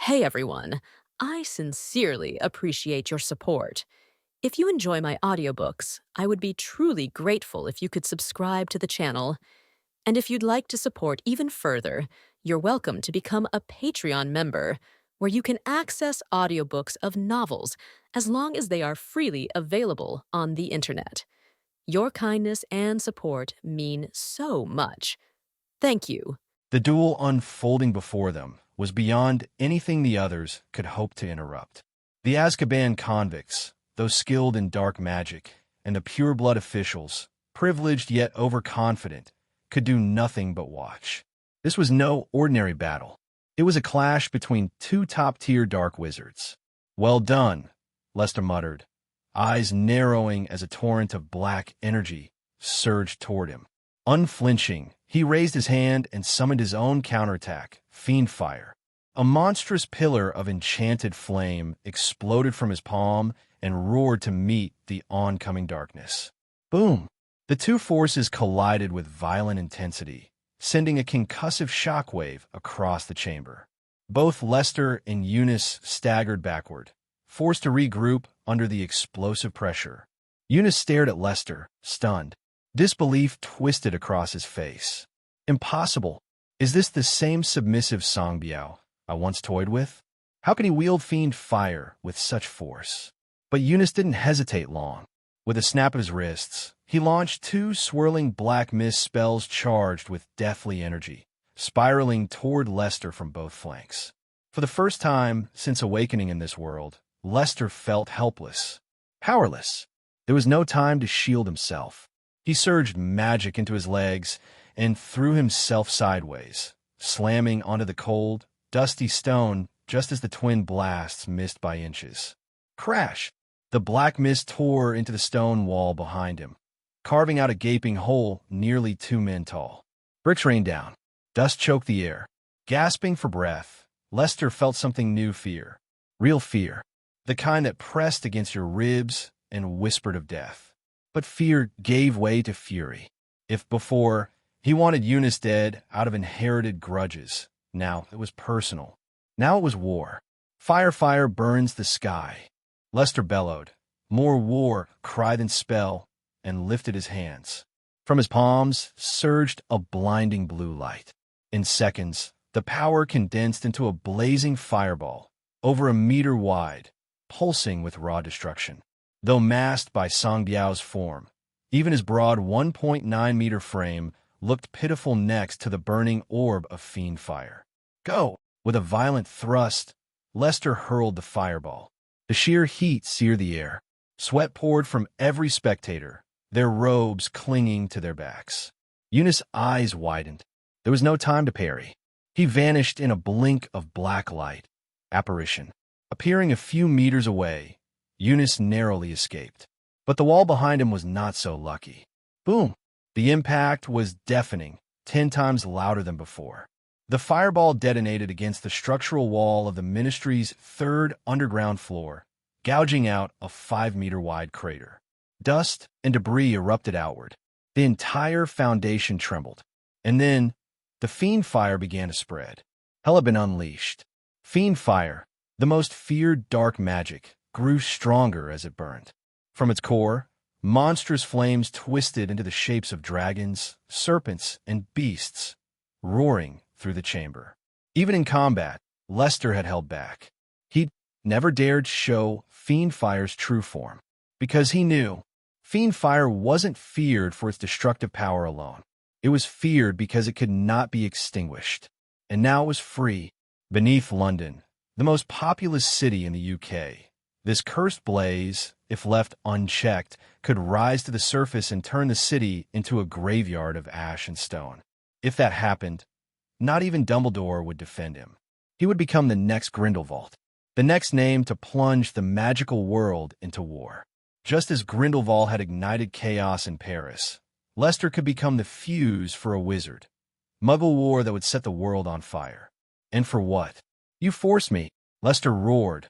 Hey everyone, I sincerely appreciate your support. If you enjoy my audiobooks, I would be truly grateful if you could subscribe to the channel. And if you'd like to support even further, you're welcome to become a Patreon member, where you can access audiobooks of novels as long as they are freely available on the internet. Your kindness and support mean so much. Thank you. The duel unfolding before them was beyond anything the others could hope to interrupt. The Azkaban convicts, those skilled in dark magic, and the pure-blood officials, privileged yet overconfident, could do nothing but watch. This was no ordinary battle. It was a clash between two top-tier dark wizards. "Well done," Lester muttered, eyes narrowing as a torrent of black energy surged toward him. Unflinching, he raised his hand and summoned his own counterattack, Fiendfire. A monstrous pillar of enchanted flame exploded from his palm and roared to meet the oncoming darkness. Boom! The two forces collided with violent intensity, sending a concussive shockwave across the chamber. Both Lester and Ununice staggered backward, forced to regroup under the explosive pressure. Ununice stared at Lester, stunned. Disbelief twisted across his face. Impossible. Is this the same submissive Songbiao I once toyed with? How can he wield Fiendfire with such force? But Ununice didn't hesitate long. With a snap of his wrists, he launched two swirling black mist spells charged with deathly energy, spiraling toward Lester from both flanks. For the first time since awakening in this world, Lester felt helpless, powerless. There was no time to shield himself. He surged magic into his legs and threw himself sideways, slamming onto the cold, dusty stone just as the twin blasts missed by inches. Crash! The black mist tore into the stone wall behind him, carving out a gaping hole nearly 2 men tall. Bricks rained down. Dust choked the air. Gasping for breath, Lester felt something new: fear. Real fear. The kind that pressed against your ribs and whispered of death. But fear gave way to fury. If before, he wanted Ununice dead out of inherited grudges, now it was personal. Now it was war. Fire burns the sky. Lester bellowed. More war, cry than spell, and lifted his hands. From his palms surged a blinding blue light. In seconds, the power condensed into a blazing fireball, over 1 meter wide, pulsing with raw destruction. Though masked by Songbiao's form, even his broad 1.9-meter frame looked pitiful next to the burning orb of Fiendfire. Go! With a violent thrust, Lester hurled the fireball. The sheer heat seared the air. Sweat poured from every spectator, their robes clinging to their backs. Ununice's eyes widened. There was no time to parry. He vanished in a blink of black light. Apparition. Appearing a few meters away, Ununice narrowly escaped. But the wall behind him was not so lucky. Boom! The impact was deafening, 10 times louder than before. The fireball detonated against the structural wall of the Ministry's 3rd underground floor, gouging out a 5-meter-wide crater. Dust and debris erupted outward. The entire foundation trembled. And then, the Fiendfire began to spread. Hell had been unleashed. Fiendfire, the most feared dark magic, grew stronger as it burned. From its core, monstrous flames twisted into the shapes of dragons, serpents, and beasts, roaring through the chamber. Even in combat, Lester had held back. He'd never dared show Fiendfire's true form, because he knew Fiendfire wasn't feared for its destructive power alone. It was feared because it could not be extinguished. And now it was free. Beneath London, the most populous city in the UK, this cursed blaze, if left unchecked, could rise to the surface and turn the city into a graveyard of ash and stone. If that happened, not even Dumbledore would defend him. He would become the next Grindelwald, the next name to plunge the magical world into war. Just as Grindelwald had ignited chaos in Paris, Lester could become the fuse for a wizard. Muggle war that would set the world on fire. And for what? You force me, Lester roared,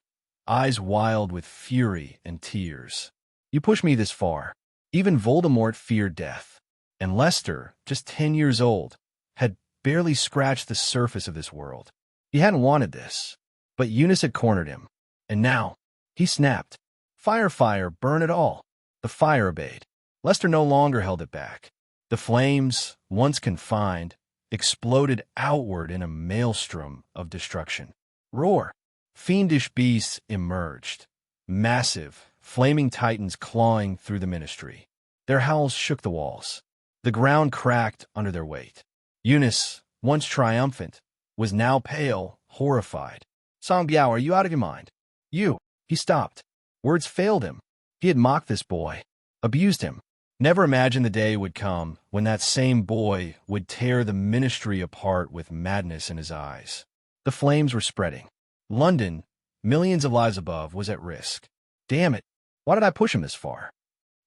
eyes wild with fury and tears. You push me this far. Even Voldemort feared death. And Lester, just 10 years old, had barely scratched the surface of this world. He hadn't wanted this. But Eunice had cornered him. And now, he snapped. Fire, fire, burn it all. The fire obeyed. Lester no longer held it back. The flames, once confined, exploded outward in a maelstrom of destruction. Roar! Fiendish beasts emerged. Massive, flaming titans clawing through the ministry. Their howls shook the walls. The ground cracked under their weight. Eunice, once triumphant, was now pale, horrified. Songbiao, are you out of your mind? You! He stopped. Words failed him. He had mocked this boy, abused him. Never imagined the day would come when that same boy would tear the ministry apart with madness in his eyes. The flames were spreading. London, millions of lives above, was at risk. Damn it, why did I push him this far?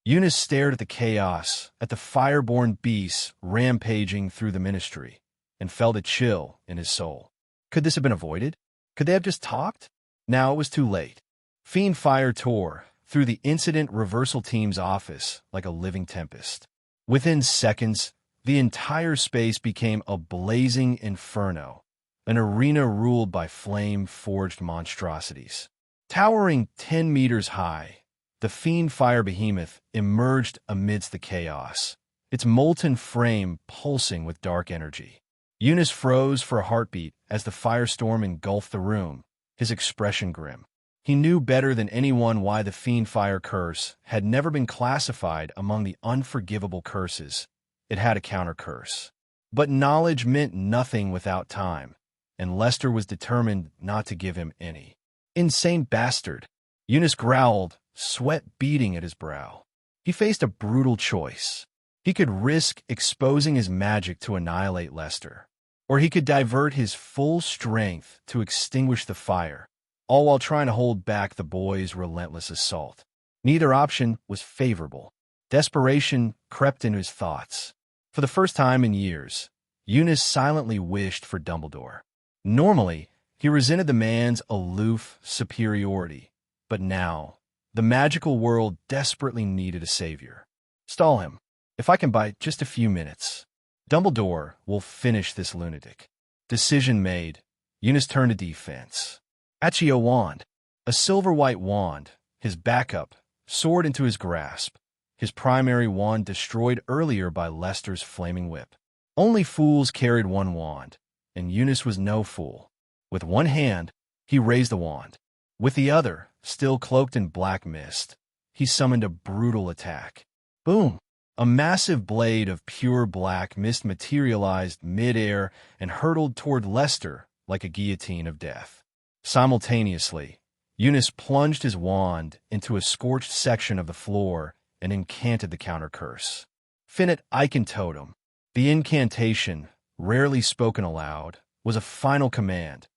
Eunice stared at the chaos, at the fire-born beasts rampaging through the ministry, and felt a chill in his soul. Could this have been avoided? Could they have just talked? Now it was too late. Fiendfire tore through the incident reversal team's office like a living tempest. Within seconds, the entire space became a blazing inferno, an arena ruled by flame-forged monstrosities. Towering 10 meters high, the Fiendfire behemoth emerged amidst the chaos, its molten frame pulsing with dark energy. Eunice froze for a heartbeat as the firestorm engulfed the room, his expression grim. He knew better than anyone why the Fiendfire curse had never been classified among the unforgivable curses. It had a counter-curse. But knowledge meant nothing without time, and Lester was determined not to give him any. Insane bastard! Eunice growled, sweat beading at his brow. He faced a brutal choice. He could risk exposing his magic to annihilate Lester, or he could divert his full strength to extinguish the fire, all while trying to hold back the boy's relentless assault. Neither option was favorable. Desperation crept into his thoughts. For the first time in years, Eunice silently wished for Dumbledore. Normally, he resented the man's aloof superiority, but now, the magical world desperately needed a savior. Stall him. If I can buy just a few minutes, Dumbledore will finish this lunatic. Decision made. Eunice turned to defense. Accio wand. A silver-white wand, his backup, soared into his grasp, his primary wand destroyed earlier by Lester's flaming whip. Only fools carried one wand, and Eunice was no fool. With one hand, he raised the wand. With the other, still cloaked in black mist, he summoned a brutal attack. Boom! A massive blade of pure black mist materialized mid-air and hurtled toward Lester like a guillotine of death. Simultaneously, Eunice plunged his wand into a scorched section of the floor and incanted the counter-curse. Finite Icon Totem. The incantation, rarely spoken aloud, was a final command,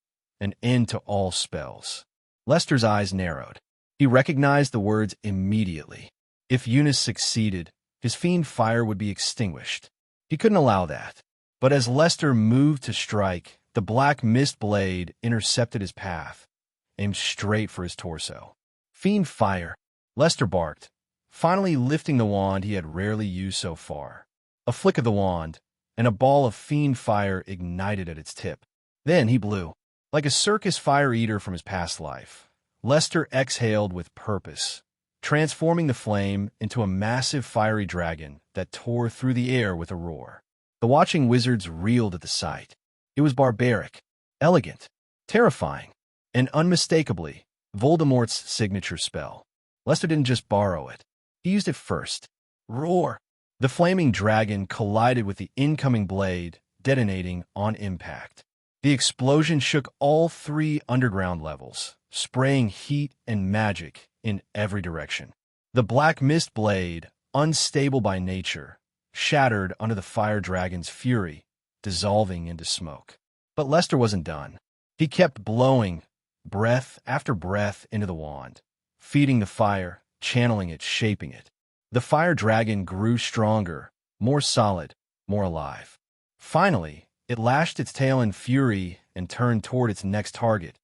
an end to all spells. Lester's eyes narrowed. He recognized the words immediately. If Eunice succeeded, his Fiendfire would be extinguished. He couldn't allow that. But as Lester moved to strike, the black mist blade intercepted his path, aimed straight for his torso. Fiendfire, Lester barked, finally lifting the wand he had rarely used so far. A flick of the wand, and a ball of Fiendfire ignited at its tip. Then he blew. Like a circus fire eater from his past life, Lester exhaled with purpose, transforming the flame into a massive fiery dragon that tore through the air with a roar. The watching wizards reeled at the sight. It was barbaric, elegant, terrifying, and unmistakably Voldemort's signature spell. Lester didn't just borrow it. He used it first. Roar! The flaming dragon collided with the incoming blade, detonating on impact. The explosion shook all 3 underground levels, spraying heat and magic in every direction. The black mist blade, unstable by nature, shattered under the fire dragon's fury, dissolving into smoke. But Lester wasn't done. He kept blowing, breath after breath, into the wand, feeding the fire, channeling it, shaping it. The fire dragon grew stronger, more solid, more alive. Finally, it lashed its tail in fury and turned toward its next target,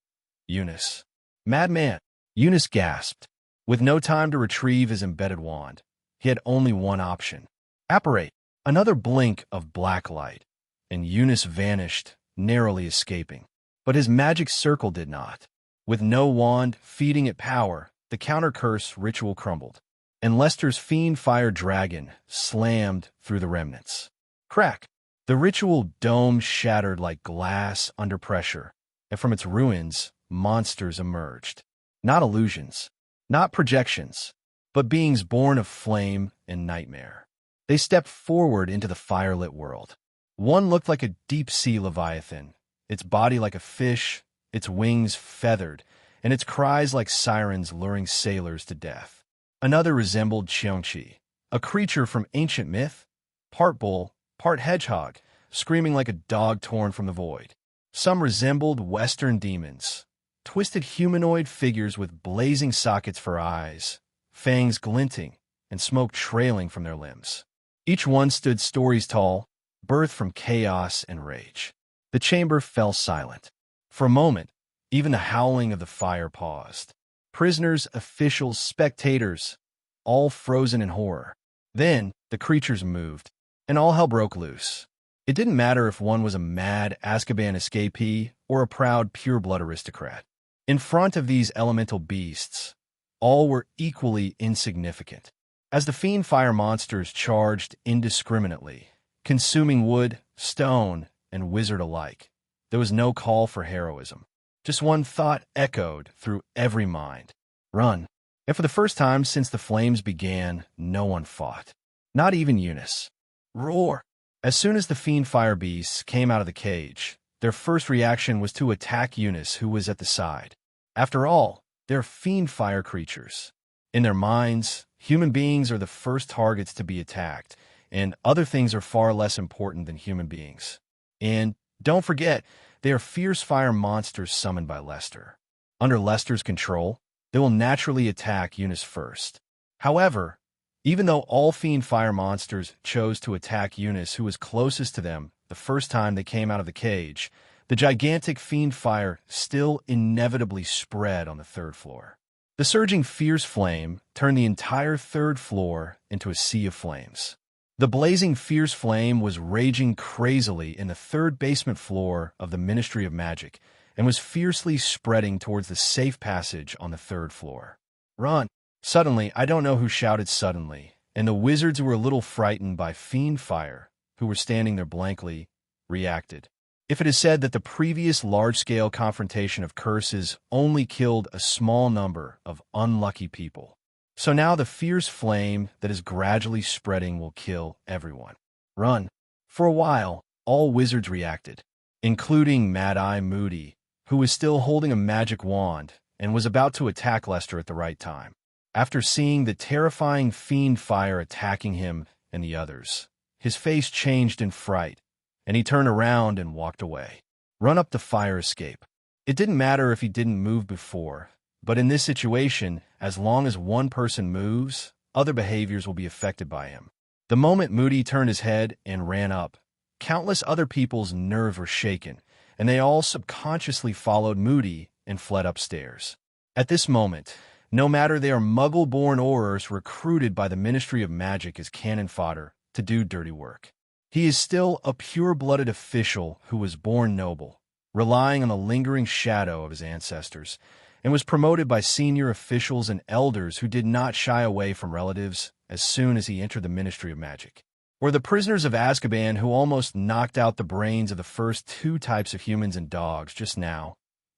Eunice. Madman! Eunice gasped. With no time to retrieve his embedded wand, he had only one option. Apparate! Another blink of black light, and Eunice vanished, narrowly escaping. But his magic circle did not. With no wand feeding it power, the counter-curse ritual crumbled, and Leicester's Fiendfire dragon slammed through the remnants. Crack! The ritual dome shattered like glass under pressure, and from its ruins, monsters emerged. Not illusions, not projections, but beings born of flame and nightmare. They stepped forward into the firelit world. One looked like a deep-sea leviathan, its body like a fish, its wings feathered, and its cries like sirens luring sailors to death. Another resembled Xiongqi, a creature from ancient myth, part bull, part hedgehog, screaming like a dog torn from the void. Some resembled Western demons, twisted humanoid figures with blazing sockets for eyes, fangs glinting, and smoke trailing from their limbs. Each one stood stories tall, birthed from chaos and rage. The chamber fell silent. For a moment, even the howling of the fire paused. Prisoners, officials, spectators, all frozen in horror. Then, the creatures moved, and all hell broke loose. It didn't matter if one was a mad Azkaban escapee or a proud pure-blood aristocrat. In front of these elemental beasts, all were equally insignificant. As the Fiendfire monsters charged indiscriminately, consuming wood, stone, and wizard alike, there was no call for heroism. Just one thought echoed through every mind: run. And for the first time since the flames began, no one fought. Not even Ununice. Roar! As soon as the Fiendfire beasts came out of the cage, their first reaction was to attack Ununice, who was at the side. After all, they're Fiendfire creatures. In their minds, human beings are the first targets to be attacked, and other things are far less important than human beings. And don't forget, they are fierce fire monsters summoned by Leicester. Under Leicester's control, they will naturally attack Ununice first. However, even though all Fiendfire monsters chose to attack Ununice, who was closest to them the first time they came out of the cage, the gigantic Fiendfire still inevitably spread on the third floor. The surging fierce flame turned the entire third floor into a sea of flames. The blazing fierce flame was raging crazily in the third basement floor of the Ministry of Magic and was fiercely spreading towards the safe passage on the third floor. Run! Suddenly, I don't know who shouted suddenly, and the wizards who were a little frightened by Fiendfire, who were standing there blankly, reacted. If it is said that the previous large-scale confrontation of curses only killed a small number of unlucky people, so now the fierce flame that is gradually spreading will kill everyone. Run! For a while, all wizards reacted, including Mad-Eye Moody, who was still holding a magic wand and was about to attack Leicester at the right time. After seeing the terrifying Fiendfire attacking him and the others, his face changed in fright, and he turned around and walked away. Run up the fire escape. It didn't matter if he didn't move before, but in this situation, as long as one person moves, other behaviors will be affected by him. The moment Moody turned his head and ran up, countless other people's nerves were shaken, and they all subconsciously followed Moody and fled upstairs. At this moment, no matter they are Muggle-born Aurors recruited by the Ministry of Magic as cannon fodder to do dirty work, he is still a pure-blooded official who was born noble, relying on the lingering shadow of his ancestors, and was promoted by senior officials and elders who did not shy away from relatives as soon as he entered the Ministry of Magic. Or the prisoners of Azkaban who almost knocked out the brains of the first two types of humans and dogs just now,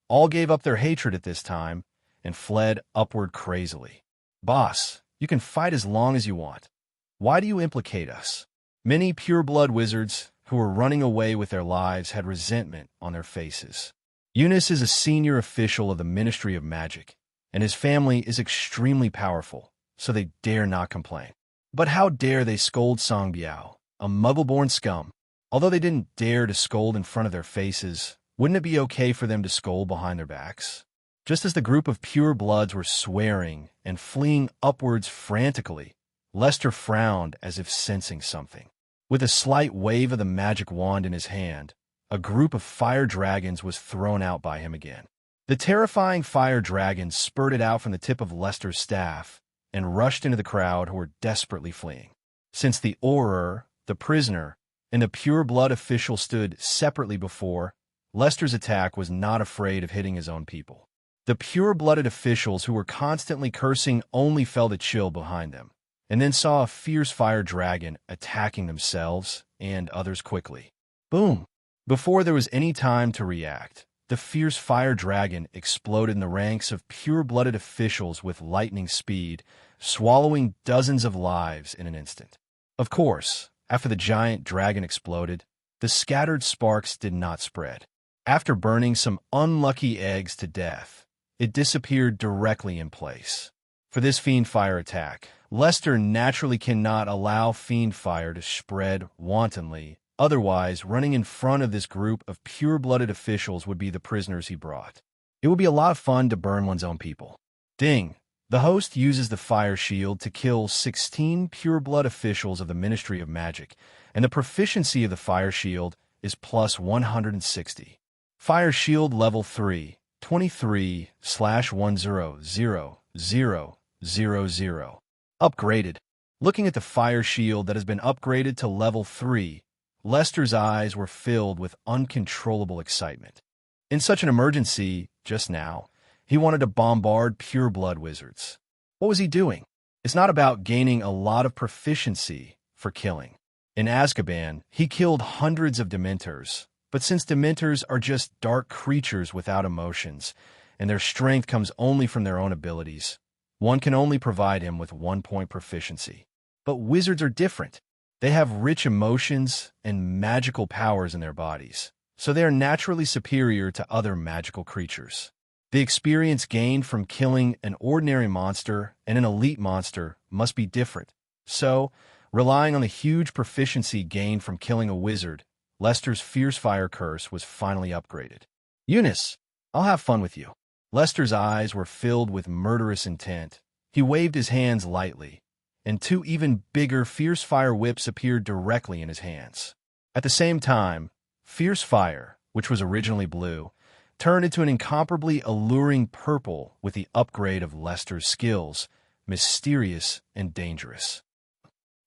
all gave up their hatred at this time and fled upward crazily. Boss, you can fight as long as you want. Why do you implicate us? Many pure-blood wizards who were running away with their lives had resentment on their faces. Ununice is a senior official of the Ministry of Magic, and his family is extremely powerful, so they dare not complain. But how dare they scold Songbiao, a Muggle-born scum? Although they didn't dare to scold in front of their faces, wouldn't it be okay for them to scold behind their backs? Just as the group of pure-bloods were swearing and fleeing upwards frantically, Leicester frowned as if sensing something. With a slight wave of the magic wand in his hand, a group of fire dragons was thrown out by him again. The terrifying fire dragons spurted out from the tip of Leicester's staff and rushed into the crowd who were desperately fleeing. Since the Auror, the prisoner, and the pure-blood official stood separately before, Leicester's attack was not afraid of hitting his own people. The pure-blooded officials who were constantly cursing only felt a chill behind them, and then saw a fierce fire dragon attacking themselves and others quickly. Boom! Before there was any time to react, the fierce fire dragon exploded in the ranks of pure-blooded officials with lightning speed, swallowing dozens of lives in an instant. Of course, after the giant dragon exploded, the scattered sparks did not spread. After burning some unlucky eggs to death, it disappeared directly in place. For this Fiendfire attack, Lester naturally cannot allow Fiendfire to spread wantonly. Otherwise, running in front of this group of pure-blooded officials would be the prisoners he brought. It would be a lot of fun to burn one's own people. Ding! The host uses the fire shield to kill 16 pure-blood officials of the Ministry of Magic, and the proficiency of the fire shield is plus 160. Fire shield level 3, 23/100000. Upgraded. Looking at the fire shield that has been upgraded to level 3, Lester's eyes were filled with uncontrollable excitement. In such an emergency, just now, he wanted to bombard pure-blood wizards. What was he doing? It's not about gaining a lot of proficiency for killing. In Azkaban, he killed hundreds of Dementors, but since Dementors are just dark creatures without emotions, and their strength comes only from their own abilities, one can only provide him with 1-point proficiency. But wizards are different. They have rich emotions and magical powers in their bodies, so they are naturally superior to other magical creatures. The experience gained from killing an ordinary monster and an elite monster must be different. So, relying on the huge proficiency gained from killing a wizard, Lester's fierce fire curse was finally upgraded. Eunice, I'll have fun with you. Lester's eyes were filled with murderous intent. He waved his hands lightly, and 2 even bigger fierce fire whips appeared directly in his hands. At the same time, fierce fire, which was originally blue, turned into an incomparably alluring purple with the upgrade of Lester's skills, mysterious and dangerous.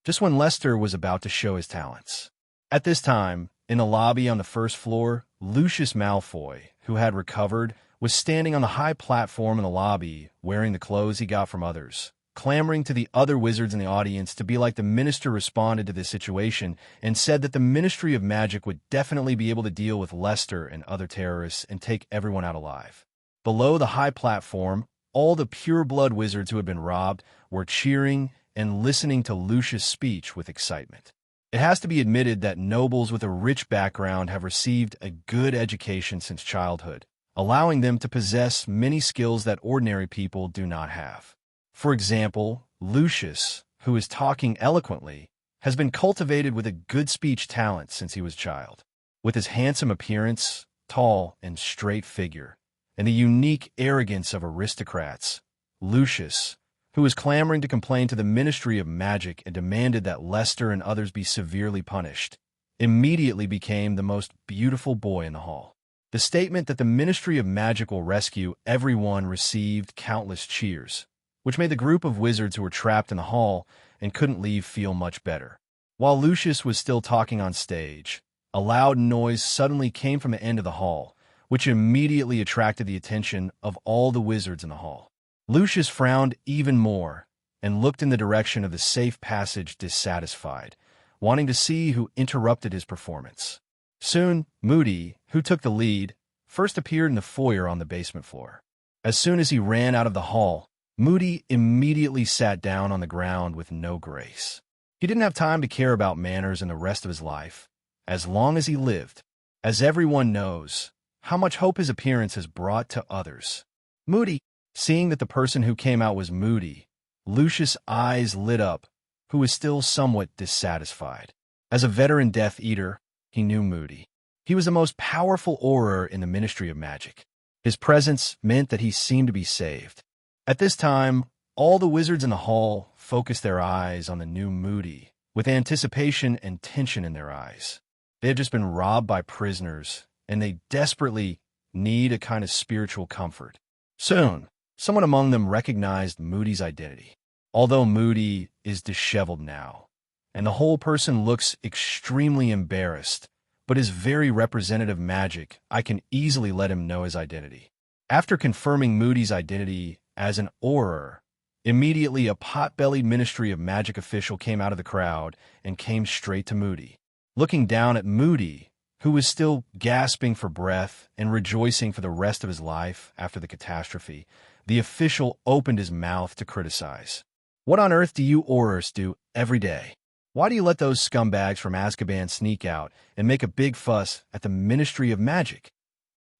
Just when Lester was about to show his talents. At this time, in the lobby on the first floor, Lucius Malfoy, who had recovered, was standing on the high platform in the lobby, wearing the clothes he got from others, clamoring to the other wizards in the audience to be like the minister responded to this situation and said that the Ministry of Magic would definitely be able to deal with Lester and other terrorists and take everyone out alive. Below the high platform, all the pure-blood wizards who had been robbed were cheering and listening to Lucius' speech with excitement. It has to be admitted that nobles with a rich background have received a good education since childhood, allowing them to possess many skills that ordinary people do not have. For example, Lucius, who is talking eloquently, has been cultivated with a good speech talent since he was a child. With his handsome appearance, tall and straight figure, and the unique arrogance of aristocrats, Lucius, who was clamoring to complain to the Ministry of Magic and demanded that Lester and others be severely punished, immediately became the most beautiful boy in the hall. The statement that the Ministry of Magic will rescue everyone received countless cheers, which made the group of wizards who were trapped in the hall and couldn't leave feel much better. While Lucius was still talking on stage, a loud noise suddenly came from the end of the hall, which immediately attracted the attention of all the wizards in the hall. Lucius frowned even more and looked in the direction of the safe passage dissatisfied, wanting to see who interrupted his performance. Soon, Moody, who took the lead, first appeared in the foyer on the basement floor. As soon as he ran out of the hall, Moody immediately sat down on the ground with no grace. He didn't have time to care about manners in the rest of his life, as long as he lived, as everyone knows how much hope his appearance has brought to others. Moody, seeing that the person who came out was Moody, Lucius' eyes lit up, who was still somewhat dissatisfied. As a veteran Death Eater, he knew Moody. He was the most powerful Auror in the Ministry of Magic. His presence meant that he seemed to be saved. At this time, all the wizards in the hall focused their eyes on the new Moody, with anticipation and tension in their eyes. They had just been robbed by prisoners, and they desperately need a kind of spiritual comfort. Soon, someone among them recognized Moody's identity. Although Moody is disheveled now, and the whole person looks extremely embarrassed, but is very representative magic, I can easily let him know his identity. After confirming Moody's identity as an Auror, immediately a pot-bellied Ministry of Magic official came out of the crowd and came straight to Moody. Looking down at Moody, who was still gasping for breath and rejoicing for the rest of his life after the catastrophe, the official opened his mouth to criticize. "What on earth do you Aurors do every day? Why do you let those scumbags from Azkaban sneak out and make a big fuss at the Ministry of Magic?"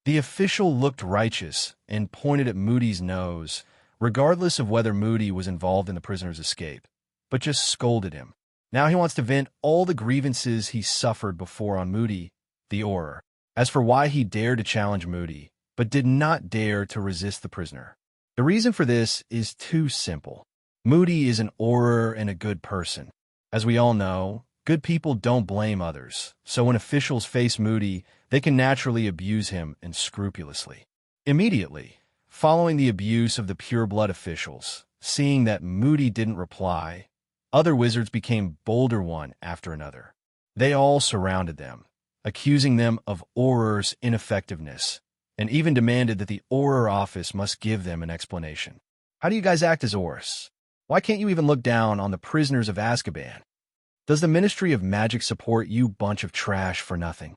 The official looked righteous and pointed at Moody's nose, regardless of whether Moody was involved in the prisoner's escape, but just scolded him. Now he wants to vent all the grievances he suffered before on Moody, the Auror. As for why he dared to challenge Moody, but did not dare to resist the prisoner, the reason for this is too simple. Moody is an Auror and a good person. As we all know, good people don't blame others, so when officials face Moody, they can naturally abuse him unscrupulously. Immediately, following the abuse of the pureblood officials, seeing that Moody didn't reply, other wizards became bolder one after another. They all surrounded them, accusing them of Auror's ineffectiveness, and even demanded that the Auror office must give them an explanation. How do you guys act as Aurors? Why can't you even look down on the prisoners of Azkaban? Does the Ministry of Magic support you bunch of trash for nothing?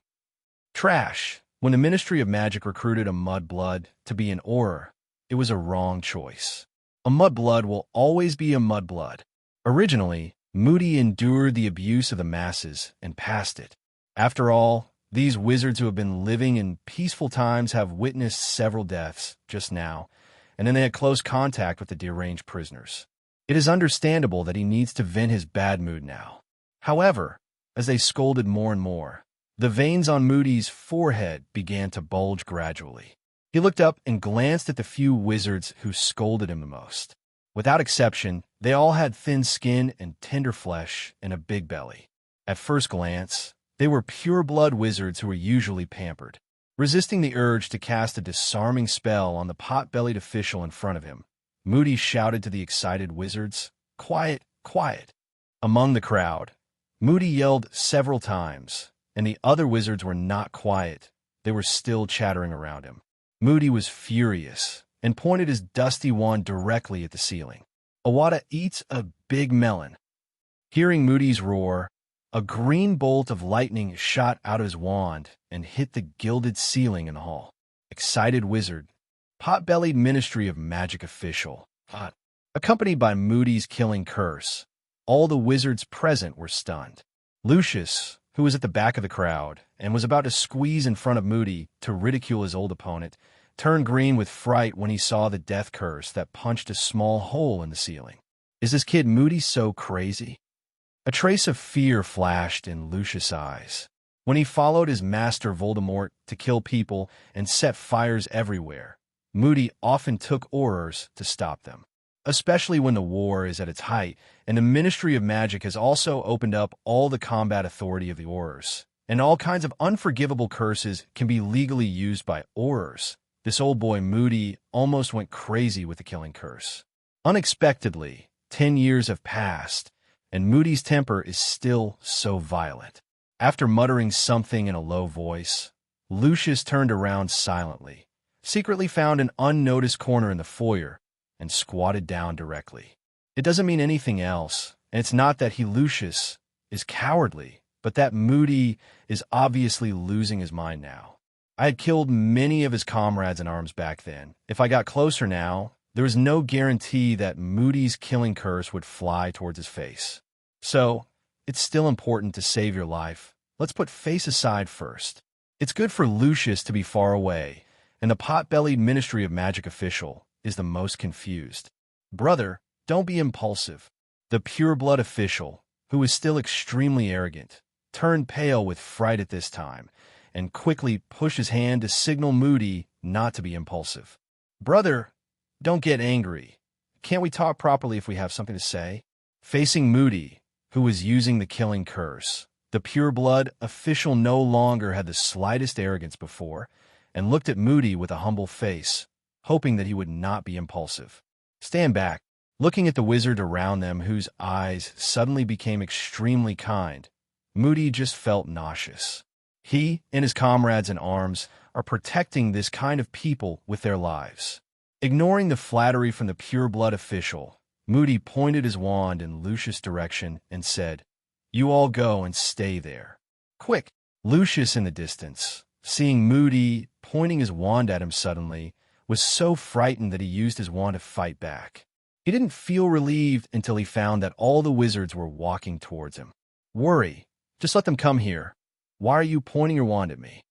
Trash. When the Ministry of Magic recruited a mudblood to be an Auror, it was a wrong choice. A mudblood will always be a mudblood. Originally, Moody endured the abuse of the masses and passed it. After all, these wizards who have been living in peaceful times have witnessed several deaths just now, and then they had close contact with the deranged prisoners. It is understandable that he needs to vent his bad mood now. However, as they scolded more and more, the veins on Moody's forehead began to bulge gradually. He looked up and glanced at the few wizards who scolded him the most. Without exception, they all had thin skin and tender flesh and a big belly. At first glance, they were pure-blood wizards who were usually pampered. Resisting the urge to cast a disarming spell on the pot-bellied official in front of him, Moody shouted to the excited wizards, "Quiet, quiet." Among the crowd, Moody yelled several times, and the other wizards were not quiet. They were still chattering around him. Moody was furious and pointed his dusty wand directly at the ceiling. "Awada eats a big melon." Hearing Moody's roar, a green bolt of lightning shot out of his wand and hit the gilded ceiling in the hall. Excited wizard, pot-bellied Ministry of Magic official, accompanied by Moody's killing curse. All the wizards present were stunned. Lucius, who was at the back of the crowd and was about to squeeze in front of Moody to ridicule his old opponent, turned green with fright when he saw the death curse that punched a small hole in the ceiling. Is this kid Moody so crazy? A trace of fear flashed in Lucius' eyes when he followed his master Voldemort to kill people and set fires everywhere. Moody often took Aurors to stop them, especially when the war is at its height, and the Ministry of Magic has also opened up all the combat authority of the Aurors, and all kinds of unforgivable curses can be legally used by Aurors. This old boy Moody almost went crazy with the killing curse. Unexpectedly, 10 years have passed, and Moody's temper is still so violent. After muttering something in a low voice, Lucius turned around silently, secretly found an unnoticed corner in the foyer, and squatted down directly. It doesn't mean anything else, and it's not that Lucius is cowardly, but that Moody is obviously losing his mind now. I had killed many of his comrades in arms back then. If I got closer now, there was no guarantee that Moody's killing curse would fly towards his face. So, it's still important to save your life. Let's put face aside first. It's good for Lucius to be far away, and the pot-bellied Ministry of Magic official is the most confused. Brother, don't be impulsive. The pure-blood official, who is still extremely arrogant, turned pale with fright at this time, and quickly pushed his hand to signal Moody not to be impulsive. Brother, don't get angry. Can't we talk properly if we have something to say? Facing Moody, who was using the killing curse, the pure-blood official no longer had the slightest arrogance before, and looked at Moody with a humble face, hoping that he would not be impulsive. Stand back, looking at the wizard around them whose eyes suddenly became extremely kind. Moody just felt nauseous. He and his comrades in arms are protecting this kind of people with their lives. Ignoring the flattery from the pureblood official, Moody pointed his wand in Lucius' direction and said, "You all go and stay there. Quick!" Lucius in the distance, seeing Moody pointing his wand at him suddenly, was so frightened that he used his wand to fight back. He didn't feel relieved until he found that all the wizards were walking towards him. "Worry. Just let them come here. Why are you pointing your wand at me?"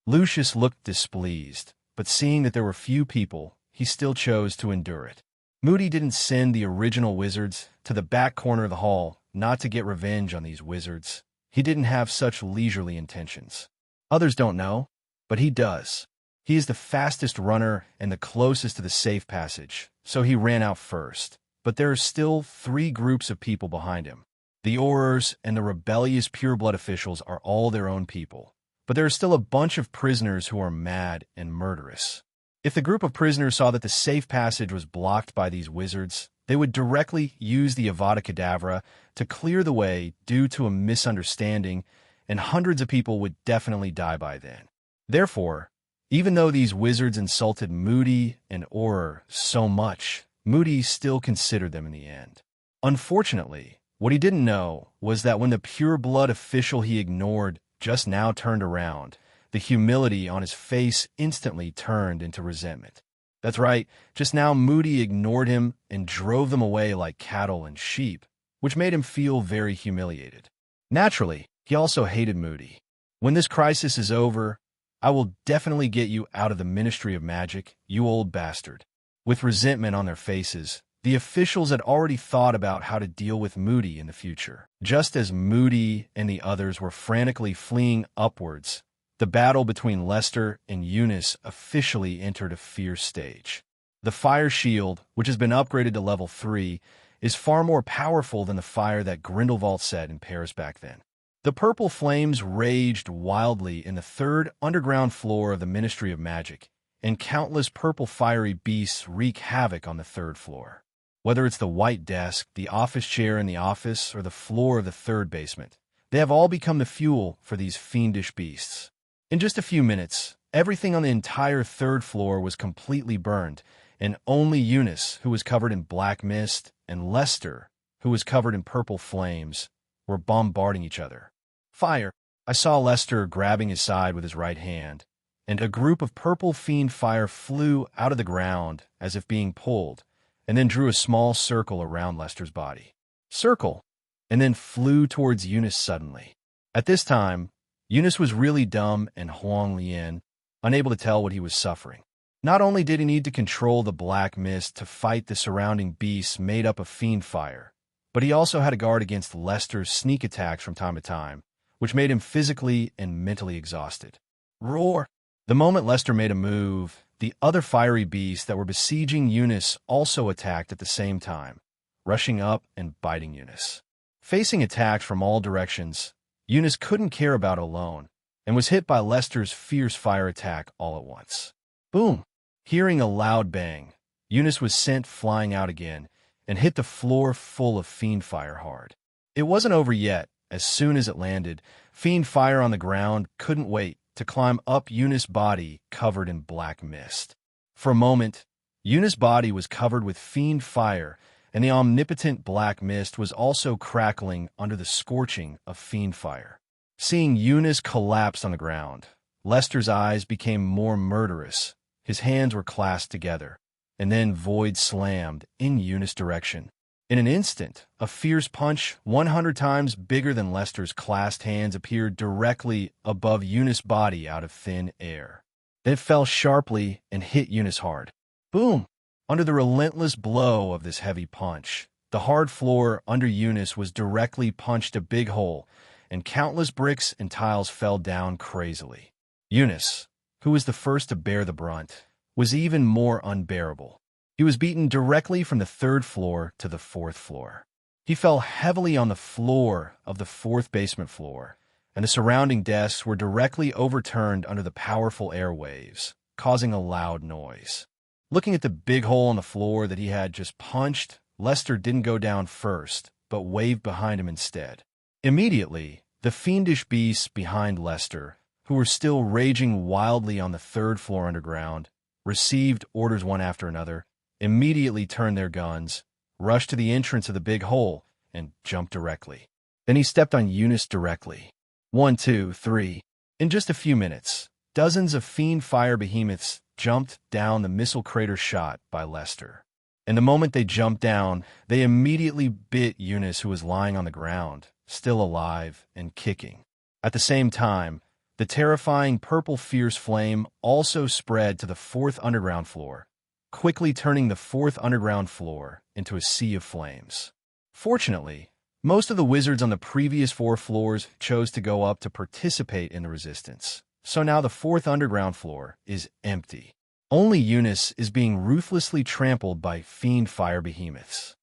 Lucius looked displeased, but seeing that there were few people, he still chose to endure it. Moody didn't send the original wizards to the back corner of the hall not to get revenge on these wizards. He didn't have such leisurely intentions. Others don't know, but he does. He is the fastest runner and the closest to the safe passage, so he ran out first. But there are still 3 groups of people behind him. The Aurors and the rebellious pureblood officials are all their own people. But there are still a bunch of prisoners who are mad and murderous. If the group of prisoners saw that the safe passage was blocked by these wizards, they would directly use the Avada Kedavra to clear the way due to a misunderstanding, and hundreds of people would definitely die by then. Therefore, even though these wizards insulted Moody and Auror so much, Moody still considered them in the end. Unfortunately, what he didn't know was that when the pureblood official he ignored just now turned around, the humility on his face instantly turned into resentment. That's right, just now Moody ignored him and drove them away like cattle and sheep, which made him feel very humiliated. Naturally, he also hated Moody. "When this crisis is over, I will definitely get you out of the Ministry of Magic, you old bastard." With resentment on their faces, the officials had already thought about how to deal with Moody in the future. Just as Moody and the others were frantically fleeing upwards, the battle between Lester and Ununice officially entered a fierce stage. The fire shield, which has been upgraded to level 3, is far more powerful than the fire that Grindelwald set in Paris back then. The purple flames raged wildly in the 3rd underground floor of the Ministry of Magic, and countless purple fiery beasts wreak havoc on the 3rd floor. Whether it's the white desk, the office chair in the office, or the floor of the 3rd basement, they have all become the fuel for these fiendish beasts. In just a few minutes, everything on the entire 3rd floor was completely burned, and only Ununice, who was covered in black mist, and Lester, who was covered in purple flames, were bombarding each other. "Fire!" I saw Lester grabbing his side with his right hand, and a group of purple Fiendfire flew out of the ground as if being pulled, and then drew a small circle around Lester's body. Circle, and then flew towards Ununice suddenly. At this time, Ununice was really dumb and Huang Lian, unable to tell what he was suffering. Not only did he need to control the black mist to fight the surrounding beasts made up of Fiendfire, but he also had to guard against Lester's sneak attacks from time to time, which made him physically and mentally exhausted. Roar! The moment Lester made a move, the other fiery beasts that were besieging Ununice also attacked at the same time, rushing up and biting Ununice. Facing attacks from all directions, Ununice couldn't care about it alone, and was hit by Lester's fierce fire attack all at once. Boom! Hearing a loud bang, Ununice was sent flying out again, and hit the floor full of Fiendfire hard. It wasn't over yet. As soon as it landed, Fiendfire on the ground couldn't wait to climb up Ununice's body covered in black mist. For a moment, Ununice's body was covered with Fiendfire, and the omnipotent black mist was also crackling under the scorching of Fiendfire. Seeing Ununice collapse on the ground, Lester's eyes became more murderous. His hands were clasped together, and then void slammed in Ununice's direction. In an instant, a fierce punch 100 times bigger than Lester's clasped hands appeared directly above Ununice's body out of thin air. Then it fell sharply and hit Ununice hard. Boom! Under the relentless blow of this heavy punch, the hard floor under Ununice was directly punched a big hole, and countless bricks and tiles fell down crazily. Ununice, who was the first to bear the brunt, was even more unbearable. He was beaten directly from the 3rd floor to the 4th floor. He fell heavily on the floor of the 4th basement floor, and the surrounding desks were directly overturned under the powerful airwaves, causing a loud noise. Looking at the big hole in the floor that he had just punched, Lester didn't go down first, but waved behind him instead. Immediately, the fiendish beasts behind Lester who were still raging wildly on the third floor underground, received orders one after another, immediately turned their guns, rushed to the entrance of the big hole, and jumped directly. Then he stepped on Ununice directly. 1, 2, 3. In just a few minutes, dozens of Fiendfire behemoths jumped down the missile crater shot by Lester. And the moment they jumped down, they immediately bit Ununice, who was lying on the ground, still alive and kicking. At the same time, the terrifying purple fierce flame also spread to the fourth underground floor, quickly turning the fourth underground floor into a sea of flames. Fortunately, most of the wizards on the previous 4 floors chose to go up to participate in the resistance, so now the fourth underground floor is empty. Only Ununice is being ruthlessly trampled by Fiendfire behemoths.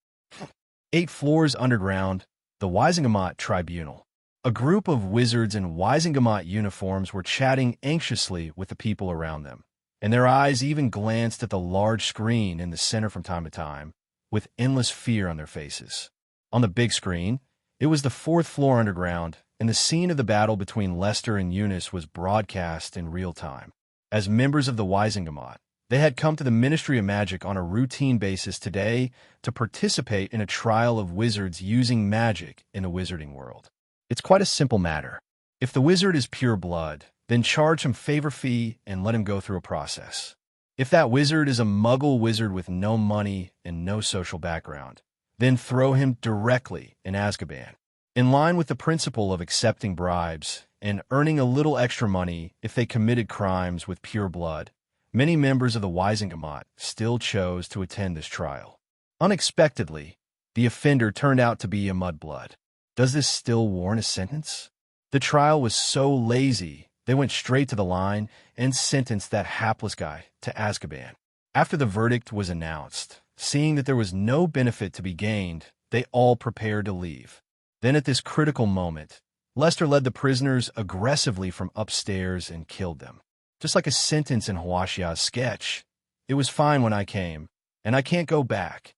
8 floors underground, the Wisegamot Tribunal. A group of wizards in Wisegamot uniforms were chatting anxiously with the people around them, and their eyes even glanced at the large screen in the center from time to time, with endless fear on their faces. On the big screen, it was the 4th floor underground, and the scene of the battle between Lester and Ununice was broadcast in real time. As members of the Wisegamot, they had come to the Ministry of Magic on a routine basis today to participate in a trial of wizards using magic in the wizarding world. It's quite a simple matter. If the wizard is pure blood, then charge him favor fee and let him go through a process. If that wizard is a muggle wizard with no money and no social background, then throw him directly in Azkaban. In line with the principle of accepting bribes and earning a little extra money if they committed crimes with pure blood, many members of the Wisegamot still chose to attend this trial. Unexpectedly, the offender turned out to be a mudblood. Does this still warrant a sentence? The trial was so lazy, they went straight to the line and sentenced that hapless guy to Azkaban. After the verdict was announced, seeing that there was no benefit to be gained, they all prepared to leave. Then at this critical moment, Lester led the prisoners aggressively from upstairs and killed them. Just like a sentence in Hawashia's sketch, "It was fine when I came, and I can't go back."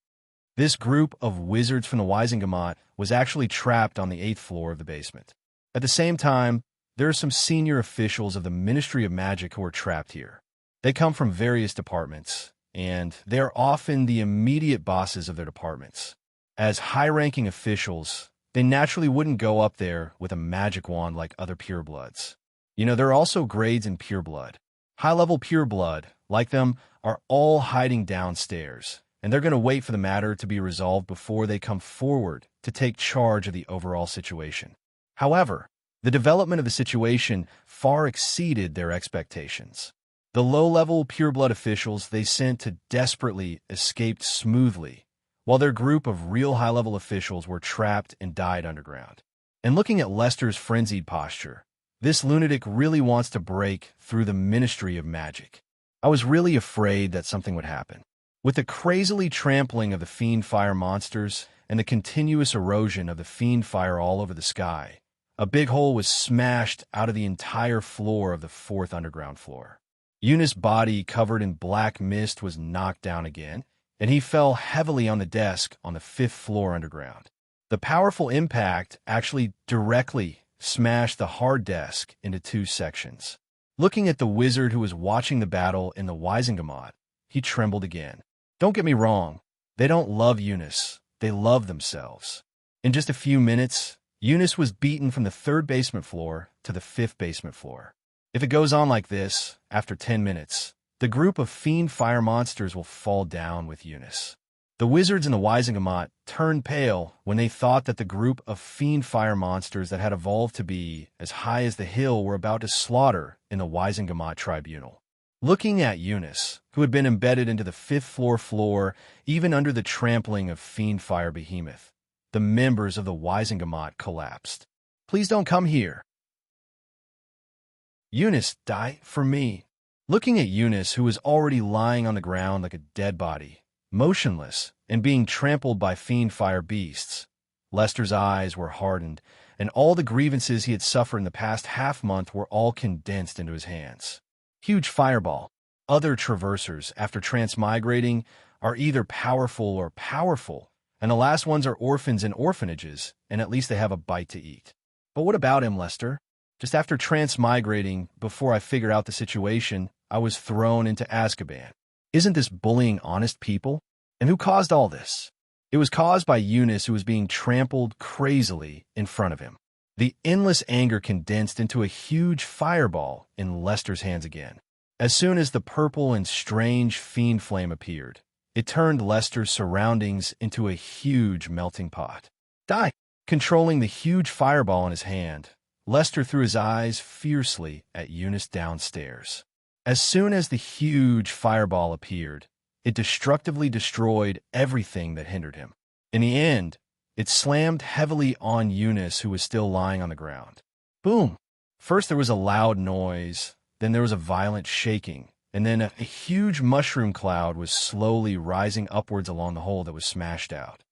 This group of wizards from the Wisegamot was actually trapped on the 8th floor of the basement. At the same time, there are some senior officials of the Ministry of Magic who are trapped here. They come from various departments, and they are often the immediate bosses of their departments. As high-ranking officials, they naturally wouldn't go up there with a magic wand like other purebloods. There are also grades in pureblood. High-level pureblood, like them, are all hiding downstairs, and they're going to wait for the matter to be resolved before they come forward to take charge of the overall situation. However, the development of the situation far exceeded their expectations. The low-level pureblood officials they sent to desperately escaped smoothly, while their group of real high-level officials were trapped and died underground. And looking at Lester's frenzied posture, this lunatic really wants to break through the Ministry of Magic. I was really afraid that something would happen. With the crazily trampling of the Fiendfire monsters and the continuous erosion of the Fiendfire all over the sky, a big hole was smashed out of the entire floor of the 4th underground floor. Ununice's body, covered in black mist, was knocked down again, and he fell heavily on the desk on the 5th floor underground. The powerful impact actually directly smashed the hard desk into 2 sections. Looking at the wizard who was watching the battle in the Wisegamot, he trembled again. Don't get me wrong, they don't love Ununice, they love themselves. In just a few minutes, Ununice was beaten from the 3rd basement floor to the 5th basement floor. If it goes on like this, after 10 minutes, the group of Fiendfire monsters will fall down with Ununice. The wizards in the Wisegamot turned pale when they thought that the group of Fiendfire monsters that had evolved to be as high as the hill were about to slaughter in the Wisegamot Tribunal. Looking at Ununice, who had been embedded into the 5th floor even under the trampling of Fiendfire behemoth, the members of the Wisegamot collapsed. "Please don't come here." "Ununice, die for me." Looking at Ununice, who was already lying on the ground like a dead body, motionless and being trampled by Fiendfire beasts, Lester's eyes were hardened, and all the grievances he had suffered in the past half-month were all condensed into his hands. Huge fireball. Other traversers, after transmigrating, are either powerful or powerful, and the last ones are orphans in orphanages, and at least they have a bite to eat. But what about him, Lester? Just after transmigrating, before I figured out the situation, I was thrown into Azkaban. Isn't this bullying honest people? And who caused all this? It was caused by Ununice, who was being trampled crazily in front of him. The endless anger condensed into a huge fireball in Lester's hands again. As soon as the purple and strange fiend flame appeared, it turned Lester's surroundings into a huge melting pot. Die! Controlling the huge fireball in his hand, Lester threw his eyes fiercely at Ununice downstairs. As soon as the huge fireball appeared, it destructively destroyed everything that hindered him. In the end, it slammed heavily on Ununice, who was still lying on the ground. Boom! First there was a loud noise, then there was a violent shaking, and then a huge mushroom cloud was slowly rising upwards along the hole that was smashed out.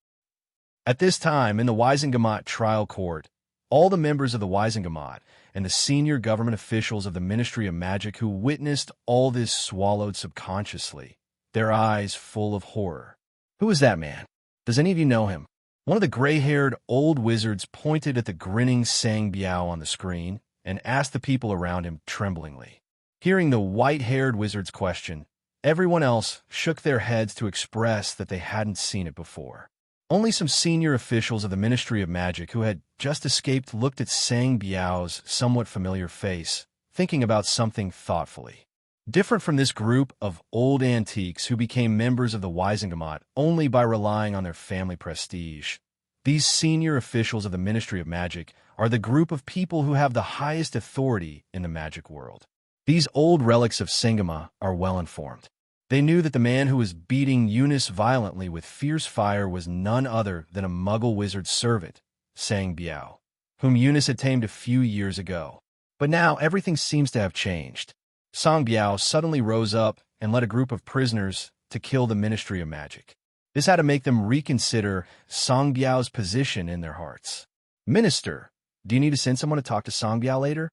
At this time, in the Weisengamot trial court, all the members of the Weisengamot and the senior government officials of the Ministry of Magic who witnessed all this swallowed subconsciously, their eyes full of horror. Who is that man? Does any of you know him? One of the gray-haired old wizards pointed at the grinning Sang Biao on the screen and asked the people around him tremblingly. Hearing the white-haired wizard's question, everyone else shook their heads to express that they hadn't seen it before. Only some senior officials of the Ministry of Magic who had just escaped looked at Sang Biao's somewhat familiar face, thinking about something thoughtfully. Different from this group of old antiques who became members of the Weisengamot only by relying on their family prestige, these senior officials of the Ministry of Magic are the group of people who have the highest authority in the magic world. These old relics of Sangama are well-informed. They knew that the man who was beating Ununice violently with fierce fire was none other than a Muggle wizard's servant, Sang Biao, whom Ununice had tamed a few years ago. But now everything seems to have changed. Sang Biao suddenly rose up and led a group of prisoners to kill the Ministry of Magic. This had to make them reconsider Sang Biao's position in their hearts. Minister, do you need to send someone to talk to Sang Biao later?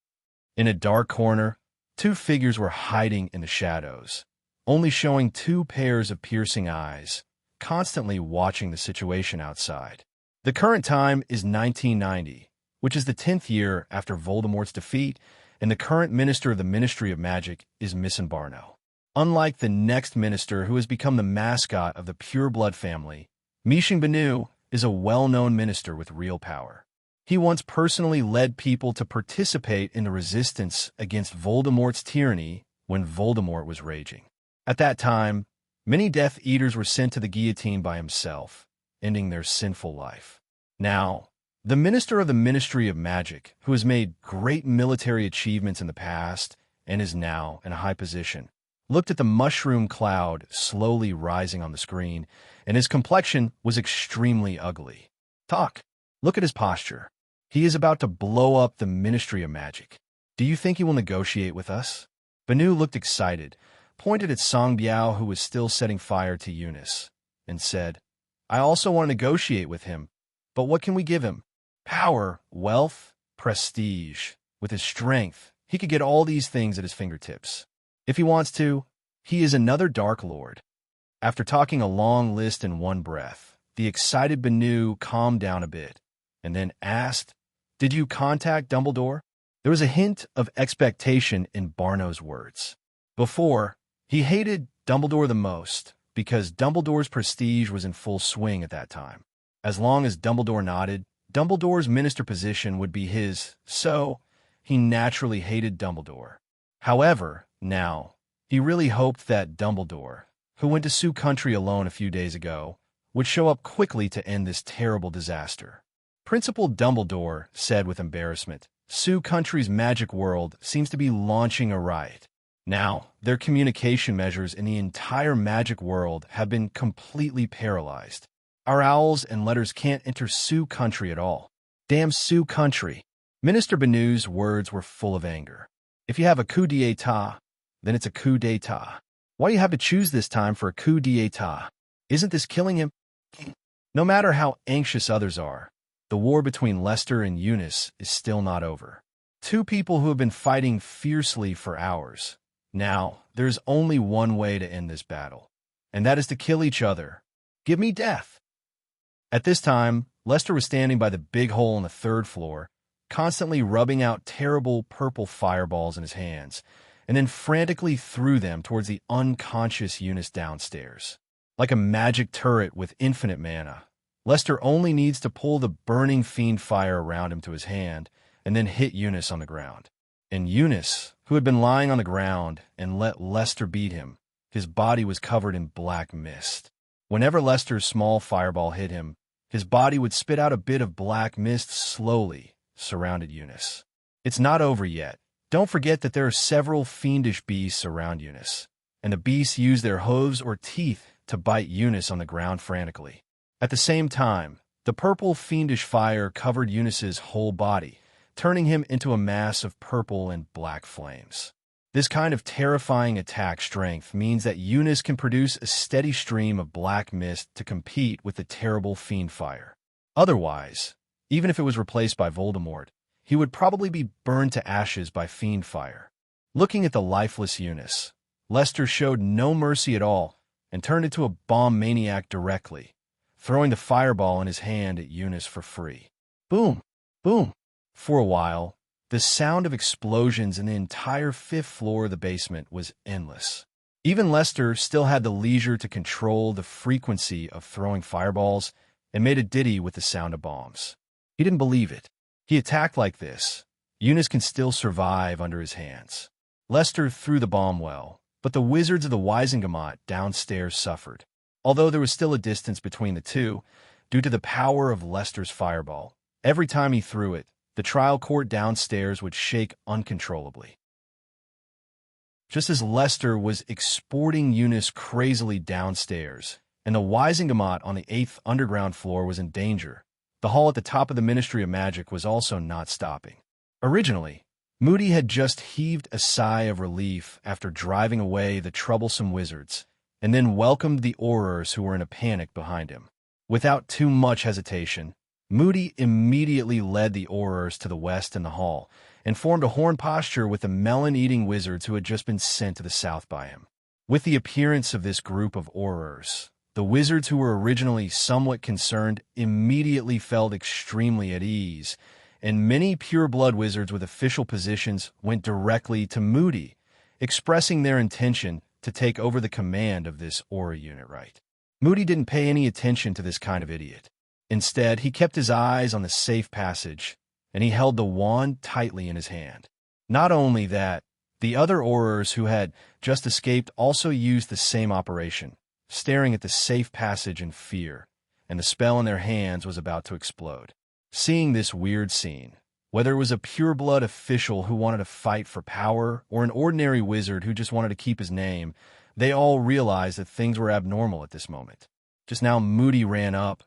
In a dark corner, two figures were hiding in the shadows, only showing two pairs of piercing eyes, constantly watching the situation outside. The current time is 1990, which is the 10th year after Voldemort's defeat, and the current minister of the Ministry of Magic is Missin Barno. Unlike the next minister, who has become the mascot of the Pureblood family, Mishin Banu is a well-known minister with real power. He once personally led people to participate in the resistance against Voldemort's tyranny when Voldemort was raging. At that time, many Death Eaters were sent to the guillotine by himself, ending their sinful life. Now, the minister of the Ministry of Magic, who has made great military achievements in the past and is now in a high position, looked at the mushroom cloud slowly rising on the screen, and his complexion was extremely ugly. Talk. Look at his posture. He is about to blow up the Ministry of Magic. Do you think he will negotiate with us? Banu looked excited, pointed at Sang Biao, who was still setting fire to Ununice, and said, I also want to negotiate with him, but what can we give him? Power, wealth, prestige. With his strength, he could get all these things at his fingertips. If he wants to, he is another Dark Lord. After talking a long list in one breath, the excited Banu calmed down a bit, and then asked, Did you contact Dumbledore? There was a hint of expectation in Barno's words. Before, he hated Dumbledore the most because Dumbledore's prestige was in full swing at that time. As long as Dumbledore nodded, Dumbledore's minister position would be his, so he naturally hated Dumbledore. However, now, he really hoped that Dumbledore, who went to Sioux Country alone a few days ago, would show up quickly to end this terrible disaster. Principal Dumbledore said with embarrassment, Sioux Country's magic world seems to be launching a riot. Now, their communication measures in the entire magic world have been completely paralyzed. Our owls and letters can't enter Sioux Country at all. Damn Sioux Country. Minister Banu's words were full of anger. If you have a coup d'etat, then it's a coup d'etat. Why do you have to choose this time for a coup d'etat? Isn't this killing him? No matter how anxious others are, the war between Lester and Ununice is still not over. Two people who have been fighting fiercely for hours. Now, there's only one way to end this battle, and that is to kill each other. Give me death. At this time, Lester was standing by the big hole on the third floor, constantly rubbing out terrible purple fireballs in his hands, and then frantically threw them towards the unconscious Eunice downstairs. Like a magic turret with infinite mana, Lester only needs to pull the burning Fiendfire around him to his hand, and then hit Eunice on the ground. And Eunice, who had been lying on the ground and let Lester beat him, his body was covered in black mist. Whenever Lester's small fireball hit him, his body would spit out a bit of black mist slowly surrounded Eunice. It's not over yet. Don't forget that there are several fiendish beasts around Eunice, and the beasts use their hooves or teeth to bite Eunice on the ground frantically. At the same time, the purple fiendish fire covered Eunice's whole body, turning him into a mass of purple and black flames. This kind of terrifying attack strength means that Eunice can produce a steady stream of black mist to compete with the terrible Fiendfire. Otherwise, even if it was replaced by Voldemort, he would probably be burned to ashes by Fiendfire. Looking at the lifeless Eunice, Lester showed no mercy at all and turned into a bomb maniac directly, throwing the fireball in his hand at Eunice for free. Boom! Boom! For a while, the sound of explosions in the entire 5th floor of the basement was endless. Even Lester still had the leisure to control the frequency of throwing fireballs and made a ditty with the sound of bombs. He didn't believe it. He attacked like this. Eunice can still survive under his hands. Lester threw the bomb well, but the wizards of the Gamot downstairs suffered. Although there was still a distance between the two, due to the power of Lester's fireball, every time he threw it, the trial court downstairs would shake uncontrollably. Just as Lester was exporting Eunice crazily downstairs, and the Gamot on the 8th underground floor was in danger, the hall at the top of the Ministry of Magic was also not stopping. Originally, Moody had just heaved a sigh of relief after driving away the troublesome wizards, and then welcomed the Aurors who were in a panic behind him. Without too much hesitation, Moody immediately led the Aurors to the west in the hall, and formed a horn posture with the melon-eating wizards who had just been sent to the south by him. With the appearance of this group of Aurors, the wizards who were originally somewhat concerned immediately felt extremely at ease, and many pure-blood wizards with official positions went directly to Moody, expressing their intention to take over the command of this Aura unit right. Moody didn't pay any attention to this kind of idiot. Instead, he kept his eyes on the safe passage, and he held the wand tightly in his hand. Not only that, the other Aurors who had just escaped also used the same operation, staring at the safe passage in fear, and the spell in their hands was about to explode. Seeing this weird scene, whether it was a pure-blood official who wanted to fight for power or an ordinary wizard who just wanted to keep his name, they all realized that things were abnormal at this moment. Just now, Moody ran up,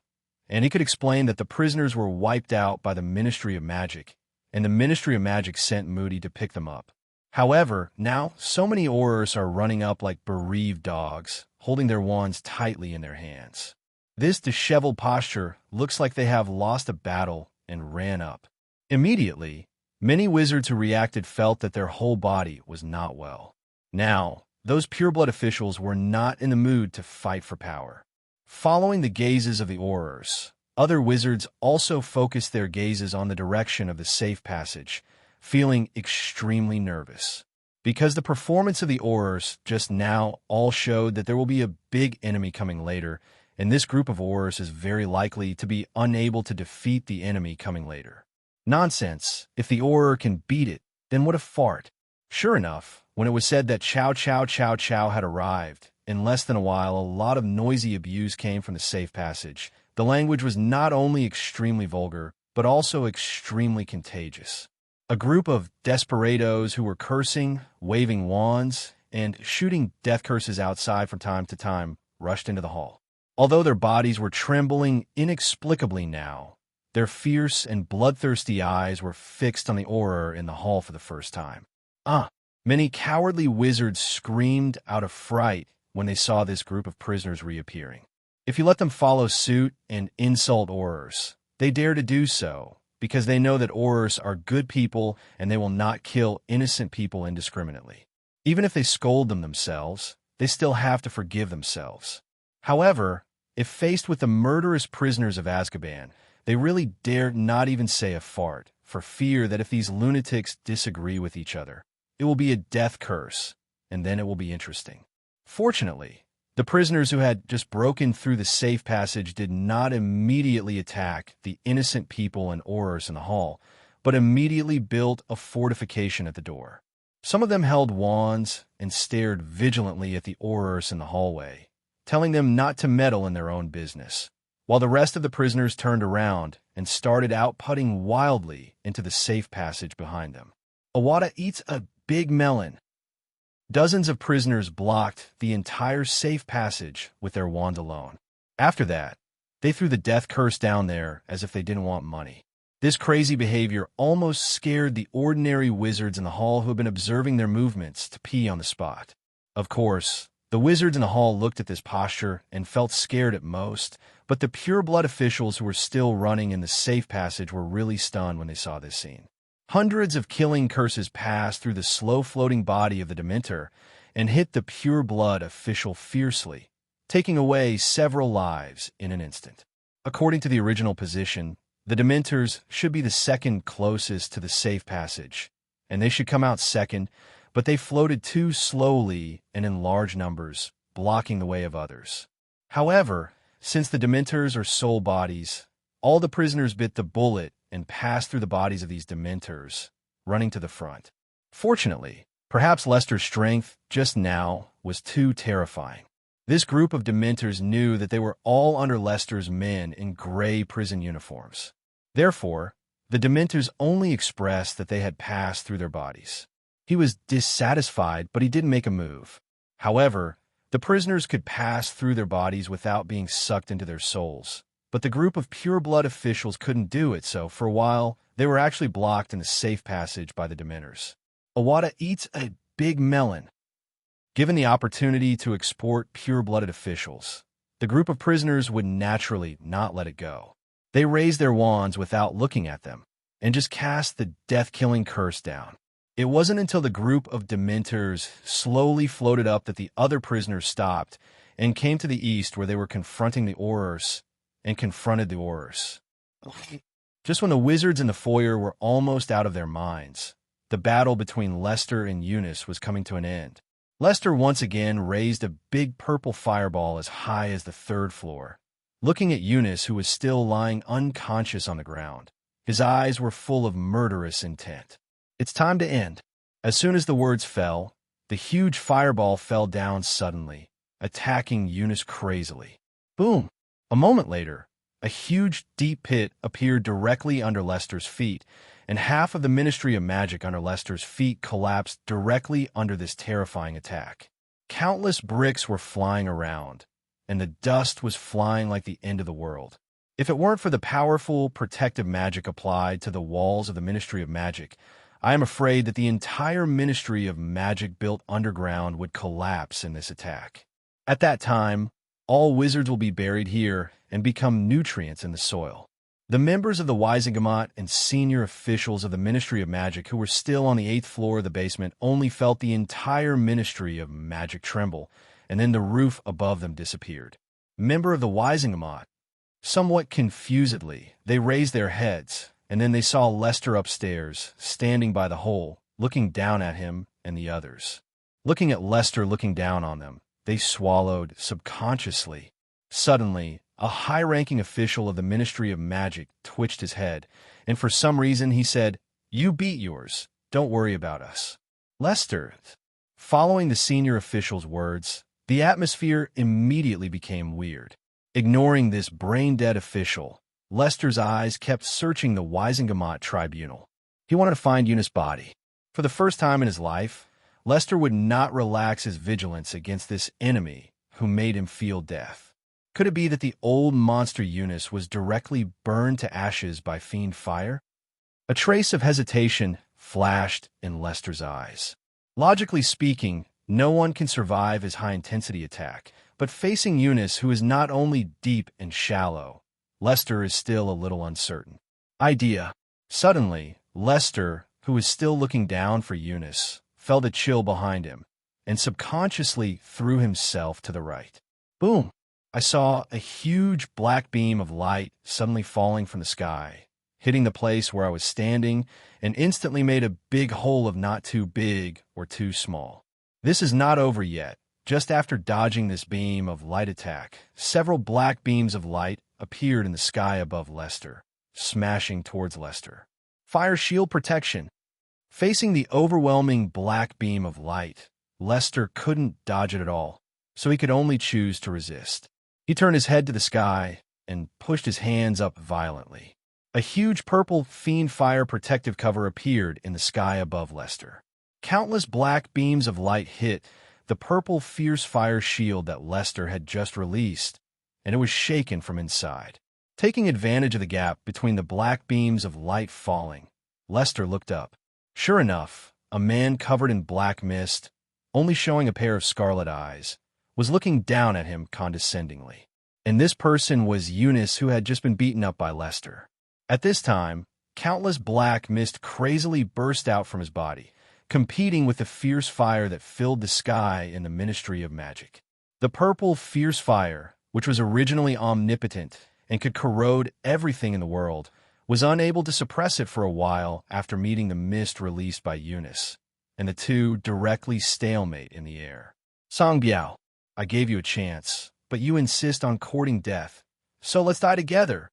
and he could explain that the prisoners were wiped out by the Ministry of Magic, and the Ministry of Magic sent Moody to pick them up. However, now so many Aurors are running up like bereaved dogs, holding their wands tightly in their hands. This disheveled posture looks like they have lost a battle and ran up. Immediately, many wizards who reacted felt that their whole body was not well. Now, those pureblood officials were not in the mood to fight for power. Following the gazes of the Aurors, other wizards also focused their gazes on the direction of the safe passage, feeling extremely nervous. Because the performance of the Aurors just now all showed that there will be a big enemy coming later, and this group of Aurors is very likely to be unable to defeat the enemy coming later. Nonsense. If the Auror can beat it, then what a fart. Sure enough, when it was said that Chow Chow Chow Chow had arrived, in less than a while a lot of noisy abuse came from the safe passage. The language was not only extremely vulgar, but also extremely contagious. A group of desperados who were cursing, waving wands, and shooting death curses outside from time to time rushed into the hall. Although their bodies were trembling inexplicably now, their fierce and bloodthirsty eyes were fixed on the Auror in the hall for the first time. Many cowardly wizards screamed out of fright when they saw this group of prisoners reappearing. If you let them follow suit and insult Aurors, they dare to do so, because they know that Aurors are good people and they will not kill innocent people indiscriminately. Even if they scold them themselves, they still have to forgive themselves. However, if faced with the murderous prisoners of Azkaban, they really dare not even say a fart, for fear that if these lunatics disagree with each other, it will be a death curse, and then it will be interesting. Fortunately, the prisoners who had just broken through the safe passage did not immediately attack the innocent people and Aurors in the hall, but immediately built a fortification at the door. Some of them held wands and stared vigilantly at the Aurors in the hallway, telling them not to meddle in their own business, while the rest of the prisoners turned around and started outputting wildly into the safe passage behind them. Awada eats a big melon. Dozens of prisoners blocked the entire safe passage with their wand alone. After that, they threw the death curse down there as if they didn't want money. This crazy behavior almost scared the ordinary wizards in the hall who had been observing their movements to pee on the spot. Of course, the wizards in the hall looked at this posture and felt scared at most, but the pure-blood officials who were still running in the safe passage were really stunned when they saw this scene. Hundreds of killing curses passed through the slow-floating body of the Dementor and hit the pure-blood official fiercely, taking away several lives in an instant. According to the original position, the Dementors should be the second closest to the safe passage, and they should come out second, but they floated too slowly and in large numbers, blocking the way of others. However, since the Dementors are soul bodies, all the prisoners bit the bullet and passed through the bodies of these Dementors, running to the front. Fortunately, perhaps Lester's strength just now was too terrifying. This group of Dementors knew that they were all under Lester's men in gray prison uniforms. Therefore, the Dementors only expressed that they had passed through their bodies. He was dissatisfied, but he didn't make a move. However, the prisoners could pass through their bodies without being sucked into their souls. But the group of pure-blood officials couldn't do it, so for a while, they were actually blocked in the safe passage by the Dementors. Awada eats a big melon. Given the opportunity to export pure-blooded officials, the group of prisoners would naturally not let it go. They raised their wands without looking at them, and just cast the death-killing curse down. It wasn't until the group of Dementors slowly floated up that the other prisoners stopped and came to the east where they were confronting the Aurors and confronted the Aurors. Just when the wizards in the foyer were almost out of their minds, the battle between Lester and Ununice was coming to an end. Lester once again raised a big purple fireball as high as the third floor, looking at Ununice, who was still lying unconscious on the ground. His eyes were full of murderous intent. It's time to end. As soon as the words fell, the huge fireball fell down suddenly, attacking Ununice crazily. Boom! A moment later, a huge, deep pit appeared directly under Lester's feet, and half of the Ministry of Magic under Lester's feet collapsed directly under this terrifying attack. Countless bricks were flying around, and the dust was flying like the end of the world. If it weren't for the powerful, protective magic applied to the walls of the Ministry of Magic, I am afraid that the entire Ministry of Magic built underground would collapse in this attack. At that time, all wizards will be buried here and become nutrients in the soil. The members of the Wisegamot and senior officials of the Ministry of Magic who were still on the 8th floor of the basement only felt the entire Ministry of Magic tremble, and then the roof above them disappeared. Member of the Wisegamot, somewhat confusedly, they raised their heads, and then they saw Lester upstairs, standing by the hole, looking down at him and the others. Looking at Lester looking down on them, they swallowed subconsciously. Suddenly, a high-ranking official of the Ministry of Magic twitched his head, and for some reason he said, "You beat yours. Don't worry about us." Lester. Following the senior official's words, the atmosphere immediately became weird. Ignoring this brain-dead official, Lester's eyes kept searching the Wisegamot tribunal. He wanted to find Ununice's body. For the first time in his life, Lester would not relax his vigilance against this enemy who made him feel death. Could it be that the old monster Ununice was directly burned to ashes by Fiendfire? A trace of hesitation flashed in Lester's eyes. Logically speaking, no one can survive his high-intensity attack, but facing Ununice, who is not only deep and shallow, Lester is still a little uncertain. Idea. Suddenly, Lester, who was still looking down for Ununice, felt a chill behind him, and subconsciously threw himself to the right. Boom! I saw a huge black beam of light suddenly falling from the sky, hitting the place where I was standing, and instantly made a big hole of not too big or too small. This is not over yet. Just after dodging this beam of light attack, several black beams of light appeared in the sky above Lester, smashing towards Lester. Fire shield protection. Facing the overwhelming black beam of light, Lester couldn't dodge it at all, so he could only choose to resist. He turned his head to the sky and pushed his hands up violently. A huge purple Fiendfire protective cover appeared in the sky above Lester. Countless black beams of light hit the purple fierce fire shield that Lester had just released, and it was shaken from inside. Taking advantage of the gap between the black beams of light falling, Lester looked up. Sure enough, a man covered in black mist, only showing a pair of scarlet eyes, was looking down at him condescendingly. And this person was Ununice, who had just been beaten up by Lester. At this time, countless black mist crazily burst out from his body, competing with the fierce fire that filled the sky in the Ministry of Magic. The purple fierce fire, which was originally omnipotent and could corrode everything in the world, was unable to suppress it for a while after meeting the mist released by Ununice, and the two directly stalemate in the air. Songbiao, I gave you a chance, but you insist on courting death, so let's die together.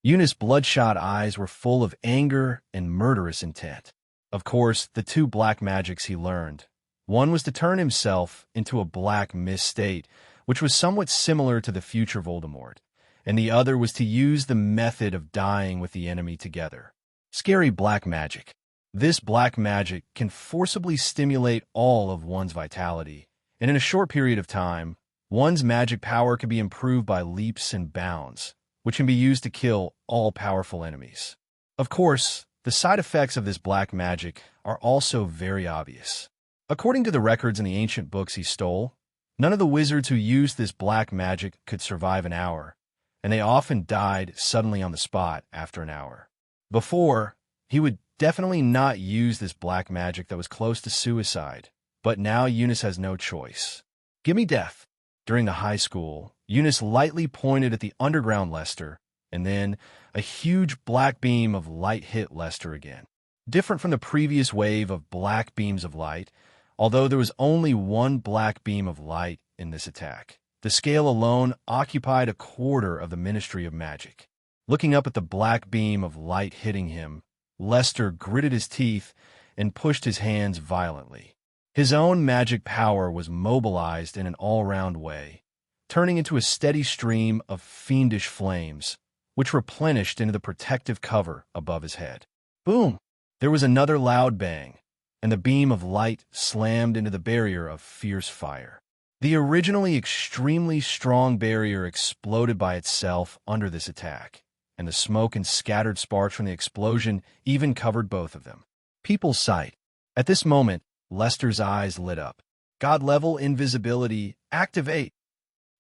Ununice's bloodshot eyes were full of anger and murderous intent. Of course, the two black magics he learned. One was to turn himself into a black mist state, which was somewhat similar to the future Voldemort, and the other was to use the method of dying with the enemy together. Scary black magic. This black magic can forcibly stimulate all of one's vitality, and in a short period of time, one's magic power can be improved by leaps and bounds, which can be used to kill all powerful enemies. Of course, the side effects of this black magic are also very obvious. According to the records in the ancient books he stole, none of the wizards who used this black magic could survive an hour, and they often died suddenly on the spot after an hour. Before, he would definitely not use this black magic that was close to suicide, but now Ununice has no choice. Give me death. During the high school, Ununice lightly pointed at the underground Lester, and then a huge black beam of light hit Lester again. Different from the previous wave of black beams of light, although there was only one black beam of light in this attack, the scale alone occupied a quarter of the Ministry of Magic. Looking up at the black beam of light hitting him, Lester gritted his teeth and pushed his hands violently. His own magic power was mobilized in an all-round way, turning into a steady stream of fiendish flames, which replenished into the protective cover above his head. Boom! There was another loud bang, and the beam of light slammed into the barrier of fierce fire. The originally extremely strong barrier exploded by itself under this attack, and the smoke and scattered sparks from the explosion even covered both of them. People's sight. At this moment, Lester's eyes lit up. God-level invisibility, activate!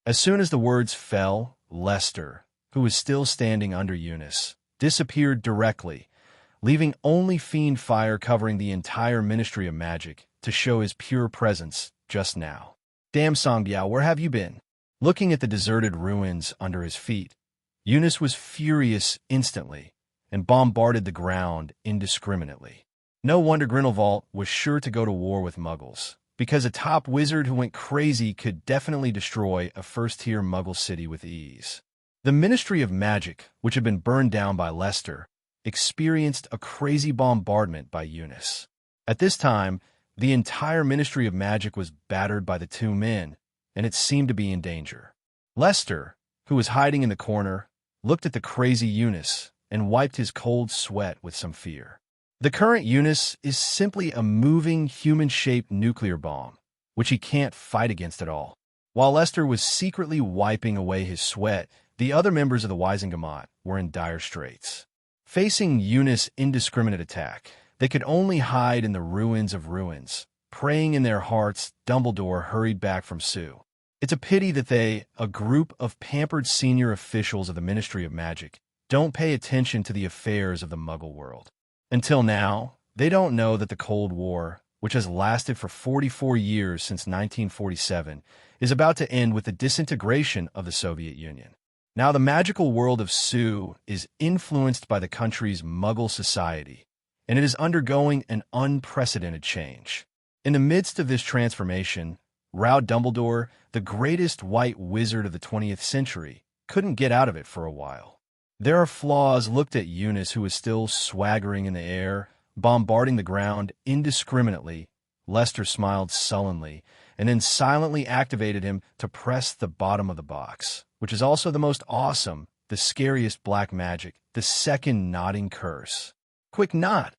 As soon as the words fell, Lester, who was still standing under Ununice, disappeared directly, leaving only Fiendfire covering the entire Ministry of Magic to show his pure presence just now. Damn, Songbiao, where have you been? Looking at the deserted ruins under his feet, Ununice was furious instantly and bombarded the ground indiscriminately. No wonder Grindelwald was sure to go to war with Muggles, because a top wizard who went crazy could definitely destroy a first-tier Muggle city with ease. The Ministry of Magic, which had been burned down by Lester, experienced a crazy bombardment by Ununice. At this time, the entire Ministry of Magic was battered by the two men, and it seemed to be in danger. Lester, who was hiding in the corner, looked at the crazy Ununice and wiped his cold sweat with some fear. The current Ununice is simply a moving, human-shaped nuclear bomb, which he can't fight against at all. While Lester was secretly wiping away his sweat, the other members of the Gamot were in dire straits. Facing Ununice's indiscriminate attack, they could only hide in the ruins of ruins. Praying in their hearts, Dumbledore hurried back from Sue. It's a pity that they, a group of pampered senior officials of the Ministry of Magic, don't pay attention to the affairs of the Muggle world. Until now, they don't know that the Cold War, which has lasted for 44 years since 1947, is about to end with the disintegration of the Soviet Union. Now, the magical world of Sue is influenced by the country's Muggle society, and it is undergoing an unprecedented change. In the midst of this transformation, Rao Dumbledore, the greatest white wizard of the 20th century, couldn't get out of it for a while. There are flaws looked at Eunice, who is still swaggering in the air, bombarding the ground indiscriminately. Lester smiled sullenly, and then silently activated him to press the bottom of the box, which is also the most awesome, the scariest black magic, the second nodding curse. Quick nod!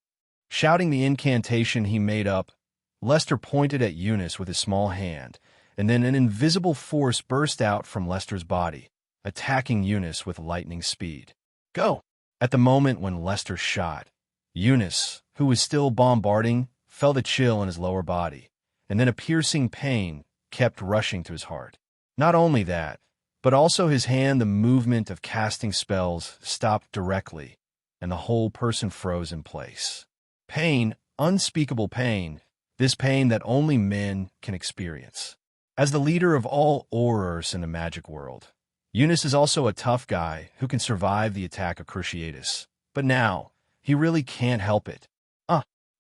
Shouting the incantation he made up, Lester pointed at Eunice with his small hand, and then an invisible force burst out from Lester's body, attacking Eunice with lightning speed. Go! At the moment when Lester shot, Eunice, who was still bombarding, felt a chill in his lower body, and then a piercing pain kept rushing to his heart. Not only that, but also his hand, the movement of casting spells, stopped directly, and the whole person froze in place. Pain, unspeakable pain, this pain that only men can experience. As the leader of all Aurors in the magic world, Eunice is also a tough guy who can survive the attack of Cruciatus. But now, he really can't help it.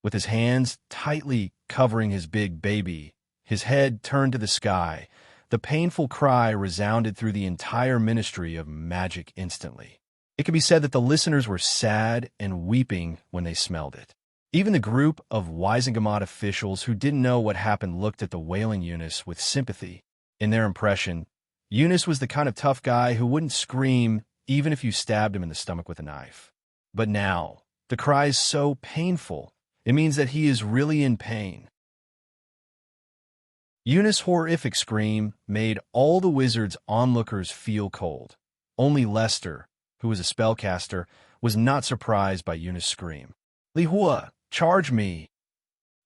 With his hands tightly covering his big baby, his head turned to the sky, the painful cry resounded through the entire Ministry of Magic instantly. It can be said that the listeners were sad and weeping when they smelled it. Even the group of Wisengamot officials who didn't know what happened looked at the wailing Eunice with sympathy. In their impression, Eunice was the kind of tough guy who wouldn't scream even if you stabbed him in the stomach with a knife. But now, the cry is so painful, it means that he is really in pain. Eunice's horrific scream made all the wizard's onlookers feel cold. Only Lester, who was a spellcaster, was not surprised by Eunice's scream. Lihua, charge me!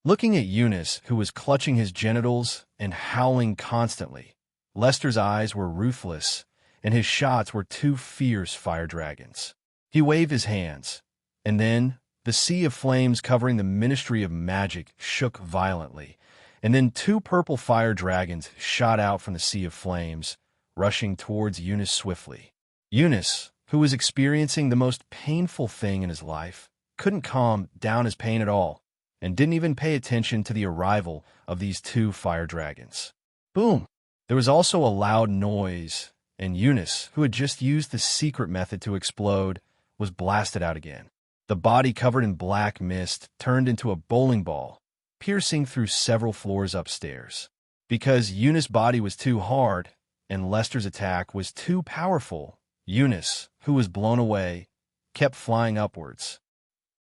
Looking at Eunice, who was clutching his genitals and howling constantly, Lester's eyes were ruthless, and his shots were two fierce fire dragons. He waved his hands, and then the sea of flames covering the Ministry of Magic shook violently, and then two purple fire dragons shot out from the sea of flames, rushing towards Eunice swiftly. Eunice, who was experiencing the most painful thing in his life, couldn't calm down his pain at all, and didn't even pay attention to the arrival of these two fire dragons. Boom! There was also a loud noise, and Eunice, who had just used the secret method to explode, was blasted out again. The body covered in black mist turned into a bowling ball, piercing through several floors upstairs. Because Eunice's body was too hard, and Lester's attack was too powerful, Eunice, who was blown away, kept flying upwards.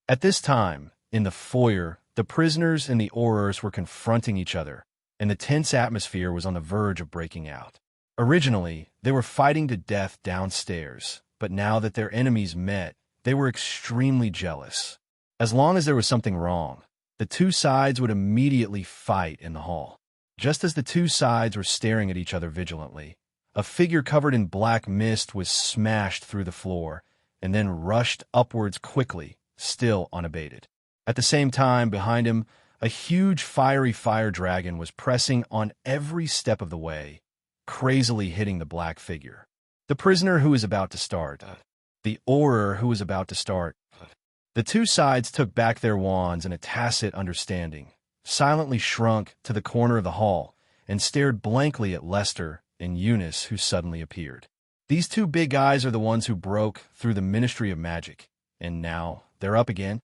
At this time, in the foyer, the prisoners and the Aurors were confronting each other, and the tense atmosphere was on the verge of breaking out. Originally, they were fighting to death downstairs, but now that their enemies met, they were extremely jealous. As long as there was something wrong, the two sides would immediately fight in the hall. Just as the two sides were staring at each other vigilantly, a figure covered in black mist was smashed through the floor and then rushed upwards quickly, still unabated. At the same time, behind him, a huge fiery fire dragon was pressing on every step of the way, crazily hitting the black figure. The prisoner who was about to start. The Auror who was about to start. The two sides took back their wands in a tacit understanding, silently shrunk to the corner of the hall, and stared blankly at Lester and Eunice, who suddenly appeared. These two big guys are the ones who broke through the Ministry of Magic, and now they're up again?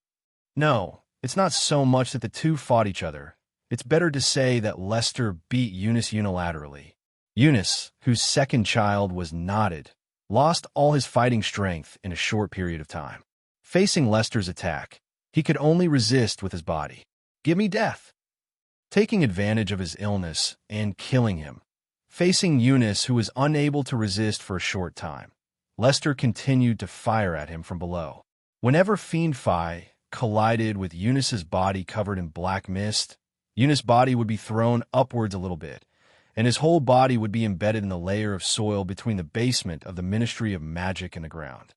No, it's not so much that the two fought each other. It's better to say that Lester beat Eunice unilaterally. Eunice, whose second child was knotted, lost all his fighting strength in a short period of time. Facing Lester's attack, he could only resist with his body. Give me death. Taking advantage of his illness and killing him. Facing Eunice, who was unable to resist for a short time, Lester continued to fire at him from below. Whenever Fiendfire collided with Eunice's body covered in black mist, Eunice's body would be thrown upwards a little bit, and his whole body would be embedded in the layer of soil between the basement of the Ministry of Magic and the ground.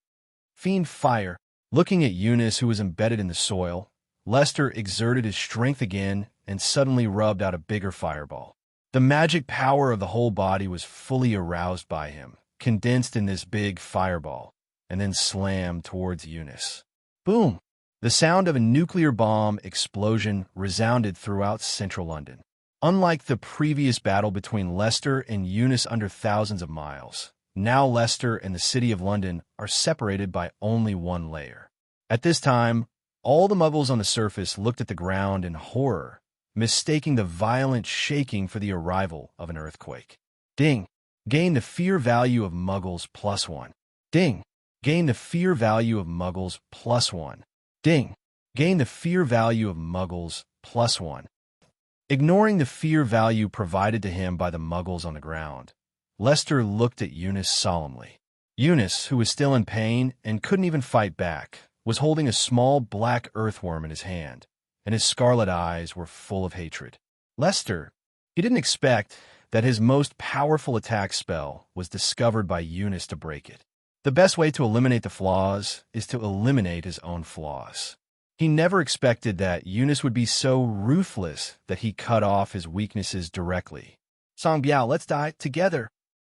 Fiendfire. Looking at Eunice, who was embedded in the soil, Lester exerted his strength again and suddenly rubbed out a bigger fireball. The magic power of the whole body was fully aroused by him, condensed in this big fireball, and then slammed towards Ununice. Boom! The sound of a nuclear bomb explosion resounded throughout central London. Unlike the previous battle between Leicester and Ununice under thousands of miles, now Leicester and the City of London are separated by only one layer. At this time, all the muggles on the surface looked at the ground in horror, mistaking the violent shaking for the arrival of an earthquake. Ding! Gain the fear value of muggles +1. Ding! Gain the fear value of muggles +1. Ding! Gain the fear value of muggles +1. Ignoring the fear value provided to him by the muggles on the ground, Leicester looked at Ununice solemnly. Ununice, who was still in pain and couldn't even fight back, was holding a small black earthworm in his hand, and his scarlet eyes were full of hatred. Leicester, he didn't expect that his most powerful attack spell was discovered by Ununice to break it. The best way to eliminate the flaws is to eliminate his own flaws. He never expected that Ununice would be so ruthless that he cut off his weaknesses directly. Song Biao, let's die together.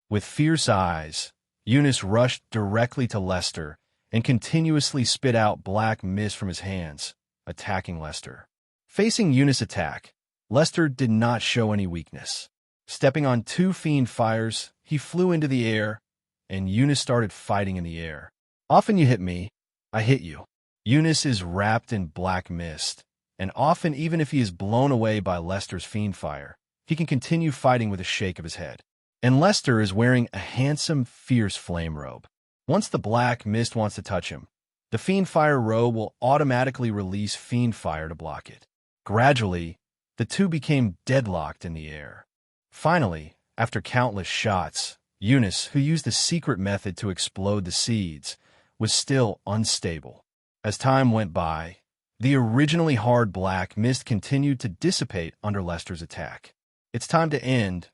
With fierce eyes, Ununice rushed directly to Leicester and continuously spit out black mist from his hands, attacking Leicester. Facing Ununice's attack, Leicester did not show any weakness. Stepping on 2 Fiendfires, he flew into the air, and Ununice started fighting in the air. Often you hit me, I hit you. Ununice is wrapped in black mist, and often even if he is blown away by Leicester's Fiendfire, he can continue fighting with a shake of his head. And Leicester is wearing a handsome, fierce flame robe. Once the black mist wants to touch him, the Fiendfire robe will automatically release Fiendfire to block it. Gradually, the two became deadlocked in the air. Finally, after countless shots, Ununice, who used the secret method to explode the seeds, was still unstable. As time went by, the originally hard black mist continued to dissipate under Leicester's attack. It's time to end.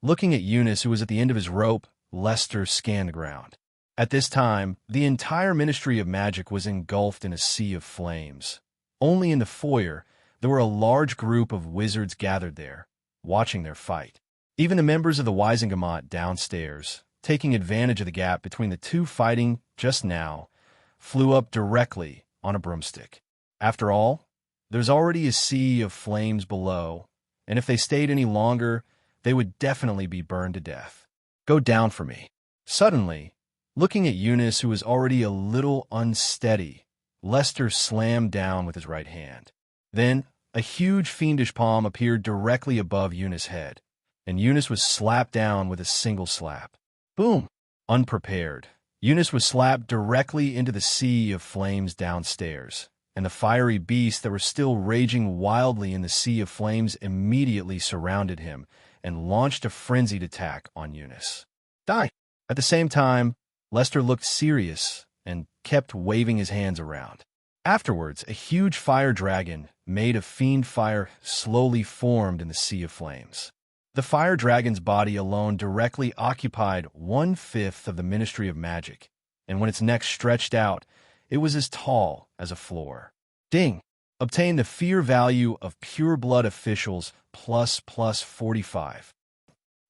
Looking at Ununice, who was at the end of his rope, Leicester scanned the ground. At this time, the entire Ministry of Magic was engulfed in a sea of flames. Only in the foyer, there were a large group of wizards gathered there, watching their fight. Even the members of the gamot downstairs, taking advantage of the gap between the two fighting just now, flew up directly on a broomstick. After all, there's already a sea of flames below, and if they stayed any longer, they would definitely be burned to death. Go down for me. Suddenly, looking at Ununice, who was already a little unsteady, Leicester slammed down with his right hand. Then, a huge fiendish palm appeared directly above Ununice's head, and Ununice was slapped down with a single slap. Boom! Unprepared, Ununice was slapped directly into the sea of flames downstairs, and the fiery beasts that were still raging wildly in the sea of flames immediately surrounded him and launched a frenzied attack on Ununice. Die! At the same time, Leicester looked serious and kept waving his hands around. Afterwards, a huge fire dragon made of Fiendfire slowly formed in the sea of flames. The fire dragon's body alone directly occupied 1/5 of the Ministry of Magic, and when its neck stretched out, it was as tall as a floor. Ding! Obtain the fear value of pure blood officials +45.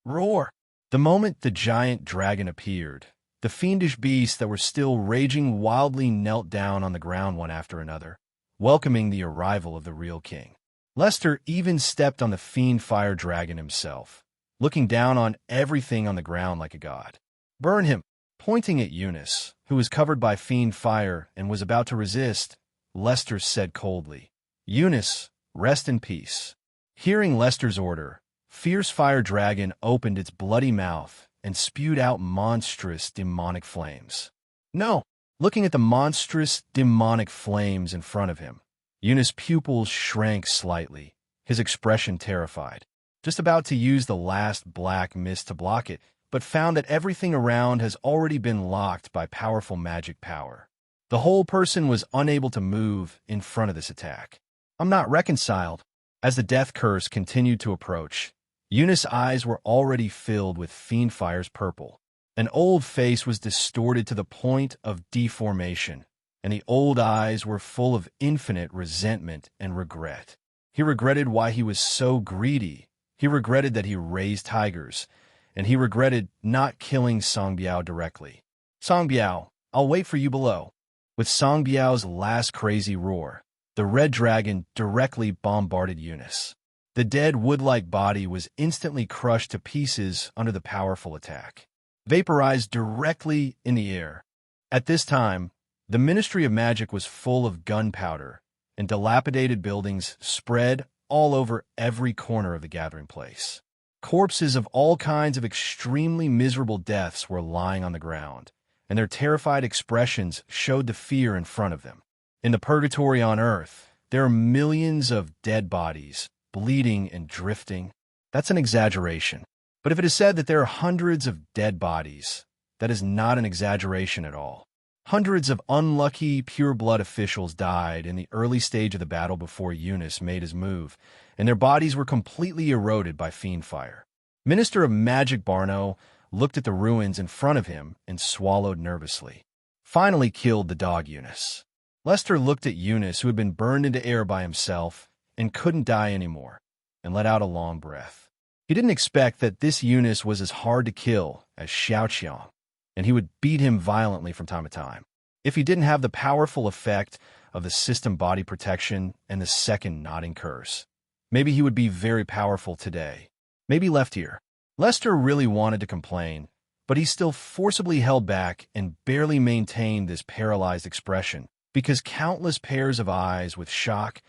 Roar! The moment the giant dragon appeared, the fiendish beasts that were still raging wildly knelt down on the ground one after another, welcoming the arrival of the real king. Leicester even stepped on the Fiendfire dragon himself, looking down on everything on the ground like a god. Burn him! Pointing at Ununice, who was covered by Fiendfire and was about to resist, Leicester said coldly, "Ununice, rest in peace." Hearing Leicester's order, Fierce Fire Dragon opened its bloody mouth and spewed out monstrous demonic flames. No! Looking at the monstrous demonic flames in front of him, Ununice's pupils shrank slightly, his expression terrified, just about to use the last black mist to block it, but found that everything around has already been locked by powerful magic power. The whole person was unable to move in front of this attack. I'm not reconciled. As the death curse continued to approach, Ununice's eyes were already filled with Fiendfire's purple. An old face was distorted to the point of deformation, and the old eyes were full of infinite resentment and regret. He regretted why he was so greedy. He regretted that he raised tigers, and he regretted not killing Song Biao directly. "Song Biao, I'll wait for you below." With Song Biao's last crazy roar, the red dragon directly bombarded Ununice. The dead wood-like body was instantly crushed to pieces under the powerful attack, vaporized directly in the air. At this time, the Ministry of Magic was full of gunpowder, and dilapidated buildings spread all over every corner of the gathering place. Corpses of all kinds of extremely miserable deaths were lying on the ground, and their terrified expressions showed the fear in front of them. In the purgatory on Earth, there are millions of dead bodies, bleeding and drifting. That's an exaggeration. But if it is said that there are hundreds of dead bodies, that is not an exaggeration at all. Hundreds of unlucky, pure-blood officials died in the early stage of the battle before Ununice made his move, and their bodies were completely eroded by Fiendfire. Minister of Magic Barno looked at the ruins in front of him and swallowed nervously. Finally killed the dog Ununice. Lester looked at Ununice, who had been burned into air by himself and couldn't die anymore, and let out a long breath. He didn't expect that this Ununice was as hard to kill as Xiaoqiang, and he would beat him violently from time to time. If he didn't have the powerful effect of the system body protection and the second nodding curse, maybe he would be very powerful today. Maybe left here. Lester really wanted to complain, but he still forcibly held back and barely maintained this paralyzed expression because countless pairs of eyes with shock,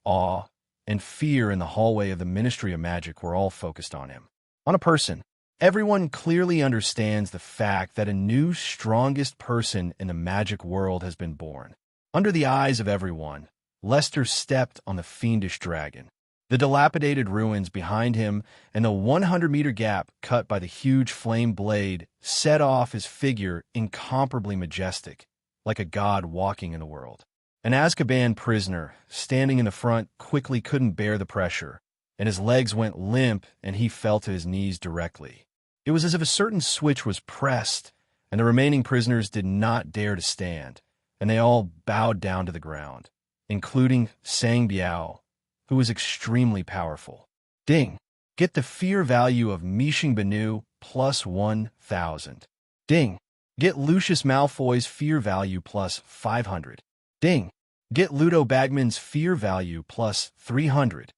awe, and fear in the hallway of the Ministry of Magic were all focused on him. On a person. Everyone clearly understands the fact that a new, strongest person in the magic world has been born. Under the eyes of everyone, Lester stepped on the fiendish dragon. The dilapidated ruins behind him and the 100-meter gap cut by the huge flame blade set off his figure incomparably majestic, like a god walking in the world. An Azkaban prisoner, standing in the front, quickly couldn't bear the pressure, and his legs went limp and he fell to his knees directly. It was as if a certain switch was pressed, and the remaining prisoners did not dare to stand, and they all bowed down to the ground, including Sang Biao, who was extremely powerful. Ding! Get the fear value of Mishing Banu plus 1,000. Ding! Get Lucius Malfoy's fear value plus 500. Ding! Get Ludo Bagman's fear value plus 300.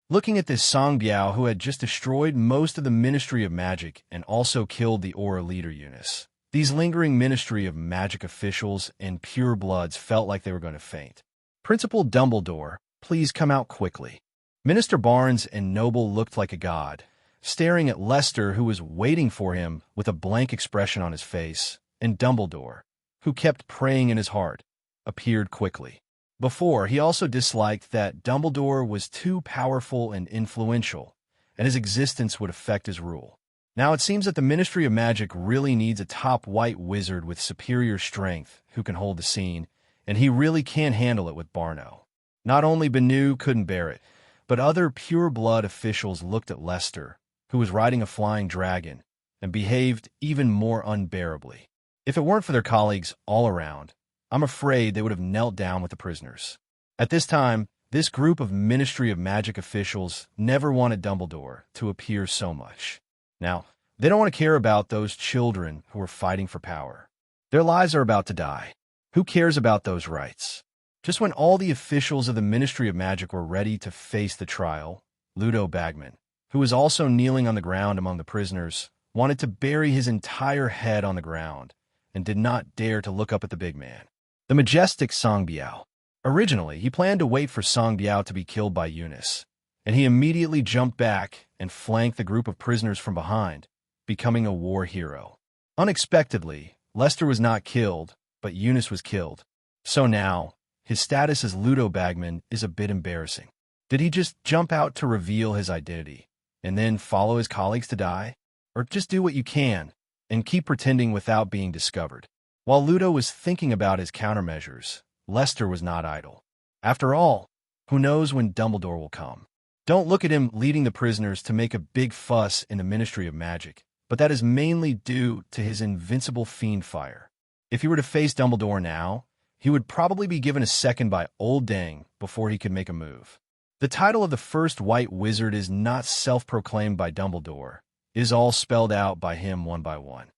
Looking at this Song Biao, who had just destroyed most of the Ministry of Magic and also killed the Auror leader Ununice, these lingering Ministry of Magic officials and purebloods felt like they were going to faint. Principal Dumbledore, please come out quickly. Minister Barnes and Noble looked like a god, staring at Lester, who was waiting for him with a blank expression on his face, and Dumbledore, who kept praying in his heart, appeared quickly. Before, he also disliked that Dumbledore was too powerful and influential, and his existence would affect his rule. Now it seems that the Ministry of Magic really needs a top white wizard with superior strength who can hold the scene, and he really can't handle it with Barno. Not only Banu couldn't bear it, but other pure-blood officials looked at Lester, who was riding a flying dragon, and behaved even more unbearably. If it weren't for their colleagues all around, I'm afraid they would have knelt down with the prisoners. At this time, this group of Ministry of Magic officials never wanted Dumbledore to appear so much. Now, they don't want to care about those children who are fighting for power. Their lives are about to die. Who cares about those rights? Just when all the officials of the Ministry of Magic were ready to face the trial, Ludo Bagman, who was also kneeling on the ground among the prisoners, wanted to bury his entire head on the ground and did not dare to look up at the big man. The majestic Song Biao. Originally, he planned to wait for Song Biao to be killed by Ununice, and he immediately jumped back and flanked the group of prisoners from behind, becoming a war hero. Unexpectedly, Lester was not killed, but Ununice was killed. So now, his status as Ludo Bagman is a bit embarrassing. Did he just jump out to reveal his identity, and then follow his colleagues to die? Or just do what you can, and keep pretending without being discovered? While Ludo was thinking about his countermeasures, Lester was not idle. After all, who knows when Dumbledore will come? Don't look at him leading the prisoners to make a big fuss in the Ministry of Magic, but that is mainly due to his invincible Fiendfire. If he were to face Dumbledore now, he would probably be given a second by Old Dang before he could make a move. The title of the first white wizard is not self-proclaimed by Dumbledore, is all spelled out by him one by one.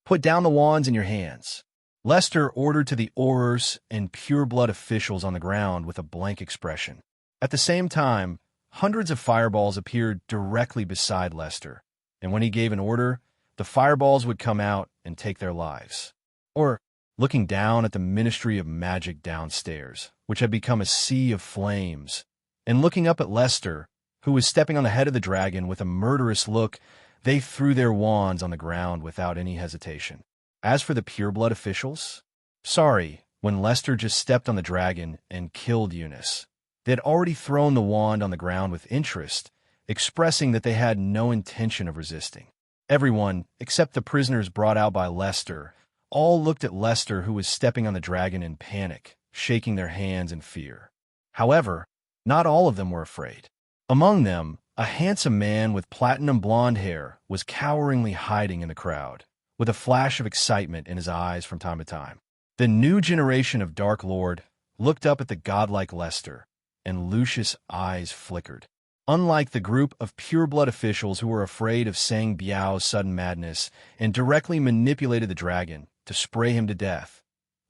Put down the wands in your hands. Lester ordered to the Aurors and pureblood officials on the ground with a blank expression. At the same time, hundreds of fireballs appeared directly beside Lester, and when he gave an order, the fireballs would come out and take their lives. Or, looking down at the Ministry of Magic downstairs, which had become a sea of flames, and looking up at Lester, who was stepping on the head of the dragon with a murderous look, they threw their wands on the ground without any hesitation. As for the pureblood officials, sorry, when Lester just stepped on the dragon and killed Ununice, they had already thrown the wand on the ground with interest, expressing that they had no intention of resisting. Everyone, except the prisoners brought out by Lester, all looked at Lester, who was stepping on the dragon in panic, shaking their hands in fear. However, not all of them were afraid. Among them, a handsome man with platinum blonde hair was coweringly hiding in the crowd, with a flash of excitement in his eyes from time to time. The new generation of Dark Lord looked up at the godlike Lester, and Lucius' eyes flickered. Unlike the group of pureblood officials who were afraid of Sang Biao's sudden madness and directly manipulated the dragon to spray him to death,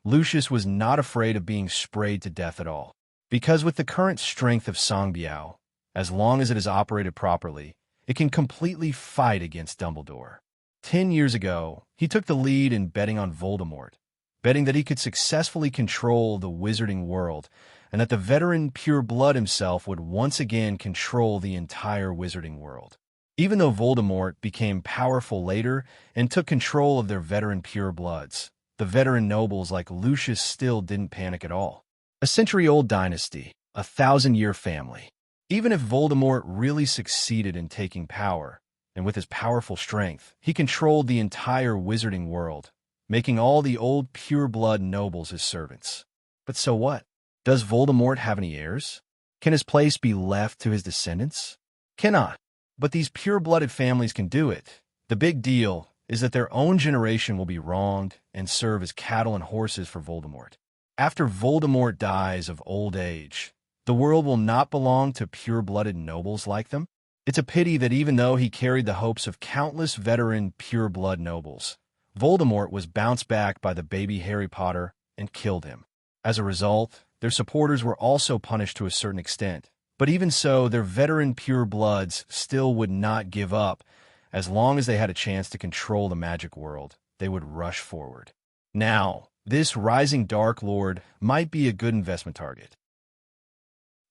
Lucius was not afraid of being sprayed to death at all. Because with the current strength of Sang Biao, as long as it is operated properly, it can completely fight against Dumbledore. 10 years ago, he took the lead in betting on Voldemort, betting that he could successfully control the wizarding world and that the veteran pureblood himself would once again control the entire wizarding world. Even though Voldemort became powerful later and took control of their veteran purebloods, the veteran nobles like Lucius still didn't panic at all. A century-old dynasty, a 1,000-year family. Even if Voldemort really succeeded in taking power, and with his powerful strength, he controlled the entire wizarding world, making all the old pureblood nobles his servants. But so what? Does Voldemort have any heirs? Can his place be left to his descendants? Cannot. But these pure-blooded families can do it. The big deal is that their own generation will be wronged and serve as cattle and horses for Voldemort. After Voldemort dies of old age, the world will not belong to pure-blooded nobles like them. It's a pity that even though he carried the hopes of countless veteran pure-blood nobles, Voldemort was bounced back by the baby Harry Potter and killed him. As a result, their supporters were also punished to a certain extent. But even so, their veteran pure-bloods still would not give up. As long as they had a chance to control the magic world, they would rush forward. Now, this rising Dark Lord might be a good investment target.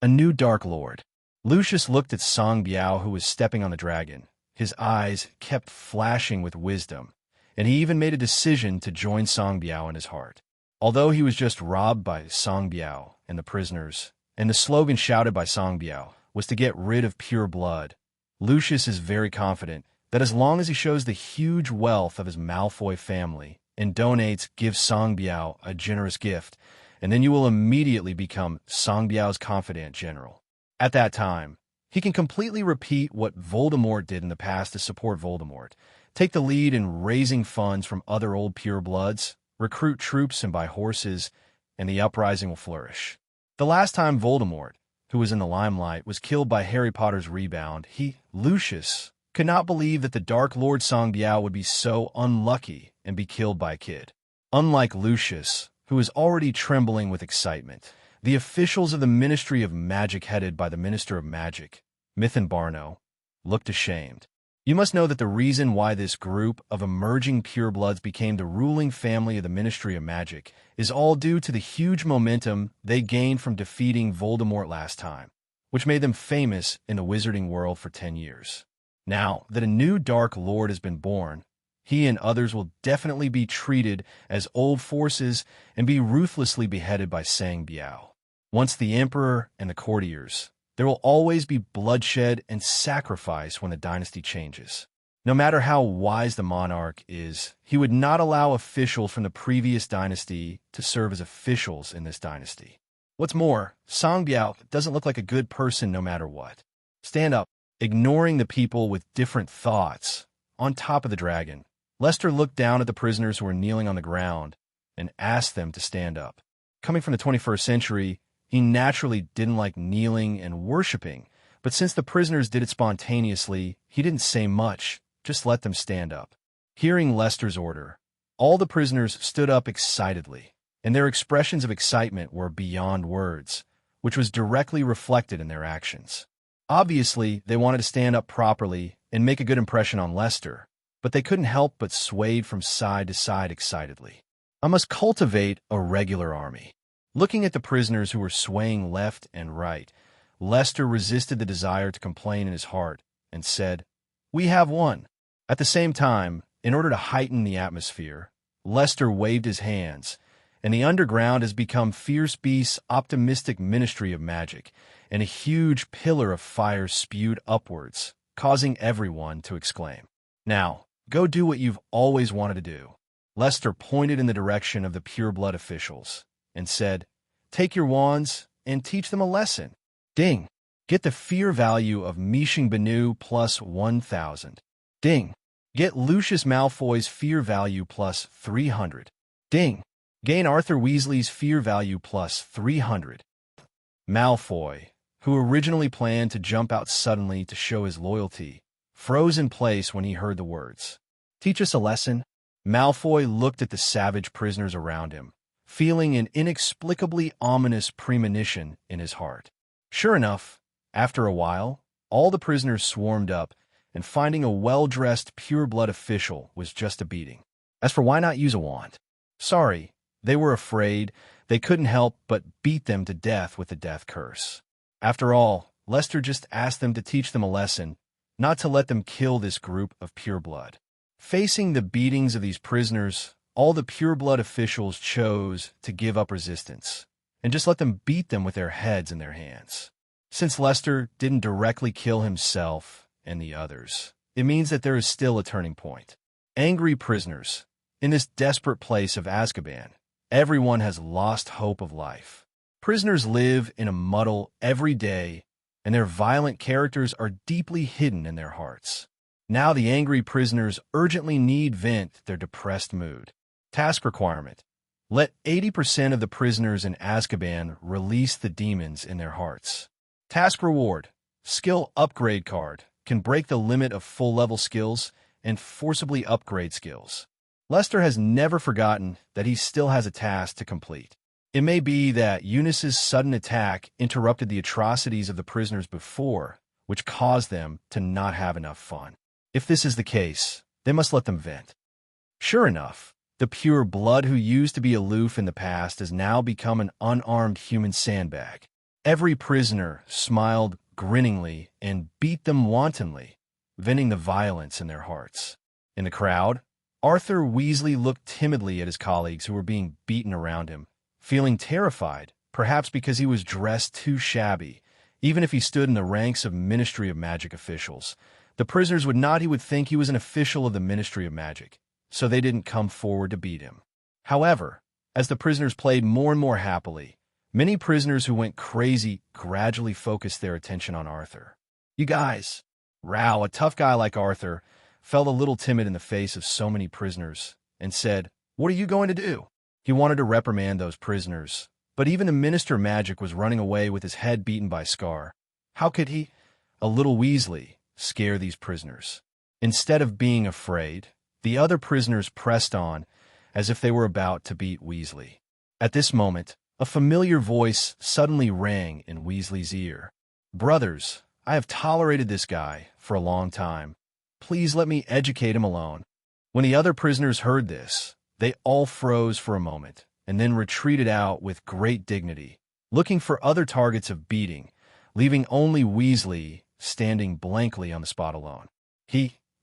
A new Dark Lord. Lucius looked at Sang Biao, who was stepping on the dragon. His eyes kept flashing with wisdom, and he even made a decision to join Sang Biao in his heart. Although he was just robbed by Sang Biao and the prisoners, and the slogan shouted by Sang Biao was to get rid of pure blood, Lucius is very confident that as long as he shows the huge wealth of his Malfoy family and gives Sang Biao a generous gift, and then you will immediately become Sang Biao's confidant general. At that time, he can completely repeat what Voldemort did in the past to support Voldemort, take the lead in raising funds from other old purebloods, recruit troops and buy horses, and the uprising will flourish. The last time Voldemort, who was in the limelight, was killed by Harry Potter's rebound, Lucius, could not believe that the Dark Lord Sang Biao would be so unlucky and be killed by a kid. Unlike Lucius, who was already trembling with excitement, the officials of the Ministry of Magic headed by the Minister of Magic, Mythen Barno, looked ashamed. You must know that the reason why this group of emerging purebloods became the ruling family of the Ministry of Magic is all due to the huge momentum they gained from defeating Voldemort last time, which made them famous in the wizarding world for 10 years. Now that a new Dark Lord has been born, he and others will definitely be treated as old forces and be ruthlessly beheaded by Sang Biao. Once the Emperor and the courtiers, there will always be bloodshed and sacrifice when the dynasty changes. No matter how wise the monarch is, he would not allow officials from the previous dynasty to serve as officials in this dynasty. What's more, Sang Biao doesn't look like a good person no matter what. Stand up, ignoring the people with different thoughts. On top of the dragon, Lester looked down at the prisoners who were kneeling on the ground and asked them to stand up. Coming from the 21st century, he naturally didn't like kneeling and worshiping, but since the prisoners did it spontaneously, he didn't say much, just let them stand up. Hearing Lester's order, all the prisoners stood up excitedly, and their expressions of excitement were beyond words, which was directly reflected in their actions. Obviously, they wanted to stand up properly and make a good impression on Lester, but they couldn't help but swayed from side to side excitedly. I must cultivate a regular army. Looking at the prisoners who were swaying left and right, Lester resisted the desire to complain in his heart and said, "We have won." At the same time, in order to heighten the atmosphere, Lester waved his hands, and the underground has become Fierce Beast's optimistic ministry of magic, and a huge pillar of fire spewed upwards, causing everyone to exclaim, "Now, go do what you've always wanted to do." Lester pointed in the direction of the pureblood officials and said, "Take your wands and teach them a lesson. Ding. Get the fear value of Mishing Benu plus 1,000. Ding. Get Lucius Malfoy's fear value plus 300. Ding. Gain Arthur Weasley's fear value plus 300. Malfoy, who originally planned to jump out suddenly to show his loyalty, froze in place when he heard the words. "Teach us a lesson?" Malfoy looked at the savage prisoners around him, feeling an inexplicably ominous premonition in his heart. Sure enough, after a while, all the prisoners swarmed up, and finding a well-dressed pureblood official was just a beating. As for why not use a wand? Sorry, they were afraid. They couldn't help but beat them to death with the death curse. After all, Lester just asked them to teach them a lesson, not to let them kill this group of pureblood. Facing the beatings of these prisoners, all the pureblood officials chose to give up resistance and just let them beat them with their heads in their hands. Since Lester didn't directly kill himself and the others, it means that there is still a turning point. Angry prisoners, in this desperate place of Azkaban, everyone has lost hope of life. Prisoners live in a muddle every day, and their violent characters are deeply hidden in their hearts. Now the angry prisoners urgently need vent their depressed mood. Task requirement: let 80% of the prisoners in Azkaban release the demons in their hearts. Task reward: skill upgrade card can break the limit of full-level skills and forcibly upgrade skills. Lester has never forgotten that he still has a task to complete. It may be that Eunice's sudden attack interrupted the atrocities of the prisoners before, which caused them to not have enough fun. If this is the case, they must let them vent. Sure enough, the pure blood who used to be aloof in the past has now become an unarmed human sandbag. Every prisoner smiled grinningly and beat them wantonly, venting the violence in their hearts. In the crowd, Arthur Weasley looked timidly at his colleagues who were being beaten around him, feeling terrified, perhaps because he was dressed too shabby. Even if he stood in the ranks of Ministry of Magic officials, the prisoners he would think he was an official of the Ministry of Magic, so they didn't come forward to beat him. However, as the prisoners played more and more happily, many prisoners who went crazy gradually focused their attention on Arthur. "You guys." Rao, a tough guy like Arthur, felt a little timid in the face of so many prisoners and said, "What are you going to do?" He wanted to reprimand those prisoners, but even the Minister of Magic was running away with his head beaten by Scar. How could he, a little Weasley, scare these prisoners? Instead of being afraid, the other prisoners pressed on as if they were about to beat Weasley. At this moment, a familiar voice suddenly rang in Weasley's ear. "Brothers, I have tolerated this guy for a long time. Please let me educate him alone." When the other prisoners heard this, they all froze for a moment and then retreated out with great dignity, looking for other targets of beating, leaving only Weasley standing blankly on the spot alone.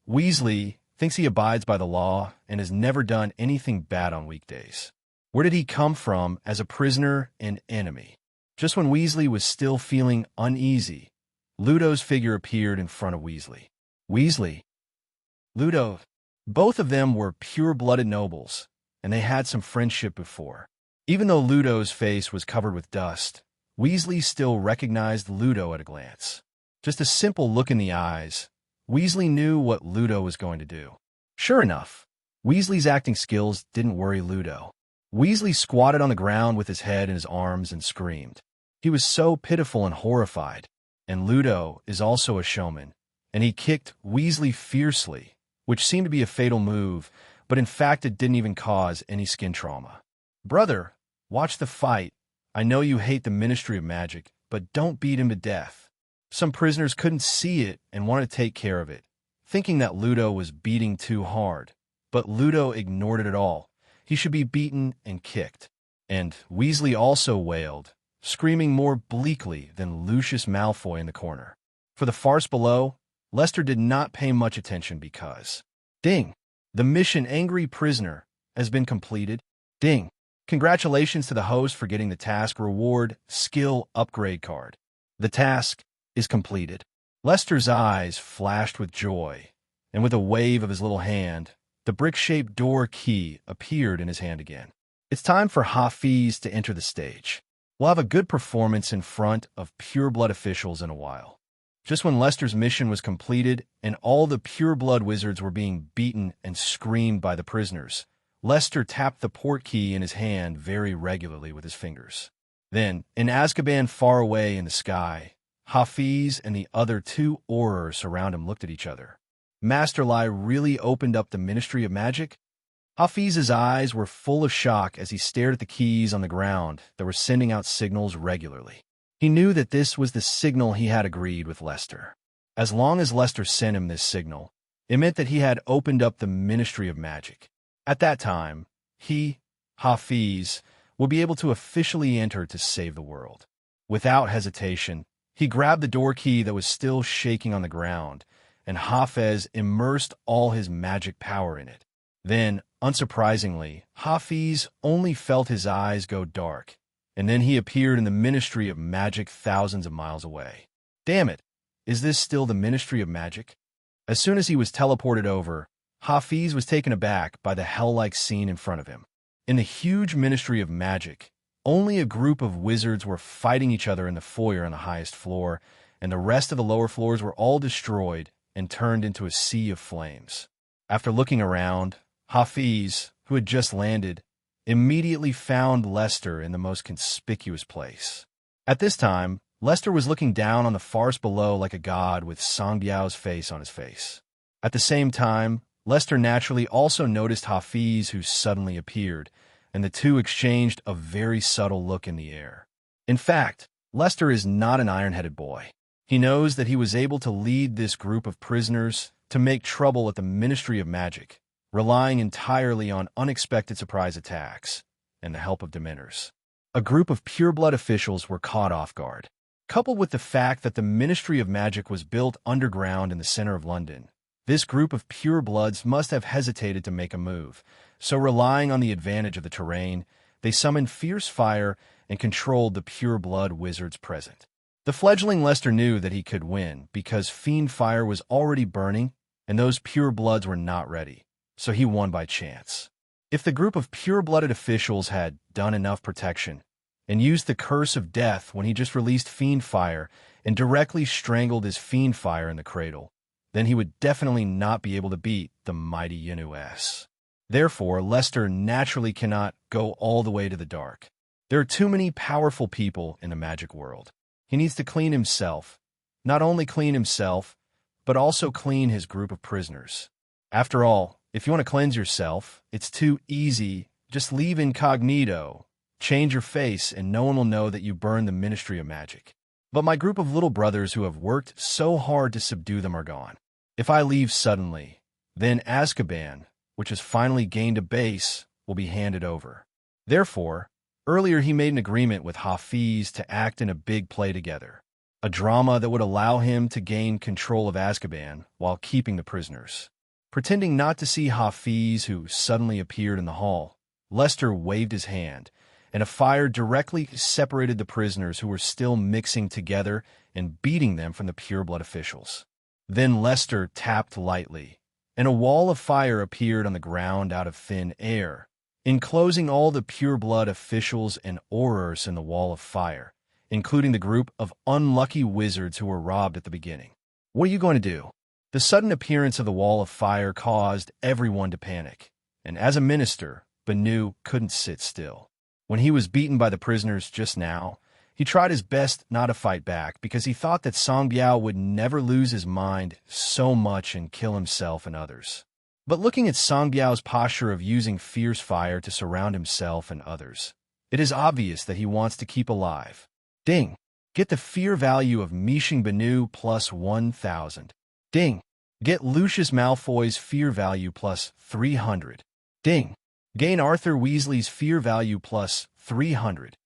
Weasley, thinks he abides by the law and has never done anything bad on weekdays. Where did he come from as a prisoner and enemy? Just when Weasley was still feeling uneasy, Ludo's figure appeared in front of Weasley. Weasley. Ludo. Both of them were pure-blooded nobles, and they had some friendship before. Even though Ludo's face was covered with dust, Weasley still recognized Ludo at a glance. Just a simple look in the eyes, Weasley knew what Ludo was going to do. Sure enough, Weasley's acting skills didn't worry Ludo. Weasley squatted on the ground with his head in his arms and screamed. He was so pitiful and horrified, and Ludo is also a showman, and he kicked Weasley fiercely, which seemed to be a fatal move, but in fact it didn't even cause any skin trauma. "Brother, watch the fight. I know you hate the Ministry of Magic, but don't beat him to death." Some prisoners couldn't see it and wanted to take care of it, thinking that Ludo was beating too hard. But Ludo ignored it at all. He should be beaten and kicked. And Weasley also wailed, screaming more bleakly than Lucius Malfoy in the corner. For the farce below, Lester did not pay much attention because, ding, the mission Angry Prisoner has been completed. Ding. Congratulations to the host for getting the task reward skill upgrade card. The task is completed. Lester's eyes flashed with joy, and with a wave of his little hand, the brick-shaped door key appeared in his hand again. It's time for Hafi's to enter the stage. We'll have a good performance in front of pure-blood officials in a while. Just when Lester's mission was completed and all the pure-blood wizards were being beaten and screamed by the prisoners, Lester tapped the port key in his hand very regularly with his fingers. Then, in Azkaban far away in the sky, Hafiz and the other two Aurors around him looked at each other. Master Lai really opened up the Ministry of Magic? Hafiz's eyes were full of shock as he stared at the keys on the ground that were sending out signals regularly. He knew that this was the signal he had agreed with Lester. As long as Lester sent him this signal, it meant that he had opened up the Ministry of Magic. At that time, he, Hafiz, would be able to officially enter to save the world. Without hesitation, he grabbed the door key that was still shaking on the ground, and Hafiz immersed all his magic power in it. Then, unsurprisingly, Hafiz only felt his eyes go dark, and then he appeared in the Ministry of Magic thousands of miles away. Damn it, is this still the Ministry of Magic? As soon as he was teleported over, Hafiz was taken aback by the hell-like scene in front of him. In the huge Ministry of Magic, only a group of wizards were fighting each other in the foyer on the highest floor, and the rest of the lower floors were all destroyed and turned into a sea of flames. After looking around, Hafiz, who had just landed, immediately found Lester in the most conspicuous place. At this time, Lester was looking down on the farce below like a god with Sangbiao's face on his face. At the same time, Lester naturally also noticed Hafiz, who suddenly appeared, and the two exchanged a very subtle look in the air. In fact, Lester is not an iron-headed boy. He knows that he was able to lead this group of prisoners to make trouble at the Ministry of Magic, relying entirely on unexpected surprise attacks and the help of Dementors. A group of pure-blood officials were caught off guard. Coupled with the fact that the Ministry of Magic was built underground in the center of London, this group of pure-bloods must have hesitated to make a move, so relying on the advantage of the terrain, they summoned fierce fire and controlled the pure-blood wizards present. The fledgling Lester knew that he could win because Fiendfire was already burning and those pure-bloods were not ready, so he won by chance. If the group of pure-blooded officials had done enough protection and used the curse of death when he just released Fiendfire and directly strangled his Fiendfire in the cradle, then he would definitely not be able to beat the mighty Ununice. Therefore, Lester naturally cannot go all the way to the dark. There are too many powerful people in the magic world. He needs to clean himself. Not only clean himself, but also clean his group of prisoners. After all, if you want to cleanse yourself, it's too easy. Just leave incognito, change your face, and no one will know that you burned the Ministry of Magic. But my group of little brothers who have worked so hard to subdue them are gone. If I leave suddenly, then Azkaban, which has finally gained a base, will be handed over. Therefore, earlier he made an agreement with Hafiz to act in a big play together, a drama that would allow him to gain control of Azkaban while keeping the prisoners. Pretending not to see Hafiz, who suddenly appeared in the hall, Lester waved his hand, and a fire directly separated the prisoners who were still mixing together and beating them from the pure-blood officials. Then Lester tapped lightly, and a wall of fire appeared on the ground out of thin air, enclosing all the pure-blood officials and Aurors in the wall of fire, including the group of unlucky wizards who were robbed at the beginning. What are you going to do? The sudden appearance of the wall of fire caused everyone to panic, and as a minister, Banu couldn't sit still. When he was beaten by the prisoners just now, he tried his best not to fight back because he thought that Sangbiao would never lose his mind so much and kill himself and others. But looking at Songbiao's posture of using fierce fire to surround himself and others, it is obvious that he wants to keep alive. Ding! Get the fear value of Mishing Banu plus 1,000. Ding! Get Lucius Malfoy's fear value plus 300. Ding! Gain Arthur Weasley's fear value plus 300.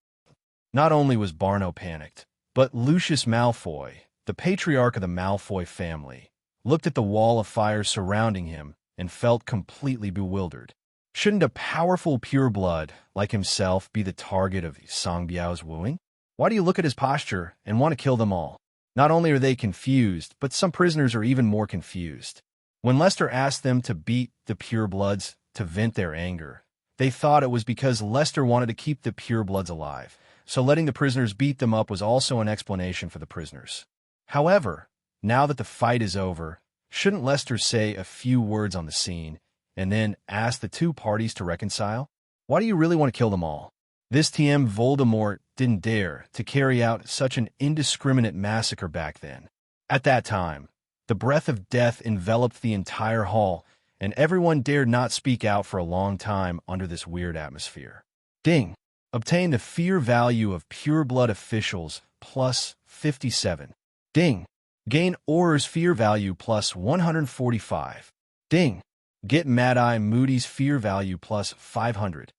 Not only was Barno panicked, but Lucius Malfoy, the patriarch of the Malfoy family, looked at the wall of fire surrounding him and felt completely bewildered. Shouldn't a powerful pureblood like himself be the target of Songbiao's wooing? Why do you look at his posture and want to kill them all? Not only are they confused, but some prisoners are even more confused. When Lester asked them to beat the purebloods to vent their anger, they thought it was because Lester wanted to keep the purebloods alive, so letting the prisoners beat them up was also an explanation for the prisoners. However, now that the fight is over, shouldn't Lester say a few words on the scene and then ask the two parties to reconcile? Why do you really want to kill them all? This TM Voldemort didn't dare to carry out such an indiscriminate massacre back then. At that time, the breath of death enveloped the entire hall, and everyone dared not speak out for a long time under this weird atmosphere. Ding! Obtain the fear value of pureblood officials plus 57. Ding! Gain Auror's fear value plus 145. Ding! Get Mad-Eye Moody's fear value plus 500.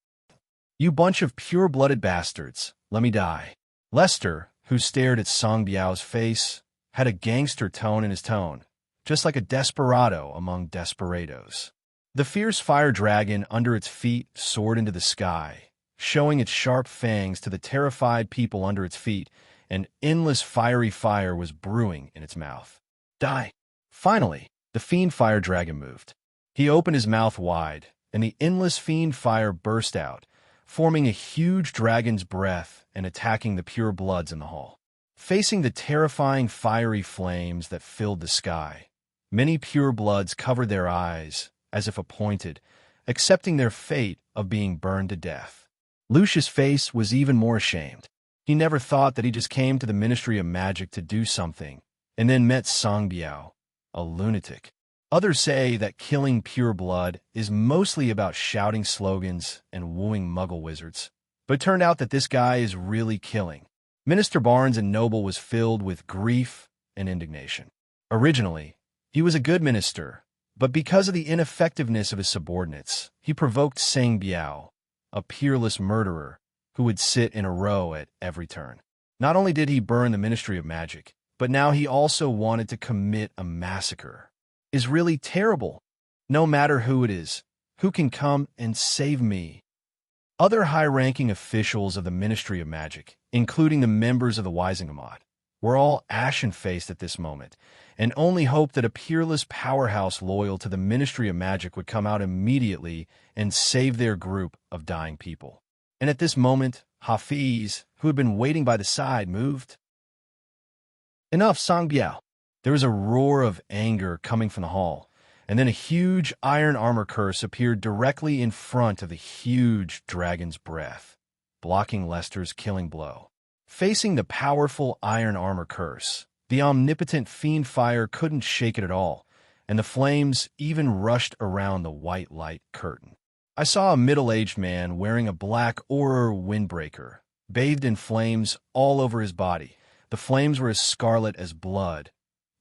You bunch of pure-blooded bastards, let me die. Lester, who stared at Songbiao's face, had a gangster tone in his tone, just like a desperado among desperados. The fierce fire dragon under its feet soared into the sky, showing its sharp fangs to the terrified people under its feet, and endless fiery fire was brewing in its mouth. Die! Finally, the Fiendfire dragon moved. He opened his mouth wide, and the endless Fiendfire burst out, forming a huge dragon's breath and attacking the pure bloods in the hall. Facing the terrifying fiery flames that filled the sky, many pure bloods covered their eyes as if appointed, accepting their fate of being burned to death. Lucius' face was even more ashamed. He never thought that he just came to the Ministry of Magic to do something, and then met Songbiao, a lunatic. Others say that killing pure blood is mostly about shouting slogans and wooing muggle wizards, but it turned out that this guy is really killing. Minister Barnes and Noble was filled with grief and indignation. Originally, he was a good minister, but because of the ineffectiveness of his subordinates, he provoked Songbiao, a peerless murderer who would sit in a row at every turn. Not only did he burn the Ministry of Magic, but now he also wanted to commit a massacre. Is really terrible. No matter who it is, who can come and save me? Other high-ranking officials of the Ministry of Magic, including the members of the Wisingamot, were all ashen-faced at this moment, and only hoped that a peerless powerhouse loyal to the Ministry of Magic would come out immediately and save their group of dying people. And at this moment, Hafi, who had been waiting by the side, moved. Enough, Songbiao. There was a roar of anger coming from the hall, and then a huge iron armor curse appeared directly in front of the huge dragon's breath, blocking Lester's killing blow. Facing the powerful iron armor curse, the omnipotent Fiendfire couldn't shake it at all, and the flames even rushed around the white light curtain. I saw a middle-aged man wearing a black Auror windbreaker, bathed in flames all over his body. The flames were as scarlet as blood,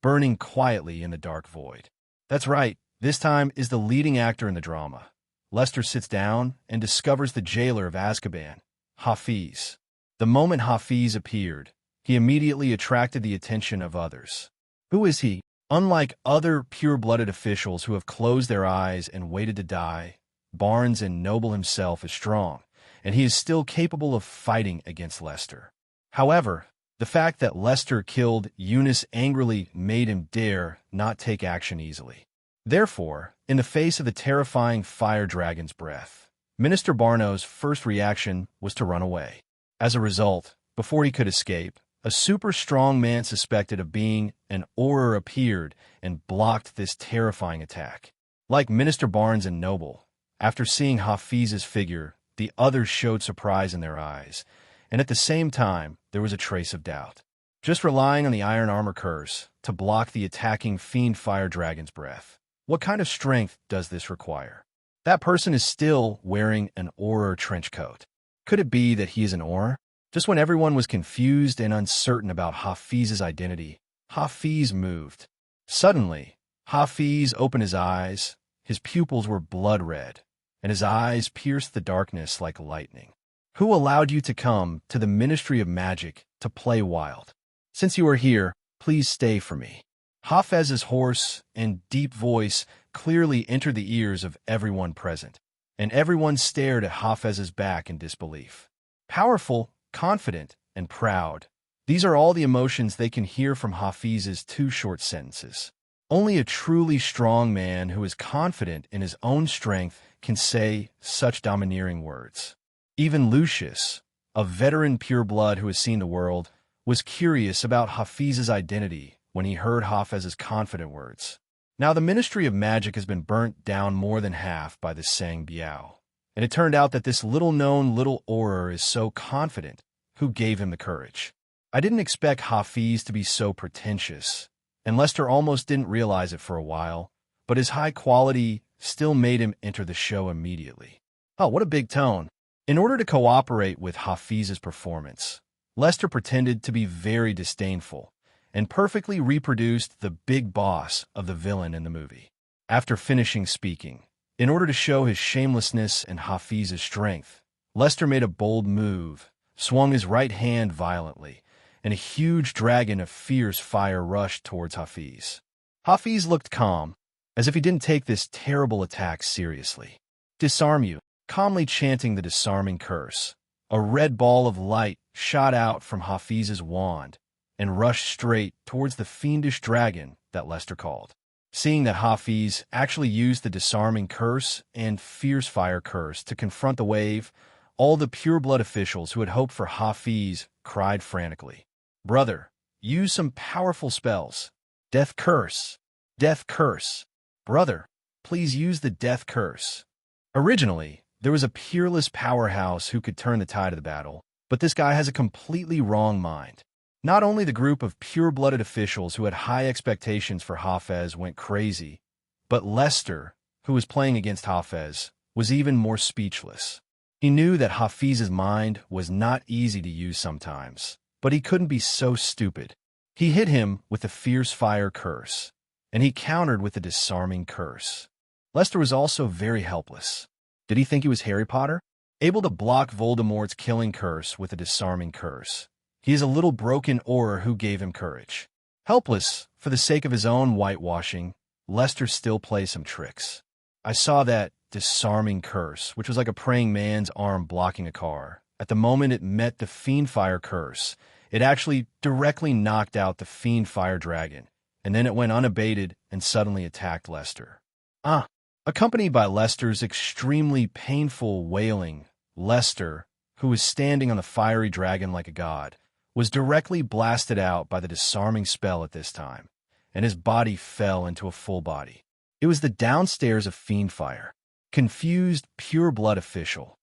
burning quietly in the dark void. That's right, this time is the leading actor in the drama. Lester sits down and discovers the jailer of Azkaban, Hafi. The moment Hafi appeared, he immediately attracted the attention of others. Who is he? Unlike other pure-blooded officials who have closed their eyes and waited to die, Barnes and Noble himself is strong, and he is still capable of fighting against Lester. However, the fact that Lester killed Ununice angrily made him dare not take action easily. Therefore, in the face of the terrifying fire dragon's breath, Minister Barno's first reaction was to run away. As a result, before he could escape, a super strong man suspected of being an Auror appeared and blocked this terrifying attack. Like Minister Barnes and Noble, after seeing Hafi's figure, the others showed surprise in their eyes, and at the same time, there was a trace of doubt. Just relying on the iron armor curse to block the attacking Fiendfire dragon's breath, What kind of strength does this require? That person is still wearing an Auror trench coat. Could it be that he is an Auror? Just when everyone was confused and uncertain about Hafiz's identity, Hafiz moved. Suddenly, Hafiz opened his eyes. His pupils were blood red, and his eyes pierced the darkness like lightning. Who allowed you to come to the Ministry of Magic to play wild? Since you are here, please stay for me. Hafez's hoarse and deep voice clearly entered the ears of everyone present, and everyone stared at Hafez's back in disbelief. Powerful, confident, and proud. These are all the emotions they can hear from Hafiz's 2 short sentences. Only a truly strong man who is confident in his own strength can say such domineering words. Even Lucius, a veteran pureblood who has seen the world, was curious about Hafiz's identity when he heard Hafez's confident words. Now the Ministry of Magic has been burnt down more than half by this saying Biao, and it turned out that this little-known little Auror is so confident. Who gave him the courage? I didn't expect Hafiz to be so pretentious, and Lester almost didn't realize it for a while, but his high quality still made him enter the show immediately. Oh, what a big tone. In order to cooperate with Hafiz's performance, Lester pretended to be very disdainful and perfectly reproduced the big boss of the villain in the movie. After finishing speaking, in order to show his shamelessness and Hafiz's strength, Lester made a bold move, swung his right hand violently, and a huge dragon of fierce fire rushed towards Hafiz. Hafiz looked calm, as if he didn't take this terrible attack seriously. Disarm you, calmly chanting the disarming curse. A red ball of light shot out from Hafiz's wand and rushed straight towards the fiendish dragon that Lester called. Seeing that Hafiz actually used the disarming curse and fierce fire curse to confront the wave, all the pureblood officials who had hoped for Hafiz cried frantically, "Brother, use some powerful spells. Death curse. Death curse. Brother, please use the death curse." Originally, there was a peerless powerhouse who could turn the tide of the battle, but this guy has a completely wrong mind. Not only the group of pure-blooded officials who had high expectations for Hafez went crazy, but Lester, who was playing against Hafez, was even more speechless. He knew that Hafiz's mind was not easy to use sometimes, but he couldn't be so stupid. He hit him with the fierce fire curse, and he countered with the disarming curse. Lester was also very helpless. Did he think he was Harry Potter? Able to block Voldemort's killing curse with a disarming curse. He is a little broken Auror who gave him courage. Helpless, for the sake of his own whitewashing, Lester still plays some tricks. I saw that disarming curse, which was like a praying man's arm blocking a car. At the moment it met the Fiendfire curse, it actually directly knocked out the Fiendfire dragon, and then it went unabated and suddenly attacked Lester. Accompanied by Lester's extremely painful wailing, Lester, who was standing on the fiery dragon like a god, was directly blasted out by the disarming spell at this time, and his body fell into a full body. It was the downstairs of Fiendfire, confused, pure-blood official.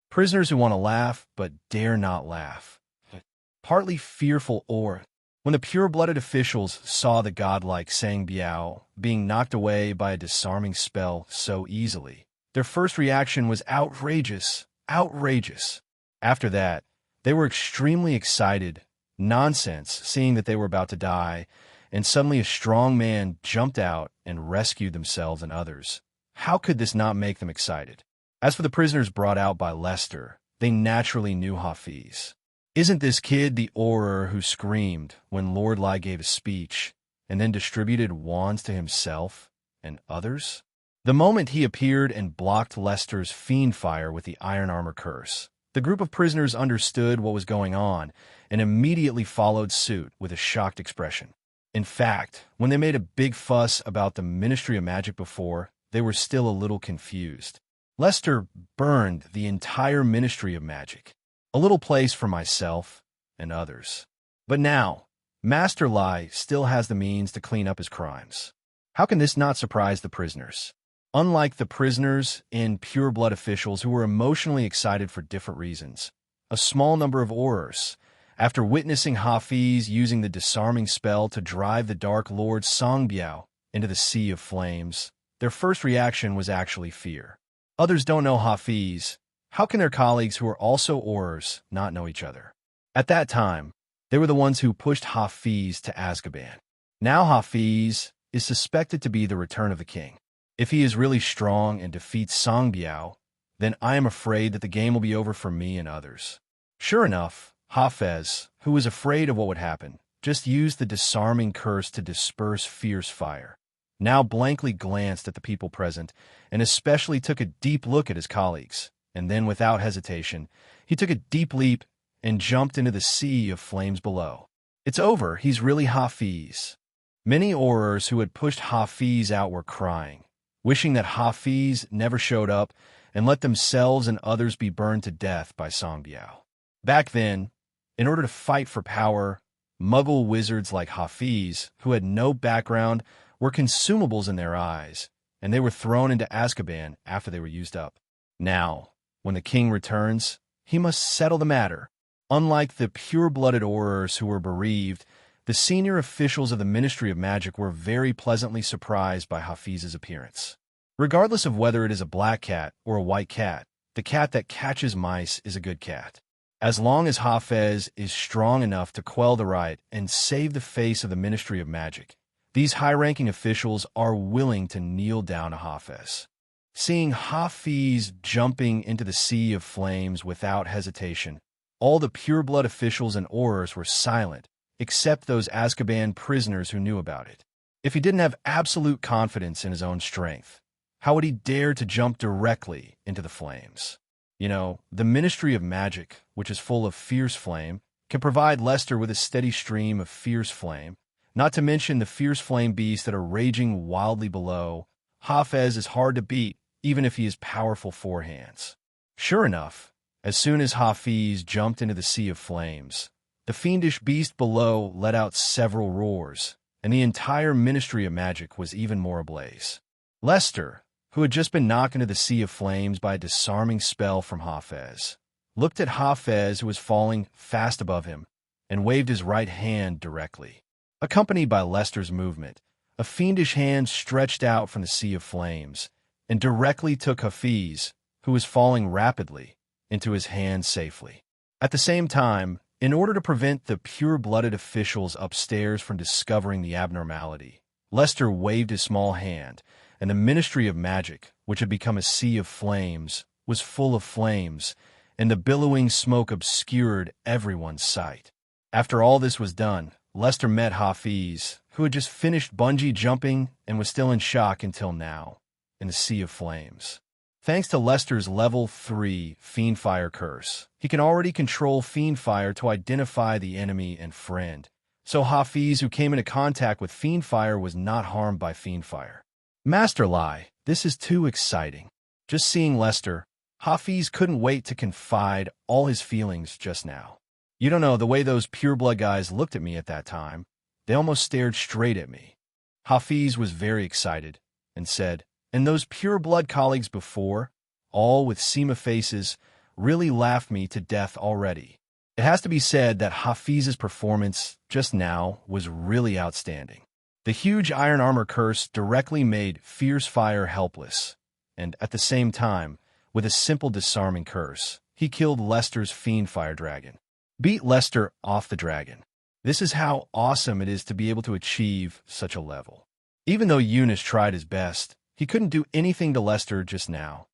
Prisoners who want to laugh but dare not laugh. Partly fearful Auror. When the pure-blooded officials saw the godlike Sang Biao being knocked away by a disarming spell so easily, their first reaction was outrageous, outrageous. After that, they were extremely excited, nonsense, seeing that they were about to die, and suddenly a strong man jumped out and rescued themselves and others. How could this not make them excited? As for the prisoners brought out by Lester, they naturally knew Hafiz. Isn't this kid the Auror who screamed when Lord Lai gave a speech and then distributed wands to himself and others? The moment he appeared and blocked Lester's Fiendfire with the iron armor curse, the group of prisoners understood what was going on and immediately followed suit with a shocked expression. In fact, when they made a big fuss about the Ministry of Magic before, they were still a little confused. Lester burned the entire Ministry of Magic, a little place for myself and others. But now, Master Lai still has the means to clean up his crimes. How can this not surprise the prisoners? Unlike the prisoners and pure-blood officials who were emotionally excited for different reasons, a small number of Aurors, after witnessing Hafiz using the disarming spell to drive the Dark Lord Song Biao into the sea of flames, their first reaction was actually fear. Others don't know Hafiz. How can their colleagues who are also Aurors not know each other? At that time, they were the ones who pushed Hafiz to Azkaban. Now Hafiz is suspected to be the return of the king. If he is really strong and defeats Songbiao, then I am afraid that the game will be over for me and others. Sure enough, Hafez, who was afraid of what would happen, just used the disarming curse to disperse fierce fire. Now blankly glanced at the people present, and especially took a deep look at his colleagues. And then, without hesitation, he took a deep leap and jumped into the sea of flames below. It's over, he's really Hafiz. Many Aurors who had pushed Hafiz out were crying, wishing that Hafiz never showed up and let themselves and others be burned to death by Songbiao. Back then, in order to fight for power, Muggle wizards like Hafiz, who had no background, were consumables in their eyes, and they were thrown into Azkaban after they were used up. Now, when the king returns, he must settle the matter. Unlike the pure-blooded Aurors who were bereaved, the senior officials of the Ministry of Magic were very pleasantly surprised by Hafiz's appearance. Regardless of whether it is a black cat or a white cat, the cat that catches mice is a good cat. As long as Hafez is strong enough to quell the riot and save the face of the Ministry of Magic, these high-ranking officials are willing to kneel down to Hafez. Seeing Hafiz jumping into the sea of flames without hesitation, all the pure-blood officials and Aurors were silent, except those Azkaban prisoners who knew about it. If he didn't have absolute confidence in his own strength, how would he dare to jump directly into the flames? You know, the Ministry of Magic, which is full of fierce flame, can provide Lester with a steady stream of fierce flame, not to mention the fierce flame beasts that are raging wildly below. Hafez is hard to beat, even if he has powerful forehands. Sure enough, as soon as Hafiz jumped into the sea of flames, the fiendish beast below let out several roars, and the entire Ministry of Magic was even more ablaze. Lester, who had just been knocked into the sea of flames by a disarming spell from Hafez, looked at Hafez, who was falling fast above him, and waved his right hand directly. Accompanied by Lester's movement, a fiendish hand stretched out from the sea of flames and directly took Hafiz, who was falling rapidly, into his hand safely. At the same time, in order to prevent the pure-blooded officials upstairs from discovering the abnormality, Lester waved his small hand, and the Ministry of Magic, which had become a sea of flames, was full of flames, and the billowing smoke obscured everyone's sight. After all this was done, Lester met Hafiz, who had just finished bungee jumping and was still in shock until now, in the sea of flames. Thanks to Lester's level 3 Fiendfire curse, he can already control Fiendfire to identify the enemy and friend. So Hafiz, who came into contact with Fiendfire, was not harmed by Fiendfire. Master Lie, this is too exciting. Just seeing Lester, Hafiz couldn't wait to confide all his feelings just now. You don't know, the way those pureblood guys looked at me at that time, they almost stared straight at me. Hafiz was very excited and said, and those pureblood colleagues before, all with Seema faces, really laughed me to death already. It has to be said that Hafiz's performance just now was really outstanding. The huge iron armor curse directly made fierce fire helpless, and at the same time, with a simple disarming curse, he killed Lester's Fiendfire dragon. Beat Lester off the dragon. This is how awesome it is to be able to achieve such a level. Even though Ununice tried his best, he couldn't do anything to Lester just now.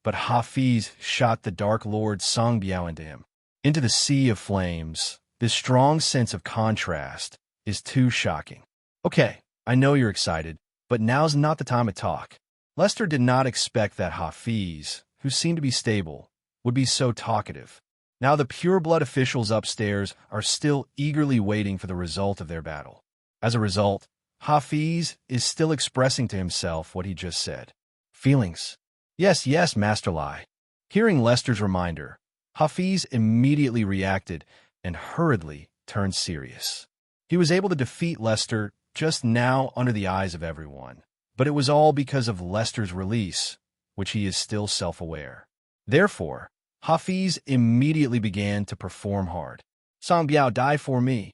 But Hafiz shot the Dark Lord Songbiao into him. Into the sea of flames. This strong sense of contrast is too shocking. Okay, I know you're excited, but now's not the time to talk. Lester did not expect that Hafiz, who seemed to be stable, would be so talkative. Now the pureblood officials upstairs are still eagerly waiting for the result of their battle. As a result, Hafiz is still expressing to himself what he just said. Feelings. Yes, yes, Master Lie. Hearing Lester's reminder, Hafiz immediately reacted and hurriedly turned serious. He was able to defeat Lester just now under the eyes of everyone, but it was all because of Lester's release, which he is still self-aware. Therefore, Hafiz immediately began to perform hard. Songbiao, die for me.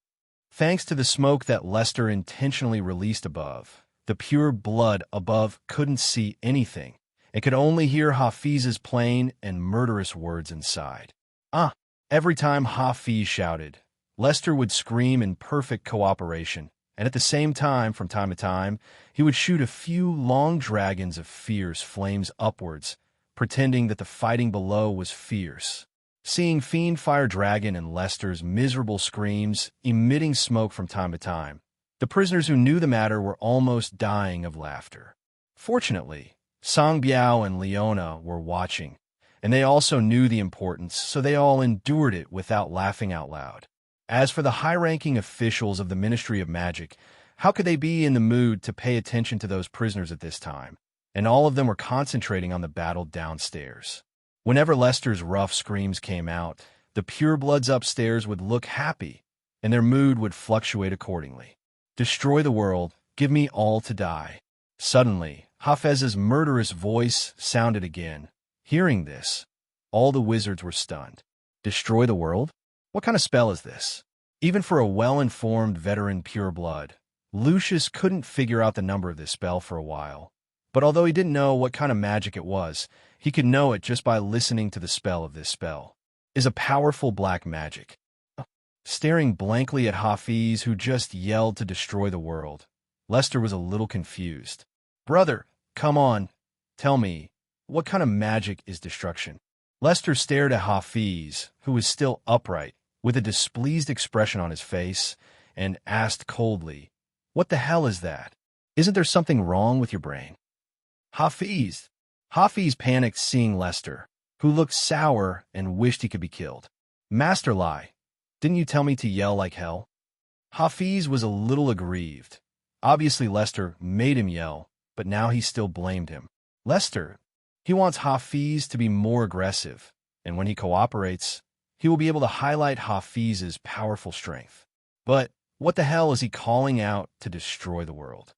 Thanks to the smoke that Lester intentionally released above, The pure blood above couldn't see anything and could only hear Hafiz's plain and murderous words inside. Ah! Every time Hafiz shouted, Lester would scream in perfect cooperation, and at the same time, from time to time, he would shoot a few long dragons of fierce flames upwards, pretending that the fighting below was fierce. Seeing Fiendfire Dragon and Lester's miserable screams emitting smoke from time to time, the prisoners who knew the matter were almost dying of laughter. Fortunately, Song Biao and Leona were watching, and they also knew the importance, so they all endured it without laughing out loud. As for the high-ranking officials of the Ministry of Magic, how could they be in the mood to pay attention to those prisoners at this time? And all of them were concentrating on the battle downstairs. Whenever Lester's rough screams came out, the purebloods upstairs would look happy, and their mood would fluctuate accordingly. Destroy the world, give me all to die. Suddenly, Hafez's murderous voice sounded again. Hearing this, all the wizards were stunned. Destroy the world? What kind of spell is this? Even for a well-informed veteran pureblood, Lucius couldn't figure out the number of this spell for a while. But although he didn't know what kind of magic it was, he could know it just by listening to the spell of this spell. Is a powerful black magic. Staring blankly at Hafiz, who just yelled to destroy the world, Lester was a little confused. Brother, come on, tell me, what kind of magic is destruction? Lester stared at Hafiz, who was still upright, with a displeased expression on his face, and asked coldly, What the hell is that? Isn't there something wrong with your brain? Hafiz panicked seeing Lester, who looked sour and wished he could be killed. Master Lie, didn't you tell me to yell like hell? Hafiz was a little aggrieved. Obviously Lester made him yell, but now he still blamed him. Lester, he wants Hafiz to be more aggressive, and when he cooperates, he will be able to highlight Hafiz's powerful strength. But what the hell is he calling out to destroy the world?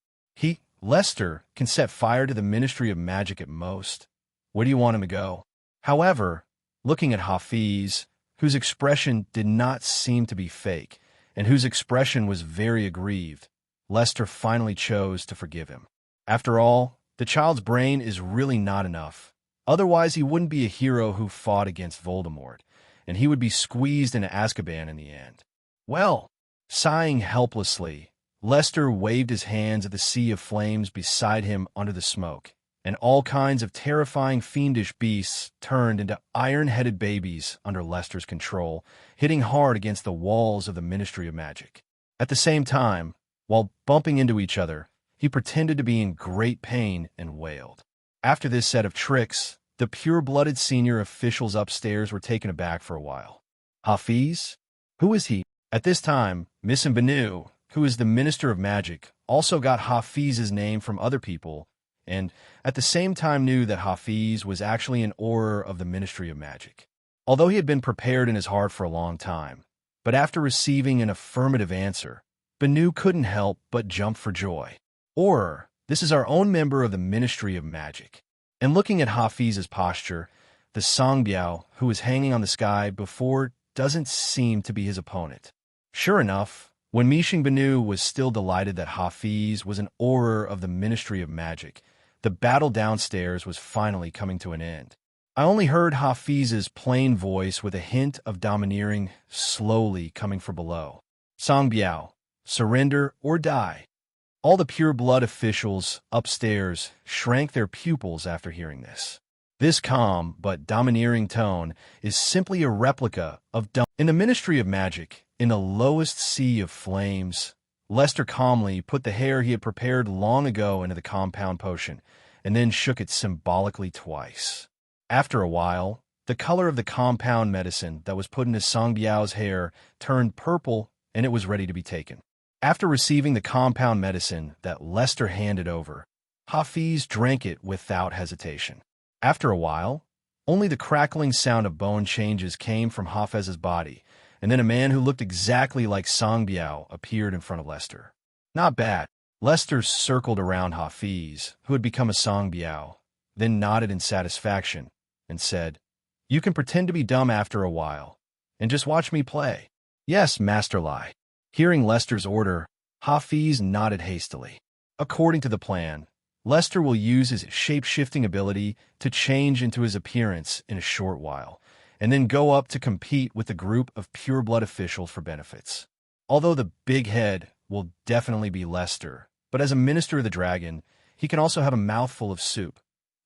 Lester, can set fire to the Ministry of Magic at most. Where do you want him to go? However, looking at Hafiz, whose expression did not seem to be fake, and whose expression was very aggrieved, Lester finally chose to forgive him. After all, the child's brain is really not enough. Otherwise, he wouldn't be a hero who fought against Voldemort, and he would be squeezed into Azkaban in the end. Well, sighing helplessly, Lester waved his hands at the sea of flames beside him under the smoke, and all kinds of terrifying fiendish beasts turned into iron-headed babies under Lester's control, hitting hard against the walls of the Ministry of Magic. At the same time, while bumping into each other, he pretended to be in great pain and wailed. After this set of tricks, the pure-blooded senior officials upstairs were taken aback for a while. Hafiz? Who is he? At this time, Miss Banu, who is the Minister of Magic, also got Hafiz's name from other people, and at the same time knew that Hafiz was actually an Auror of the Ministry of Magic. Although he had been prepared in his heart for a long time, but after receiving an affirmative answer, Banu couldn't help but jump for joy. Auror, this is our own member of the Ministry of Magic. And looking at Hafiz's posture, the Songbiao, who was hanging on the sky before, doesn't seem to be his opponent. Sure enough, when Mishing Banu was still delighted that Hafiz was an Auror of the Ministry of Magic, the battle downstairs was finally coming to an end. I only heard Hafiz's plain voice with a hint of domineering slowly coming from below. Songbiao, surrender or die. All the pure-blood officials upstairs shrank their pupils after hearing this. This calm but domineering tone is simply a replica of in the Ministry of Magic. In the lowest sea of flames, Lester calmly put the hair he had prepared long ago into the compound potion, and then shook it symbolically twice. After a while, the color of the compound medicine that was put into Songbiao's hair turned purple, and it was ready to be taken. After receiving the compound medicine that Lester handed over, Hafiz drank it without hesitation. After a while, only the crackling sound of bone changes came from Hafez's body, and then a man who looked exactly like Songbiao appeared in front of Lester. Not bad. Lester circled around Hafiz, who had become a Songbiao, then nodded in satisfaction and said, You can pretend to be dumb after a while, and just watch me play. Yes, Master Lai. Hearing Lester's order, Hafiz nodded hastily. According to the plan, Lester will use his shape-shifting ability to change into his appearance in a short while, and then go up to compete with the group of pure-blood officials for benefits. Although the big head will definitely be Lester, but as a Minister of the Dragon, he can also have a mouthful of soup,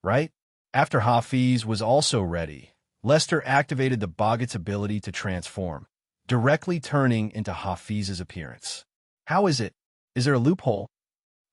right? After Hafi's was also ready, Lester activated the Boggart's ability to transform, directly turning into Hafiz's appearance. How is it? Is there a loophole?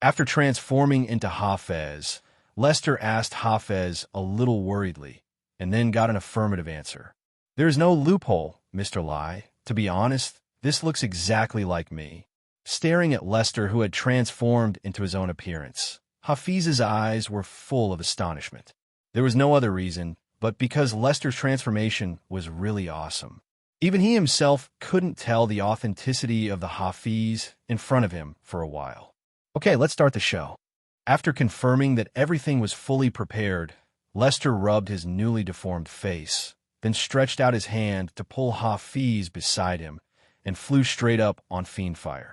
After transforming into Hafez, Lester asked Hafez a little worriedly, and then got an affirmative answer. There is no loophole, Mr. Lai. To be honest, this looks exactly like me. Staring at Lester, who had transformed into his own appearance, Hafiz's eyes were full of astonishment. There was no other reason, but because Lester's transformation was really awesome. Even he himself couldn't tell the authenticity of the Hafiz in front of him for a while. Okay, let's start the show. After confirming that everything was fully prepared, Lester rubbed his newly deformed face, then stretched out his hand to pull Hafiz beside him, and flew straight up on Fiendfire.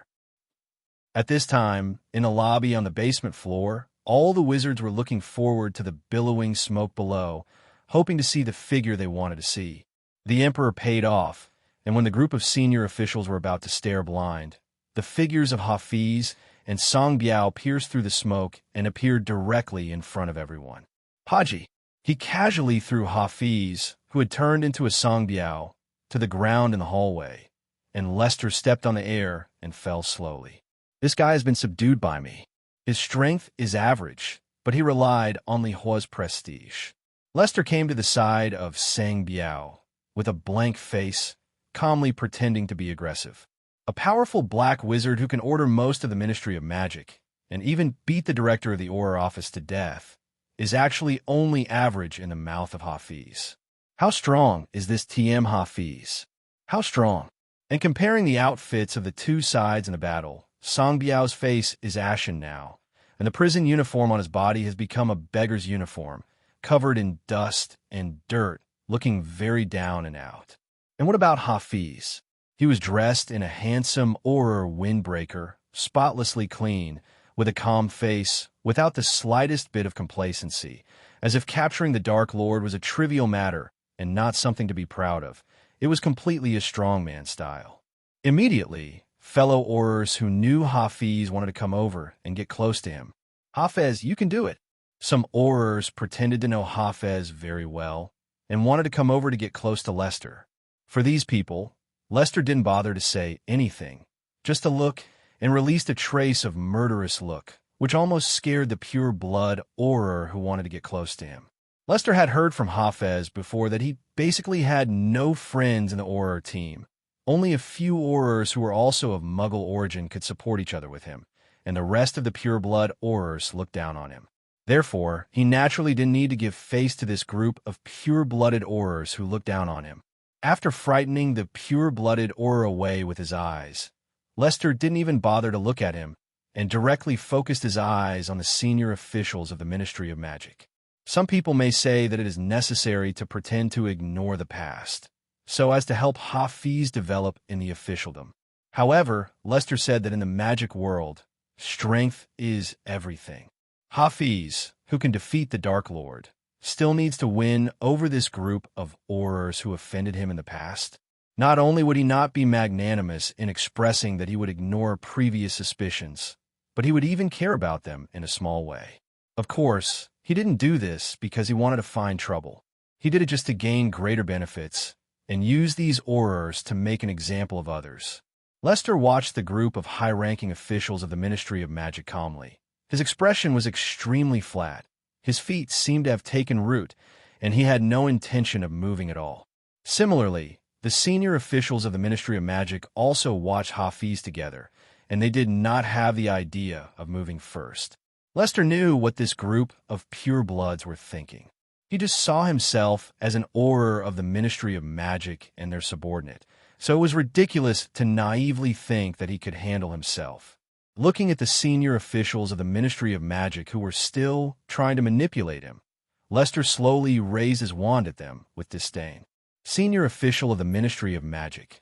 At this time, in a lobby on the basement floor, all the wizards were looking forward to the billowing smoke below, hoping to see the figure they wanted to see. The Emperor paid off, and when the group of senior officials were about to stare blind, the figures of Hafiz and Song Biao pierced through the smoke and appeared directly in front of everyone. Haji, he casually threw Hafiz, who had turned into a Song Biao, to the ground in the hallway, and Lester stepped on the air and fell slowly. This guy has been subdued by me. His strength is average, but he relied on Li Hua's prestige. Lester came to the side of Sang Biao, with a blank face, calmly pretending to be aggressive. A powerful black wizard who can order most of the Ministry of Magic, and even beat the director of the Auror office to death, is actually only average in the mouth of Hafiz. How strong is this TM Hafiz? How strong? And comparing the outfits of the two sides in the battle, Song Biao's face is ashen now, and the prison uniform on his body has become a beggar's uniform, covered in dust and dirt, looking very down and out. And what about Hafiz? He was dressed in a handsome Auror windbreaker, spotlessly clean, with a calm face, without the slightest bit of complacency, as if capturing the Dark Lord was a trivial matter and not something to be proud of. It was completely a strongman style. Immediately, fellow Aurors who knew Hafiz wanted to come over and get close to him. Hafez, you can do it. Some Aurors pretended to know Hafez very well and wanted to come over to get close to Lester. For these people, Lester didn't bother to say anything, just a look, and released a trace of murderous look, which almost scared the pure-blood Auror who wanted to get close to him. Lester had heard from Hafez before that he basically had no friends in the Auror team. Only a few Aurors who were also of Muggle origin could support each other with him, and the rest of the pure-blood Aurors looked down on him. Therefore, he naturally didn't need to give face to this group of pure-blooded Aurors who looked down on him. After frightening the pure-blooded Auror away with his eyes, Lester didn't even bother to look at him and directly focused his eyes on the senior officials of the Ministry of Magic. Some people may say that it is necessary to pretend to ignore the past, so as to help Hafiz develop in the officialdom. However, Lester said that in the magic world, strength is everything. Hafiz, who can defeat the Dark Lord, still needs to win over this group of Aurors who offended him in the past. Not only would he not be magnanimous in expressing that he would ignore previous suspicions, but he would even care about them in a small way. Of course, he didn't do this because he wanted to find trouble. He did it just to gain greater benefits and use these Aurors to make an example of others. Lester watched the group of high-ranking officials of the Ministry of Magic calmly. His expression was extremely flat. His feet seemed to have taken root, and he had no intention of moving at all. Similarly, the senior officials of the Ministry of Magic also watched Hafiz together, and they did not have the idea of moving first. Lester knew what this group of purebloods were thinking. He just saw himself as an Auror of the Ministry of Magic and their subordinate, so it was ridiculous to naively think that he could handle himself. Looking at the senior officials of the Ministry of Magic who were still trying to manipulate him, Lester slowly raised his wand at them with disdain. Senior official of the Ministry of Magic.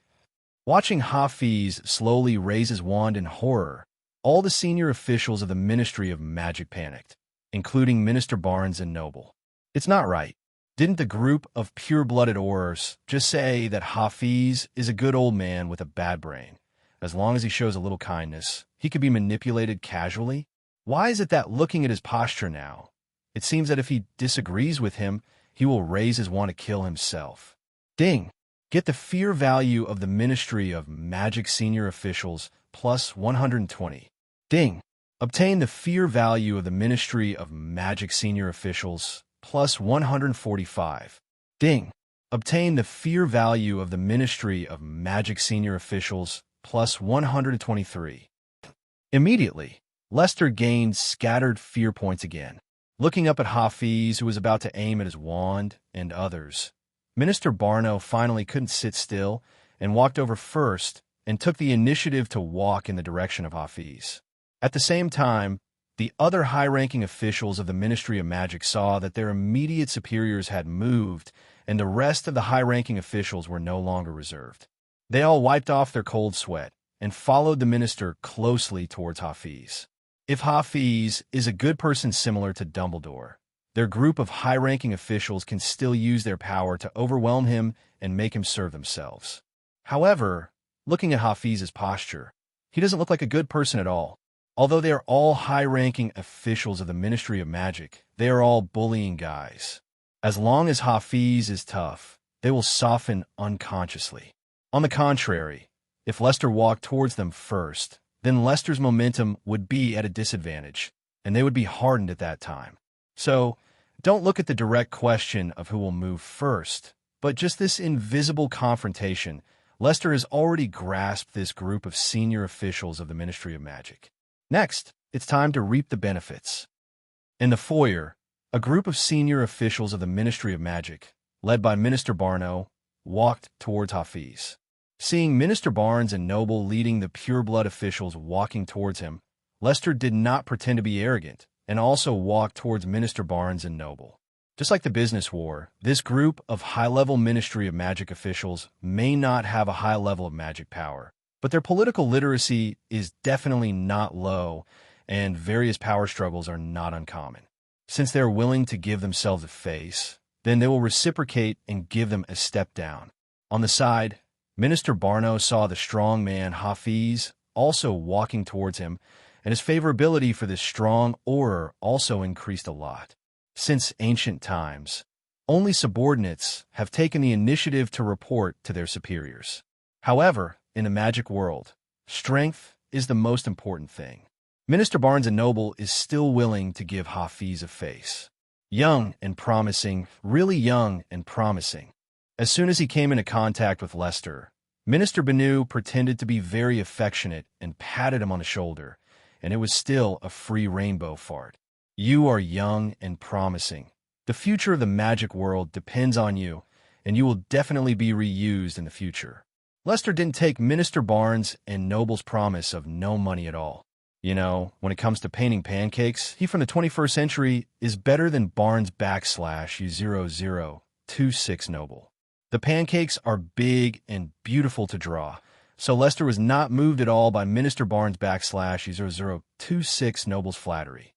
Watching Hafiz slowly raise his wand in horror, All the senior officials of the Ministry of Magic panicked, including Minister Barnes and Noble. It's not right. Didn't the group of pure-blooded Aurors just say that Hafiz is a good old man with a bad brain? As long as he shows a little kindness, he could be manipulated casually? Why is it that looking at his posture now, it seems that if he disagrees with him, he will raise his want to kill himself? Ding! Get the fear value of the Ministry of Magic senior officials plus 120. Ding! Obtain the fear value of the Ministry of Magic senior officials plus 145. Ding! Obtain the fear value of the Ministry of Magic senior officials plus 123. Immediately, Lester gained scattered fear points again. Looking up at Hafiz, who was about to aim at his wand, and others, Minister Barno finally couldn't sit still and walked over first and took the initiative to walk in the direction of Hafiz. At the same time, the other high-ranking officials of the Ministry of Magic saw that their immediate superiors had moved, and the rest of the high-ranking officials were no longer reserved. They all wiped off their cold sweat and followed the minister closely towards Hafiz. If Hafiz is a good person similar to Dumbledore, their group of high-ranking officials can still use their power to overwhelm him and make him serve themselves. However, looking at Hafiz's posture, he doesn't look like a good person at all. Although they are all high-ranking officials of the Ministry of Magic, they are all bullying guys. As long as Hafiz is tough, they will soften unconsciously. On the contrary, if Lester walked towards them first, then Lester's momentum would be at a disadvantage, and they would be hardened at that time. So, don't look at the direct question of who will move first, but just this invisible confrontation. Lester has already grasped this group of senior officials of the Ministry of Magic. Next, it's time to reap the benefits. In the foyer, a group of senior officials of the Ministry of Magic, led by Minister Barno, walked towards Hafiz. Seeing Minister Barnes and Noble leading the pure-blood officials walking towards him, Lester did not pretend to be arrogant and also walked towards Minister Barnes and Noble. Just like the business war, this group of high-level Ministry of Magic officials may not have a high level of magic power, but their political literacy is definitely not low, and various power struggles are not uncommon. Since they're willing to give themselves a face, then they will reciprocate and give them a step down. On the side, Minister Barno saw the strong man Hafiz also walking towards him, and his favorability for this strong Auror also increased a lot. Since ancient times, only subordinates have taken the initiative to report to their superiors. However, in the magic world, strength is the most important thing. Minister Barnes and Noble is still willing to give Hafiz a face. Young and promising, really young and promising. As soon as he came into contact with Lester, Minister Banu pretended to be very affectionate and patted him on the shoulder, and it was still a free rainbow fart. You are young and promising. The future of the magic world depends on you, and you will definitely be reused in the future. Lester didn't take Minister Barnes and Noble's promise of no money at all. You know, when it comes to painting pancakes, he from the 21st century is better than Barnes /U0026 Noble. The pancakes are big and beautiful to draw, so Lester was not moved at all by Minister Barnes /U0026 Noble's flattery.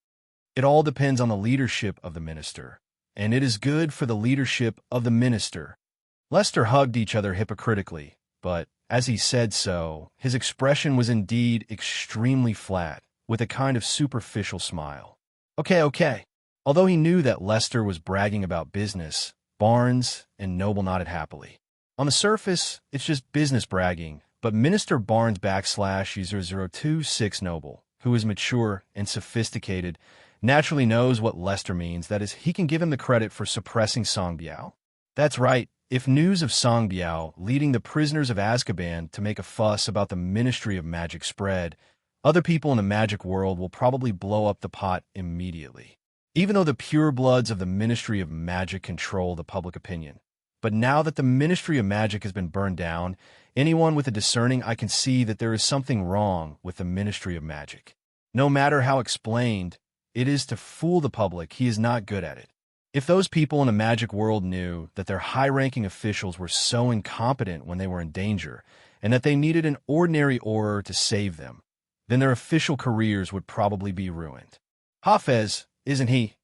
It all depends on the leadership of the minister, and it is good for the leadership of the minister. Lester hugged each other hypocritically, but as he said so, his expression was indeed extremely flat, with a kind of superficial smile. Okay. Although he knew that Lester was bragging about business, Barnes and Noble nodded happily. On the surface, it's just business bragging, but Minister Barnes /U0026 Noble, who is mature and sophisticated, naturally knows what Lester means. That is, he can give him the credit for suppressing Songbiao. That's right. If news of Songbiao leading the prisoners of Azkaban to make a fuss about the Ministry of Magic spread, other people in the magic world will probably blow up the pot immediately. Even though the purebloods of the Ministry of Magic control the public opinion. But now that the Ministry of Magic has been burned down, anyone with a discerning eye can see that there is something wrong with the Ministry of Magic. No matter how explained it is to fool the public, he is not good at it. If those people in the magic world knew that their high-ranking officials were so incompetent when they were in danger, and that they needed an ordinary Auror to save them, then their official careers would probably be ruined. Hafez, isn't he?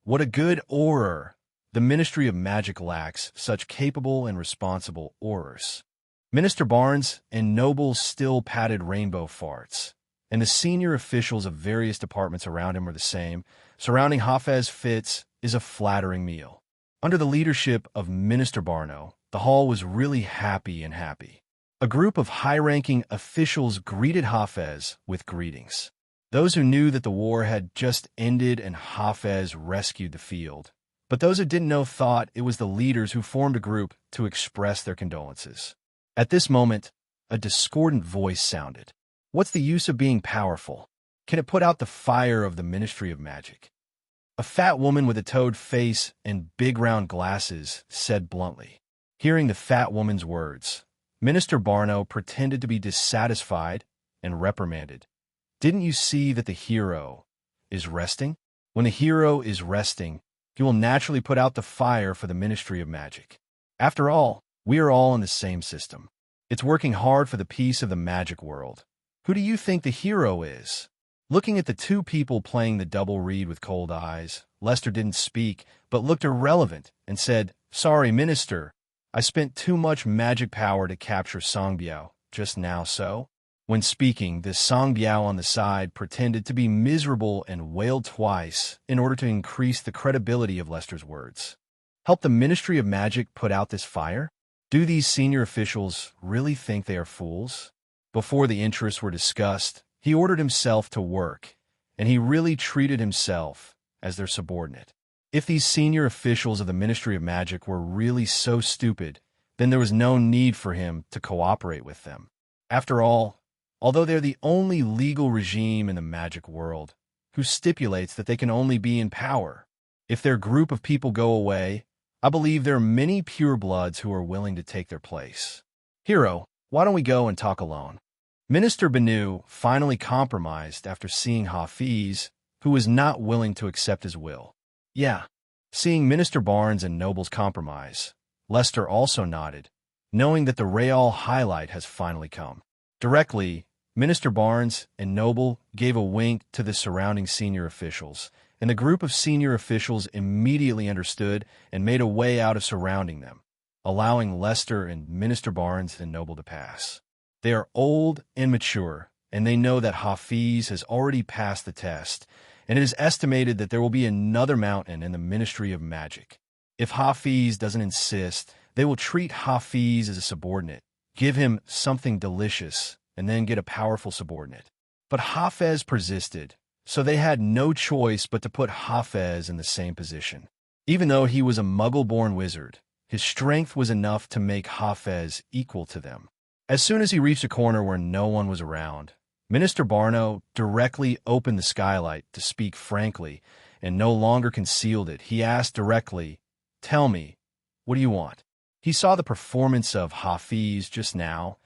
What a good Auror! The Ministry of Magic lacks such capable and responsible Aurors. Minister Barnes and nobles still patted rainbow farts, and the senior officials of various departments around him are the same. Surrounding Hafez Fitz is a flattering meal. Under the leadership of Minister Barno, the hall was really happy. A group of high-ranking officials greeted Hafez with greetings. Those who knew that the war had just ended and Hafez rescued the field, but those who didn't know thought it was the leaders who formed a group to express their condolences. At this moment, a discordant voice sounded. What's the use of being powerful? Can it put out the fire of the Ministry of Magic? A fat woman with a toad face and big round glasses said bluntly. Hearing the fat woman's words, Minister Barno pretended to be dissatisfied and reprimanded. Didn't you see that the hero is resting? When the hero is resting, he will naturally put out the fire for the Ministry of Magic. After all, we are all in the same system. It's working hard for the peace of the magic world. Who do you think the hero is? Looking at the two people playing the double reed with cold eyes, Lester didn't speak, but looked irrelevant and said, "Sorry, Minister. I spent too much magic power to capture Songbiao just now, so?" When speaking, the Songbiao on the side pretended to be miserable and wailed twice in order to increase the credibility of Lester's words. Help the Ministry of Magic put out this fire? Do these senior officials really think they are fools? Before the interests were discussed, he ordered himself to work, and he really treated himself as their subordinate. If these senior officials of the Ministry of Magic were really so stupid, then there was no need for him to cooperate with them. After all, although they're the only legal regime in the magic world, who stipulates that they can only be in power, if their group of people go away, I believe there are many purebloods who are willing to take their place. Hero, why don't we go and talk alone? Minister Benu finally compromised after seeing Hafiz, who was not willing to accept his will. Yeah. Seeing Minister Barnes and Noble's compromise, Lester also nodded, knowing that the Real highlight has finally come. Directly, Minister Barnes and Noble gave a wink to the surrounding senior officials, and the group of senior officials immediately understood and made a way out of surrounding them, allowing Lester and Minister Barnes and Noble to pass. They are old and mature, and they know that Hafiz has already passed the test, and it is estimated that there will be another mountain in the Ministry of Magic. If Hafiz doesn't insist, they will treat Hafiz as a subordinate, give him something delicious, and then get a powerful subordinate. But Hafez persisted, so they had no choice but to put Hafez in the same position. Even though he was a Muggle-born wizard, his strength was enough to make Hafez equal to them. As soon as he reached a corner where no one was around, Minister Barno directly opened the skylight to speak frankly and no longer concealed it. He asked directly, "Tell me, what do you want?" He saw the performance of Hafiz just now,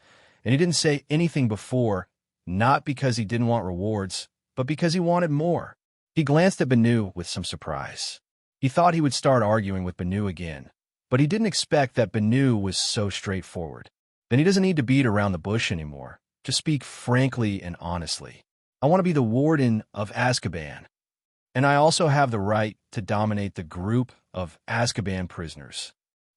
and he didn't say anything before, not because he didn't want rewards, but because he wanted more. He glanced at Benu with some surprise. He thought he would start arguing with Benu again, but he didn't expect that Benu was so straightforward. Then he doesn't need to beat around the bush anymore. Just speak frankly and honestly. I want to be the warden of Azkaban, and I also have the right to dominate the group of Azkaban prisoners.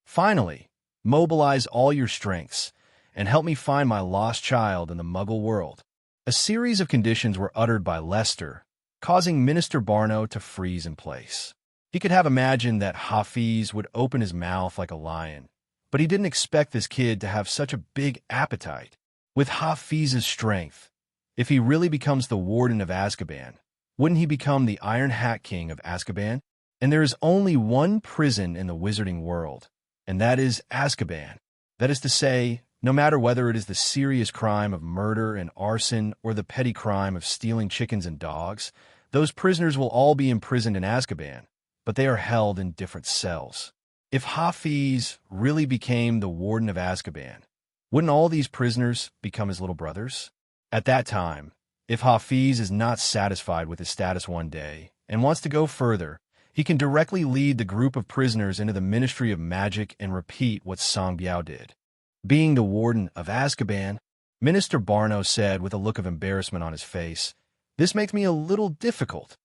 Finally, mobilize all your strengths and help me find my lost child in the Muggle world. A series of conditions were uttered by Lester, causing Minister Barno to freeze in place. He could have imagined that Hafiz would open his mouth like a lion, but he didn't expect this kid to have such a big appetite. With Hafiz's strength, if he really becomes the warden of Azkaban, wouldn't he become the Iron Hat King of Azkaban? And there is only one prison in the wizarding world, and that is Azkaban. That is to say, no matter whether it is the serious crime of murder and arson or the petty crime of stealing chickens and dogs, those prisoners will all be imprisoned in Azkaban, but they are held in different cells. If Hafiz really became the warden of Azkaban, wouldn't all these prisoners become his little brothers? At that time, if Hafiz is not satisfied with his status one day and wants to go further, he can directly lead the group of prisoners into the Ministry of Magic and repeat what Songbiao did. Being the warden of Azkaban, Minister Barno said with a look of embarrassment on his face. This makes me a little difficult.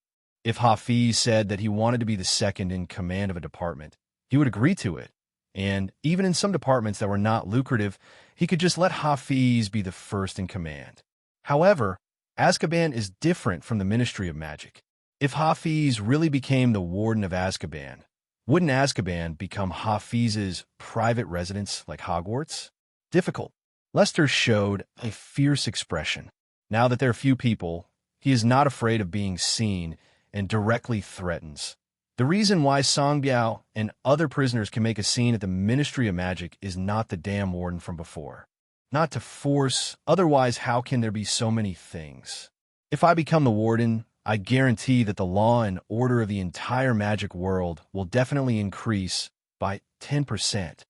If Hafi said that he wanted to be the second in command of a department, he would agree to it. And even in some departments that were not lucrative, he could just let Hafiz be the first in command. However, Azkaban is different from the Ministry of Magic. If Hafiz really became the warden of Azkaban, wouldn't Azkaban become Hafiz's private residence like Hogwarts? Difficult. Lester showed a fierce expression. Now that there are few people, he is not afraid of being seen and directly threatens. The reason why Songbiao and other prisoners can make a scene at the Ministry of Magic is not the damn warden from before. Not to force, otherwise how can there be so many things? If I become the warden, I guarantee that the law and order of the entire magic world will definitely increase by 10%.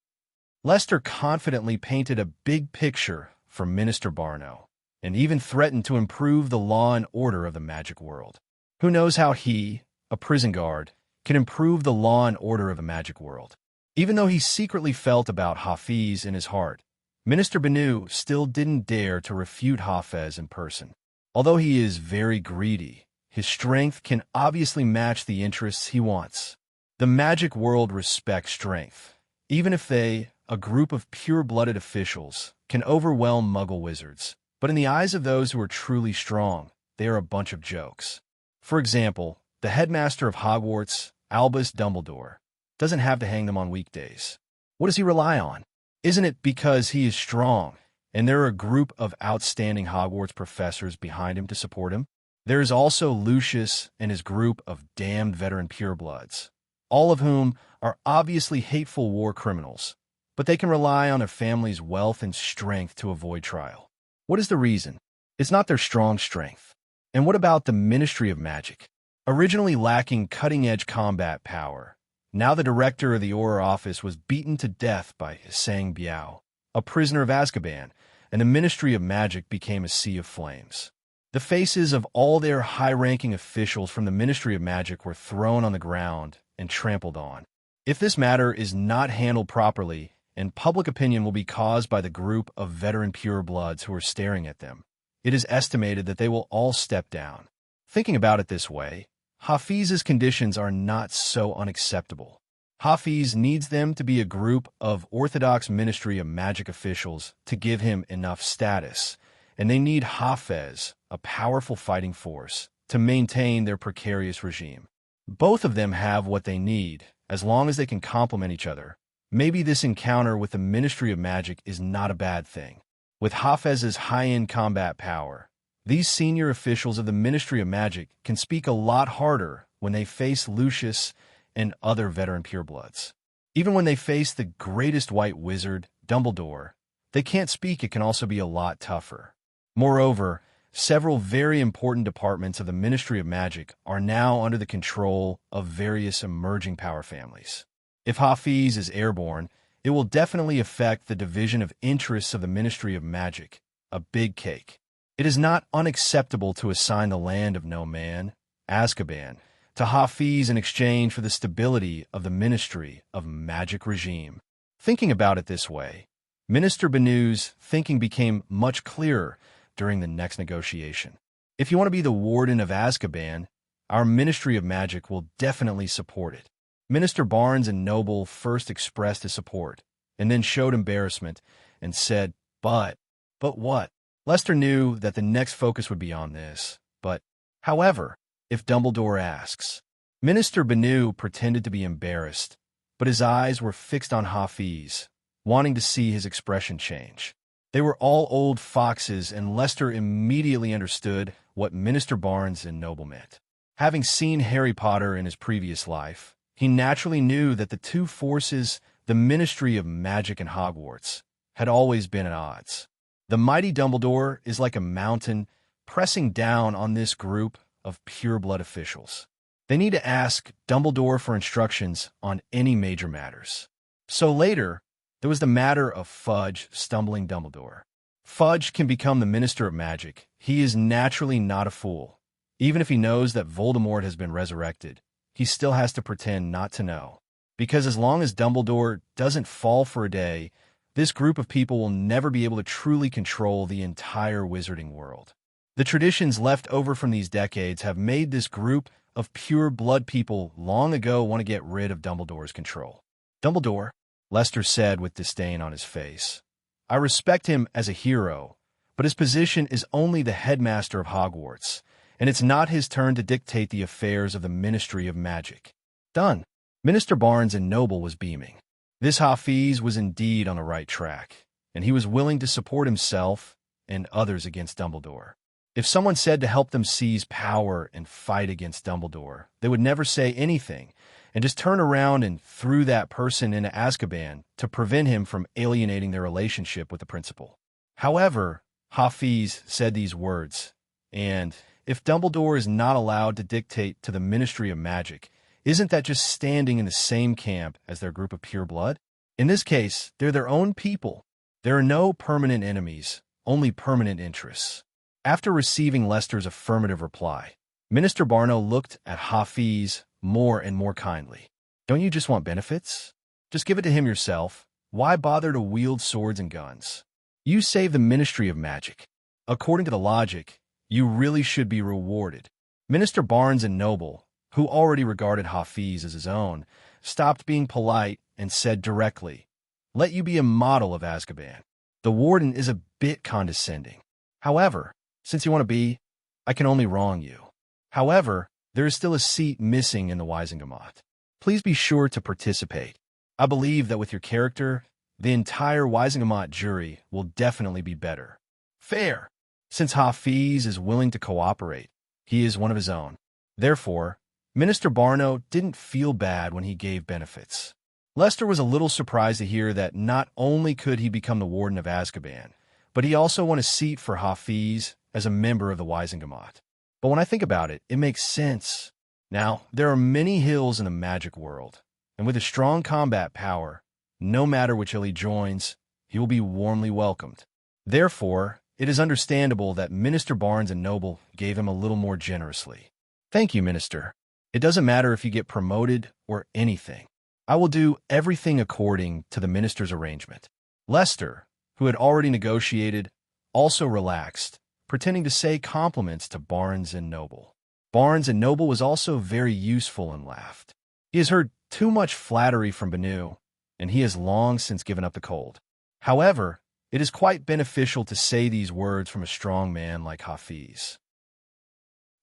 Lester confidently painted a big picture for Minister Barno, and even threatened to improve the law and order of the magic world. Who knows how he, a prison guard, can improve the law and order of the magic world? Even though he secretly felt about Hafiz in his heart, Minister Banu still didn't dare to refute Hafez in person. Although he is very greedy, his strength can obviously match the interests he wants. The magic world respects strength, even if they, a group of pure-blooded officials, can overwhelm Muggle wizards. But in the eyes of those who are truly strong, they are a bunch of jokes. For example, the headmaster of Hogwarts, Albus Dumbledore, doesn't have to hang them on weekdays. What does he rely on? Isn't it because he is strong, and there are a group of outstanding Hogwarts professors behind him to support him? There is also Lucius and his group of damned veteran purebloods, all of whom are obviously hateful war criminals, but they can rely on their family's wealth and strength to avoid trial. What is the reason? It's not their strong strength. And what about the Ministry of Magic? Originally lacking cutting-edge combat power, now the director of the Auror office was beaten to death by Sang Biao, a prisoner of Azkaban, and the Ministry of Magic became a sea of flames. The faces of all their high-ranking officials from the Ministry of Magic were thrown on the ground and trampled on. If this matter is not handled properly, and public opinion will be caused by the group of veteran purebloods who are staring at them, it is estimated that they will all step down. Thinking about it this way, Hafiz's conditions are not so unacceptable. Hafiz needs them to be a group of orthodox Ministry of Magic officials to give him enough status, and they need Hafez, a powerful fighting force, to maintain their precarious regime. Both of them have what they need, as long as they can complement each other. Maybe this encounter with the Ministry of Magic is not a bad thing. With Hafez's high-end combat power, these senior officials of the Ministry of Magic can speak a lot harder when they face Lucius and other veteran purebloods. Even when they face the greatest white wizard, Dumbledore, they can't speak. It can also be a lot tougher. Moreover, several very important departments of the Ministry of Magic are now under the control of various emerging power families. If Hafiz is airborne, it will definitely affect the division of interests of the Ministry of Magic, a big cake. It is not unacceptable to assign the land of no man, Azkaban, to Hafiz in exchange for the stability of the Ministry of Magic regime. Thinking about it this way, Minister Banu's thinking became much clearer during the next negotiation. If you want to be the warden of Azkaban, our Ministry of Magic will definitely support it. Minister Barnes and Noble first expressed his support, and then showed embarrassment and said, But what? Lester knew that the next focus would be on this, but, however, if Dumbledore asks. Minister Banu pretended to be embarrassed, but his eyes were fixed on Hafiz, wanting to see his expression change. They were all old foxes, and Lester immediately understood what Minister Barnes and Noble meant. Having seen Harry Potter in his previous life, he naturally knew that the two forces, the Ministry of Magic and Hogwarts, had always been at odds. The mighty Dumbledore is like a mountain pressing down on this group of pure-blood officials. They need to ask Dumbledore for instructions on any major matters. So later, there was the matter of Fudge stumbling Dumbledore. Fudge can become the Minister of Magic. He is naturally not a fool. Even if he knows that Voldemort has been resurrected, he still has to pretend not to know. Because as long as Dumbledore doesn't fall for a day, this group of people will never be able to truly control the entire wizarding world. The traditions left over from these decades have made this group of pure blood people long ago want to get rid of Dumbledore's control. Dumbledore, Lester said with disdain on his face. I respect him as a hero, but his position is only the headmaster of Hogwarts, and it's not his turn to dictate the affairs of the Ministry of Magic. Done. Minister Barnes and Noble was beaming. This Hafiz was indeed on the right track, and he was willing to support himself and others against Dumbledore. If someone said to help them seize power and fight against Dumbledore, they would never say anything and just turn around and threw that person into Azkaban to prevent him from alienating their relationship with the principal. However, Hafiz said these words, and if Dumbledore is not allowed to dictate to the Ministry of Magic, isn't that just standing in the same camp as their group of pure blood? In this case, they're their own people. There are no permanent enemies, only permanent interests. After receiving Lester's affirmative reply, Minister Barno looked at Hafiz more and more kindly. Don't you just want benefits? Just give it to him yourself. Why bother to wield swords and guns? You save the Ministry of Magic. According to the logic, you really should be rewarded. Minister Barnes and Noble, who already regarded Hafiz as his own, stopped being polite and said directly, let you be a model of Azkaban. The warden is a bit condescending. However, since you want to be, I can only wrong you. However, there is still a seat missing in the Wisegamot. Please be sure to participate. I believe that with your character, the entire Wisegamot jury will definitely be better. Fair. Since Hafiz is willing to cooperate, he is one of his own. Therefore, Minister Barno didn't feel bad when he gave benefits. Lester was a little surprised to hear that not only could he become the warden of Azkaban, but he also won a seat for Hafiz as a member of the Wisegamot. But when I think about it, it makes sense. Now, there are many hills in the magic world, and with a strong combat power, no matter which hill he joins, he will be warmly welcomed. Therefore, it is understandable that Minister Barnes and Noble gave him a little more generously. Thank you, Minister. It doesn't matter if you get promoted or anything. I will do everything according to the minister's arrangement. Lester, who had already negotiated, also relaxed, pretending to say compliments to Barnes and Noble. Barnes and Noble was also very useful and laughed. He has heard too much flattery from Banu, and he has long since given up the cold. However, it is quite beneficial to say these words from a strong man like Hafiz.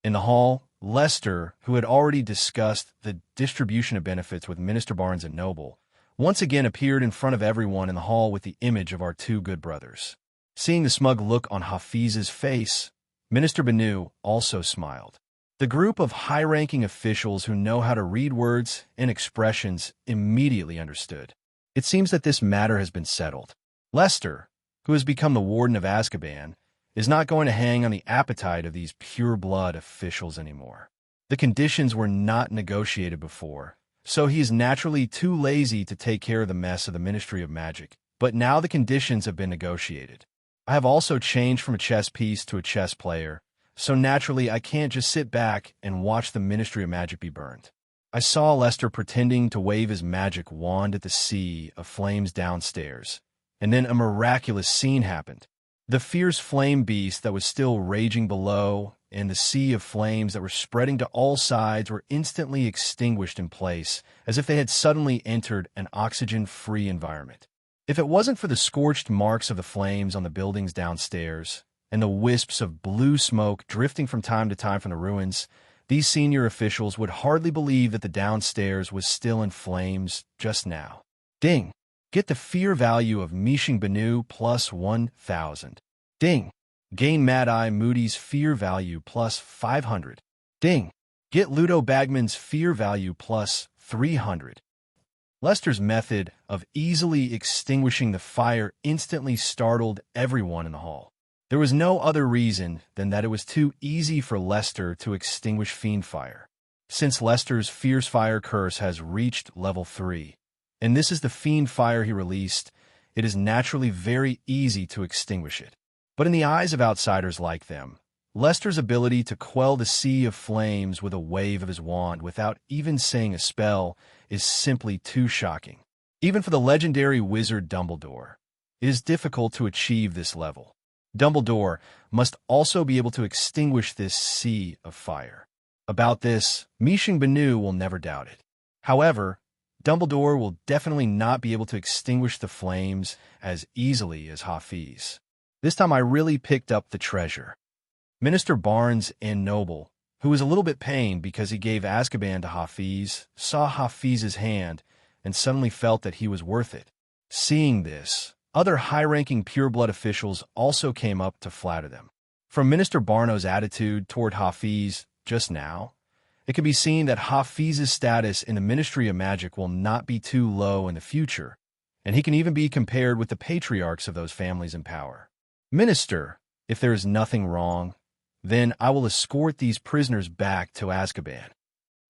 In the hall, Lester, who had already discussed the distribution of benefits with Minister Barnes and Noble, once again appeared in front of everyone in the hall with the image of our two good brothers. Seeing the smug look on Hafiz's face, Minister Banu also smiled. The group of high-ranking officials who know how to read words and expressions immediately understood. It seems that this matter has been settled. Lester, who has become the warden of Azkaban, is not going to hang on the appetite of these pure-blood officials anymore. The conditions were not negotiated before, so he is naturally too lazy to take care of the mess of the Ministry of Magic. But now the conditions have been negotiated. I have also changed from a chess piece to a chess player, so naturally I can't just sit back and watch the Ministry of Magic be burned. I saw Lester pretending to wave his magic wand at the sea of flames downstairs, and then a miraculous scene happened. The fierce flame beast that was still raging below and the sea of flames that were spreading to all sides were instantly extinguished in place, as if they had suddenly entered an oxygen-free environment. If it wasn't for the scorched marks of the flames on the buildings downstairs and the wisps of blue smoke drifting from time to time from the ruins, these senior officials would hardly believe that the downstairs was still in flames just now. Ding! Get the fear value of Mishing Banu plus 1,000. Ding! Gain Mad Eye Moody's fear value plus 500. Ding! Get Ludo Bagman's fear value plus 300. Lester's method of easily extinguishing the fire instantly startled everyone in the hall. There was no other reason than that it was too easy for Lester to extinguish Fiendfire. Since Lester's Fierce Fire curse has reached level 3, and this is the Fiendfire he released, it is naturally very easy to extinguish it. But in the eyes of outsiders like them, Lester's ability to quell the sea of flames with a wave of his wand without even saying a spell is simply too shocking. Even for the legendary wizard Dumbledore, it is difficult to achieve this level. Dumbledore must also be able to extinguish this sea of fire. About this, Mishing Banu will never doubt it. However, Dumbledore will definitely not be able to extinguish the flames as easily as Hafiz. This time I really picked up the treasure. Minister Barnes and Noble, who was a little bit pained because he gave Azkaban to Hafiz, saw Hafiz's hand and suddenly felt that he was worth it. Seeing this, other high-ranking pureblood officials also came up to flatter them. From Minister Barno's attitude toward Hafiz just now, it can be seen that Hafiz's status in the Ministry of Magic will not be too low in the future, and he can even be compared with the patriarchs of those families in power. Minister, if there is nothing wrong, then I will escort these prisoners back to Azkaban.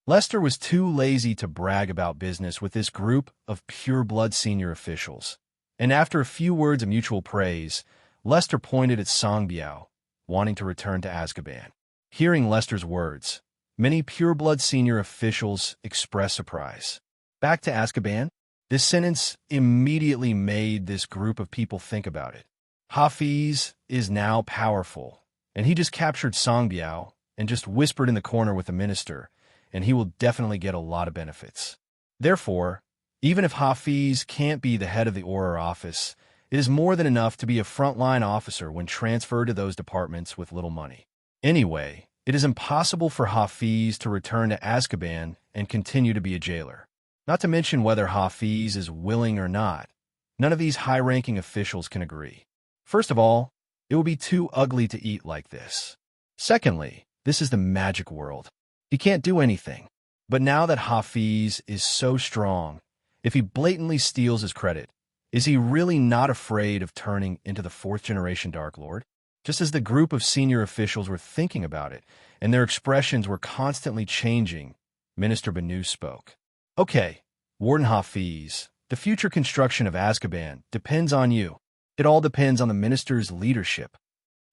Lester was too lazy to brag about business with this group of pure-blood senior officials, and after a few words of mutual praise, Lester pointed at Sangbiao, wanting to return to Azkaban. Hearing Lester's words, many pure-blood senior officials expressed surprise. Back to Azkaban? This sentence immediately made this group of people think about it. Hafiz is now powerful, and he just captured Sangbiao and just whispered in the corner with the minister, and he will definitely get a lot of benefits. Therefore, even if Hafiz can't be the head of the Auror office, it is more than enough to be a frontline officer when transferred to those departments with little money. Anyway, it is impossible for Hafiz to return to Azkaban and continue to be a jailer. Not to mention whether Hafiz is willing or not. None of these high-ranking officials can agree. First of all, it would be too ugly to eat like this. Secondly, this is the magic world. He can't do anything. But now that Hafiz is so strong, if he blatantly steals his credit, is he really not afraid of turning into the fourth-generation Dark Lord? Just as the group of senior officials were thinking about it, and their expressions were constantly changing, Minister Banu spoke. Okay, Warden Hafiz, the future construction of Azkaban depends on you. It all depends on the minister's leadership.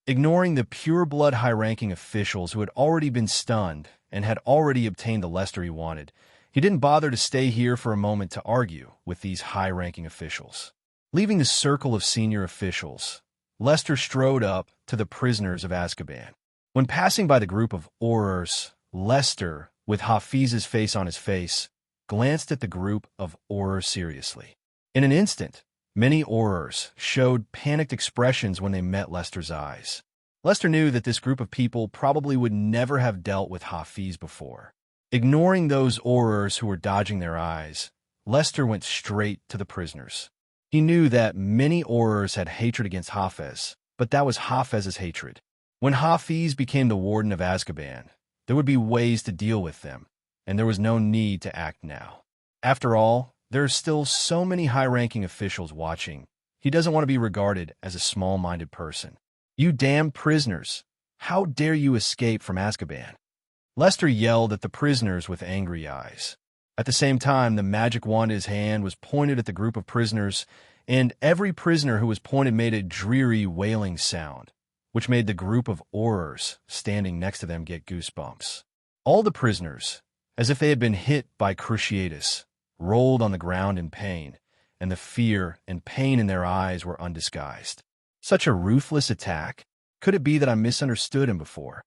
Ignoring the pure-blood high-ranking officials who had already been stunned and had already obtained the Lester he wanted, he didn't bother to stay here for a moment to argue with these high-ranking officials. Leaving the circle of senior officials, Lester strode up to the prisoners of Azkaban. When passing by the group of Aurors, Lester, with Hafiz's face on his face, glanced at the group of Aurors seriously. In an instant, many Aurors showed panicked expressions when they met Lester's eyes. Lester knew that this group of people probably would never have dealt with Hafiz before. Ignoring those Aurors who were dodging their eyes, Lester went straight to the prisoners. He knew that many Aurors had hatred against Hafiz, but that was Hafiz's hatred. When Hafiz became the warden of Azkaban, there would be ways to deal with them, and there was no need to act now. After all, there are still so many high-ranking officials watching. He doesn't want to be regarded as a small-minded person. You damned prisoners! How dare you escape from Azkaban? Lester yelled at the prisoners with angry eyes. At the same time, the magic wand in his hand was pointed at the group of prisoners, and every prisoner who was pointed made a dreary wailing sound, which made the group of Aurors standing next to them get goosebumps. All the prisoners, as if they had been hit by cruciatus, rolled on the ground in pain, and the fear and pain in their eyes were undisguised. Such a ruthless attack? Could it be that I misunderstood him before?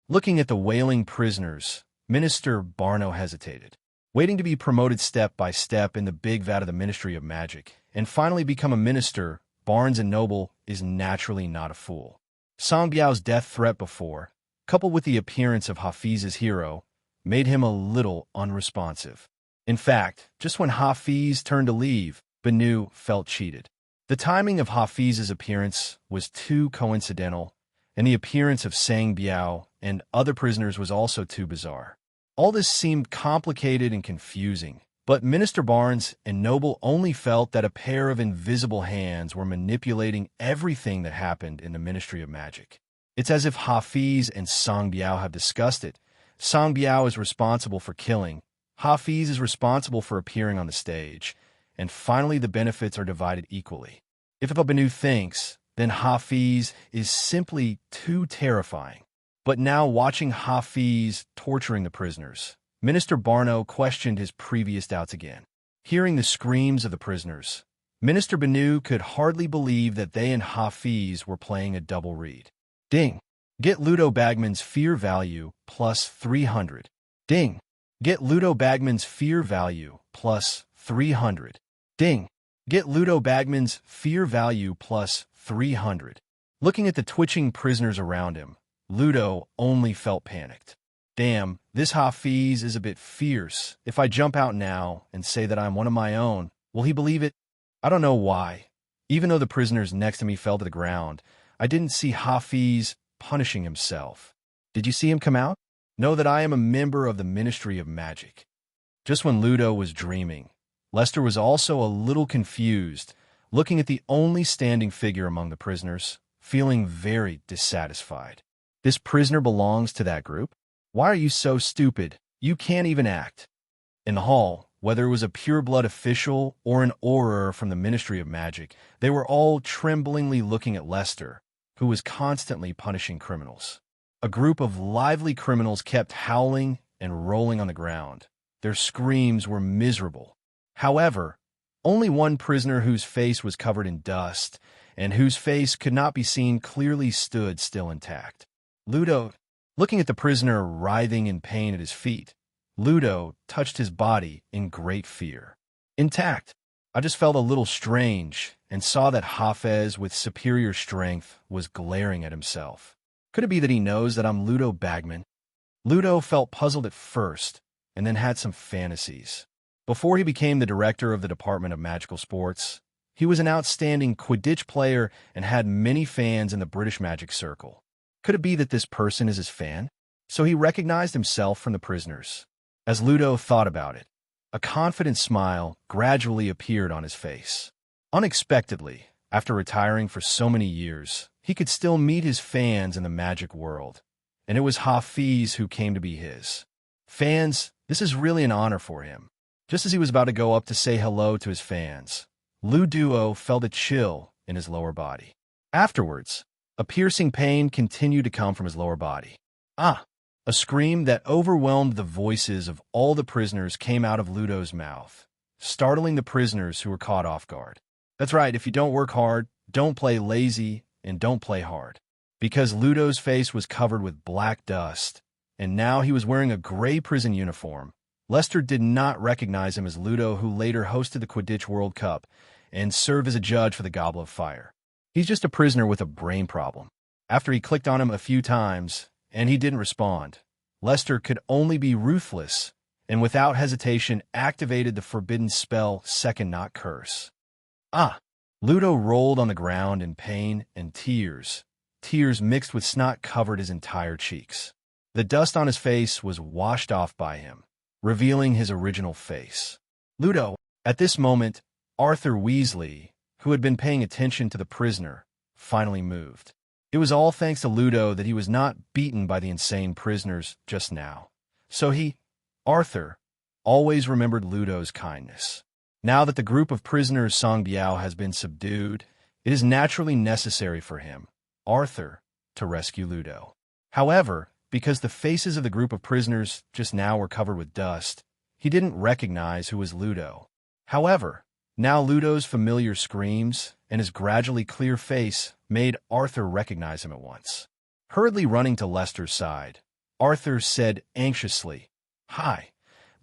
Looking at the wailing prisoners, Minister Barno hesitated. Waiting to be promoted step by step in the big vat of the Ministry of Magic, and finally become a minister, Barnes and Noble is naturally not a fool. Sangbiao's death threat before, coupled with the appearance of Hafiz's hero, made him a little unresponsive. In fact, just when Hafiz turned to leave, Banu felt cheated. The timing of Hafiz's appearance was too coincidental, and the appearance of Sangbiao and other prisoners was also too bizarre. All this seemed complicated and confusing, but Minister Barnes and Noble only felt that a pair of invisible hands were manipulating everything that happened in the Ministry of Magic. It's as if Hafiz and Sangbiao have discussed it. Sangbiao is responsible for killing, Hafiz is responsible for appearing on the stage, and finally the benefits are divided equally. If Banu thinks, then Hafiz is simply too terrifying. But now watching Hafiz torturing the prisoners, Minister Barno questioned his previous doubts again. Hearing the screams of the prisoners, Minister Benu could hardly believe that they and Hafiz were playing a double read. Ding. Get Ludo Bagman's fear value plus 300. Ding. Get Ludo Bagman's fear value plus 300. Ding. Get Ludo Bagman's fear value plus 300. Looking at the twitching prisoners around him, Ludo only felt panicked. Damn, this Hafiz is a bit fierce. If I jump out now and say that I'm one of my own, will he believe it? I don't know why. Even though the prisoners next to me fell to the ground, I didn't see Hafiz punishing himself. Did you see him come out? Know that I am a member of the Ministry of Magic. Just when Ludo was dreaming, Lester was also a little confused, looking at the only standing figure among the prisoners, feeling very dissatisfied. This prisoner belongs to that group? Why are you so stupid? You can't even act. In the hall, whether it was a pure-blood official or an Auror from the Ministry of Magic, they were all tremblingly looking at Lester, who was constantly punishing criminals. A group of lively criminals kept howling and rolling on the ground. Their screams were miserable. However, only one prisoner whose face was covered in dust and whose face could not be seen clearly stood still intact. Ludo, looking at the prisoner writhing in pain at his feet, Ludo touched his body in great fear. Intact. I just felt a little strange and saw that Hafez, with superior strength, was glaring at himself. Could it be that he knows that I'm Ludo Bagman? Ludo felt puzzled at first and then had some fantasies. Before he became the director of the Department of Magical Sports, he was an outstanding Quidditch player and had many fans in the British Magic Circle. Could it be that this person is his fan? So he recognized himself from the prisoners. As Ludo thought about it, a confident smile gradually appeared on his face. Unexpectedly, after retiring for so many years, he could still meet his fans in the magic world, and it was Hafiz who came to be his. Fans, this is really an honor for him. Just as he was about to go up to say hello to his fans, Ludo felt a chill in his lower body. Afterwards, a piercing pain continued to come from his lower body. Ah! A scream that overwhelmed the voices of all the prisoners came out of Ludo's mouth, startling the prisoners who were caught off guard. That's right, if you don't work hard, don't play lazy, and don't play hard. Because Ludo's face was covered with black dust, and now he was wearing a gray prison uniform, Lester did not recognize him as Ludo, who later hosted the Quidditch World Cup and served as a judge for the Goblet of Fire. He's just a prisoner with a brain problem. After he clicked on him a few times, and he didn't respond, Lester could only be ruthless, and without hesitation activated the forbidden spell Second Not Curse. Ah! Ludo rolled on the ground in pain and tears. Tears mixed with snot covered his entire cheeks. The dust on his face was washed off by him, revealing his original face. Ludo, at this moment, Arthur Weasley, who had been paying attention to the prisoner, finally moved. It was all thanks to Ludo that he was not beaten by the insane prisoners just now. So Arthur, always remembered Ludo's kindness. Now that the group of prisoners Songbiao has been subdued, it is naturally necessary for him, Arthur, to rescue Ludo. However, because the faces of the group of prisoners just now were covered with dust, he didn't recognize who was Ludo. However, now Ludo's familiar screams and his gradually clear face made Arthur recognize him at once. Hurriedly running to Lester's side, Arthur said anxiously, "Hi,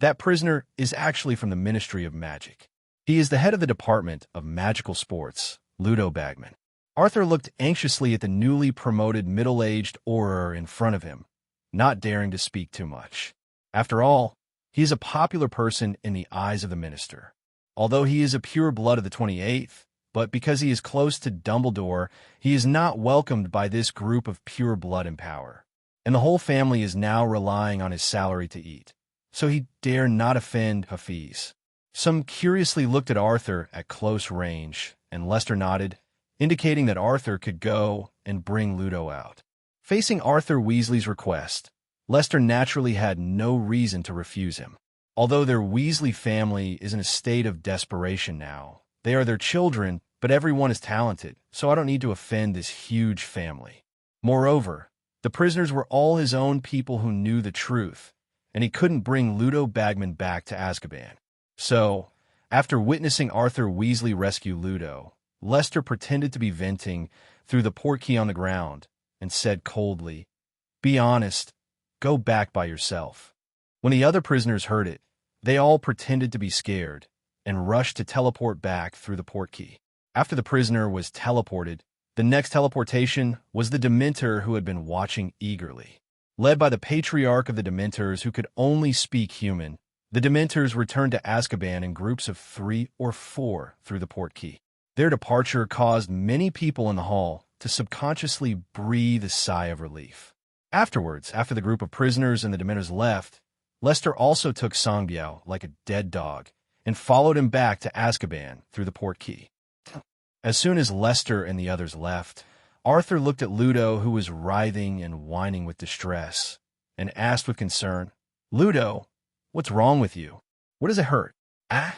that prisoner is actually from the Ministry of Magic. He is the head of the Department of Magical Sports, Ludo Bagman." Arthur looked anxiously at the newly promoted middle-aged Auror in front of him, not daring to speak too much. After all, he is a popular person in the eyes of the minister. Although he is a pure blood of the 28th, but because he is close to Dumbledore, he is not welcomed by this group of pure blood and power. And the whole family is now relying on his salary to eat. So he dare not offend Hafiz. Some curiously looked at Arthur at close range, and Lester nodded, indicating that Arthur could go and bring Ludo out. Facing Arthur Weasley's request, Lester naturally had no reason to refuse him. Although their Weasley family is in a state of desperation now, they are their children, but everyone is talented, so I don't need to offend this huge family. Moreover, the prisoners were all his own people who knew the truth, and he couldn't bring Ludo Bagman back to Azkaban. So, After witnessing Arthur Weasley rescue Ludo, Lester pretended to be venting through the portkey on the ground and said coldly, "Be honest, go back by yourself." When the other prisoners heard it, they all pretended to be scared and rushed to teleport back through the portkey. After the prisoner was teleported, the next teleportation was the Dementor who had been watching eagerly. Led by the patriarch of the Dementors who could only speak human, the Dementors returned to Azkaban in groups of 3 or 4 through the portkey. Their departure caused many people in the hall to subconsciously breathe a sigh of relief. Afterwards, after the group of prisoners and the Dementors left, Lester also took Sangbiao like a dead dog and followed him back to Azkaban through the portkey. As soon as Lester and the others left, Arthur looked at Ludo, who was writhing and whining with distress, and asked with concern, "Ludo, what's wrong with you? What does it hurt? Ah?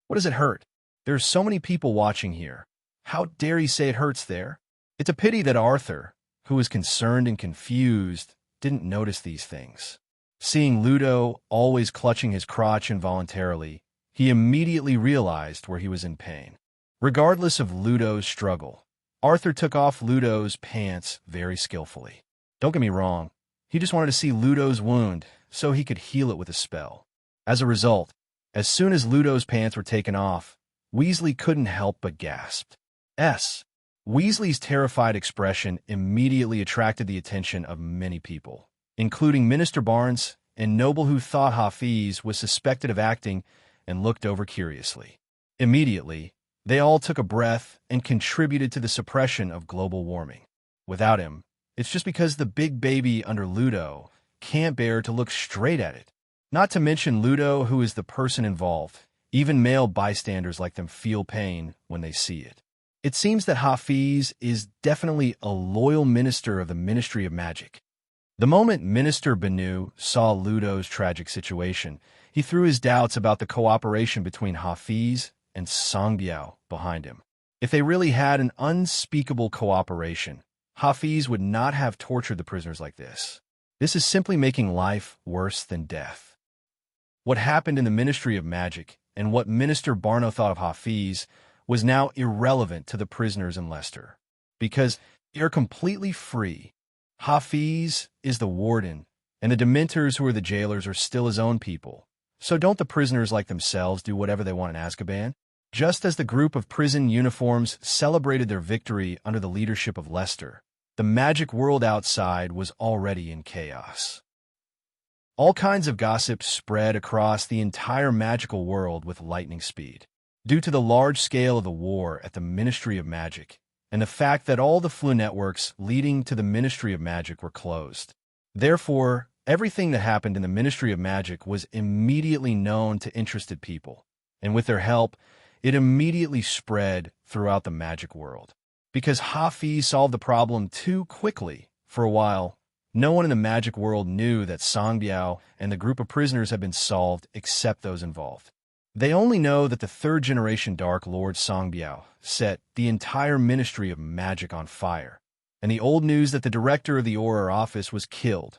What does it hurt? There's so many people watching here. How dare he say it hurts there?" It's a pity that Arthur, who was concerned and confused, didn't notice these things. Seeing Ludo always clutching his crotch involuntarily, he immediately realized where he was in pain. Regardless of Ludo's struggle, Arthur took off Ludo's pants very skillfully. Don't get me wrong, he just wanted to see Ludo's wound so he could heal it with a spell. As a result, as soon as Ludo's pants were taken off, Weasley couldn't help but gasp. Weasley's terrified expression immediately attracted the attention of many people, including Minister Barnes and Noble, who thought Hafiz was suspected of acting and looked over curiously. Immediately, they all took a breath and contributed to the suppression of global warming. Without him, it's just because the big baby under Ludo can't bear to look straight at it. Not to mention Ludo, who is the person involved. Even male bystanders like them feel pain when they see it. It seems that Hafiz is definitely a loyal minister of the Ministry of Magic. The moment Minister Banu saw Ludo's tragic situation, he threw his doubts about the cooperation between Hafiz and Sangbiao behind him. If they really had an unspeakable cooperation, Hafiz would not have tortured the prisoners like this. This is simply making life worse than death. What happened in the Ministry of Magic and what Minister Barno thought of Hafiz was now irrelevant to the prisoners in Leicester, because they are completely free. Hafiz is the warden, and the Dementors, who are the jailers, are still his own people. So don't the prisoners like themselves do whatever they want in Azkaban? Just as the group of prison uniforms celebrated their victory under the leadership of Lester, the magic world outside was already in chaos. All kinds of gossip spread across the entire magical world with lightning speed, due to the large scale of the war at the Ministry of Magic and the fact that all the flu networks leading to the Ministry of Magic were closed. Therefore, everything that happened in the Ministry of Magic was immediately known to interested people, and with their help, it immediately spread throughout the magic world. Because Hafi solved the problem too quickly for a while, no one in the magic world knew that Sangbiao and the group of prisoners had been solved except those involved. They only know that the third-generation Dark Lord Sangbiao set the entire Ministry of Magic on fire, and the old news that the director of the Auror office was killed.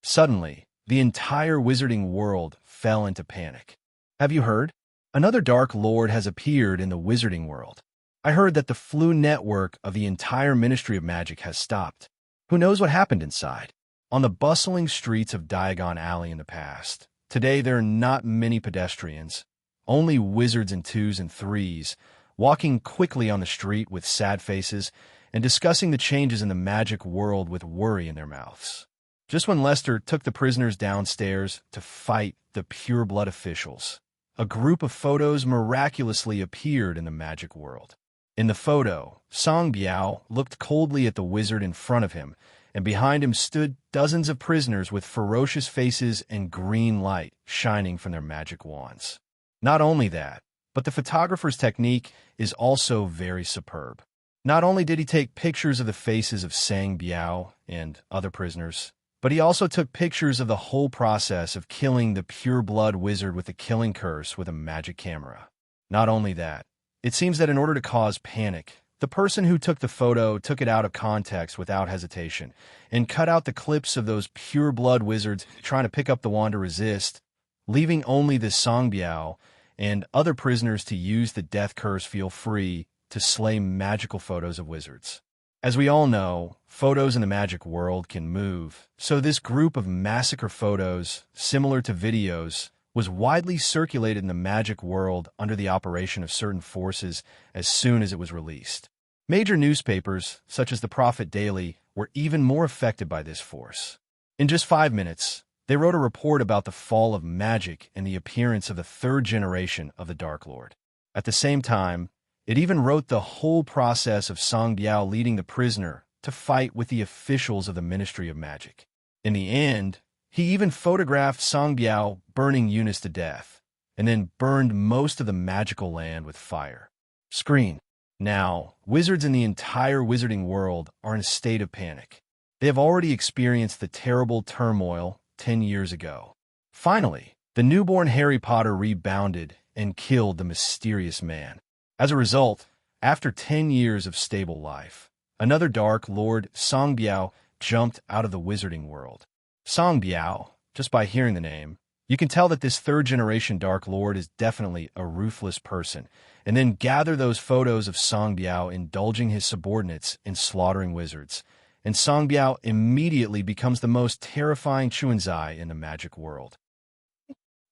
Suddenly, the entire wizarding world fell into panic. Have you heard? Another Dark Lord has appeared in the wizarding world. I heard that the flu network of the entire Ministry of Magic has stopped. Who knows what happened inside? On the bustling streets of Diagon Alley in the past, today there are not many pedestrians, only wizards in 2s and 3s, walking quickly on the street with sad faces and discussing the changes in the magic world with worry in their mouths. Just when Lester took the prisoners downstairs to fight the pure-blood officials, a group of photos miraculously appeared in the magic world. In the photo, Sangbiao looked coldly at the wizard in front of him, and behind him stood dozens of prisoners with ferocious faces and green light shining from their magic wands. Not only that, but the photographer's technique is also very superb. Not only did he take pictures of the faces of Sangbiao and other prisoners, but he also took pictures of the whole process of killing the pure-blood wizard with the killing curse with a magic camera. Not only that, it seems that in order to cause panic, The person who took the photo took it out of context without hesitation and cut out the clips of those pure-blood wizards trying to pick up the wand to resist, leaving only the Sangbiao and other prisoners to use the death curse feel free to slay magical photos of wizards. As we all know, photos in the magic world can move, so this group of massacre photos, similar to videos, was widely circulated in the magic world under the operation of certain forces as soon as it was released. Major newspapers, such as the Prophet Daily, were even more affected by this force. In just 5 minutes, they wrote a report about the fall of magic and the appearance of the third generation of the Dark Lord. At the same time, it even wrote the whole process of Song Biao leading the prisoner to fight with the officials of the Ministry of Magic. In the end, he even photographed Song Biao burning Ununice to death, and then burned most of the magical land with fire. Screen. Now, wizards in the entire wizarding world are in a state of panic. They have already experienced the terrible turmoil 10 years ago. Finally, the newborn Harry Potter rebounded and killed the mysterious man. As a result, after 10 years of stable life, another Dark Lord, Song Biao, jumped out of the wizarding world. Song Biao, just by hearing the name, you can tell that this third-generation Dark Lord is definitely a ruthless person, and then gather those photos of Song Biao indulging his subordinates in slaughtering wizards, and Song Biao immediately becomes the most terrifying Chuanzai in the magic world.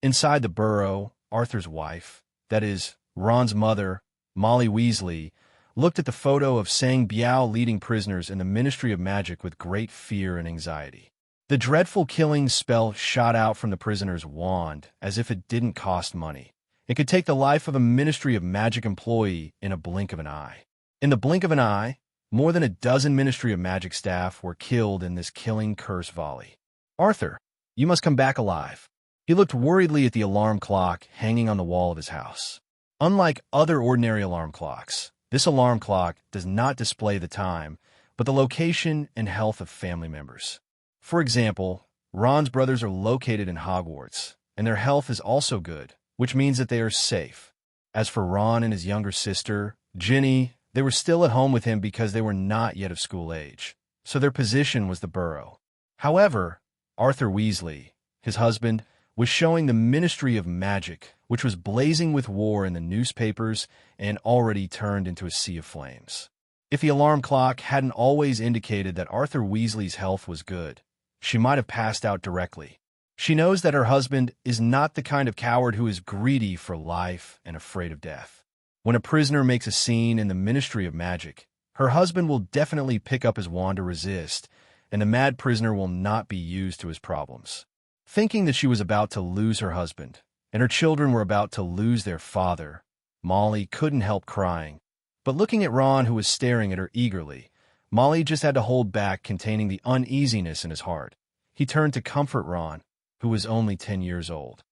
Inside the burrow, Arthur's wife, that is, Ron's mother, Molly Weasley, looked at the photo of Sang Biao leading prisoners in the Ministry of Magic with great fear and anxiety. The dreadful killing spell shot out from the prisoner's wand as if it didn't cost money. It could take the life of a Ministry of Magic employee in a blink of an eye. In the blink of an eye, more than a dozen Ministry of Magic staff were killed in this killing curse volley. Arthur, you must come back alive. He looked worriedly at the alarm clock hanging on the wall of his house. Unlike other ordinary alarm clocks, this alarm clock does not display the time, but the location and health of family members. For example, Ron's brothers are located in Hogwarts, and their health is also good, which means that they are safe. As for Ron and his younger sister, Ginny, they were still at home with him because they were not yet of school age, so their position was the burrow. However, Arthur Weasley, his husband, was showing the Ministry of Magic, which was blazing with war in the newspapers and already turned into a sea of flames. If the alarm clock hadn't always indicated that Arthur Weasley's health was good, she might have passed out directly. She knows that her husband is not the kind of coward who is greedy for life and afraid of death. When a prisoner makes a scene in the Ministry of Magic, her husband will definitely pick up his wand to resist, and the mad prisoner will not be used to his problems. Thinking that she was about to lose her husband, and her children were about to lose their father, Molly couldn't help crying. But looking at Ron, who was staring at her eagerly, Molly just had to hold back containing the uneasiness in his heart. He turned to comfort Ron, who was only 10 years old.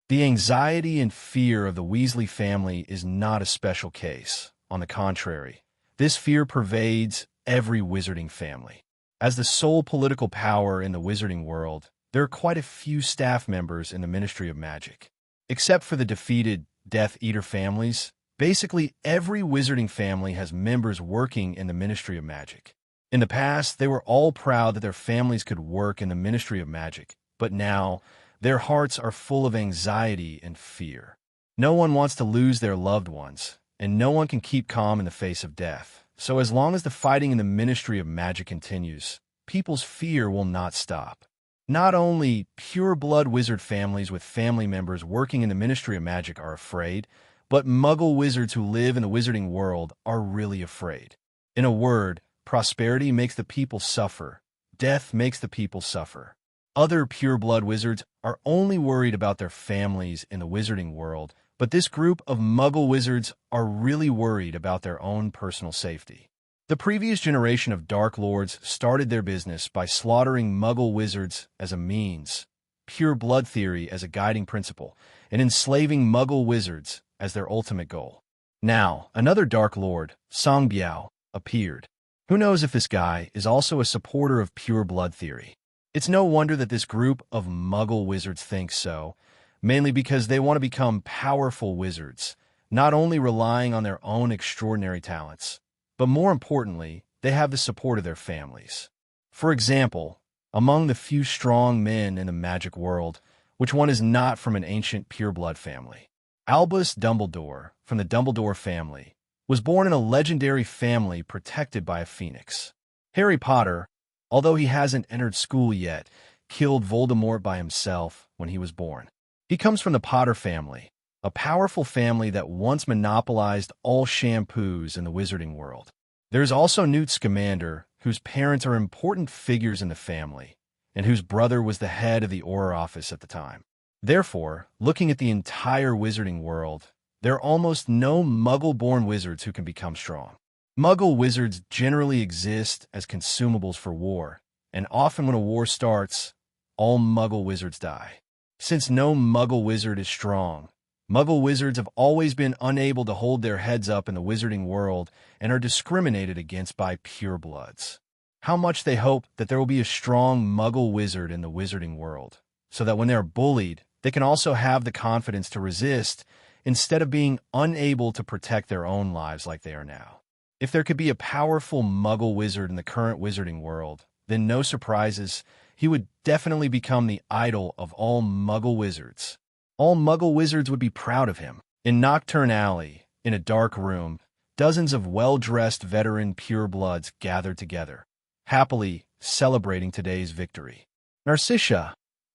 The anxiety and fear of the Weasley family is not a special case. On the contrary, this fear pervades every wizarding family. As the sole political power in the wizarding world, there are quite a few staff members in the Ministry of Magic. Except for the defeated Death Eater families, basically every wizarding family has members working in the Ministry of Magic. In the past, they were all proud that their families could work in the Ministry of Magic, but now their hearts are full of anxiety and fear. No one wants to lose their loved ones, and no one can keep calm in the face of death. So as long as the fighting in the Ministry of Magic continues, people's fear will not stop. Not only pure-blood wizard families with family members working in the Ministry of Magic are afraid, but Muggle wizards who live in the wizarding world are really afraid. In a word, prosperity makes the people suffer. Death makes the people suffer. Other pure-blood wizards are only worried about their families in the wizarding world, but this group of Muggle wizards are really worried about their own personal safety. The previous generation of Dark Lords started their business by slaughtering Muggle wizards as a means, pure blood theory as a guiding principle, and enslaving Muggle wizards as their ultimate goal. Now, another Dark Lord, Song Biao, appeared. Who knows if this guy is also a supporter of pure blood theory? It's no wonder that this group of Muggle wizards thinks so, mainly because they want to become powerful wizards, not only relying on their own extraordinary talents, but more importantly, they have the support of their families. For example, among the few strong men in the magic world, which one is not from an ancient pureblood family? Albus Dumbledore, from the Dumbledore family, was born in a legendary family protected by a phoenix. Harry Potter, although he hasn't entered school yet, killed Voldemort by himself when he was born. He comes from the Potter family, a powerful family that once monopolized all shampoos in the wizarding world. There's also Newt Scamander, whose parents are important figures in the family, and whose brother was the head of the Auror office at the time. Therefore, looking at the entire wizarding world, there are almost no Muggle-born wizards who can become strong. Muggle wizards generally exist as consumables for war, and often when a war starts, all Muggle wizards die. Since no Muggle wizard is strong, Muggle wizards have always been unable to hold their heads up in the wizarding world and are discriminated against by purebloods. How much they hope that there will be a strong Muggle wizard in the wizarding world, so that when they are bullied, they can also have the confidence to resist instead of being unable to protect their own lives like they are now. If there could be a powerful Muggle wizard in the current wizarding world, then no surprises, he would definitely become the idol of all Muggle wizards. All Muggle wizards would be proud of him. In Nocturne Alley, in a dark room, dozens of well-dressed veteran purebloods gathered together, happily celebrating today's victory. Narcissa,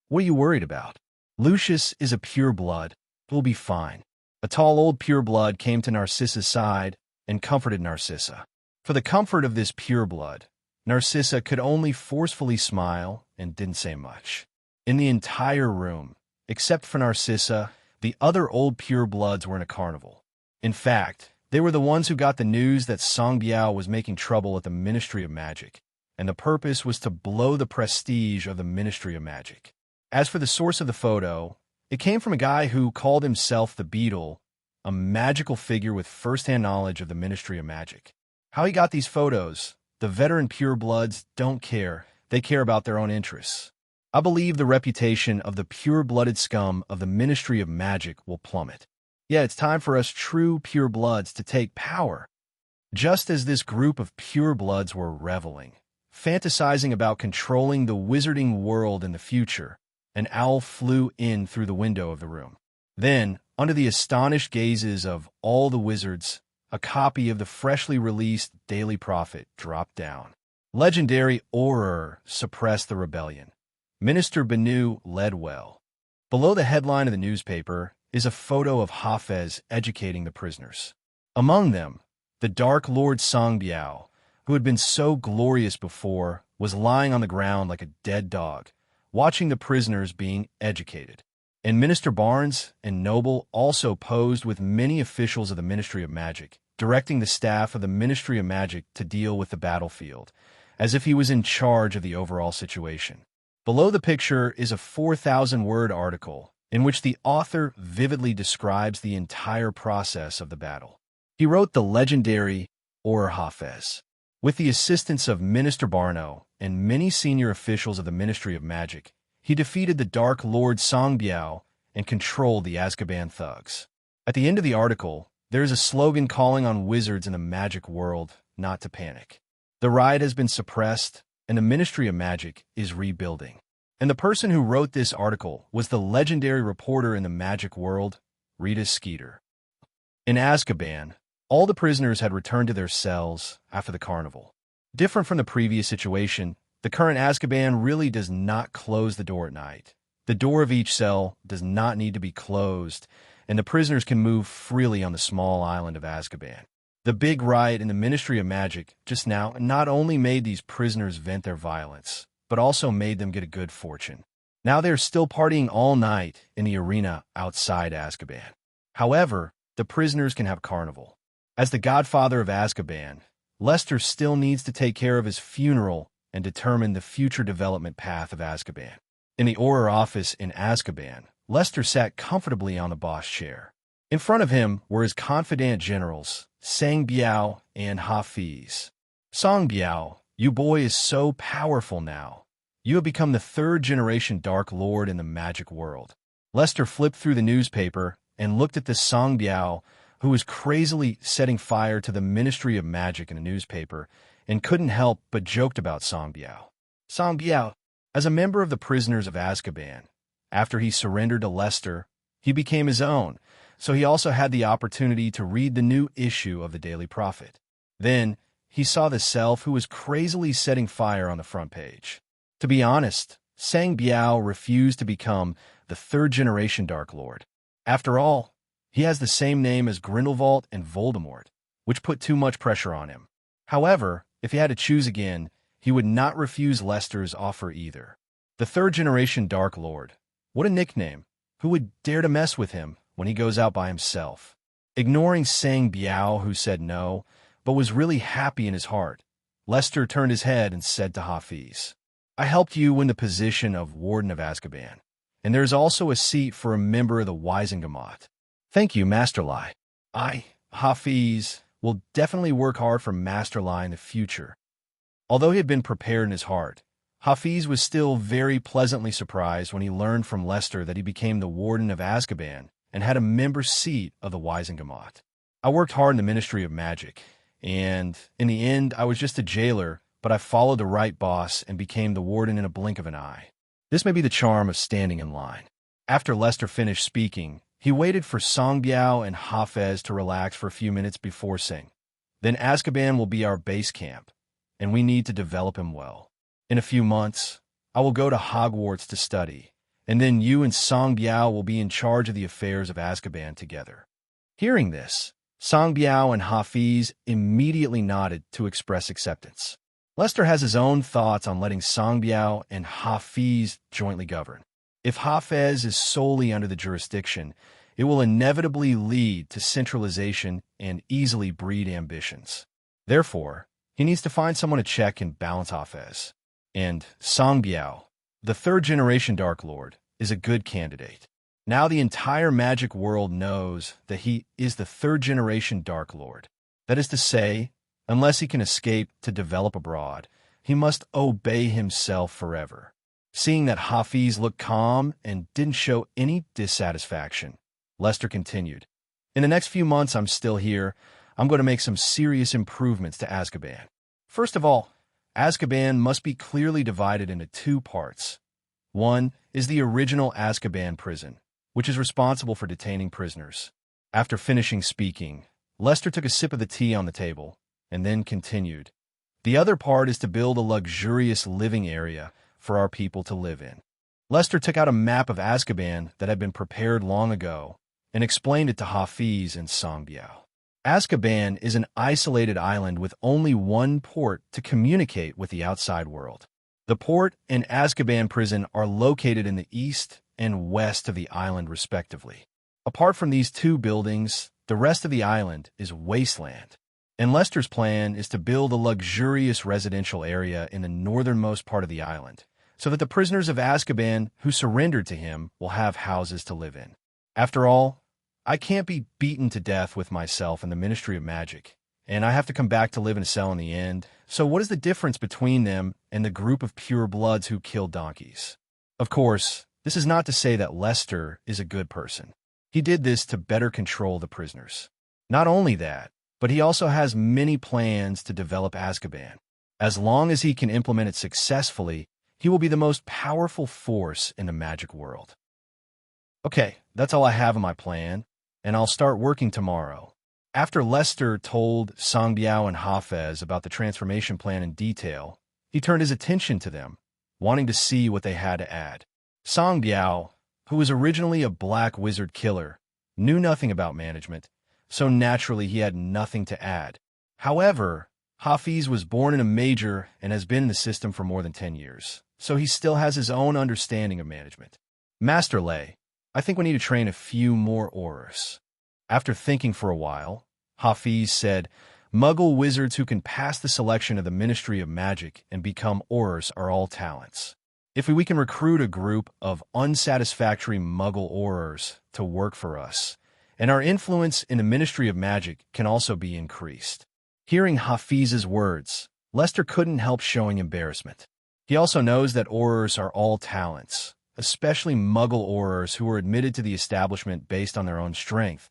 what are you worried about? Lucius is a pureblood. We'll be fine. A tall old pureblood came to Narcissa's side and comforted Narcissa. For the comfort of this pureblood, Narcissa could only forcefully smile and didn't say much. In the entire room, except for Narcissa, the other old purebloods were in a carnival. In fact, they were the ones who got the news that Songbiao was making trouble at the Ministry of Magic, and the purpose was to blow the prestige of the Ministry of Magic. As for the source of the photo, it came from a guy who called himself the Beetle, a magical figure with first-hand knowledge of the Ministry of Magic. How he got these photos, the veteran purebloods don't care. They care about their own interests. I believe the reputation of the pure-blooded scum of the Ministry of Magic will plummet. Yeah, it's time for us true purebloods to take power. Just as this group of purebloods were reveling, fantasizing about controlling the wizarding world in the future, an owl flew in through the window of the room. Then, under the astonished gazes of all the wizards, a copy of the freshly released Daily Prophet dropped down. Legendary Auror suppressed the rebellion. Minister Benu led well. Below the headline of the newspaper is a photo of Hafez educating the prisoners. Among them, the Dark Lord Songbiao, who had been so glorious before, was lying on the ground like a dead dog, watching the prisoners being educated. And Minister Barnes and Noble also posed with many officials of the Ministry of Magic, directing the staff of the Ministry of Magic to deal with the battlefield, as if he was in charge of the overall situation. Below the picture is a 4,000-word article in which the author vividly describes the entire process of the battle. He wrote the legendary Auror Hafez. With the assistance of Minister Barno and many senior officials of the Ministry of Magic, he defeated the Dark Lord Songbiao and controlled the Azkaban thugs. At the end of the article, there is a slogan calling on wizards in the magic world not to panic. The riot has been suppressed, and the Ministry of Magic is rebuilding. And the person who wrote this article was the legendary reporter in the magic world, Rita Skeeter. In Azkaban, all the prisoners had returned to their cells after the carnival. Different from the previous situation, the current Azkaban really does not close the door at night. The door of each cell does not need to be closed, and the prisoners can move freely on the small island of Azkaban. The big riot in the Ministry of Magic just now not only made these prisoners vent their violence, but also made them get a good fortune. Now they're still partying all night in the arena outside Azkaban. However, the prisoners can have carnival. As the godfather of Azkaban, Lester still needs to take care of his funeral and determine the future development path of Azkaban. In the Auror office in Azkaban, Lester sat comfortably on the boss chair. In front of him were his confidant generals, Songbiao and Hafiz. Songbiao, you boy is so powerful now. You have become the third-generation Dark Lord in the magic world. Lester flipped through the newspaper and looked at the Songbiao, who was crazily setting fire to the Ministry of Magic in a newspaper and couldn't help but joked about Song Biao. Song Biao, as a member of the prisoners of Azkaban, after he surrendered to Lester, he became his own, so he also had the opportunity to read the new issue of the Daily Prophet. Then, he saw the self who was crazily setting fire on the front page. To be honest, Sang Biao refused to become the third-generation Dark Lord. After all, he has the same name as Grindelwald and Voldemort, which put too much pressure on him. However, if he had to choose again, he would not refuse Lester's offer either. The third-generation Dark Lord. What a nickname. Who would dare to mess with him when he goes out by himself? Ignoring Sang Biao, who said no, but was really happy in his heart, Lester turned his head and said to Hafiz, I helped you win the position of Warden of Azkaban, and there is also a seat for a member of the Gamot. Thank you, Master Lai. I, Hafiz, will definitely work hard for Master Lai in the future. Although he had been prepared in his heart, Hafiz was still very pleasantly surprised when he learned from Lester that he became the Warden of Azkaban and had a member seat of the Gamot. I worked hard in the Ministry of Magic, and in the end, I was just a jailer, but I followed the right boss and became the warden in a blink of an eye. This may be the charm of standing in line. After Lester finished speaking, he waited for Song Biao and Hafez to relax for a few minutes before saying, Then Azkaban will be our base camp, and we need to develop him well. In a few months, I will go to Hogwarts to study, and then you and Song Biao will be in charge of the affairs of Azkaban together. Hearing this, Song Biao and Hafiz immediately nodded to express acceptance. Lester has his own thoughts on letting Song Biao and Hafiz jointly govern. If Hafez is solely under the jurisdiction, it will inevitably lead to centralization and easily breed ambitions. Therefore, he needs to find someone to check and balance Hafez. And Song Biao, the third-generation Dark Lord, is a good candidate. Now the entire magic world knows that he is the third-generation Dark Lord. That is to say, unless he can escape to develop abroad, he must obey himself forever. Seeing that Hafiz looked calm and didn't show any dissatisfaction, Lester continued, In the next few months I'm still here, I'm going to make some serious improvements to Azkaban. First of all, Azkaban must be clearly divided into two parts. One is the original Azkaban prison, which is responsible for detaining prisoners. After finishing speaking, Lester took a sip of the tea on the table and then continued. The other part is to build a luxurious living area for our people to live in. Lester took out a map of Azkaban that had been prepared long ago and explained it to Hafiz and Song Biao. Azkaban is an isolated island with only one port to communicate with the outside world. The port and Azkaban prison are located in the east and west of the island, respectively. Apart from these two buildings, the rest of the island is wasteland. And Lester's plan is to build a luxurious residential area in the northernmost part of the island, so that the prisoners of Azkaban who surrendered to him will have houses to live in. After all, I can't be beaten to death with myself in the Ministry of Magic, and I have to come back to live in a cell in the end. So what is the difference between them and the group of purebloods who killed donkeys? Of course, this is not to say that Lester is a good person. He did this to better control the prisoners. Not only that, but he also has many plans to develop Azkaban. As long as he can implement it successfully, he will be the most powerful force in the magic world. Okay, that's all I have in my plan, and I'll start working tomorrow. After Lester told Song Biao and Hafez about the transformation plan in detail, he turned his attention to them, wanting to see what they had to add. Song Biao, who was originally a black wizard killer, knew nothing about management, so naturally he had nothing to add. However, Hafiz was born in a major and has been in the system for more than 10 years, so he still has his own understanding of management. Master Lei, I think we need to train a few more Aurors. After thinking for a while, Hafiz said, Muggle wizards who can pass the selection of the Ministry of Magic and become Aurors are all talents. If we can recruit a group of unsatisfactory Muggle Aurors to work for us, and our influence in the Ministry of Magic can also be increased. Hearing Hafiz's words, Lester couldn't help showing embarrassment. He also knows that Aurors are all talents, especially Muggle Aurors who were admitted to the establishment based on their own strength,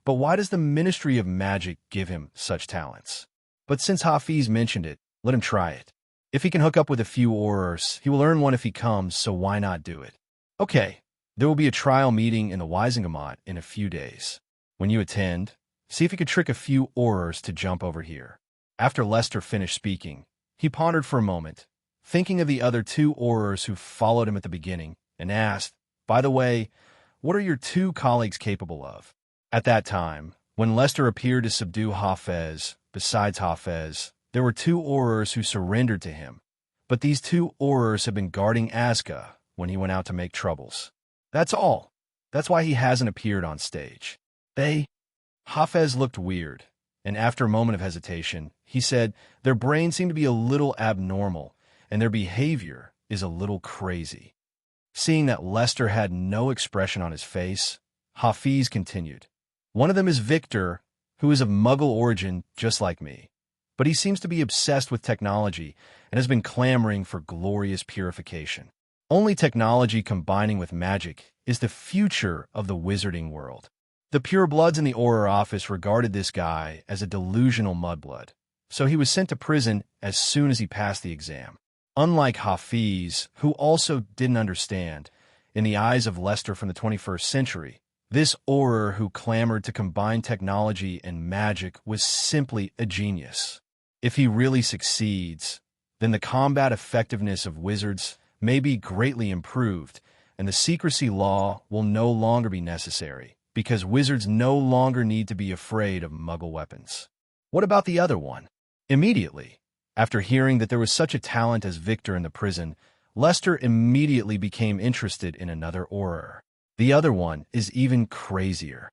But why does the Ministry of Magic give him such talents? But since Hafi's mentioned it, let him try it. If he can hook up with a few Aurors, he will earn one if he comes, so why not do it? Okay, there will be a trial meeting in the Wisingamot in a few days. When you attend, see if you could trick a few Aurors to jump over here. After Lester finished speaking, he pondered for a moment, thinking of the other two Aurors who followed him at the beginning, and asked, "By the way, what are your two colleagues capable of?" At that time, when Lester appeared to subdue Hafez, besides Hafez, there were two Aurors who surrendered to him, but these two Aurors had been guarding Azka when he went out to make troubles. That's all. That's why he hasn't appeared on stage. Hafez looked weird, and after a moment of hesitation, he said their brains seem to be a little abnormal, and their behavior is a little crazy. Seeing that Lester had no expression on his face, Hafiz continued. One of them is Victor, who is of Muggle origin just like me. But he seems to be obsessed with technology and has been clamoring for glorious purification. Only technology combining with magic is the future of the wizarding world. The purebloods in the Auror office regarded this guy as a delusional mudblood, so he was sent to prison as soon as he passed the exam. Unlike Hafiz, who also didn't understand, in the eyes of Lester from the 21st century, this Auror who clamored to combine technology and magic was simply a genius. If he really succeeds, then the combat effectiveness of wizards may be greatly improved, and the secrecy law will no longer be necessary, because wizards no longer need to be afraid of Muggle weapons. What about the other one? Immediately, after hearing that there was such a talent as Victor in the prison, Lester immediately became interested in another Auror. The other one is even crazier.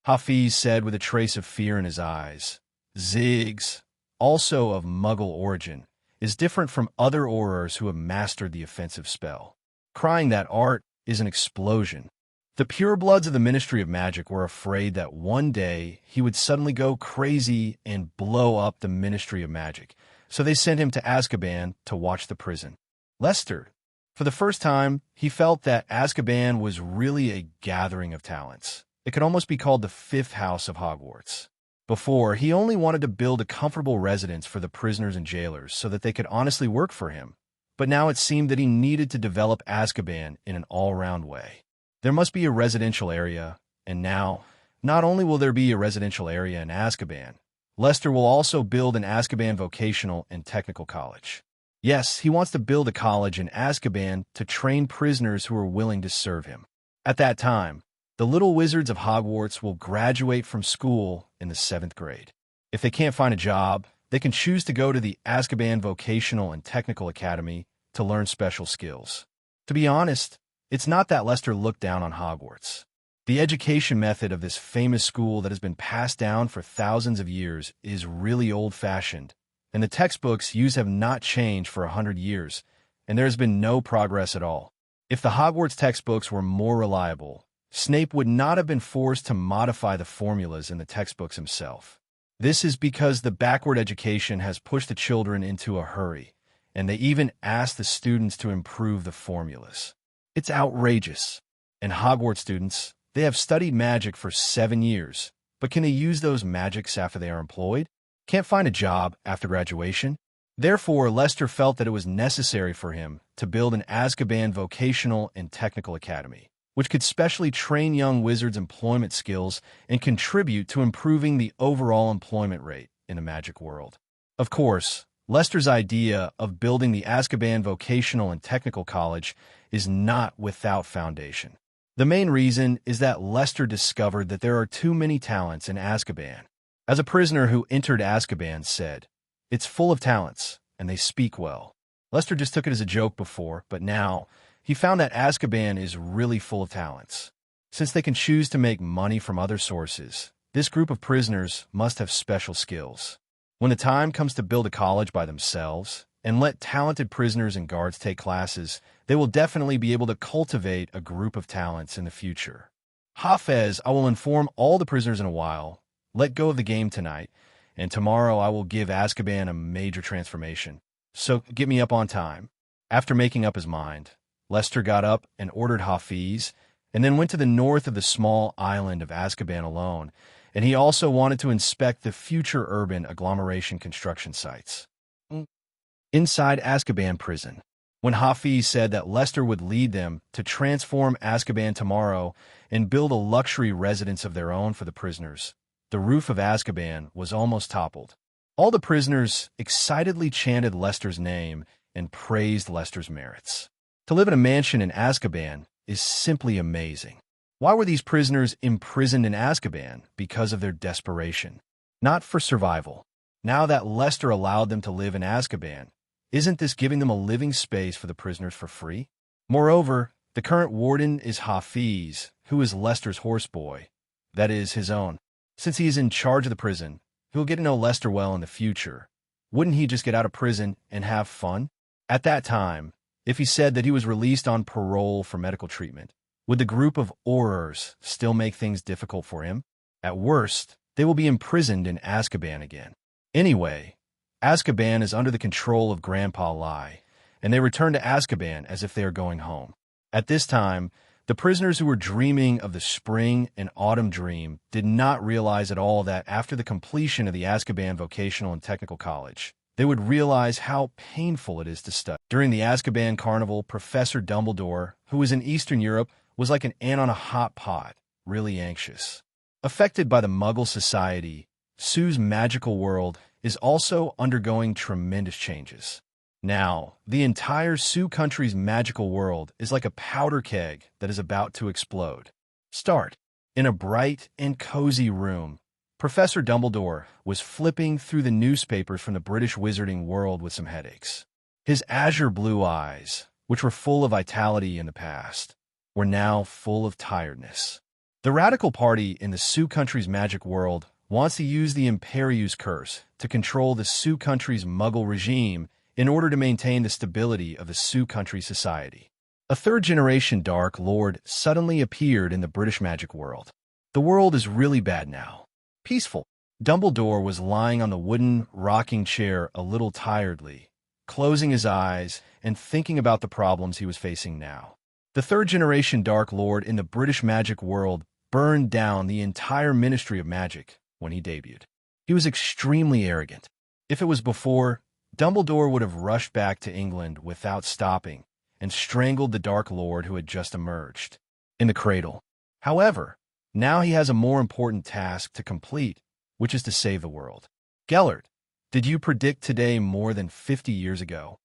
Hafiz said with a trace of fear in his eyes. Ziggs, also of Muggle origin, is different from other Aurors who have mastered the offensive spell. Crying that art is an explosion. The purebloods of the Ministry of Magic were afraid that one day he would suddenly go crazy and blow up the Ministry of Magic, so they sent him to Azkaban to watch the prison. Lester, for the first time, he felt that Azkaban was really a gathering of talents. It could almost be called the fifth house of Hogwarts. Before, he only wanted to build a comfortable residence for the prisoners and jailers so that they could honestly work for him. But now it seemed that he needed to develop Azkaban in an all-round way. There must be a residential area, and now, not only will there be a residential area in Azkaban, Lester will also build an Azkaban vocational and technical college. Yes, he wants to build a college in Azkaban to train prisoners who are willing to serve him. At that time, the little wizards of Hogwarts will graduate from school in the 7th grade. If they can't find a job, they can choose to go to the Azkaban Vocational and Technical Academy to learn special skills. To be honest, it's not that Lester looked down on Hogwarts. The education method of this famous school that has been passed down for thousands of years is really old-fashioned, and the textbooks used have not changed for 100 years, and there has been no progress at all. If the Hogwarts textbooks were more reliable, Snape would not have been forced to modify the formulas in the textbooks himself. This is because the backward education has pushed the children into a hurry, and they even ask the students to improve the formulas. It's outrageous. And Hogwarts students, they have studied magic for 7 years, but can they use those magics after they are employed? Can't find a job after graduation? Therefore, Lester felt that it was necessary for him to build an Azkaban Vocational and Technical Academy, which could specially train young wizards' employment skills and contribute to improving the overall employment rate in the magic world. Of course, Lester's idea of building the Azkaban Vocational and Technical College is not without foundation. The main reason is that Lester discovered that there are too many talents in Azkaban. As a prisoner who entered Azkaban said, "It's full of talents, and they speak well." Lester just took it as a joke before, but now he found that Azkaban is really full of talents. Since they can choose to make money from other sources, this group of prisoners must have special skills. When the time comes to build a college by themselves and let talented prisoners and guards take classes, they will definitely be able to cultivate a group of talents in the future. Hafez, I will inform all the prisoners in a while. Let go of the game tonight, and tomorrow I will give Azkaban a major transformation. So get me up on time. After making up his mind, Lester got up and ordered Hafiz, and then went to the north of the small island of Azkaban alone, and he also wanted to inspect the future urban agglomeration construction sites. Inside Azkaban prison, when Hafi said that Lester would lead them to transform Azkaban tomorrow and build a luxury residence of their own for the prisoners, the roof of Azkaban was almost toppled. All the prisoners excitedly chanted Lester's name and praised Lester's merits. To live in a mansion in Azkaban is simply amazing. Why were these prisoners imprisoned in Azkaban? Because of their desperation, not for survival. Now that Lester allowed them to live in Azkaban, isn't this giving them a living space for the prisoners for free? Moreover, the current warden is Hafiz, who is Lester's horseboy. That is, his own. Since he is in charge of the prison, he'll get to know Lester well in the future. Wouldn't he just get out of prison and have fun? At that time, if he said that he was released on parole for medical treatment, would the group of Aurors still make things difficult for him? At worst, they will be imprisoned in Azkaban again. Anyway, Azkaban is under the control of Grandpa Lai, and they return to Azkaban as if they are going home. At this time, the prisoners who were dreaming of the spring and autumn dream did not realize at all that after the completion of the Azkaban Vocational and Technical College, they would realize how painful it is to study. During the Azkaban Carnival, Professor Dumbledore, who was in Eastern Europe, was like an ant on a hot pot, really anxious. Affected by the Muggle society, Sue's magical world is also undergoing tremendous changes. Now, the entire Sioux country's magical world is like a powder keg that is about to explode. Start. In a bright and cozy room, Professor Dumbledore was flipping through the newspapers from the British wizarding world with some headaches. His azure blue eyes, which were full of vitality in the past, were now full of tiredness. The radical party in the Sioux country's magic world wants to use the Imperius curse to control the Sioux country's Muggle regime in order to maintain the stability of the Sioux country society. A third-generation Dark Lord suddenly appeared in the British magic world. The world is really bad now. Peaceful. Dumbledore was lying on the wooden rocking chair a little tiredly, closing his eyes and thinking about the problems he was facing now. The third-generation Dark Lord in the British magic world burned down the entire Ministry of Magic when he debuted. He was extremely arrogant. If it was before, Dumbledore would have rushed back to England without stopping and strangled the Dark Lord who had just emerged in the cradle. However, now he has a more important task to complete, which is to save the world. Gellert, did you predict today more than 50 years ago?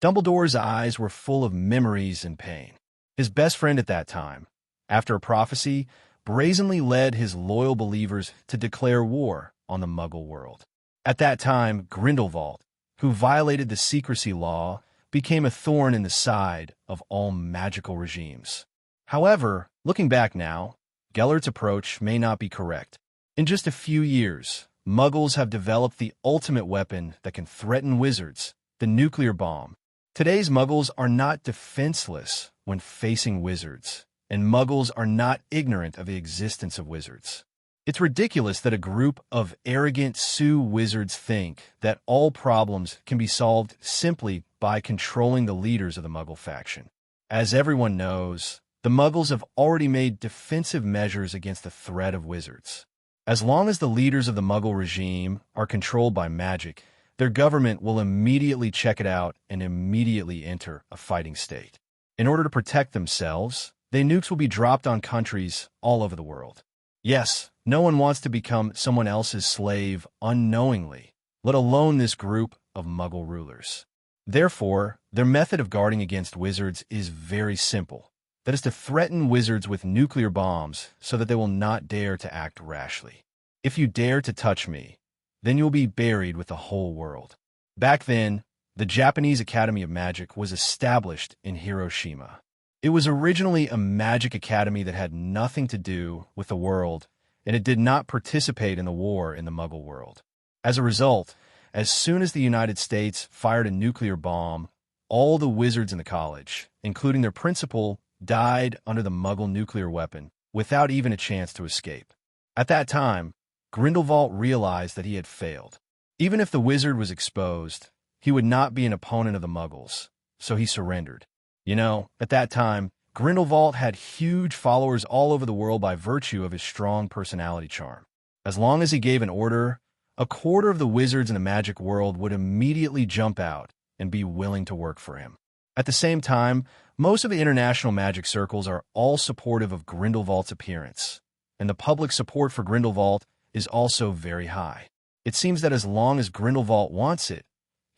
Dumbledore's eyes were full of memories and pain. His best friend at that time, after a prophecy, brazenly led his loyal believers to declare war on the Muggle world. At that time, Grindelwald, who violated the secrecy law, became a thorn in the side of all magical regimes. However, looking back now, Gellert's approach may not be correct. In just a few years, Muggles have developed the ultimate weapon that can threaten wizards, the nuclear bomb. Today's Muggles are not defenseless when facing wizards, and Muggles are not ignorant of the existence of wizards. It's ridiculous that a group of arrogant Sioux wizards think that all problems can be solved simply by controlling the leaders of the Muggle faction. As everyone knows, the Muggles have already made defensive measures against the threat of wizards. As long as the leaders of the Muggle regime are controlled by magic, their government will immediately check it out and immediately enter a fighting state. In order to protect themselves, their nukes will be dropped on countries all over the world. Yes, no one wants to become someone else's slave unknowingly, let alone this group of Muggle rulers. Therefore, their method of guarding against wizards is very simple. That is to threaten wizards with nuclear bombs so that they will not dare to act rashly. If you dare to touch me, then you will be buried with the whole world. Back then, the Japanese Academy of Magic was established in Hiroshima. It was originally a magic academy that had nothing to do with the world, and it did not participate in the war in the Muggle world. As a result, as soon as the United States fired a nuclear bomb, all the wizards in the college, including their principal, died under the Muggle nuclear weapon without even a chance to escape. At that time, Grindelwald realized that he had failed. Even if the wizard was exposed, he would not be an opponent of the Muggles, so he surrendered. At that time, Grindelwald had huge followers all over the world by virtue of his strong personality charm. As long as he gave an order, a quarter of the wizards in the magic world would immediately jump out and be willing to work for him. At the same time, most of the international magic circles are all supportive of Grindelwald's appearance, and the public support for Grindelwald is also very high. It seems that as long as Grindelwald wants it,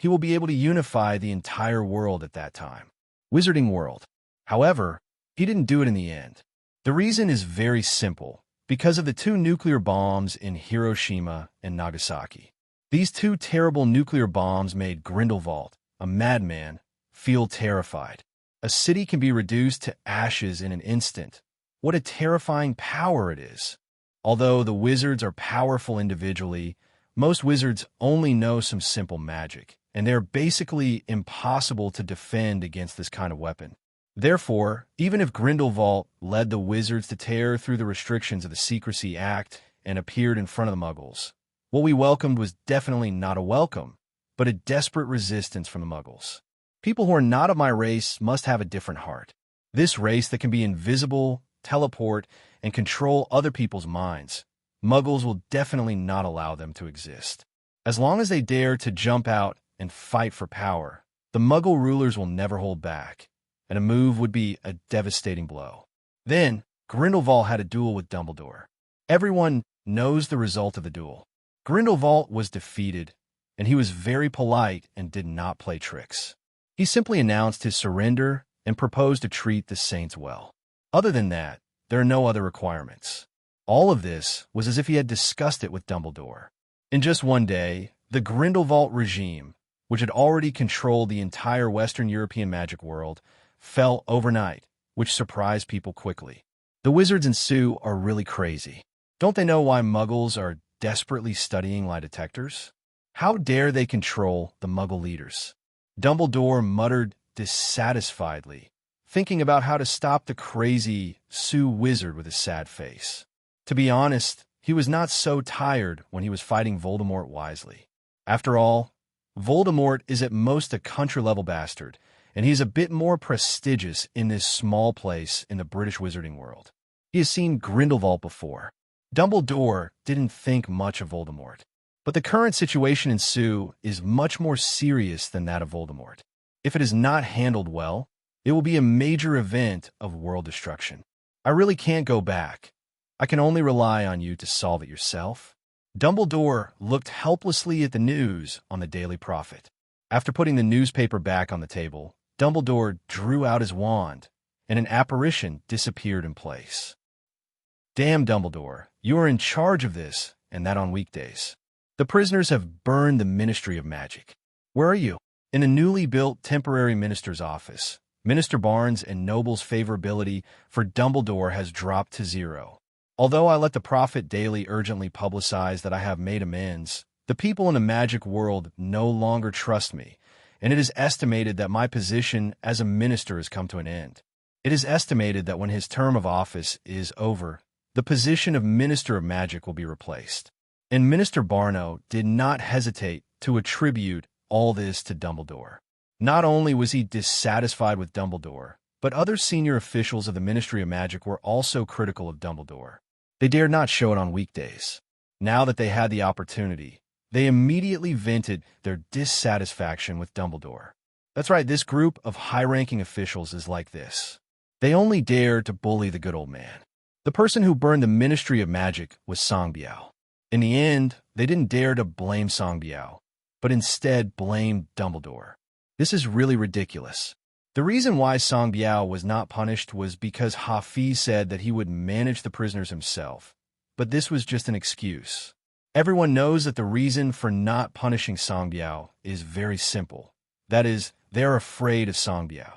he will be able to unify the entire world at that time. Wizarding world. However, he didn't do it in the end. The reason is very simple, because of the 2 nuclear bombs in Hiroshima and Nagasaki. These 2 terrible nuclear bombs made Grindelwald, a madman, feel terrified. A city can be reduced to ashes in an instant. What a terrifying power it is. Although the wizards are powerful individually, most wizards only know some simple magic, and they're basically impossible to defend against this kind of weapon. Therefore, even if Grindelwald led the wizards to tear through the restrictions of the Secrecy Act and appeared in front of the Muggles, what we welcomed was definitely not a welcome, but a desperate resistance from the Muggles. People who are not of my race must have a different heart. This race that can be invisible, teleport, and control other people's minds. Muggles will definitely not allow them to exist. As long as they dare to jump out and fight for power, the Muggle rulers will never hold back, and a move would be a devastating blow. Then, Grindelwald had a duel with Dumbledore. Everyone knows the result of the duel. Grindelwald was defeated, and he was very polite and did not play tricks. He simply announced his surrender and proposed to treat the saints well. Other than that, there are no other requirements. All of this was as if he had discussed it with Dumbledore. In just one day, the Grindelwald regime, which had already controlled the entire Western European magic world, fell overnight, which surprised people quickly. The wizards in Sue are really crazy. Don't they know why Muggles are desperately studying lie detectors? How dare they control the Muggle leaders? Dumbledore muttered dissatisfiedly, thinking about how to stop the crazy Sue wizard with his sad face. To be honest, he was not so tired when he was fighting Voldemort wisely. After all, Voldemort is at most a country-level bastard, and he's a bit more prestigious in this small place in the British wizarding world. He has seen Grindelwald before. Dumbledore didn't think much of Voldemort. But the current situation in Sue is much more serious than that of Voldemort. If it is not handled well, it will be a major event of world destruction. I really can't go back. I can only rely on you to solve it yourself. Dumbledore looked helplessly at the news on the Daily Prophet. After putting the newspaper back on the table, Dumbledore drew out his wand, and an apparition disappeared in place. Damn, Dumbledore, you are in charge of this, and that on weekdays. The prisoners have burned the Ministry of Magic. Where are you? In a newly built temporary minister's office, Minister Barnes and Noble's favorability for Dumbledore has dropped to 0. Although I let the Prophet Daily urgently publicize that I have made amends, the people in the magic world no longer trust me, and it is estimated that my position as a minister has come to an end. It is estimated that when his term of office is over, the position of Minister of Magic will be replaced. And Minister Barno did not hesitate to attribute all this to Dumbledore. Not only was he dissatisfied with Dumbledore, but other senior officials of the Ministry of Magic were also critical of Dumbledore. They dared not show it on weekdays. Now that they had the opportunity, they immediately vented their dissatisfaction with Dumbledore. That's right, this group of high-ranking officials is like this. They only dare to bully the good old man. The person who burned the Ministry of Magic was Songbiao. In the end, they didn't dare to blame Songbiao, but instead blamed Dumbledore. This is really ridiculous. The reason why Songbiao was not punished was because Hafi said that he would manage the prisoners himself, but this was just an excuse. Everyone knows that the reason for not punishing Songbiao is very simple. That is, they're afraid of Songbiao.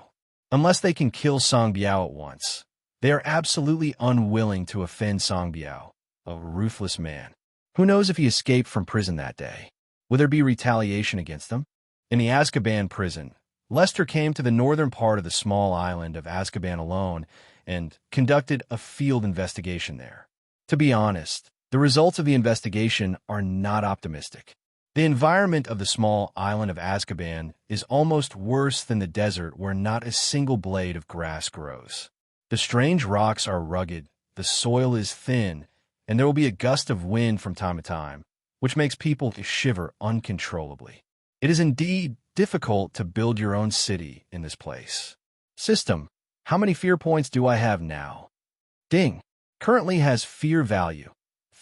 Unless they can kill Songbiao at once, they are absolutely unwilling to offend Songbiao, a ruthless man. Who knows if he escaped from prison that day? Will there be retaliation against them? In the Azkaban prison, Lester came to the northern part of the small island of Azkaban alone and conducted a field investigation there. To be honest, the results of the investigation are not optimistic. The environment of the small island of Azkaban is almost worse than the desert where not a single blade of grass grows. The strange rocks are rugged, the soil is thin, and there will be a gust of wind from time to time, which makes people shiver uncontrollably. It is indeed difficult to build your own city in this place. System, how many fear points do I have now? Ding. Currently has fear value,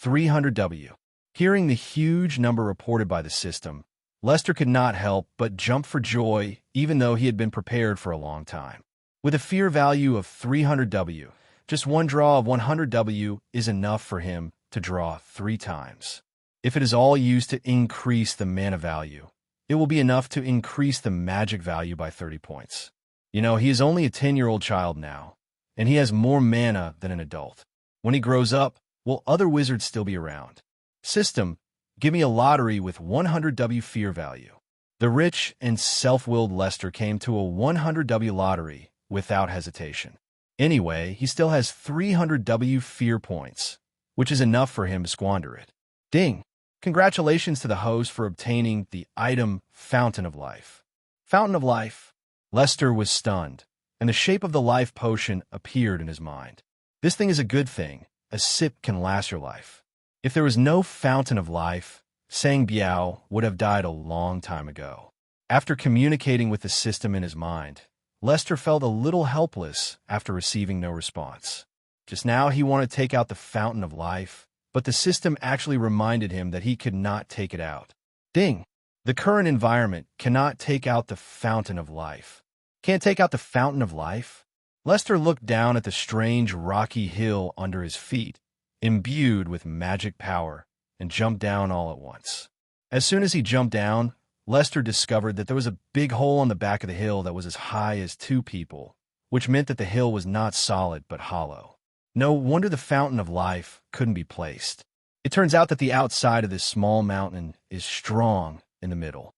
300W. Hearing the huge number reported by the system, Lester could not help but jump for joy even though he had been prepared for a long time. With a fear value of 300W, just one draw of 100W is enough for him to draw 3 times. If it is all used to increase the mana value, it will be enough to increase the magic value by 30 points. You know, he is only a 10-year-old child now, and he has more mana than an adult. When he grows up, will other wizards still be around? System, give me a lottery with 100W fear value. The rich and self-willed Lester came to a 100W lottery without hesitation. Anyway, he still has 300W fear points, which is enough for him to squander it. Ding! Congratulations to the host for obtaining the item Fountain of Life. Fountain of Life. Lester was stunned, and the shape of the life potion appeared in his mind. This thing is a good thing. A sip can last your life. If there was no Fountain of Life, Sang Biao would have died a long time ago. After communicating with the system in his mind, Lester felt a little helpless after receiving no response. Just now he wanted to take out the Fountain of Life, but the system actually reminded him that he could not take it out. Ding! The current environment cannot take out the Fountain of Life. Can't take out the Fountain of Life? Lester looked down at the strange rocky hill under his feet, imbued with magic power, and jumped down all at once. As soon as he jumped down, Lester discovered that there was a big hole on the back of the hill that was as high as 2 people, which meant that the hill was not solid but hollow. No wonder the Fountain of Life couldn't be placed. It turns out that the outside of this small mountain is strong in the middle.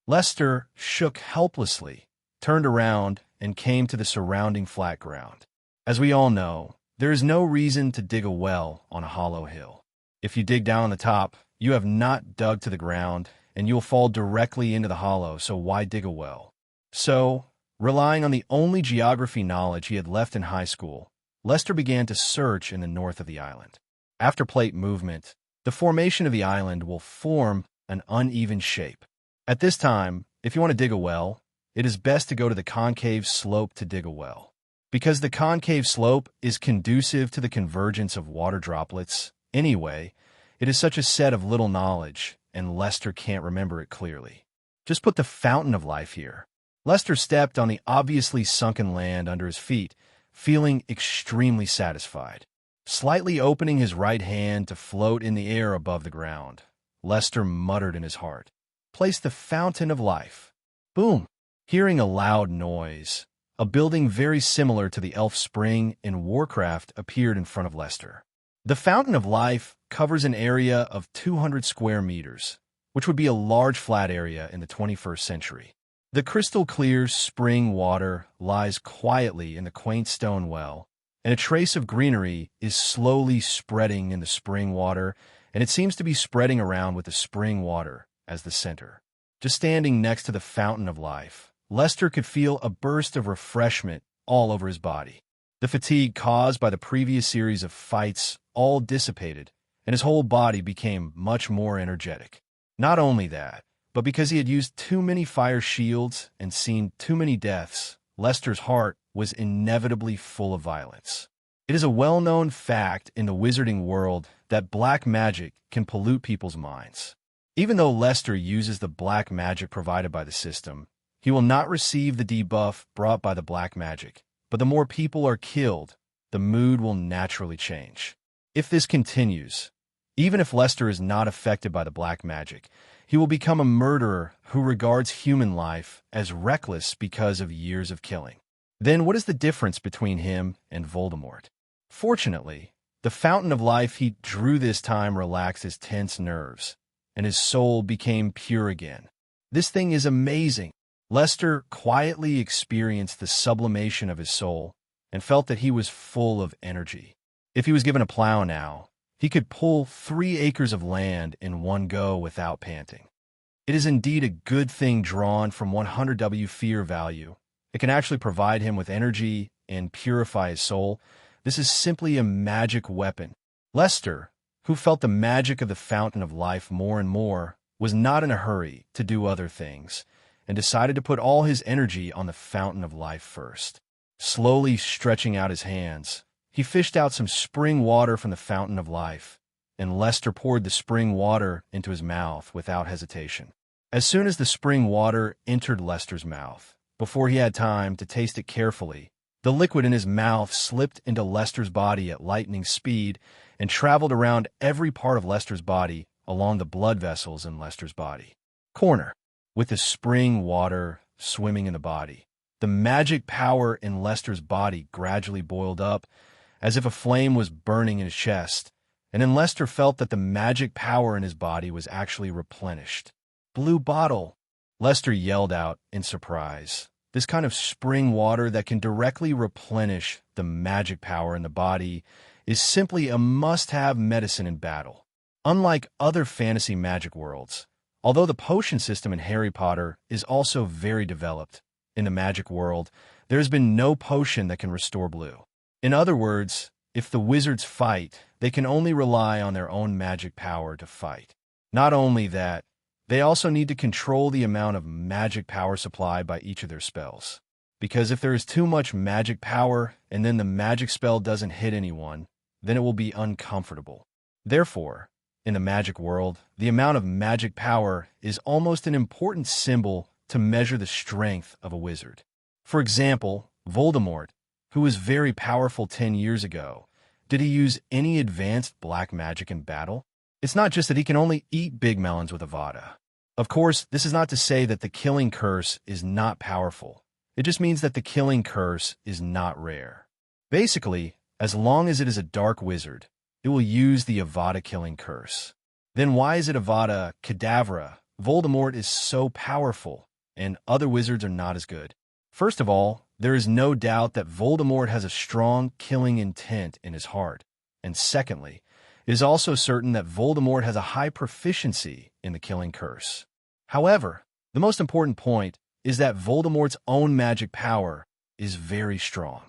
Lester shook helplessly, turned around, and came to the surrounding flat ground. As we all know, there is no reason to dig a well on a hollow hill. If you dig down on the top, you have not dug to the ground, and you'll fall directly into the hollow, so why dig a well? So, relying on the only geography knowledge he had left in high school, Lester began to search in the north of the island. After plate movement, the formation of the island will form an uneven shape. At this time, if you want to dig a well, it is best to go to the concave slope to dig a well. Because the concave slope is conducive to the convergence of water droplets, anyway, it is such a set of little knowledge, and Lester can't remember it clearly. Just put the Fountain of Life here. Lester stepped on the obviously sunken land under his feet, feeling extremely satisfied. Slightly opening his right hand to float in the air above the ground, Lester muttered in his heart, "Place the Fountain of Life." Boom! Hearing a loud noise, a building very similar to the Elf Spring in Warcraft appeared in front of Lester. The Fountain of Life covers an area of 200 square meters, which would be a large flat area in the 21st century. The crystal-clear spring water lies quietly in the quaint stone well, and a trace of greenery is slowly spreading in the spring water, and it seems to be spreading around with the spring water as the center. Just standing next to the Fountain of Life, Lester could feel a burst of refreshment all over his body. The fatigue caused by the previous series of fights all dissipated, and his whole body became much more energetic. Not only that, but because he had used too many fire shields and seen too many deaths, Lester's heart was inevitably full of violence. It is a well-known fact in the wizarding world that black magic can pollute people's minds. Even though Lester uses the black magic provided by the system, he will not receive the debuff brought by the black magic, but the more people are killed, the mood will naturally change. If this continues, even if Lester is not affected by the black magic, he will become a murderer who regards human life as reckless because of years of killing. Then what is the difference between him and Voldemort? Fortunately, the Fountain of Life he drew this time relaxed his tense nerves, and his soul became pure again. This thing is amazing. Lester quietly experienced the sublimation of his soul and felt that he was full of energy. If he was given a plow now, he could pull 3 acres of land in one go without panting. It is indeed a good thing drawn from 100W fear value. It can actually provide him with energy and purify his soul. This is simply a magic weapon. Lester, who felt the magic of the fountain of life more and more, was not in a hurry to do other things, and decided to put all his energy on the fountain of life first. Slowly stretching out his hands, he fished out some spring water from the fountain of life, and Lester poured the spring water into his mouth without hesitation. As soon as the spring water entered Lester's mouth, before he had time to taste it carefully, the liquid in his mouth slipped into Lester's body at lightning speed and traveled around every part of Lester's body along the blood vessels in Lester's body. Corner. With the spring water swimming in the body, the magic power in Lester's body gradually boiled up, as if a flame was burning in his chest, and then Lester felt that the magic power in his body was actually replenished. Blue bottle! Lester yelled out in surprise. This kind of spring water that can directly replenish the magic power in the body is simply a must-have medicine in battle. Unlike other fantasy magic worlds, although the potion system in Harry Potter is also very developed, in the magic world, there has been no potion that can restore blue. In other words, if the wizards fight, they can only rely on their own magic power to fight. Not only that, they also need to control the amount of magic power supplied by each of their spells. Because if there is too much magic power and then the magic spell doesn't hit anyone, then it will be uncomfortable. Therefore, in the magic world, the amount of magic power is almost an important symbol to measure the strength of a wizard. For example, Voldemort, who was very powerful 10 years ago, did he use any advanced black magic in battle? It's not just that he can only eat big melons with Avada. Of course, this is not to say that the killing curse is not powerful. It just means that the killing curse is not rare. Basically, as long as it is a dark wizard, it will use the Avada killing curse. Then why is it Avada Kedavra? Voldemort is so powerful, and other wizards are not as good. First of all, there is no doubt that Voldemort has a strong killing intent in his heart. And secondly, it is also certain that Voldemort has a high proficiency in the killing curse. However, the most important point is that Voldemort's own magic power is very strong.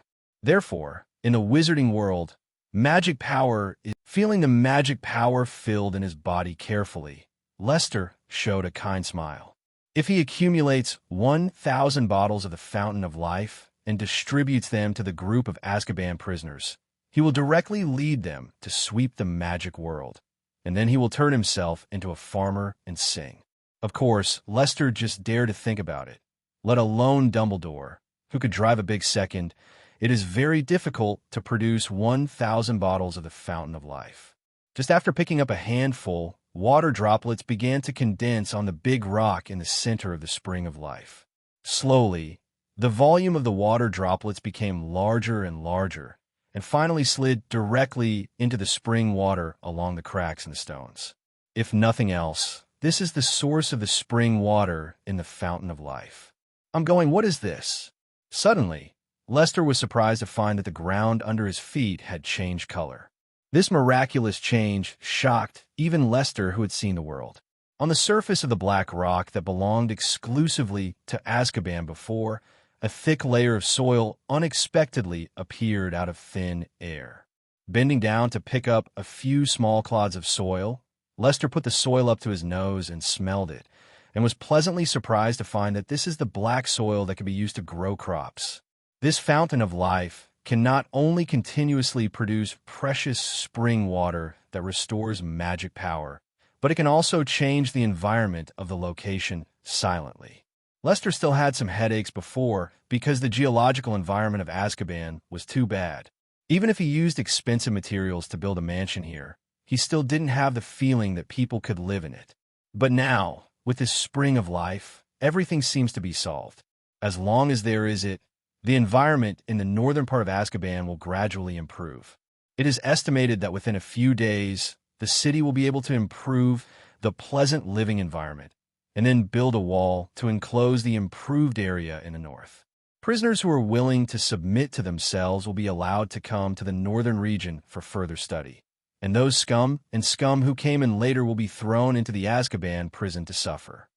Therefore, in the wizarding world, magic power is feeling the magic power filled in his body carefully. Lester showed a kind smile. If he accumulates 1,000 bottles of the Fountain of Life and distributes them to the group of Azkaban prisoners, he will directly lead them to sweep the magic world, and then he will turn himself into a farmer and sing. Of course, Lester just dared to think about it, let alone Dumbledore, who could drive a big second. It is very difficult to produce 1,000 bottles of the Fountain of Life. Just after picking up a handful, water droplets began to condense on the big rock in the center of the Spring of Life. Slowly, the volume of the water droplets became larger and larger, and finally slid directly into the spring water along the cracks in the stones. If nothing else, this is the source of the spring water in the Fountain of Life. I'm going, what is this? Suddenly, Lester was surprised to find that the ground under his feet had changed color. This miraculous change shocked even Lester, who had seen the world. On the surface of the black rock that belonged exclusively to Azkaban before, a thick layer of soil unexpectedly appeared out of thin air. Bending down to pick up a few small clods of soil, Lester put the soil up to his nose and smelled it, and was pleasantly surprised to find that this is the black soil that can be used to grow crops. This Fountain of Life can not only continuously produce precious spring water that restores magic power, but it can also change the environment of the location silently. Lester still had some headaches before because the geological environment of Azkaban was too bad. Even if he used expensive materials to build a mansion here, he still didn't have the feeling that people could live in it. But now, with this Spring of Life, everything seems to be solved. As long as there is it, the environment in the northern part of Azkaban will gradually improve. It is estimated that within a few days, the city will be able to improve the pleasant living environment, and then build a wall to enclose the improved area in the north. Prisoners who are willing to submit to themselves will be allowed to come to the northern region for further study, and those scum who came in later will be thrown into the Azkaban prison to suffer.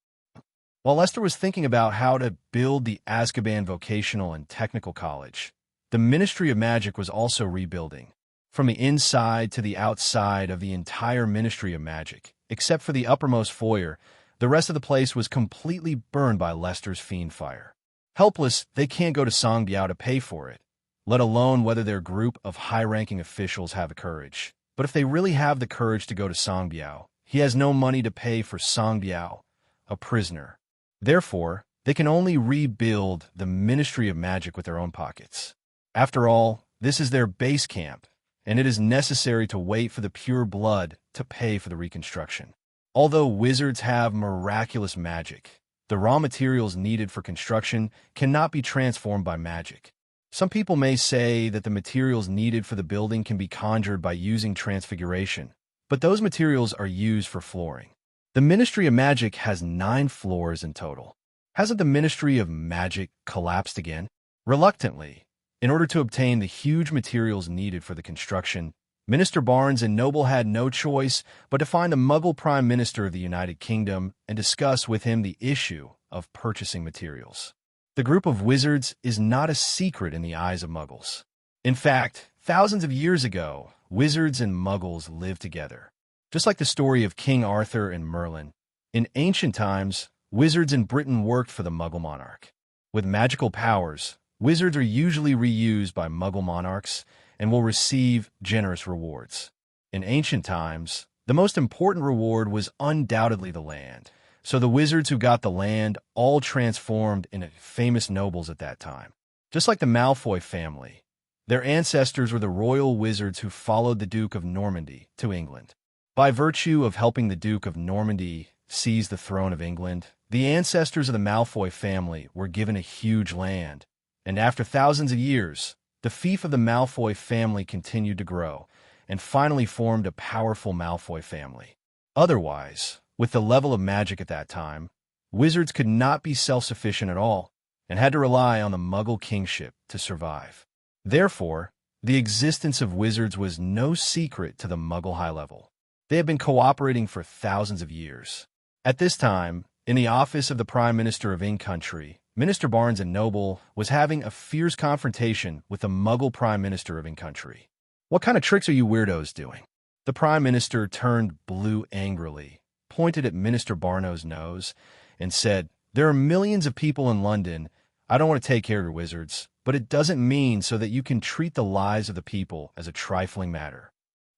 While Lester was thinking about how to build the Azkaban Vocational and Technical College, the Ministry of Magic was also rebuilding. from the inside to the outside of the entire Ministry of Magic. Except for the uppermost foyer, the rest of the place was completely burned by Leicester's Fiendfire. Helpless, they can't go to Songbiao to pay for it, let alone whether their group of high-ranking officials have the courage. But if they really have the courage to go to Songbiao, he has no money to pay for Songbiao, a prisoner. Therefore, they can only rebuild the Ministry of Magic with their own pockets. After all, this is their base camp, and it is necessary to wait for the pure blood to pay for the reconstruction. Although wizards have miraculous magic, the raw materials needed for construction cannot be transformed by magic. Some people may say that the materials needed for the building can be conjured by using transfiguration, but those materials are used for flooring. The Ministry of Magic has 9 floors in total. Hasn't the Ministry of Magic collapsed again? Reluctantly, in order to obtain the huge materials needed for the construction, Minister Barnes and Noble had no choice but to find the Muggle Prime Minister of the United Kingdom and discuss with him the issue of purchasing materials. The group of wizards is not a secret in the eyes of Muggles. In fact, thousands of years ago, wizards and Muggles lived together. Just like the story of King Arthur and Merlin, in ancient times, wizards in Britain worked for the Muggle monarch. With magical powers, wizards are usually reused by Muggle monarchs and will receive generous rewards. In ancient times, the most important reward was undoubtedly the land, so the wizards who got the land all transformed into famous nobles at that time. Just like the Malfoy family, their ancestors were the royal wizards who followed the Duke of Normandy to England. By virtue of helping the Duke of Normandy seize the throne of England, the ancestors of the Malfoy family were given a huge land, and after thousands of years, the fief of the Malfoy family continued to grow, and finally formed a powerful Malfoy family. Otherwise, with the level of magic at that time, wizards could not be self-sufficient at all, and had to rely on the Muggle kingship to survive. Therefore, the existence of wizards was no secret to the Muggle high level. They had been cooperating for thousands of years. At this time, in the office of the Prime Minister of In-Country, Minister Barnes and Noble was having a fierce confrontation with the Muggle Prime Minister of In-Country. "What kind of tricks are you weirdos doing?" The Prime Minister turned blue angrily, pointed at Minister Barnow's nose, and said, "There are millions of people in London. I don't want to take care of your wizards, but it doesn't mean so that you can treat the lives of the people as a trifling matter.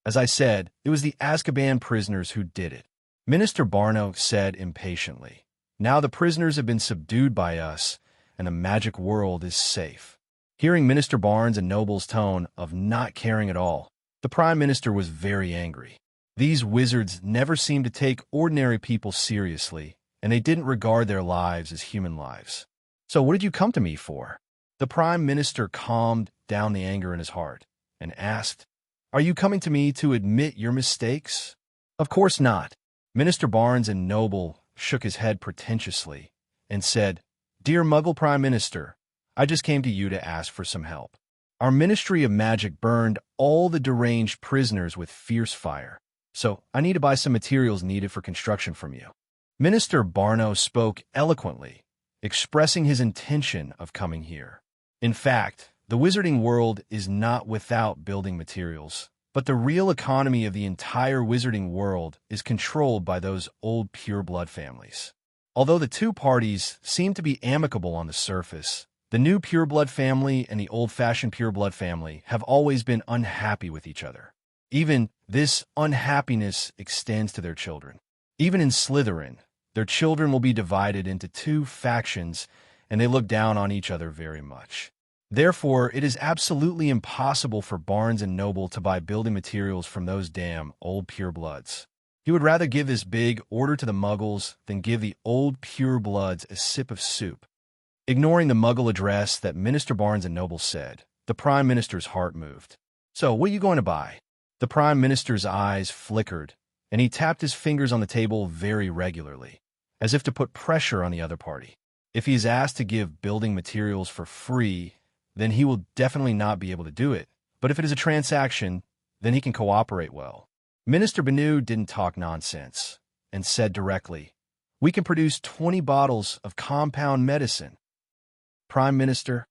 As I said, it was the Azkaban prisoners who did it." Minister Barnow said impatiently, "Now the prisoners have been subdued by us, and the magic world is safe." Hearing Minister Barnes and Noble's tone of not caring at all, the Prime Minister was very angry. These wizards never seemed to take ordinary people seriously, and they didn't regard their lives as human lives. "So what did you come to me for?" The Prime Minister calmed down the anger in his heart and asked, "Are you coming to me to admit your mistakes?" "Of course not." Minister Barnes and Noble shook his head pretentiously and said, "Dear Muggle Prime Minister, I just came to you to ask for some help. Our Ministry of Magic burned all the deranged prisoners with fierce fire, so I need to buy some materials needed for construction from you." Minister Barnow spoke eloquently, expressing his intention of coming here. In fact, the wizarding world is not without building materials, but the real economy of the entire wizarding world is controlled by those old pureblood families. Although the two parties seem to be amicable on the surface, the new pureblood family and the old-fashioned pureblood family have always been unhappy with each other. Even this unhappiness extends to their children. Even in Slytherin, their children will be divided into 2 factions, and they look down on each other very much. Therefore, it is absolutely impossible for Barnes and Noble to buy building materials from those damn old purebloods. He would rather give this big order to the Muggles than give the old purebloods a sip of soup. Ignoring the Muggle address that Minister Barnes and Noble said, the Prime Minister's heart moved. "So, what are you going to buy?" The Prime Minister's eyes flickered, and he tapped his fingers on the table very regularly, as if to put pressure on the other party. If he is asked to give building materials for free, then he will definitely not be able to do it. But if it is a transaction, then he can cooperate well. Minister Banu didn't talk nonsense and said directly, "We can produce 20 bottles of compound medicine." Prime Minister,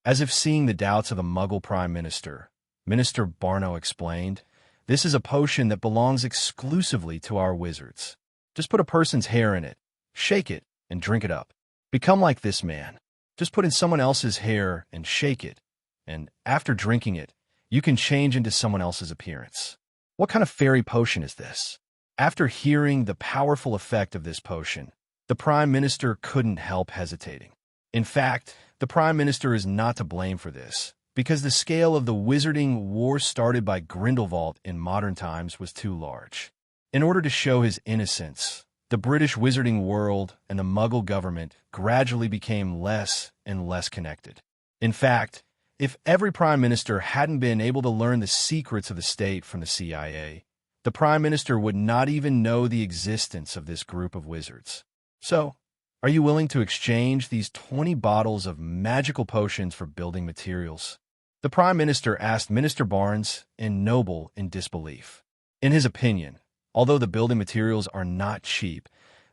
as if seeing the doubts of the Muggle Prime Minister, Minister Barno explained. "This is a potion that belongs exclusively to our wizards. Just put a person's hair in it, shake it, and drink it up. Become like this man. Just put in someone else's hair and shake it, and after drinking it, you can change into someone else's appearance." What kind of fairy potion is this? After hearing the powerful effect of this potion, the Prime Minister couldn't help hesitating. In fact, the Prime Minister is not to blame for this, because the scale of the wizarding war started by Grindelwald in modern times was too large. In order to show his innocence, the British wizarding world and the Muggle government gradually became less and less connected. In fact, if every Prime Minister hadn't been able to learn the secrets of the state from the CIA, the Prime Minister would not even know the existence of this group of wizards. So, are you willing to exchange these 20 bottles of magical potions for building materials? The Prime Minister asked Minister Barnes and Noble in disbelief. In his opinion, although the building materials are not cheap,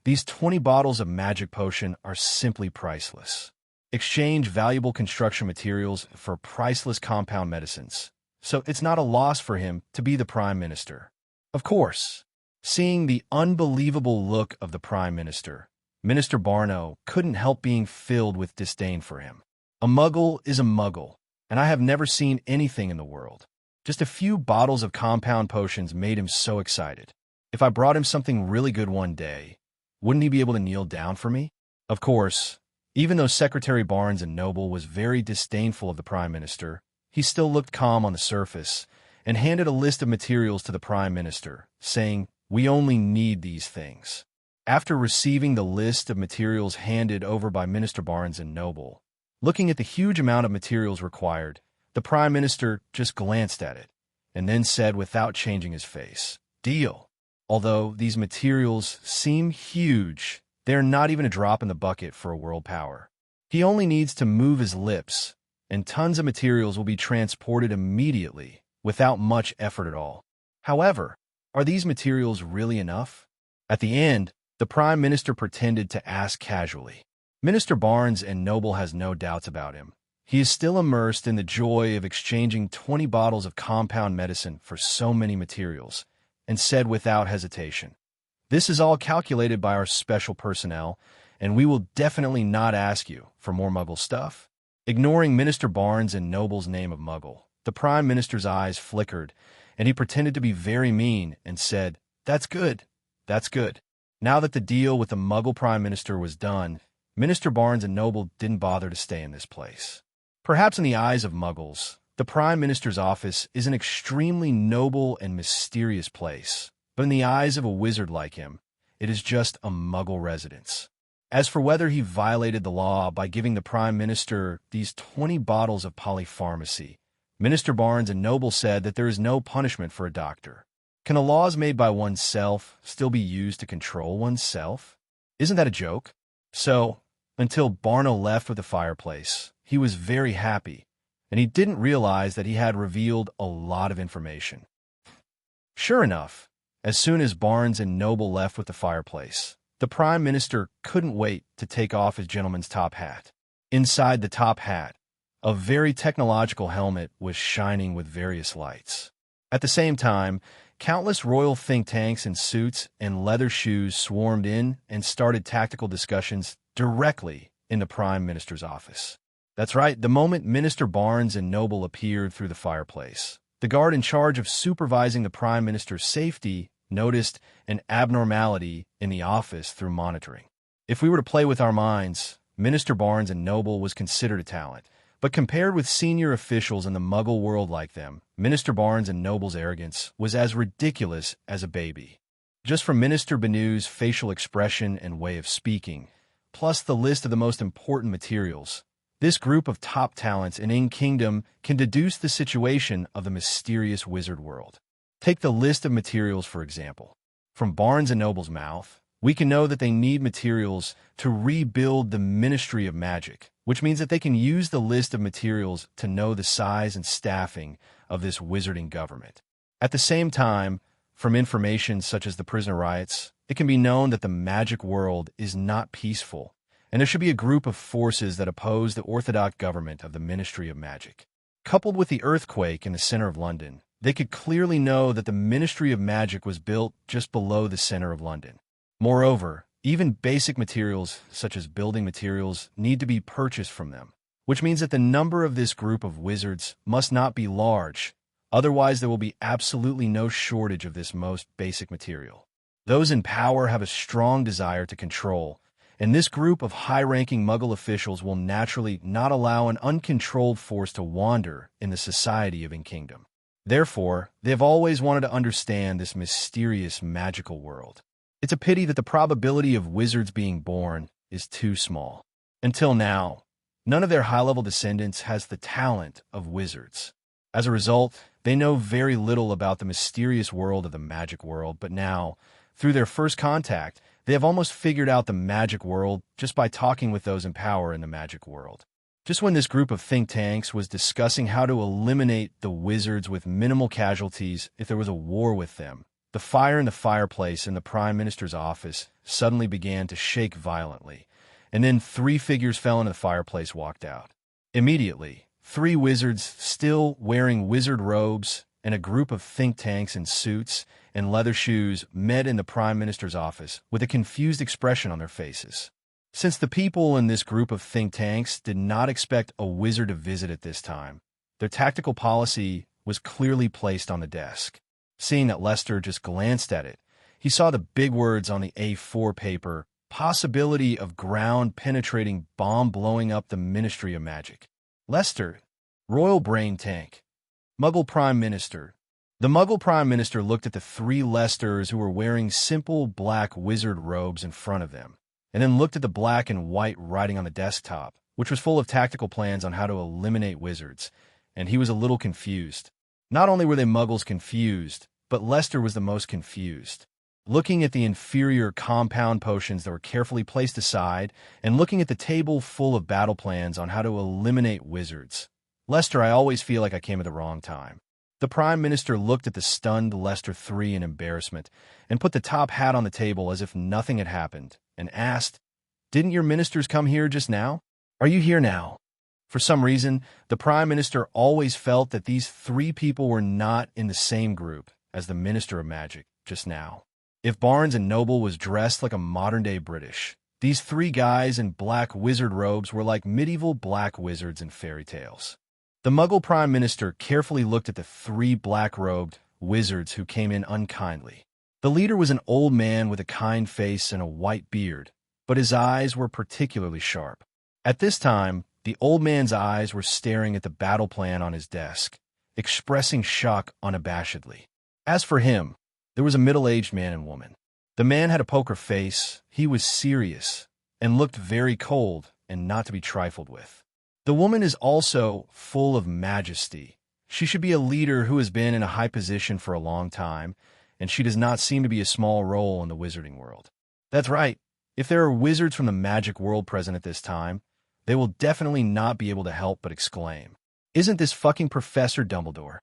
these 20 bottles of magic potion are simply priceless. Exchange valuable construction materials for priceless compound medicines, so it's not a loss for him to be the Prime Minister. Of course, seeing the unbelievable look of the Prime Minister, Minister Barno couldn't help being filled with disdain for him. A Muggle is a Muggle, and I have never seen anything in the world. Just a few bottles of compound potions made him so excited. If I brought him something really good one day, wouldn't he be able to kneel down for me? Of course, even though Secretary Barnes and Noble was very disdainful of the Prime Minister, he still looked calm on the surface and handed a list of materials to the Prime Minister, saying, "We only need these things." After receiving the list of materials handed over by Minister Barnes and Noble, looking at the huge amount of materials required, the Prime Minister just glanced at it and then said without changing his face, "Deal." Although these materials seem huge, they're not even a drop in the bucket for a world power. He only needs to move his lips, and tons of materials will be transported immediately without much effort at all. However, are these materials really enough? At the end, the Prime Minister pretended to ask casually. Minister Barnes and Noble has no doubts about him. He is still immersed in the joy of exchanging 20 bottles of compound medicine for so many materials, and said without hesitation, "This is all calculated by our special personnel, and we will definitely not ask you for more Muggle stuff." Ignoring Minister Barnes and Noble's name of Muggle, the Prime Minister's eyes flickered, and he pretended to be very mean and said, "That's good, that's good." Now that the deal with the Muggle Prime Minister was done, Minister Barnes and Noble didn't bother to stay in this place. Perhaps in the eyes of Muggles, the Prime Minister's office is an extremely noble and mysterious place, but in the eyes of a wizard like him, it is just a Muggle residence. As for whether he violated the law by giving the Prime Minister these 20 bottles of polypharmacy, Minister Barnes and Noble said that there is no punishment for a doctor. Can the laws made by oneself still be used to control oneself? Isn't that a joke? So, until Barno left with the fireplace, he was very happy, and he didn't realize that he had revealed a lot of information. Sure enough, as soon as Barnes and Noble left with the fireplace, the Prime Minister couldn't wait to take off his gentleman's top hat. Inside the top hat, a very technological helmet was shining with various lights. At the same time, countless royal think tanks in suits and leather shoes swarmed in and started tactical discussions directly in the Prime Minister's office. That's right, the moment Minister Barnes and Noble appeared through the fireplace, the guard in charge of supervising the Prime Minister's safety noticed an abnormality in the office through monitoring. If we were to play with our minds, Minister Barnes and Noble was considered a talent, but compared with senior officials in the Muggle world like them, Minister Barnes and Noble's arrogance was as ridiculous as a baby. Just from Minister Benew's facial expression and way of speaking, plus the list of the most important materials, this group of top talents in In Kingdom can deduce the situation of the mysterious wizard world. Take the list of materials, for example. From Barnes and Noble's mouth, we can know that they need materials to rebuild the Ministry of Magic, which means that they can use the list of materials to know the size and staffing of this wizarding government. At the same time, from information such as the prisoner riots, it can be known that the magic world is not peaceful, and there should be a group of forces that oppose the orthodox government of the Ministry of Magic. Coupled with the earthquake in the center of London, they could clearly know that the Ministry of Magic was built just below the center of London. Moreover, even basic materials, such as building materials, need to be purchased from them, which means that the number of this group of wizards must not be large, otherwise there will be absolutely no shortage of this most basic material. Those in power have a strong desire to control, and this group of high-ranking Muggle officials will naturally not allow an uncontrolled force to wander in the society of Kingdom. Therefore, they have always wanted to understand this mysterious magical world. It's a pity that the probability of wizards being born is too small. Until now, none of their high-level descendants has the talent of wizards. As a result, they know very little about the mysterious world of the magic world, but now, through their first contact, they have almost figured out the magic world just by talking with those in power in the magic world. Just when this group of think tanks was discussing how to eliminate the wizards with minimal casualties if there was a war with them, the fire in the fireplace in the Prime Minister's office suddenly began to shake violently, and then 3 figures fell into the fireplace walked out. Immediately, 3 wizards, still wearing wizard robes, and a group of think tanks in suits and leather shoes met in the Prime Minister's office with a confused expression on their faces. Since the people in this group of think tanks did not expect a wizard to visit at this time, their tactical policy was clearly placed on the desk. Seeing that Lester just glanced at it, he saw the big words on the A4 paper, possibility of ground-penetrating bomb blowing up the Ministry of Magic. Lester, Royal Brain Tank, Muggle Prime Minister. The Muggle Prime Minister looked at the 3 Lesters who were wearing simple black wizard robes in front of them, and then looked at the black and white writing on the desktop, which was full of tactical plans on how to eliminate wizards, and he was a little confused. Not only were they Muggles confused, but Lester was the most confused. Looking at the inferior compound potions that were carefully placed aside, and looking at the table full of battle plans on how to eliminate wizards. Lester, I always feel like I came at the wrong time. The Prime Minister looked at the stunned Lester III in embarrassment, and put the top hat on the table as if nothing had happened, and asked, "Didn't your ministers come here just now? Are you here now?" For some reason, the Prime Minister always felt that these 3 people were not in the same group as the Minister of Magic just now. If Barnes and Noble was dressed like a modern-day British, these 3 guys in black wizard robes were like medieval black wizards in fairy tales. The Muggle Prime Minister carefully looked at the 3 black-robed wizards who came in unkindly. The leader was an old man with a kind face and a white beard, but his eyes were particularly sharp. At this time, the old man's eyes were staring at the battle plan on his desk, expressing shock unabashedly. As for him, there was a middle-aged man and woman. The man had a poker face, he was serious, and looked very cold and not to be trifled with. The woman is also full of majesty. She should be a leader who has been in a high position for a long time, and she does not seem to be a small role in the wizarding world. That's right, if there are wizards from the magic world present at this time, they will definitely not be able to help but exclaim, "Isn't this fucking Professor Dumbledore?"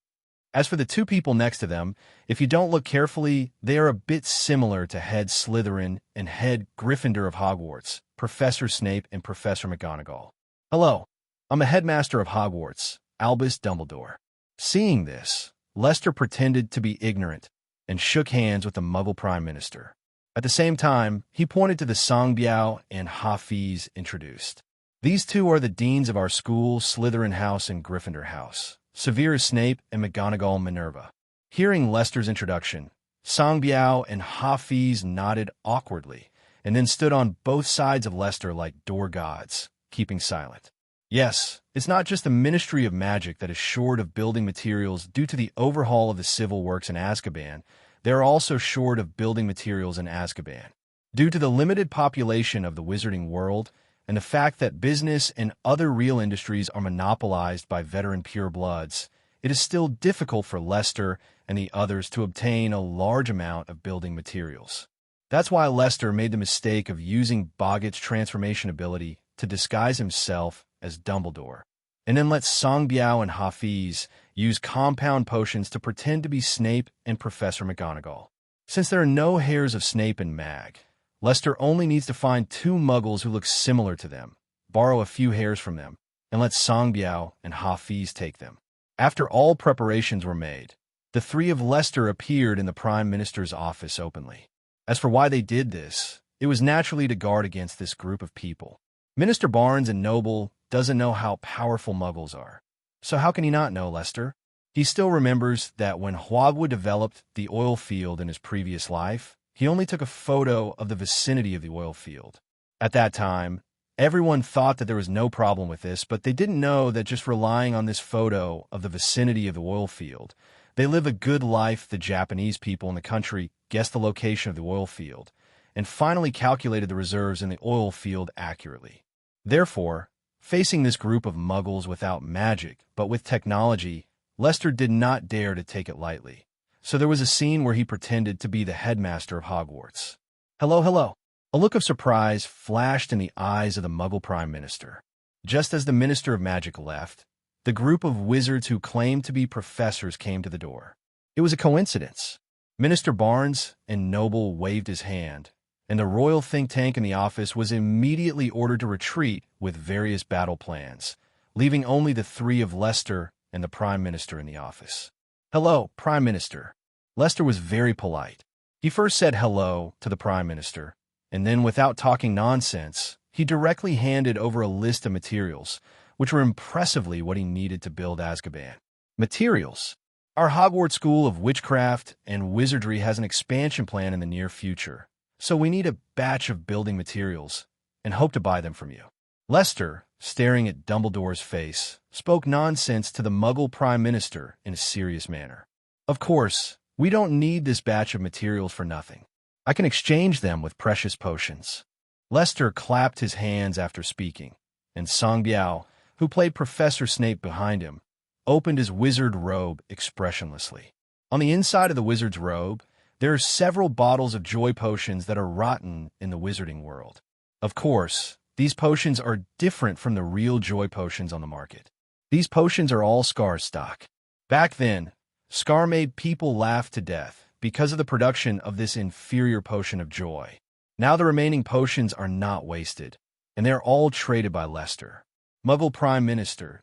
As for the 2 people next to them, if you don't look carefully, they are a bit similar to head Slytherin and head Gryffindor of Hogwarts, Professor Snape and Professor McGonagall. "Hello, I'm a headmaster of Hogwarts, Albus Dumbledore." Seeing this, Lester pretended to be ignorant and shook hands with the Muggle Prime Minister. At the same time, he pointed to the Sangbiao and Hafi's introduced. "These 2 are the deans of our school, Slytherin House and Gryffindor House, Severus Snape and McGonagall Minerva." Hearing Lester's introduction, Sangbiao and Hafiz nodded awkwardly, and then stood on both sides of Lester like door gods, keeping silent. Yes, it's not just the Ministry of Magic that is short of building materials due to the overhaul of the civil works in Azkaban. They are also short of building materials in Azkaban. Due to the limited population of the wizarding world, and the fact that business and other real industries are monopolized by veteran purebloods, it is still difficult for Lester and the others to obtain a large amount of building materials. That's why Lester made the mistake of using Boggett's transformation ability to disguise himself as Dumbledore, and then let Sangbiao and Hafiz use compound potions to pretend to be Snape and Professor McGonagall. Since there are no hairs of Snape and Mag, Lester only needs to find 2 Muggles who look similar to them, borrow a few hairs from them, and let Sangbiao and Hafiz take them. After all preparations were made, the three of Leicester appeared in the Prime Minister's office openly. As for why they did this, it was naturally to guard against this group of people. Minister Barnes and Noble doesn't know how powerful Muggles are. So how can he not know, Leicester? He still remembers that when Hwagwa developed the oil field in his previous life, he only took a photo of the vicinity of the oil field. At that time, everyone thought that there was no problem with this, but they didn't know that just relying on this photo of the vicinity of the oil field, they live a good life. The Japanese people in the country guessed the location of the oil field and finally calculated the reserves in the oil field accurately. Therefore, facing this group of Muggles without magic, but with technology, Leicester did not dare to take it lightly. So there was a scene where he pretended to be the headmaster of Hogwarts. Hello, hello. A look of surprise flashed in the eyes of the Muggle Prime Minister. Just as the Minister of Magic left, the group of wizards who claimed to be professors came to the door. It was a coincidence. Minister Barnes and Noble waved his hand, and the royal think tank in the office was immediately ordered to retreat with various battle plans, leaving only the three of Leicester and the Prime Minister in the office. Hello, Prime Minister. Leicester was very polite. He first said hello to the Prime Minister, and then, without talking nonsense, he directly handed over a list of materials, which were impressively what he needed to build Azkaban. Materials. Our Hogwarts School of Witchcraft and Wizardry has an expansion plan in the near future, so we need a batch of building materials and hope to buy them from you. Leicester, staring at Dumbledore's face, spoke nonsense to the Muggle Prime Minister in a serious manner. Of course, we don't need this batch of materials for nothing. I can exchange them with precious potions. Leicester clapped his hands after speaking, and Song Biao, who played Professor Snape behind him, opened his wizard robe expressionlessly. On the inside of the wizard's robe, there are several bottles of joy potions that are rotten in the wizarding world. Of course, these potions are different from the real joy potions on the market. These potions are all Scar stock. Back then, Scar made people laugh to death because of the production of this inferior potion of joy. Now the remaining potions are not wasted, and they are all traded by Leicester. Muggle Prime Minister.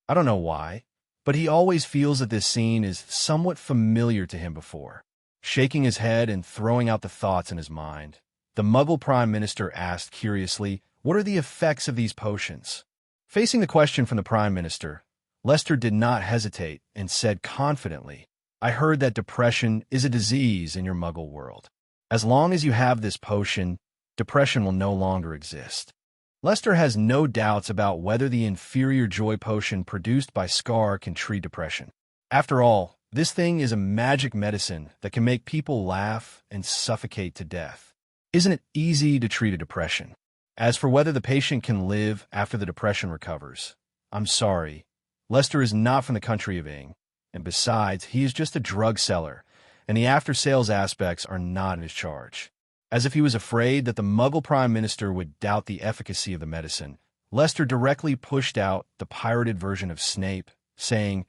I don't know why, but he always feels that this scene is somewhat familiar to him before. Shaking his head and throwing out the thoughts in his mind, the Muggle Prime Minister asked curiously, what are the effects of these potions? Facing the question from the Prime Minister, Leicester did not hesitate and said confidently, I heard that depression is a disease in your Muggle world. As long as you have this potion, depression will no longer exist. Leicester has no doubts about whether the inferior joy potion produced by Scar can treat depression. After all, this thing is a magic medicine that can make people laugh and suffocate to death. Isn't it easy to treat a depression? As for whether the patient can live after the depression recovers, I'm sorry. Leicester is not from the country of Ing, and besides, he is just a drug seller, and the after-sales aspects are not in his charge. As if he was afraid that the Muggle Prime Minister would doubt the efficacy of the medicine, Leicester directly pushed out the pirated version of Snape, saying,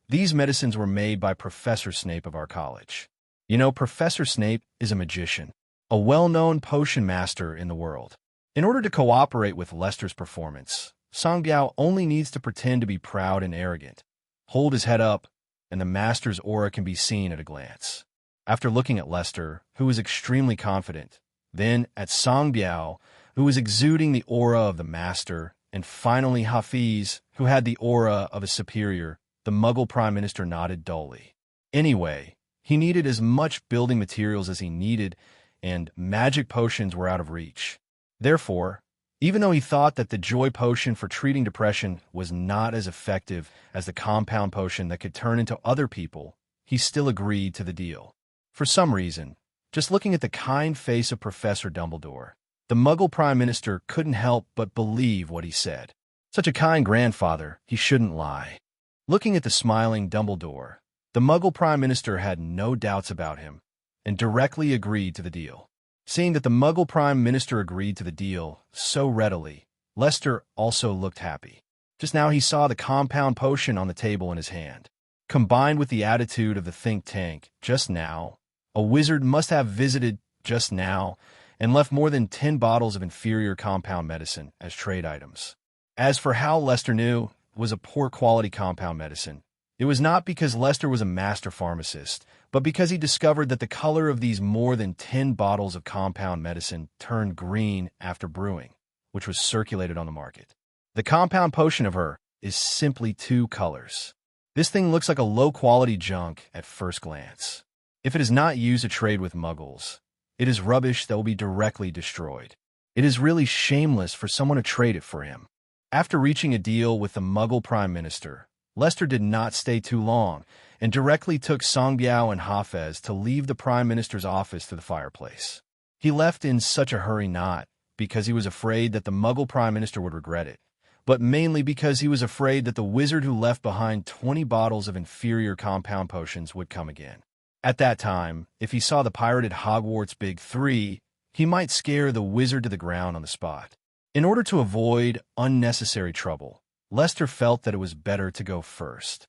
these medicines were made by Professor Snape of our college. You know, Professor Snape is a magician, a well-known potion master in the world. In order to cooperate with Leicester's performance, Song Biao only needs to pretend to be proud and arrogant, hold his head up, and the master's aura can be seen at a glance. After looking at Leicester, who was extremely confident, then at Song Biao, who was exuding the aura of the master, and finally Hafiz, who had the aura of a superior, the Muggle Prime Minister nodded dully. Anyway, he needed as much building materials as he needed, and magic potions were out of reach. Therefore, even though he thought that the joy potion for treating depression was not as effective as the compound potion that could turn into other people, he still agreed to the deal. For some reason, just looking at the kind face of Professor Dumbledore, the Muggle Prime Minister couldn't help but believe what he said. Such a kind grandfather, he shouldn't lie. Looking at the smiling Dumbledore, the Muggle Prime Minister had no doubts about him, and directly agreed to the deal. Seeing that the Muggle Prime Minister agreed to the deal so readily, Leicester also looked happy. Just now he saw the compound potion on the table in his hand. Combined with the attitude of the think tank, just now, a wizard must have visited just now and left more than 10 bottles of inferior compound medicine as trade items. As for how Leicester knew it was a poor quality compound medicine, It was not because Lester was a master pharmacist, but because he discovered that the color of these more than 10 bottles of compound medicine turned green after brewing, which was circulated on the market. The compound potion of her is simply 2 colors. This thing looks like a low-quality junk at first glance. If it is not used to trade with muggles, it is rubbish that will be directly destroyed. It is really shameless for someone to trade it for him. After reaching a deal with the Muggle Prime Minister, Lester did not stay too long and directly took Songbiao and Hafez to leave the Prime Minister's office to the fireplace. He left in such a hurry not because he was afraid that the Muggle Prime Minister would regret it, but mainly because he was afraid that the wizard who left behind 20 bottles of inferior compound potions would come again. At that time, if he saw the pirated Hogwarts Big Three, he might scare the wizard to the ground on the spot. In order to avoid unnecessary trouble, Lester felt that it was better to go first.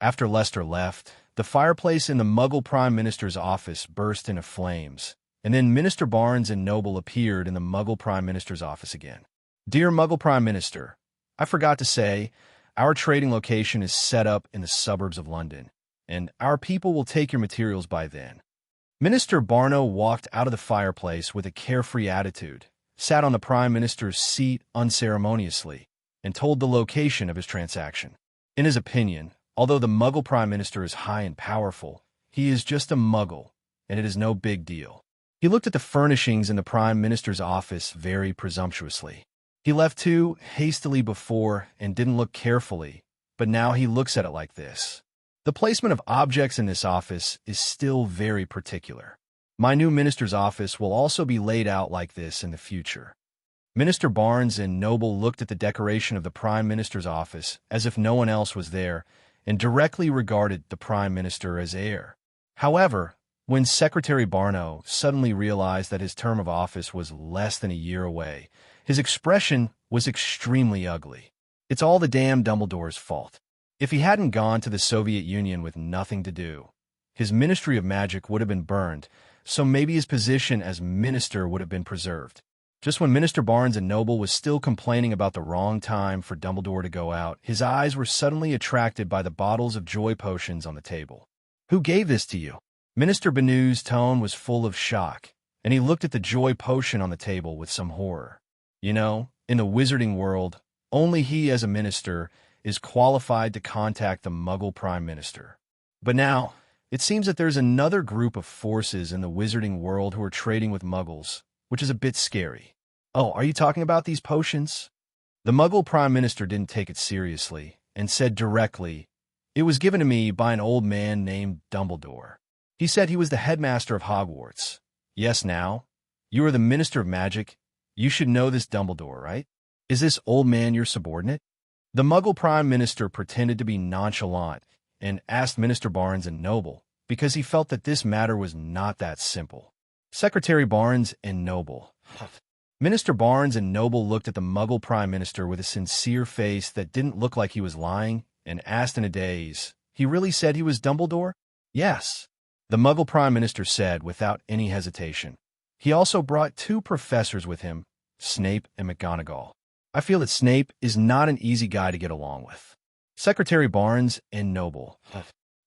After Lester left, the fireplace in the Muggle Prime Minister's office burst into flames, and then Minister Barnes and Noble appeared in the Muggle Prime Minister's office again. Dear Muggle Prime Minister, I forgot to say, our trading location is set up in the suburbs of London, and our people will take your materials by then. Minister Barno walked out of the fireplace with a carefree attitude, sat on the Prime Minister's seat unceremoniously, and told the location of his transaction. In his opinion, although the Muggle Prime Minister is high and powerful, he is just a Muggle, and it is no big deal. He looked at the furnishings in the Prime Minister's office very presumptuously. He left too hastily before and didn't look carefully, but now he looks at it like this. The placement of objects in this office is still very particular. My new minister's office will also be laid out like this in the future. Minister Barnes and Noble looked at the decoration of the Prime Minister's office as if no one else was there and directly regarded the Prime Minister as heir. However, when Secretary Barno suddenly realized that his term of office was less than a year away, his expression was extremely ugly. It's all the damn Dumbledore's fault. If he hadn't gone to the Soviet Union with nothing to do, his Ministry of Magic would have been burned, so maybe his position as minister would have been preserved. Just when Minister Barnes and Noble was still complaining about the wrong time for Dumbledore to go out, his eyes were suddenly attracted by the bottles of joy potions on the table. Who gave this to you? Minister Bennu's tone was full of shock, and he looked at the joy potion on the table with some horror. You know, in the wizarding world, only he as a minister is qualified to contact the Muggle Prime Minister. But now, it seems that there's another group of forces in the wizarding world who are trading with Muggles, which is a bit scary. Oh, are you talking about these potions? The Muggle Prime Minister didn't take it seriously and said directly, "It was given to me by an old man named Dumbledore. He said he was the headmaster of Hogwarts. Yes, now, you are the Minister of Magic. You should know this Dumbledore, right? Is this old man your subordinate?" The Muggle Prime Minister pretended to be nonchalant and asked Minister Barnes and Noble because he felt that this matter was not that simple. Secretary Barnes and Noble. Minister Barnes and Noble looked at the Muggle Prime Minister with a sincere face that didn't look like he was lying and asked in a daze, "He really said he was Dumbledore?" "Yes," the Muggle Prime Minister said without any hesitation. He also brought 2 professors with him, Snape and McGonagall. I feel that Snape is not an easy guy to get along with. Secretary Barnes and Noble.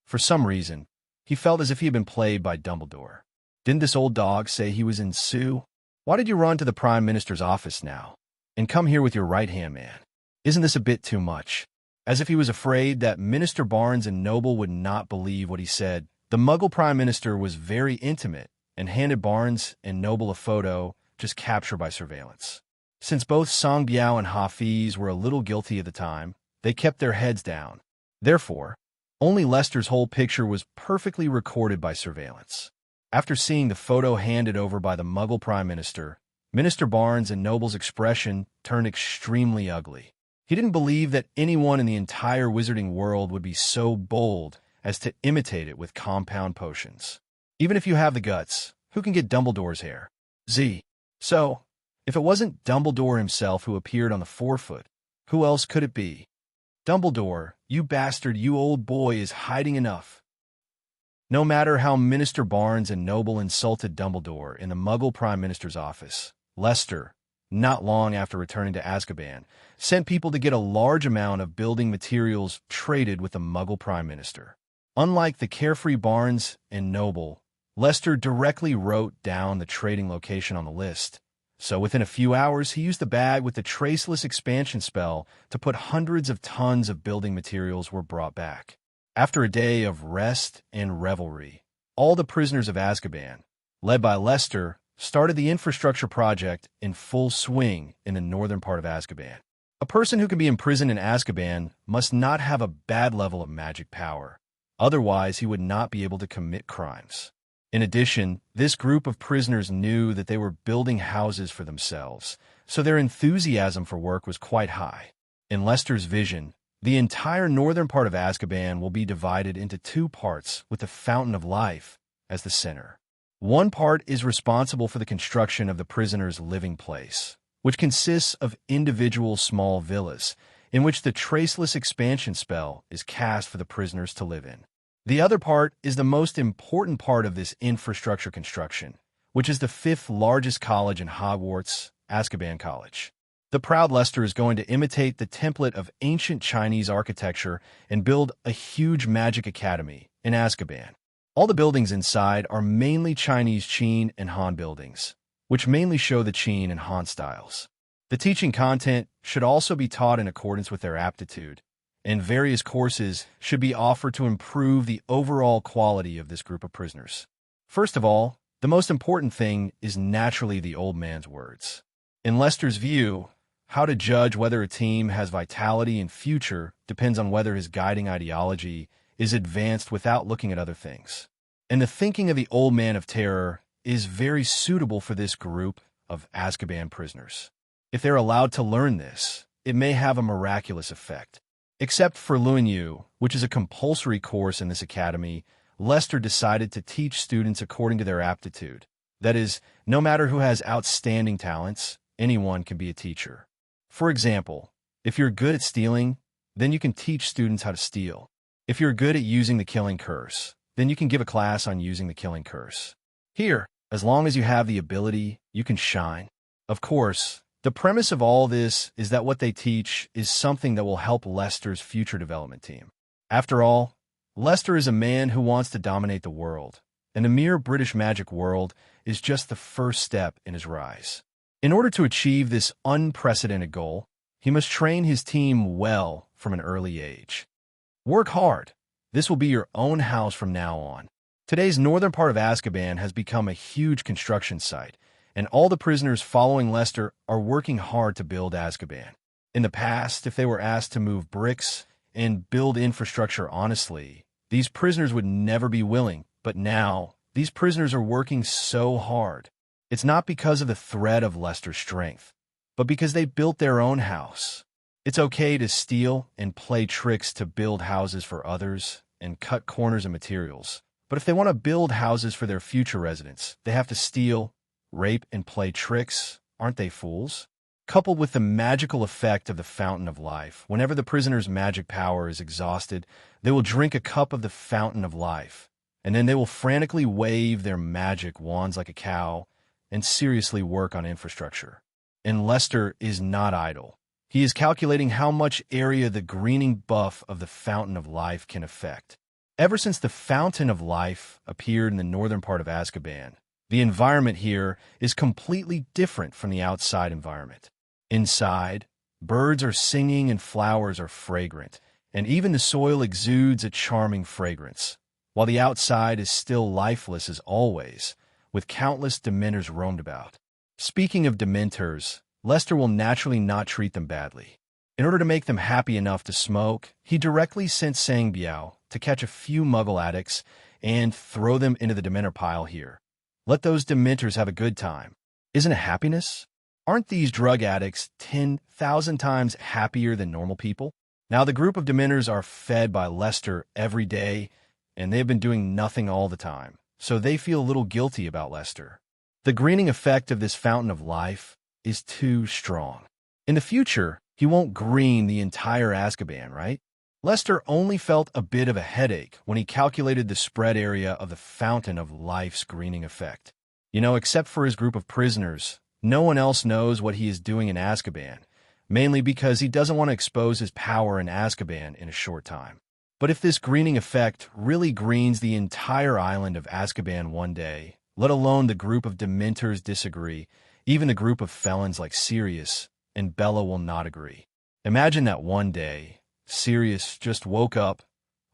For some reason, he felt as if he had been played by Dumbledore. Didn't this old dog say he was in Sue? Why did you run to the Prime Minister's office now? And come here with your right-hand man? Isn't this a bit too much? As if he was afraid that Minister Barnes and Noble would not believe what he said, the Muggle Prime Minister was very intimate and handed Barnes and Noble a photo just captured by surveillance. Since both Songbiao and Hafiz were a little guilty at the time, they kept their heads down. Therefore, only Lester's whole picture was perfectly recorded by surveillance. After seeing the photo handed over by the Muggle Prime Minister, Minister Barnes and Noble's expression turned extremely ugly. He didn't believe that anyone in the entire wizarding world would be so bold as to imitate it with compound potions. Even if you have the guts, who can get Dumbledore's hair? So, if it wasn't Dumbledore himself who appeared on the forefoot, who else could it be? Dumbledore, you bastard, you old boy, is hiding enough. No matter how Minister Barnes and Noble insulted Dumbledore in the Muggle Prime Minister's office, Lester, not long after returning to Azkaban, sent people to get a large amount of building materials traded with the Muggle Prime Minister. Unlike the carefree Barnes and Noble, Lester directly wrote down the trading location on the list. So within a few hours, he used the bag with the traceless expansion spell to put hundreds of tons of building materials were brought back. After a day of rest and revelry, all the prisoners of Azkaban, led by Lester, started the infrastructure project in full swing in the northern part of Azkaban. A person who can be imprisoned in Azkaban must not have a bad level of magic power. Otherwise, he would not be able to commit crimes. In addition, this group of prisoners knew that they were building houses for themselves, so their enthusiasm for work was quite high. In Lester's vision, the entire northern part of Azkaban will be divided into two parts with the Fountain of Life as the center. One part is responsible for the construction of the prisoners' living place, which consists of individual small villas in which the traceless expansion spell is cast for the prisoners to live in. The other part is the most important part of this infrastructure construction, which is the fifth largest college in Hogwarts, Azkaban College. The proud Lester is going to imitate the template of ancient Chinese architecture and build a huge magic academy in Azkaban. All the buildings inside are mainly Chinese Qin and Han buildings, which mainly show the Qin and Han styles. The teaching content should also be taught in accordance with their aptitude, and various courses should be offered to improve the overall quality of this group of prisoners. First of all, the most important thing is naturally the old man's words. In Lester's view, how to judge whether a team has vitality and future depends on whether his guiding ideology is advanced without looking at other things. And the thinking of the old man of terror is very suitable for this group of Azkaban prisoners. If they're allowed to learn this, it may have a miraculous effect. Except for Luanyu, which is a compulsory course in this academy, Lester decided to teach students according to their aptitude. That is, no matter who has outstanding talents, anyone can be a teacher. For example, if you're good at stealing, then you can teach students how to steal. If you're good at using the killing curse, then you can give a class on using the killing curse. Here, as long as you have the ability, you can shine. Of course, the premise of all this is that what they teach is something that will help Lester's future development team. After all, Lester is a man who wants to dominate the world, and the mere British magic world is just the first step in his rise. In order to achieve this unprecedented goal, he must train his team well from an early age. Work hard. This will be your own house from now on. Today's northern part of Azkaban has become a huge construction site, and all the prisoners following Lester are working hard to build Azkaban. In the past, if they were asked to move bricks and build infrastructure honestly, these prisoners would never be willing, but now, these prisoners are working so hard. It's not because of the threat of Lester's strength, but because they built their own house. It's okay to steal and play tricks to build houses for others and cut corners of materials, but if they want to build houses for their future residents, they have to steal, rape, and play tricks. Aren't they fools? Coupled with the magical effect of the Fountain of Life, whenever the prisoner's magic power is exhausted, they will drink a cup of the Fountain of Life, and then they will frantically wave their magic wands like a cow and seriously work on infrastructure. And Lester is not idle. He is calculating how much area the greening buff of the Fountain of Life can affect. Ever since the Fountain of Life appeared in the northern part of Azkaban, the environment here is completely different from the outside environment. Inside, birds are singing and flowers are fragrant, and even the soil exudes a charming fragrance, while the outside is still lifeless as always, with countless Dementors roamed about. Speaking of Dementors, Lester will naturally not treat them badly. In order to make them happy enough to smoke, he directly sent Sangbiao to catch a few Muggle addicts and throw them into the Dementor pile here. Let those Dementors have a good time. Isn't it happiness? Aren't these drug addicts 10,000 times happier than normal people? Now, the group of Dementors are fed by Lester every day, and they've been doing nothing all the time, so they feel a little guilty about Lester. The greening effect of this Fountain of Life is too strong. In the future, he won't green the entire Azkaban, right? Lester only felt a bit of a headache when he calculated the spread area of the Fountain of Life's greening effect. Except for his group of prisoners, No one else knows what he is doing in Azkaban, mainly because he doesn't want to expose his power in Azkaban in a short time. But if this greening effect really greens the entire island of Azkaban one day, let alone the group of Dementors disagree, even the group of felons like Sirius and Bella will not agree. Imagine that one day, Sirius just woke up,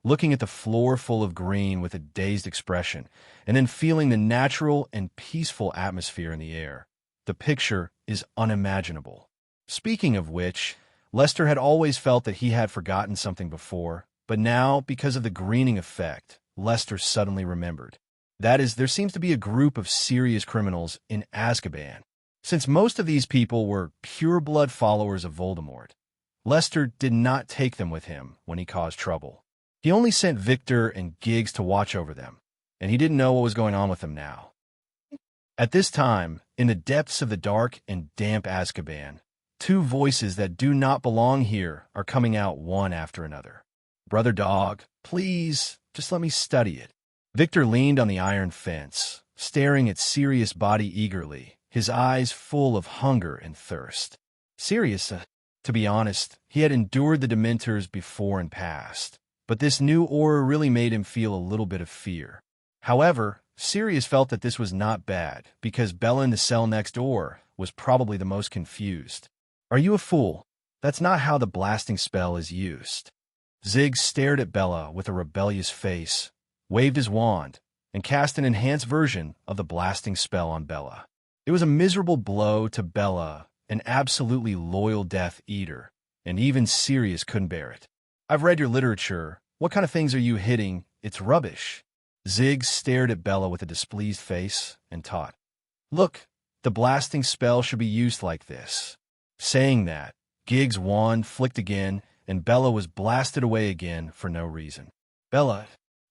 looking at the floor full of green with a dazed expression, and then feeling the natural and peaceful atmosphere in the air. The picture is unimaginable. Speaking of which, Lester had always felt that he had forgotten something before, but now, because of the greening effect, Lester suddenly remembered. That is, there seems to be a group of serious criminals in Azkaban. Since most of these people were pure-blood followers of Voldemort, Lester did not take them with him when he caused trouble. He only sent Victor and Giggs to watch over them, and he didn't know what was going on with them now. At this time, in the depths of the dark and damp Azkaban, two voices that do not belong here are coming out one after another. "Brother Dog, please, just let me study it." Victor leaned on the iron fence, staring at Sirius' body eagerly, his eyes full of hunger and thirst. Sirius, to be honest, he had endured the Dementors before and past, but this new aura really made him feel a little bit of fear. However, Sirius felt that this was not bad, because Bella in the cell next door was probably the most confused. "Are you a fool? That's not how the blasting spell is used." Zig stared at Bella with a rebellious face, waved his wand, and cast an enhanced version of the blasting spell on Bella. It was a miserable blow to Bella, an absolutely loyal Death Eater, and even Sirius couldn't bear it. "I've read your literature. What kind of things are you hitting? It's rubbish." Zig stared at Bella with a displeased face and taught, "Look, the blasting spell should be used like this." Saying that, Giggs' wand flicked again, and Bella was blasted away again for no reason. Bella,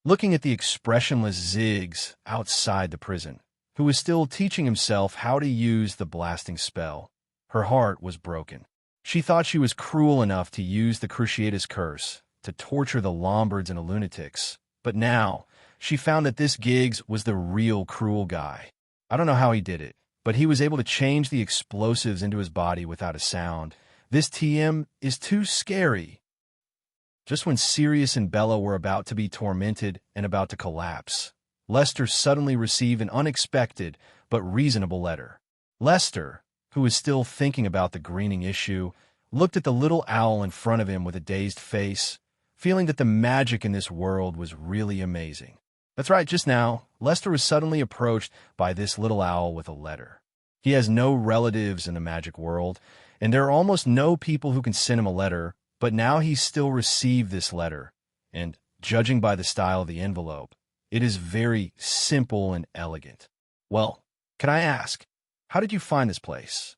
looking at the expressionless Ziggs outside the prison, who was still teaching himself how to use the blasting spell, her heart was broken. She thought she was cruel enough to use the Cruciatus Curse to torture the Lombards and the lunatics, but now she found that this Giggs was the real cruel guy. I don't know how he did it, but he was able to change the explosives into his body without a sound. This TM is too scary. Just when Sirius and Bella were about to be tormented and about to collapse, Lester suddenly received an unexpected but reasonable letter. Lester, who was still thinking about the greening issue, looked at the little owl in front of him with a dazed face, feeling that the magic in this world was really amazing. That's right, just now, Lester was suddenly approached by this little owl with a letter. He has no relatives in the magic world, and there are almost no people who can send him a letter, but now he still received this letter, and, judging by the style of the envelope, it is very simple and elegant. "Well, can I ask, how did you find this place?"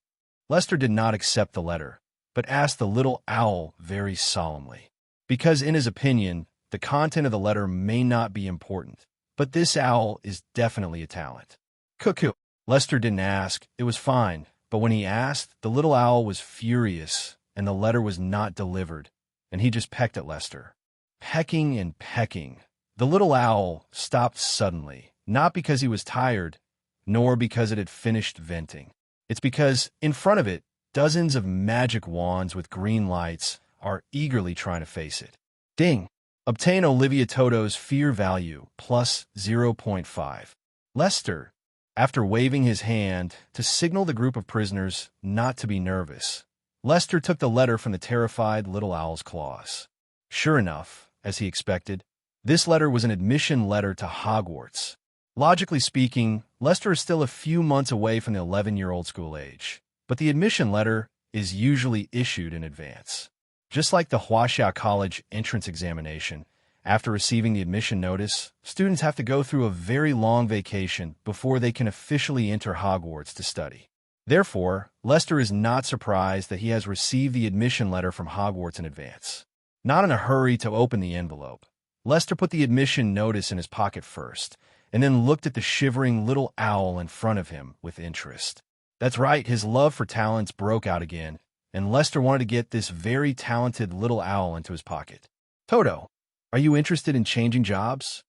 Lester did not accept the letter, but asked the little owl very solemnly, because in his opinion, the content of the letter may not be important, but this owl is definitely a talent. "Cuckoo." Lester didn't ask, it was fine, but when he asked, the little owl was furious, and the letter was not delivered, and he just pecked at Lester. Pecking and pecking. The little owl stopped suddenly, not because he was tired, nor because it had finished venting. It's because, in front of it, dozens of magic wands with green lights are eagerly trying to face it. Ding! Obtain Olivia Toto's fear value, plus 0.5. Lester, after waving his hand to signal the group of prisoners not to be nervous, Lester took the letter from the terrified little owl's claws. Sure enough, as he expected, this letter was an admission letter to Hogwarts. Logically speaking, Lester is still a few months away from the 11-year-old school age, but the admission letter is usually issued in advance. Just like the Huaxia College entrance examination, after receiving the admission notice, students have to go through a very long vacation before they can officially enter Hogwarts to study. Therefore, Lester is not surprised that he has received the admission letter from Hogwarts in advance. Not in a hurry to open the envelope, Lester put the admission notice in his pocket first, and then looked at the shivering little owl in front of him with interest. That's right, his love for talents broke out again, and Lester wanted to get this very talented little owl into his pocket. "Toto, are you interested in changing jobs?"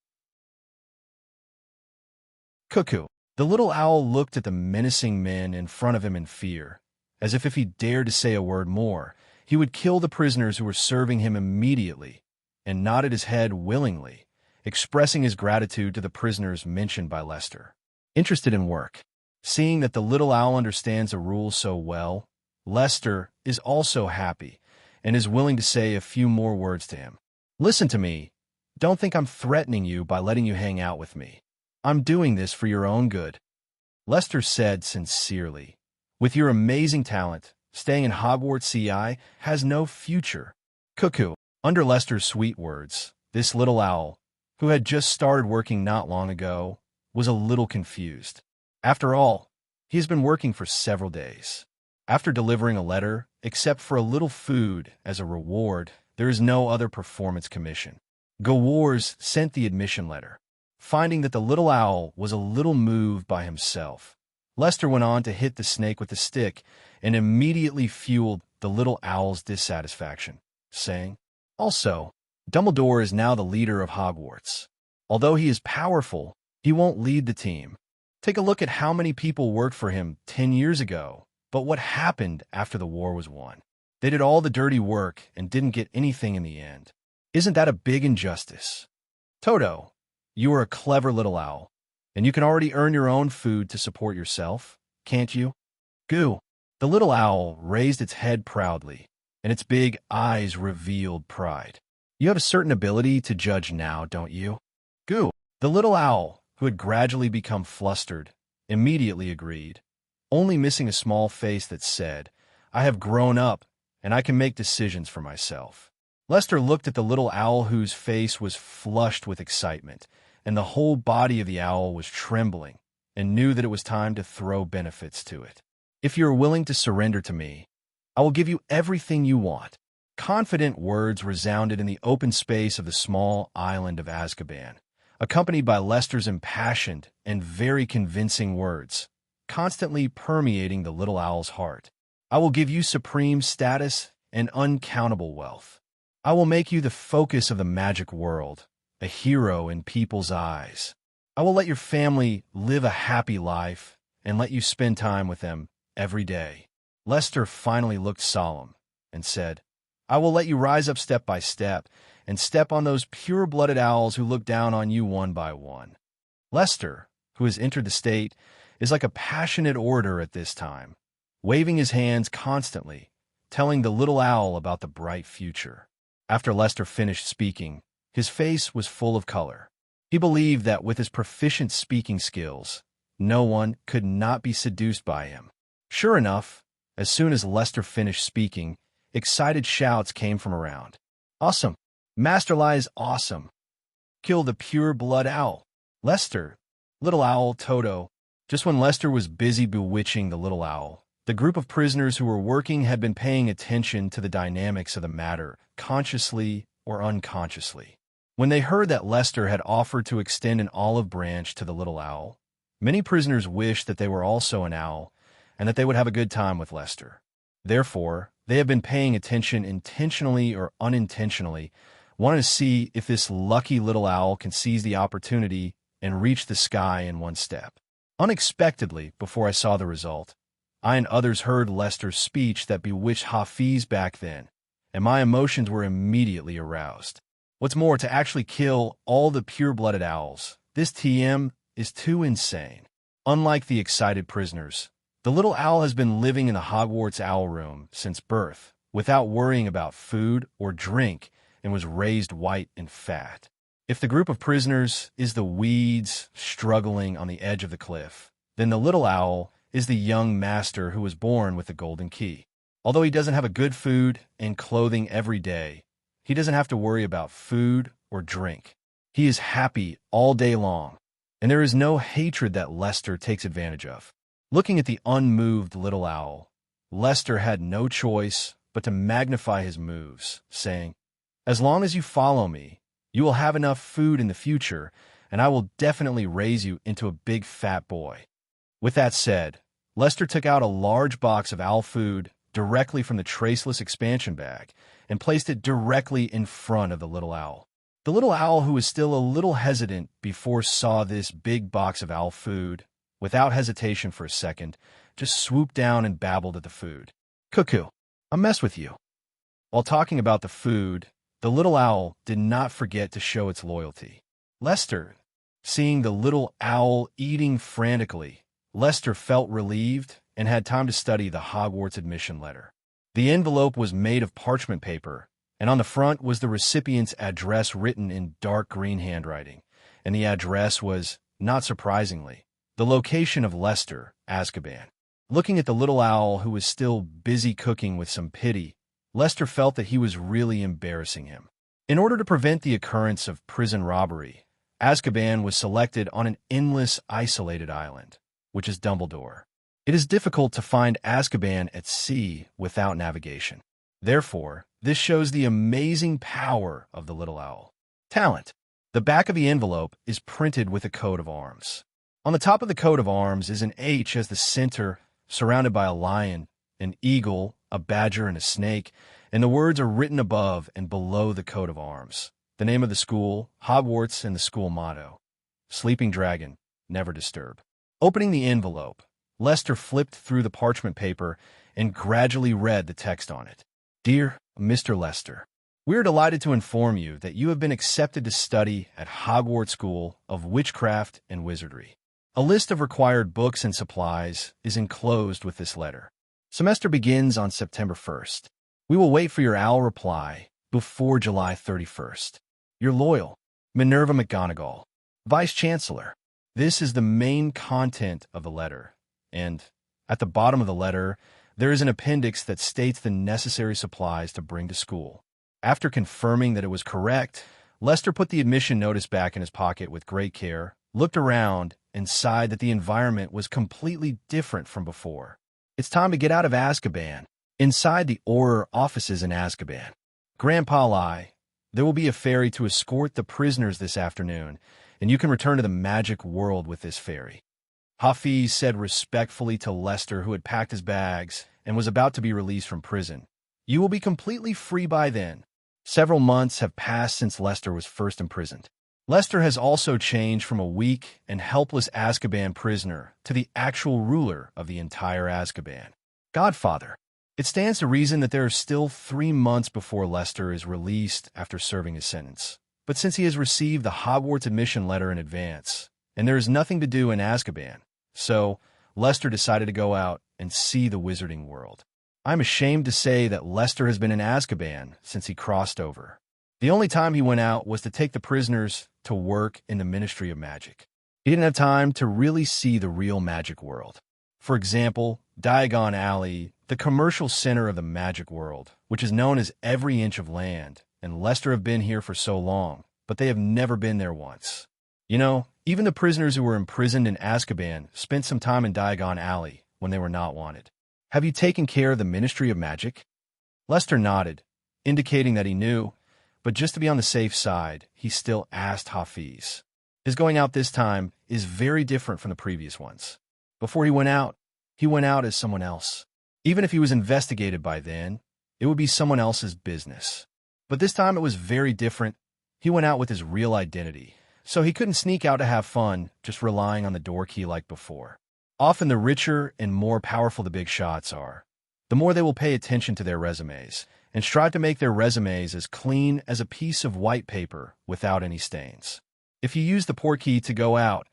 "Cuckoo." The little owl looked at the menacing men in front of him in fear, as if he dared to say a word more, he would kill the prisoners who were serving him immediately, and nodded his head willingly, expressing his gratitude to the prisoners mentioned by Lester. Interested in work. Seeing that the little owl understands the rules so well, Lester is also happy and is willing to say a few more words to him. Listen to me. Don't think I'm threatening you by letting you hang out with me. I'm doing this for your own good. Lester said sincerely, with your amazing talent, staying in Hogwarts CI has no future. Cuckoo. Under Lester's sweet words, this little owl, who had just started working not long ago, was a little confused. After all, he has been working for several days. After delivering a letter, except for a little food as a reward, there is no other performance commission. Gawars sent the admission letter. Finding that the little owl was a little moved by himself, Lester went on to hit the snake with the stick and immediately fueled the little owl's dissatisfaction, saying, "Also, Dumbledore is now the leader of Hogwarts. Although he is powerful, he won't lead the team. Take a look at how many people worked for him 10 years ago, but what happened after the war was won? They did all the dirty work and didn't get anything in the end. Isn't that a big injustice? Toto, you are a clever little owl, and you can already earn your own food to support yourself, can't you?" Goo. The little owl raised its head proudly, and its big eyes revealed pride. You have a certain ability to judge now, don't you? Goo. The little owl, who had gradually become flustered, immediately agreed, only missing a small face that said, "I have grown up, and I can make decisions for myself." Lester looked at the little owl whose face was flushed with excitement, and the whole body of the owl was trembling, and knew that it was time to throw benefits to it. "If you are willing to surrender to me, I will give you everything you want." Confident words resounded in the open space of the small island of Azkaban, accompanied by Lester's impassioned and very convincing words, constantly permeating the little owl's heart. "I will give you supreme status and uncountable wealth. I will make you the focus of the magic world, a hero in people's eyes. I will let your family live a happy life and let you spend time with them every day." Lester finally looked solemn and said, "I will let you rise up step by step and step on those pure-blooded owls who look down on you one by one." Lester, who has entered the state, is like a passionate orator at this time, waving his hands constantly, telling the little owl about the bright future. After Lester finished speaking, his face was full of color. He believed that with his proficient speaking skills, no one could not be seduced by him. Sure enough, as soon as Lester finished speaking, excited shouts came from around. "Awesome! Master Lie is awesome! Kill the pure-blood owl! Lester, little owl, Toto." Just when Lester was busy bewitching the little owl, the group of prisoners who were working had been paying attention to the dynamics of the matter, consciously or unconsciously. When they heard that Lester had offered to extend an olive branch to the little owl, many prisoners wished that they were also an owl and that they would have a good time with Lester. Therefore, they have been paying attention intentionally or unintentionally, wanting to see if this lucky little owl can seize the opportunity and reach the sky in one step. Unexpectedly, before I saw the result, I and others heard Lester's speech that bewitched Hafiz back then, and my emotions were immediately aroused. What's more, to actually kill all the pure-blooded owls, this TM is too insane. Unlike the excited prisoners, the little owl has been living in the Hogwarts Owl Room since birth, without worrying about food or drink, and was raised white and fat. If the group of prisoners is the weeds struggling on the edge of the cliff, then the little owl is the young master who was born with the golden key. Although he doesn't have a good food and clothing every day, he doesn't have to worry about food or drink. He is happy all day long, and there is no hatred that Lester takes advantage of. Looking at the unmoved little owl, Lester had no choice but to magnify his moves, saying, "As long as you follow me, you will have enough food in the future, and I will definitely raise you into a big fat boy." With that said, Lester took out a large box of owl food directly from the traceless expansion bag and placed it directly in front of the little owl. The little owl, who was still a little hesitant before, saw this big box of owl food without hesitation for a second, just swooped down and babbled at the food. "Cuckoo, I mess with you." While talking about the food, the little owl did not forget to show its loyalty. Lester, seeing the little owl eating frantically, Lester felt relieved and had time to study the Hogwarts admission letter. The envelope was made of parchment paper, and on the front was the recipient's address written in dark green handwriting, and the address was, not surprisingly, the location of Lester, Azkaban. Looking at the little owl who was still busy cooking with some pity, Lester felt that he was really embarrassing him. In order to prevent the occurrence of prison robbery, Azkaban was selected on an endless, isolated island, which is Dumbledore. It is difficult to find Azkaban at sea without navigation. Therefore, this shows the amazing power of the little owl. Talent. The back of the envelope is printed with a coat of arms. On the top of the coat of arms is an H as the center, surrounded by a lion, an eagle, a badger, and a snake, and the words are written above and below the coat of arms. The name of the school, Hogwarts, and the school motto, Sleeping Dragon, Never Disturb. Opening the envelope, Lester flipped through the parchment paper and gradually read the text on it. Dear Mr. Lester, we are delighted to inform you that you have been accepted to study at Hogwarts School of Witchcraft and Wizardry. A list of required books and supplies is enclosed with this letter. Semester begins on September 1st. We will wait for your owl reply before July 31st. Your loyal, Minerva McGonagall, Vice Chancellor. This is the main content of the letter, and at the bottom of the letter, there is an appendix that states the necessary supplies to bring to school. After confirming that it was correct, Lester put the admission notice back in his pocket with great care, looked around, and sighed that the environment was completely different from before. It's time to get out of Azkaban. Inside the Auror offices in Azkaban, Grandpa lied, there will be a ferry to escort the prisoners this afternoon, and you can return to the magic world with this ferry. Hafi said respectfully to Lester, who had packed his bags and was about to be released from prison. You will be completely free by then. Several months have passed since Lester was first imprisoned. Lester has also changed from a weak and helpless Azkaban prisoner to the actual ruler of the entire Azkaban. Godfather. It stands to reason that there are still 3 months before Lester is released after serving his sentence. But since he has received the Hogwarts admission letter in advance, and there is nothing to do in Azkaban, so Lester decided to go out and see the wizarding world. I'm ashamed to say that Lester has been in Azkaban since he crossed over. The only time he went out was to take the prisoners to work in the Ministry of Magic. He didn't have time to really see the real magic world. For example, Diagon Alley, the commercial center of the magic world, which is known as every inch of land, and Lester have been here for so long, but they have never been there once. You know, even the prisoners who were imprisoned in Azkaban spent some time in Diagon Alley when they were not wanted. Have you taken care of the Ministry of Magic? Lester nodded, indicating that he knew, but just to be on the safe side, he still asked Hafiz. His going out this time is very different from the previous ones. Before he went out as someone else. Even if he was investigated by then, it would be someone else's business. But this time it was very different. He went out with his real identity, so he couldn't sneak out to have fun just relying on the door key like before. Often the richer and more powerful the big shots are, the more they will pay attention to their resumes and strive to make their resumes as clean as a piece of white paper without any stains. If you use the portkey to go out,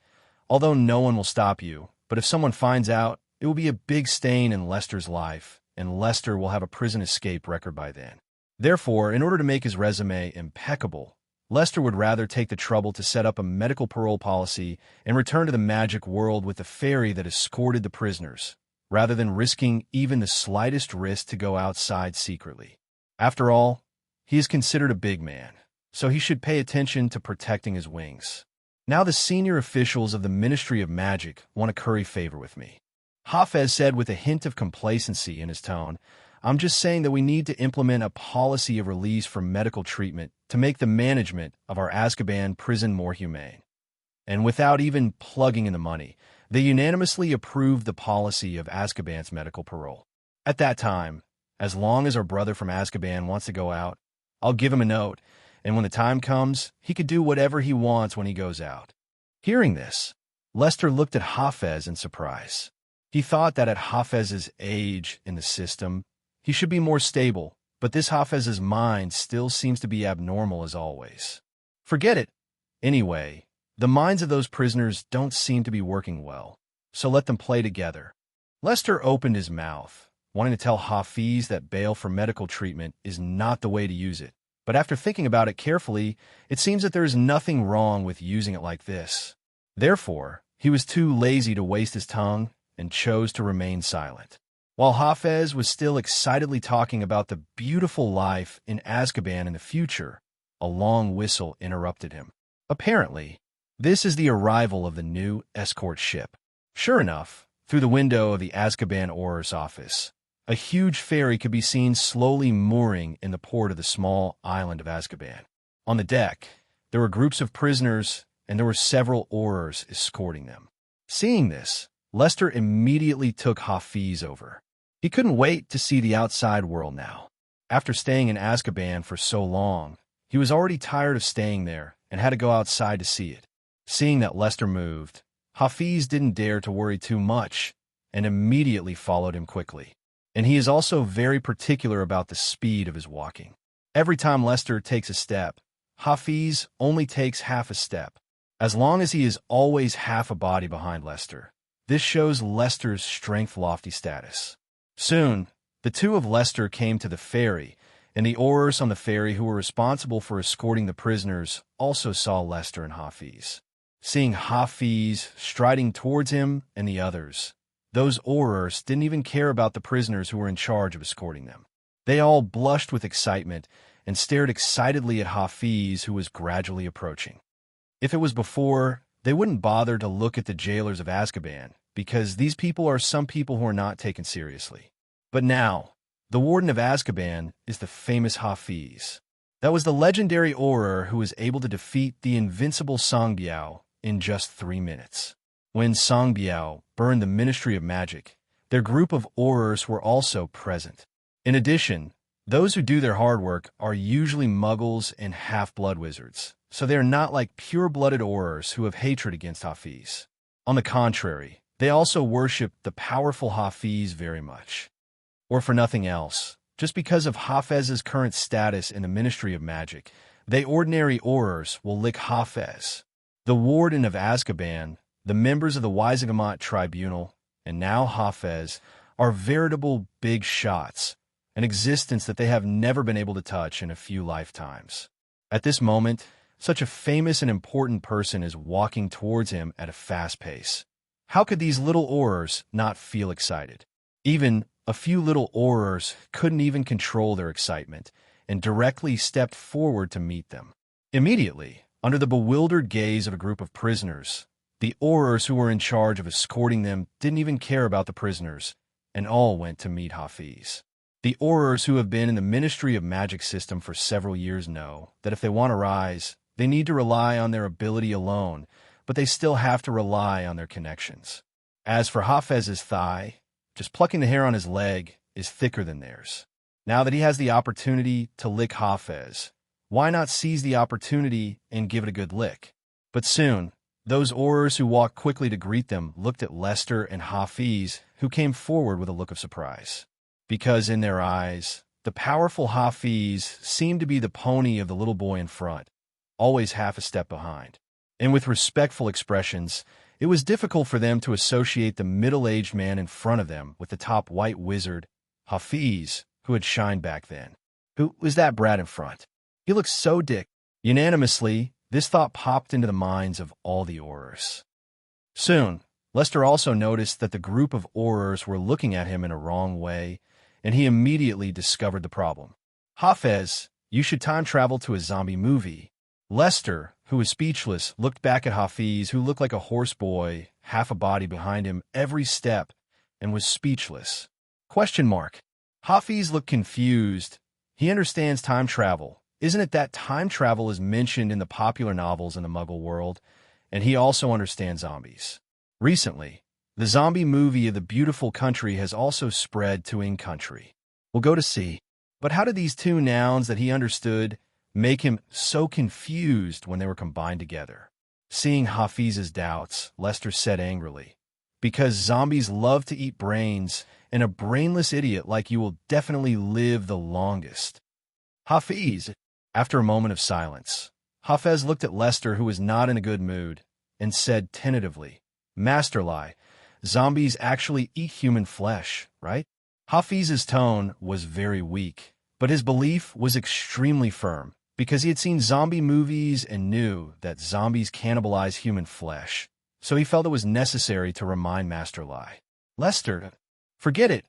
although no one will stop you, but if someone finds out, it will be a big stain in Lester's life, and Lester will have a prison escape record by then. Therefore, in order to make his resume impeccable, Lester would rather take the trouble to set up a medical parole policy and return to the magic world with the ferry that escorted the prisoners, rather than risking even the slightest risk to go outside secretly. After all, he is considered a big man, so he should pay attention to protecting his wings. Now the senior officials of the Ministry of Magic want to curry favor with me. Hafez said with a hint of complacency in his tone, I'm just saying that we need to implement a policy of release for medical treatment to make the management of our Azkaban prison more humane. And without even plugging in the money, they unanimously approved the policy of Azkaban's medical parole. At that time, as long as our brother from Azkaban wants to go out, I'll give him a note, and when the time comes, he could do whatever he wants when he goes out. Hearing this, Lester looked at Hafez in surprise. He thought that at Hafez's age in the system, he should be more stable, but this Hafez's mind still seems to be abnormal as always. Forget it. Anyway, the minds of those prisoners don't seem to be working well, so let them play together. Lester opened his mouth, wanting to tell Hafiz that bail for medical treatment is not the way to use it, but after thinking about it carefully, it seems that there is nothing wrong with using it like this. Therefore, he was too lazy to waste his tongue and chose to remain silent. While Hafez was still excitedly talking about the beautiful life in Azkaban in the future, a long whistle interrupted him. Apparently, this is the arrival of the new escort ship. Sure enough, through the window of the Azkaban Auror's office, a huge ferry could be seen slowly mooring in the port of the small island of Azkaban. On the deck, there were groups of prisoners, and there were several Aurors escorting them. Seeing this, Lester immediately took Hafiz over. He couldn't wait to see the outside world now. After staying in Azkaban for so long, he was already tired of staying there and had to go outside to see it. Seeing that Lester moved, Hafiz didn't dare to worry too much and immediately followed him quickly. And he is also very particular about the speed of his walking. Every time Lester takes a step, Hafiz only takes half a step. As long as he is always half a body behind Lester, this shows Lester's strength-lofty status. Soon, the two of Lester came to the ferry, and the Aurors on the ferry who were responsible for escorting the prisoners also saw Lester and Hafiz. Seeing Hafiz striding towards him and the others, those Aurors didn't even care about the prisoners who were in charge of escorting them. They all blushed with excitement and stared excitedly at Hafiz, who was gradually approaching. If it was before, they wouldn't bother to look at the jailers of Azkaban, because these people are some people who are not taken seriously. But now, the warden of Azkaban is the famous Hafiz. That was the legendary Auror who was able to defeat the invincible Songbiao in just 3 minutes. When Songbiao burned the Ministry of Magic, their group of Aurors were also present. In addition, those who do their hard work are usually muggles and half-blood wizards, so they are not like pure-blooded Aurors who have hatred against Hafiz. On the contrary, they also worship the powerful Hafiz very much. Or for nothing else, just because of Hafez's current status in the Ministry of Magic, they ordinary Aurors will lick Hafez. The Warden of Azkaban, the members of the Gamot Tribunal, and now Hafez, are veritable big shots, an existence that they have never been able to touch in a few lifetimes. At this moment, such a famous and important person is walking towards him at a fast pace. How could these little Aurors not feel excited? Even a few little Aurors couldn't even control their excitement and directly stepped forward to meet them. Immediately, under the bewildered gaze of a group of prisoners, the Aurors who were in charge of escorting them didn't even care about the prisoners, and all went to meet Hafiz. The Aurors who have been in the Ministry of Magic system for several years know that if they want to rise, they need to rely on their ability alone, but they still have to rely on their connections. As for Hafez's thigh, just plucking the hair on his leg is thicker than theirs. Now that he has the opportunity to lick Hafez, why not seize the opportunity and give it a good lick? But soon, those Aurors who walked quickly to greet them looked at Lester and Hafiz, who came forward with a look of surprise. Because in their eyes, the powerful Hafiz seemed to be the pony of the little boy in front, always half a step behind. And with respectful expressions, it was difficult for them to associate the middle-aged man in front of them with the top white wizard, Hafiz, who had shined back then. Who was that brat in front? He looked so dick. Unanimously, this thought popped into the minds of all the Aurors. Soon, Lester also noticed that the group of Aurors were looking at him in a wrong way, and he immediately discovered the problem. Hafez, you should time travel to a zombie movie. Lester, who was speechless, looked back at Hafiz, who looked like a horse boy, half a body behind him every step, and was speechless. Question mark. Hafiz looked confused. He understands time travel. Isn't it that time travel is mentioned in the popular novels in the Muggle world? And he also understands zombies. Recently, the zombie movie of the beautiful country has also spread to in-country. We'll go to see. But how did these two nouns that he understood make him so confused when they were combined together? Seeing Hafiz's doubts, Lester said angrily, "Because zombies love to eat brains, and a brainless idiot like you will definitely live the longest." Hafiz, after a moment of silence, Hafez looked at Lester, who was not in a good mood, and said tentatively, "Masterly, zombies actually eat human flesh, right?" Hafiz's tone was very weak, but his belief was extremely firm, because he had seen zombie movies and knew that zombies cannibalize human flesh, so he felt it was necessary to remind Master Lai. "Lester, forget it.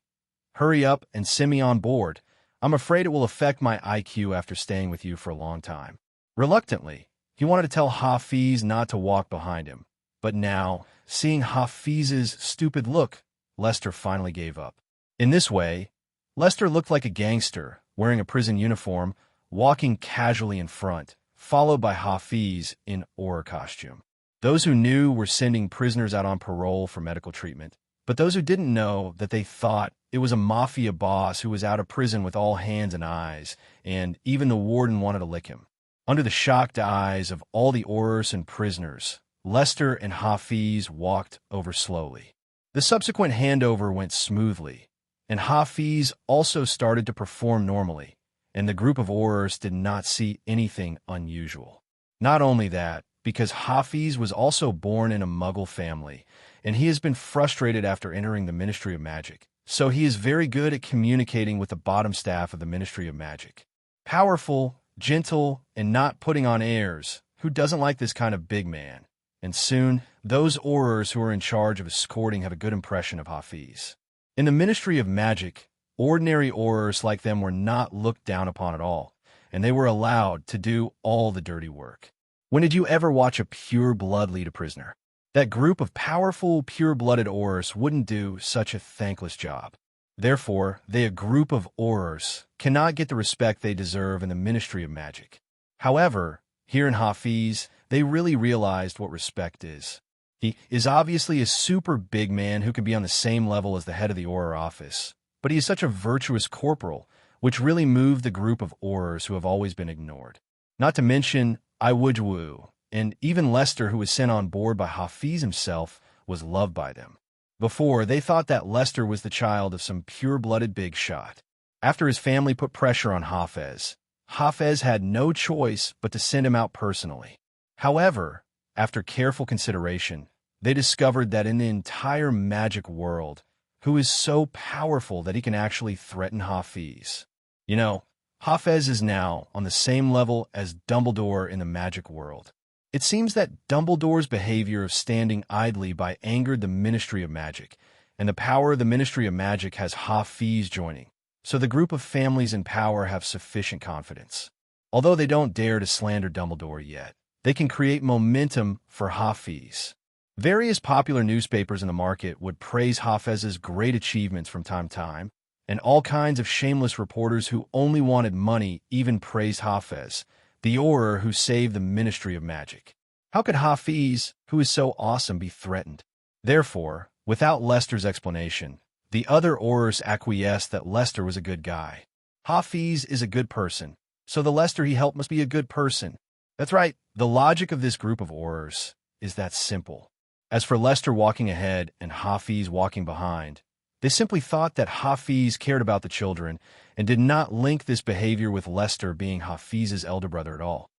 Hurry up and send me on board. I'm afraid it will affect my IQ after staying with you for a long time." Reluctantly, he wanted to tell Hafiz not to walk behind him, but now, seeing Hafiz's stupid look, Lester finally gave up. In this way, Lester looked like a gangster, wearing a prison uniform, walking casually in front, followed by Hafiz in Auror costume. Those who knew were sending prisoners out on parole for medical treatment, but those who didn't know that they thought it was a mafia boss who was out of prison with all hands and eyes, and even the warden wanted to lick him. Under the shocked eyes of all the Aurors and prisoners, Lester and Hafiz walked over slowly. The subsequent handover went smoothly, and Hafiz also started to perform normally, and the group of Aurors did not see anything unusual. Not only that, because Hafiz was also born in a Muggle family, and he has been frustrated after entering the Ministry of Magic, so he is very good at communicating with the bottom staff of the Ministry of Magic. Powerful, gentle, and not putting on airs, who doesn't like this kind of big man? And soon, those Aurors who are in charge of escorting have a good impression of Hafiz. In the Ministry of Magic, ordinary Aurors like them were not looked down upon at all, and they were allowed to do all the dirty work. When did you ever watch a pure blood lead a prisoner? That group of powerful, pure-blooded Aurors wouldn't do such a thankless job. Therefore, a group of Aurors cannot get the respect they deserve in the Ministry of Magic. However, here in Hafiz, they really realized what respect is. He is obviously a super big man who could be on the same level as the head of the Auror office, but he is such a virtuous corporal, which really moved the group of Aurors who have always been ignored. Not to mention Iwujwu, and even Lester, who was sent on board by Hafiz himself, was loved by them. Before, they thought that Lester was the child of some pure-blooded big shot. After his family put pressure on Hafez, Hafez had no choice but to send him out personally. However, after careful consideration, they discovered that in the entire magic world, who is so powerful that he can actually threaten Hafiz. You know, Hafez is now on the same level as Dumbledore in the magic world. It seems that Dumbledore's behavior of standing idly by angered the Ministry of Magic, and the power of the Ministry of Magic has Hafiz joining, so the group of families in power have sufficient confidence. Although they don't dare to slander Dumbledore yet, they can create momentum for Hafiz. Various popular newspapers in the market would praise Hafez's great achievements from time to time, and all kinds of shameless reporters who only wanted money even praised Hafez, the Auror who saved the Ministry of Magic. How could Hafiz, who is so awesome, be threatened? Therefore, without Lester's explanation, the other Aurors acquiesced that Lester was a good guy. Hafiz is a good person, so the Lester he helped must be a good person. That's right, the logic of this group of Aurors is that simple. As for Lester walking ahead and Hafiz walking behind, they simply thought that Hafiz cared about the children and did not link this behavior with Lester being Hafiz's elder brother at all.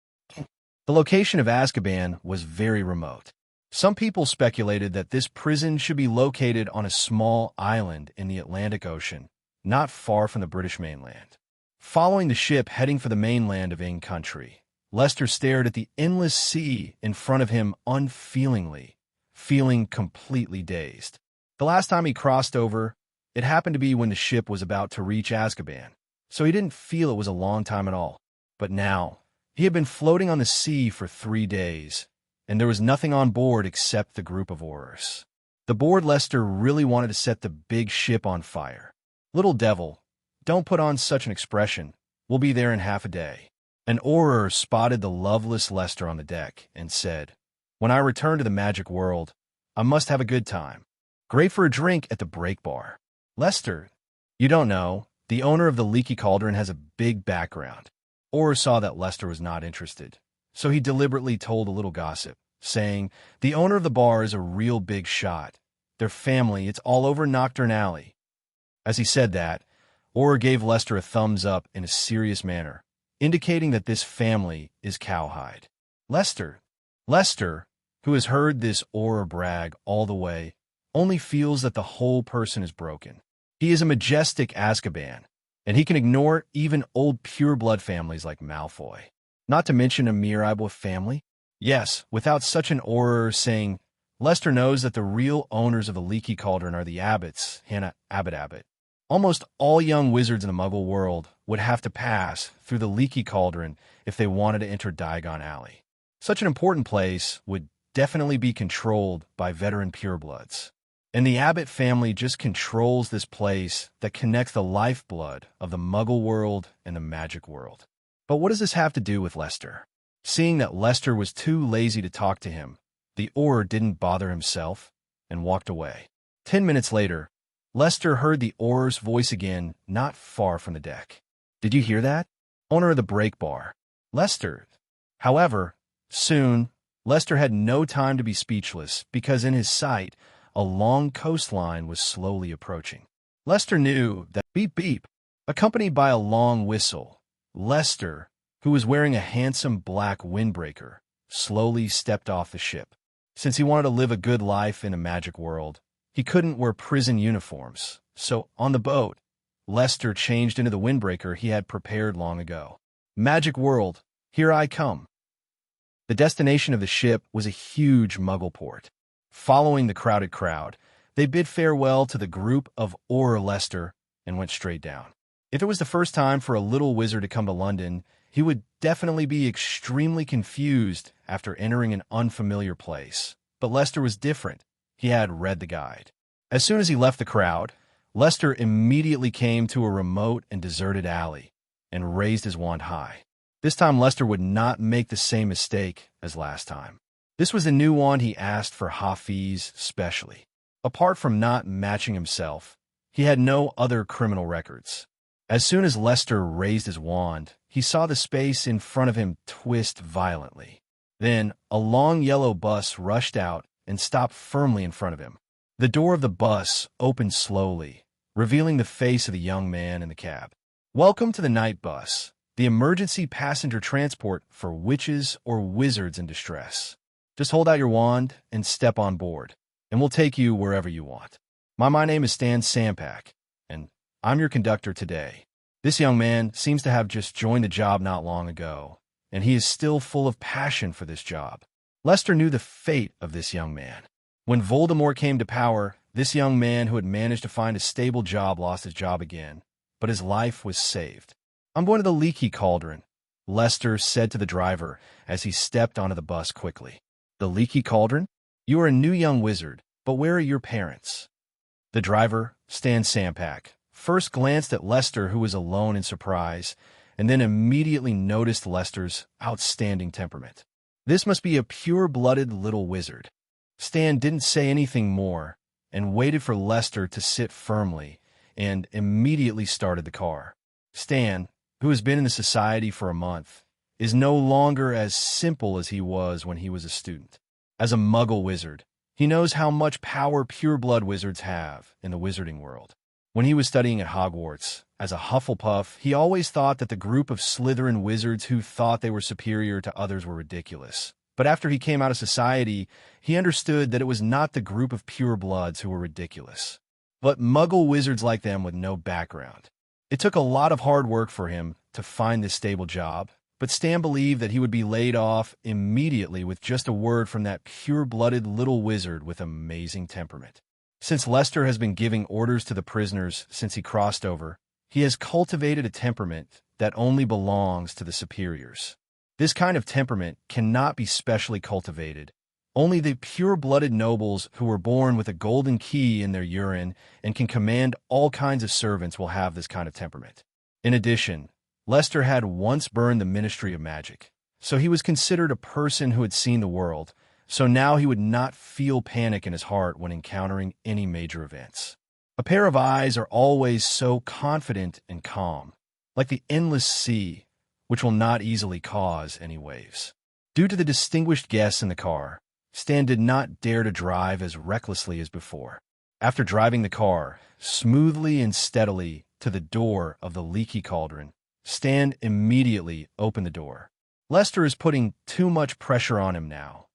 The location of Azkaban was very remote. Some people speculated that this prison should be located on a small island in the Atlantic Ocean, not far from the British mainland. Following the ship heading for the mainland of Ing country, Lester stared at the endless sea in front of him unfeelingly, feeling completely dazed. The last time he crossed over, it happened to be when the ship was about to reach Azkaban, so he didn't feel it was a long time at all. But now, he had been floating on the sea for 3 days, and there was nothing on board except the group of Aurors. The bored Lester really wanted to set the big ship on fire. "Little devil, don't put on such an expression. We'll be there in half a day." An Auror spotted the loveless Lester on the deck and said, "When I return to the magic world, I must have a good time. Great for a drink at the break bar." "Lester, you don't know, the owner of the Leaky Cauldron has a big background." Auror saw that Lester was not interested, so he deliberately told a little gossip, saying, "The owner of the bar is a real big shot. Their family, it's all over Nocturne Alley." As he said that, Auror gave Lester a thumbs up in a serious manner, indicating that this family is cowhide. Lester, who has heard this Auror brag all the way, only feels that the whole person is broken. He is a majestic Azkaban, and he can ignore even old pure-blood families like Malfoy. Not to mention a mere Ibla family. Yes, without such an Auror saying, Lester knows that the real owners of the Leaky Cauldron are the Abbots, Hannah Abbott. Almost all young wizards in the Muggle world would have to pass through the Leaky Cauldron if they wanted to enter Diagon Alley. Such an important place would definitely be controlled by veteran purebloods. And the Abbott family just controls this place that connects the lifeblood of the Muggle world and the magic world. But what does this have to do with Lester? Seeing that Lester was too lazy to talk to him, the Auror didn't bother himself and walked away. 10 minutes later, Lester heard the Auror's voice again, not far from the deck. "Did you hear that? Owner of the break bar. Lester." However, soon, Lester had no time to be speechless because in his sight, a long coastline was slowly approaching. Lester knew that beep beep, accompanied by a long whistle, Lester, who was wearing a handsome black windbreaker, slowly stepped off the ship. Since he wanted to live a good life in a magic world, he couldn't wear prison uniforms, so on the boat, Lester changed into the windbreaker he had prepared long ago. Magic world, here I come. The destination of the ship was a huge Muggle port. Following the crowded crowd, they bid farewell to the group of Auror Lester and went straight down. If it was the first time for a little wizard to come to London, he would definitely be extremely confused after entering an unfamiliar place. But Lester was different. He had read the guide. As soon as he left the crowd, Lester immediately came to a remote and deserted alley and raised his wand high. This time Lester would not make the same mistake as last time. This was the new wand he asked for Hafi's specially. Apart from not matching himself, he had no other criminal records. As soon as Lester raised his wand, he saw the space in front of him twist violently. Then, a long yellow bus rushed out and stopped firmly in front of him. The door of the bus opened slowly, revealing the face of the young man in the cab. "Welcome to the night bus, the emergency passenger transport for witches or wizards in distress. Just hold out your wand and step on board, and we'll take you wherever you want. My name is Stan Sampak, and I'm your conductor today. This young man seems to have just joined the job not long ago, and he is still full of passion for this job." Lester knew the fate of this young man. When Voldemort came to power, this young man who had managed to find a stable job lost his job again, but his life was saved. "I'm going to the Leaky Cauldron," Lester said to the driver as he stepped onto the bus quickly. "The Leaky Cauldron? You are a new young wizard, but where are your parents?" The driver, Stan Sampak, first glanced at Lester, who was alone in surprise, and then immediately noticed Lester's outstanding temperament. This must be a pure-blooded little wizard. Stan didn't say anything more and waited for Lester to sit firmly and immediately started the car. Stan, who has been in the society for a month, is no longer as simple as he was when he was a student. As a Muggle wizard, he knows how much power pure-blood wizards have in the wizarding world. When he was studying at Hogwarts, as a Hufflepuff, he always thought that the group of Slytherin wizards who thought they were superior to others were ridiculous. But after he came out of society, he understood that it was not the group of pure-bloods who were ridiculous, but Muggle wizards like them with no background. It took a lot of hard work for him to find this stable job, but Stan believed that he would be laid off immediately with just a word from that pure-blooded little wizard with amazing temperament. Since Lester has been giving orders to the prisoners since he crossed over, he has cultivated a temperament that only belongs to the superiors. This kind of temperament cannot be specially cultivated. Only the pure-blooded nobles who were born with a golden key in their urine and can command all kinds of servants will have this kind of temperament. In addition, Lester had once burned the Ministry of Magic, so he was considered a person who had seen the world, so now he would not feel panic in his heart when encountering any major events. A pair of eyes are always so confident and calm, like the endless sea, which will not easily cause any waves. Due to the distinguished guests in the car, Stan did not dare to drive as recklessly as before. After driving the car smoothly and steadily to the door of the leaky cauldron, Stan immediately opened the door. Lester is putting too much pressure on him now.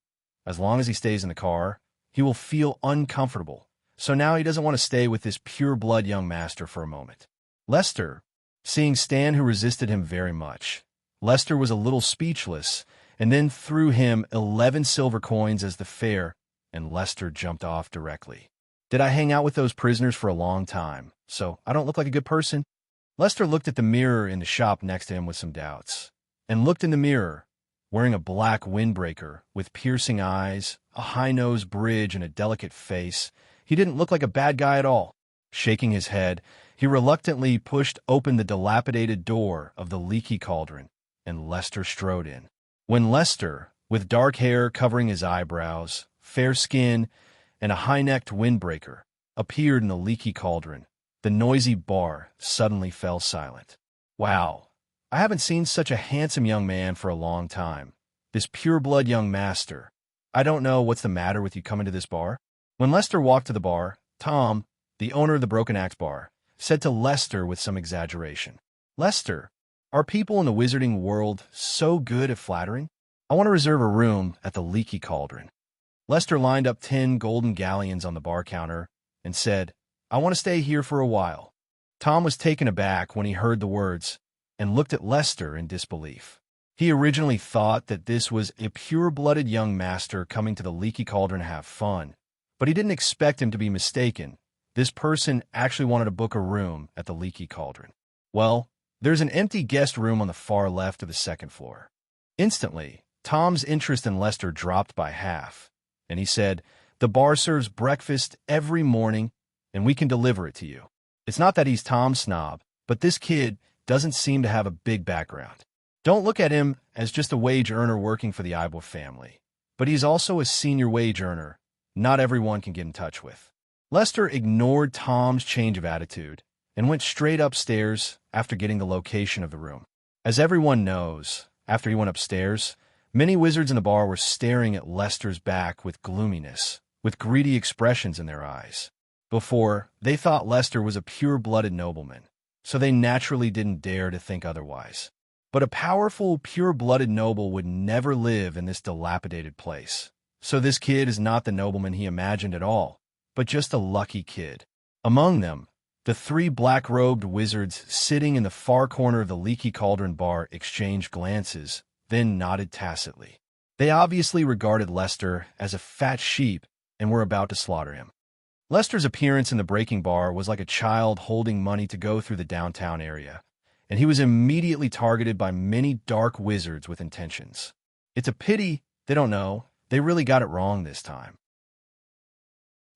As long as he stays in the car, he will feel uncomfortable, so now he doesn't want to stay with this pure-blood young master for a moment. Lester, seeing Stan who resisted him very much, Lester was a little speechless and then threw him 11 silver coins as the fare, and Lester jumped off directly. Did I hang out with those prisoners for a long time, so I don't look like a good person? Lester looked at the mirror in the shop next to him with some doubts, and looked in the mirror, wearing a black windbreaker with piercing eyes, a high-nosed bridge, and a delicate face. He didn't look like a bad guy at all. Shaking his head, he reluctantly pushed open the dilapidated door of the leaky cauldron, and Lester strode in. When Lester, with dark hair covering his eyebrows, fair skin, and a high-necked windbreaker, appeared in the leaky cauldron, the noisy bar suddenly fell silent. Wow, I haven't seen such a handsome young man for a long time. This pure-blood young master. I don't know what's the matter with you coming to this bar. When Lester walked to the bar, Tom, the owner of the Broken Axe Bar, said to Lester with some exaggeration, "Lester, are people in the wizarding world so good at flattering? I want to reserve a room at the leaky cauldron." Lester lined up 10 golden galleons on the bar counter and said, "I want to stay here for a while." Tom was taken aback when he heard the words and looked at Lester in disbelief. He originally thought that this was a pure-blooded young master coming to the leaky cauldron to have fun, but he didn't expect him to be mistaken. This person actually wanted to book a room at the leaky cauldron. "Well, there's an empty guest room on the far left of the second floor." Instantly, Tom's interest in Lester dropped by half, and he said, "The bar serves breakfast every morning, and we can deliver it to you." It's not that he's Tom's snob, but this kid doesn't seem to have a big background. Don't look at him as just a wage earner working for the Ibo family, but he's also a senior wage earner not everyone can get in touch with. Lester ignored Tom's change of attitude and went straight upstairs after getting the location of the room. As everyone knows, after he went upstairs, many wizards in the bar were staring at Lester's back with gloominess, with greedy expressions in their eyes. Before, they thought Lester was a pure-blooded nobleman, so they naturally didn't dare to think otherwise. But a powerful, pure-blooded noble would never live in this dilapidated place. So this kid is not the nobleman he imagined at all, but just a lucky kid. Among them, the 3 black-robed wizards sitting in the far corner of the leaky cauldron bar exchanged glances, then nodded tacitly. They obviously regarded Lester as a fat sheep and were about to slaughter him. Lester's appearance in the breaking bar was like a child holding money to go through the downtown area, and he was immediately targeted by many dark wizards with intentions. It's a pity they don't know they really got it wrong this time.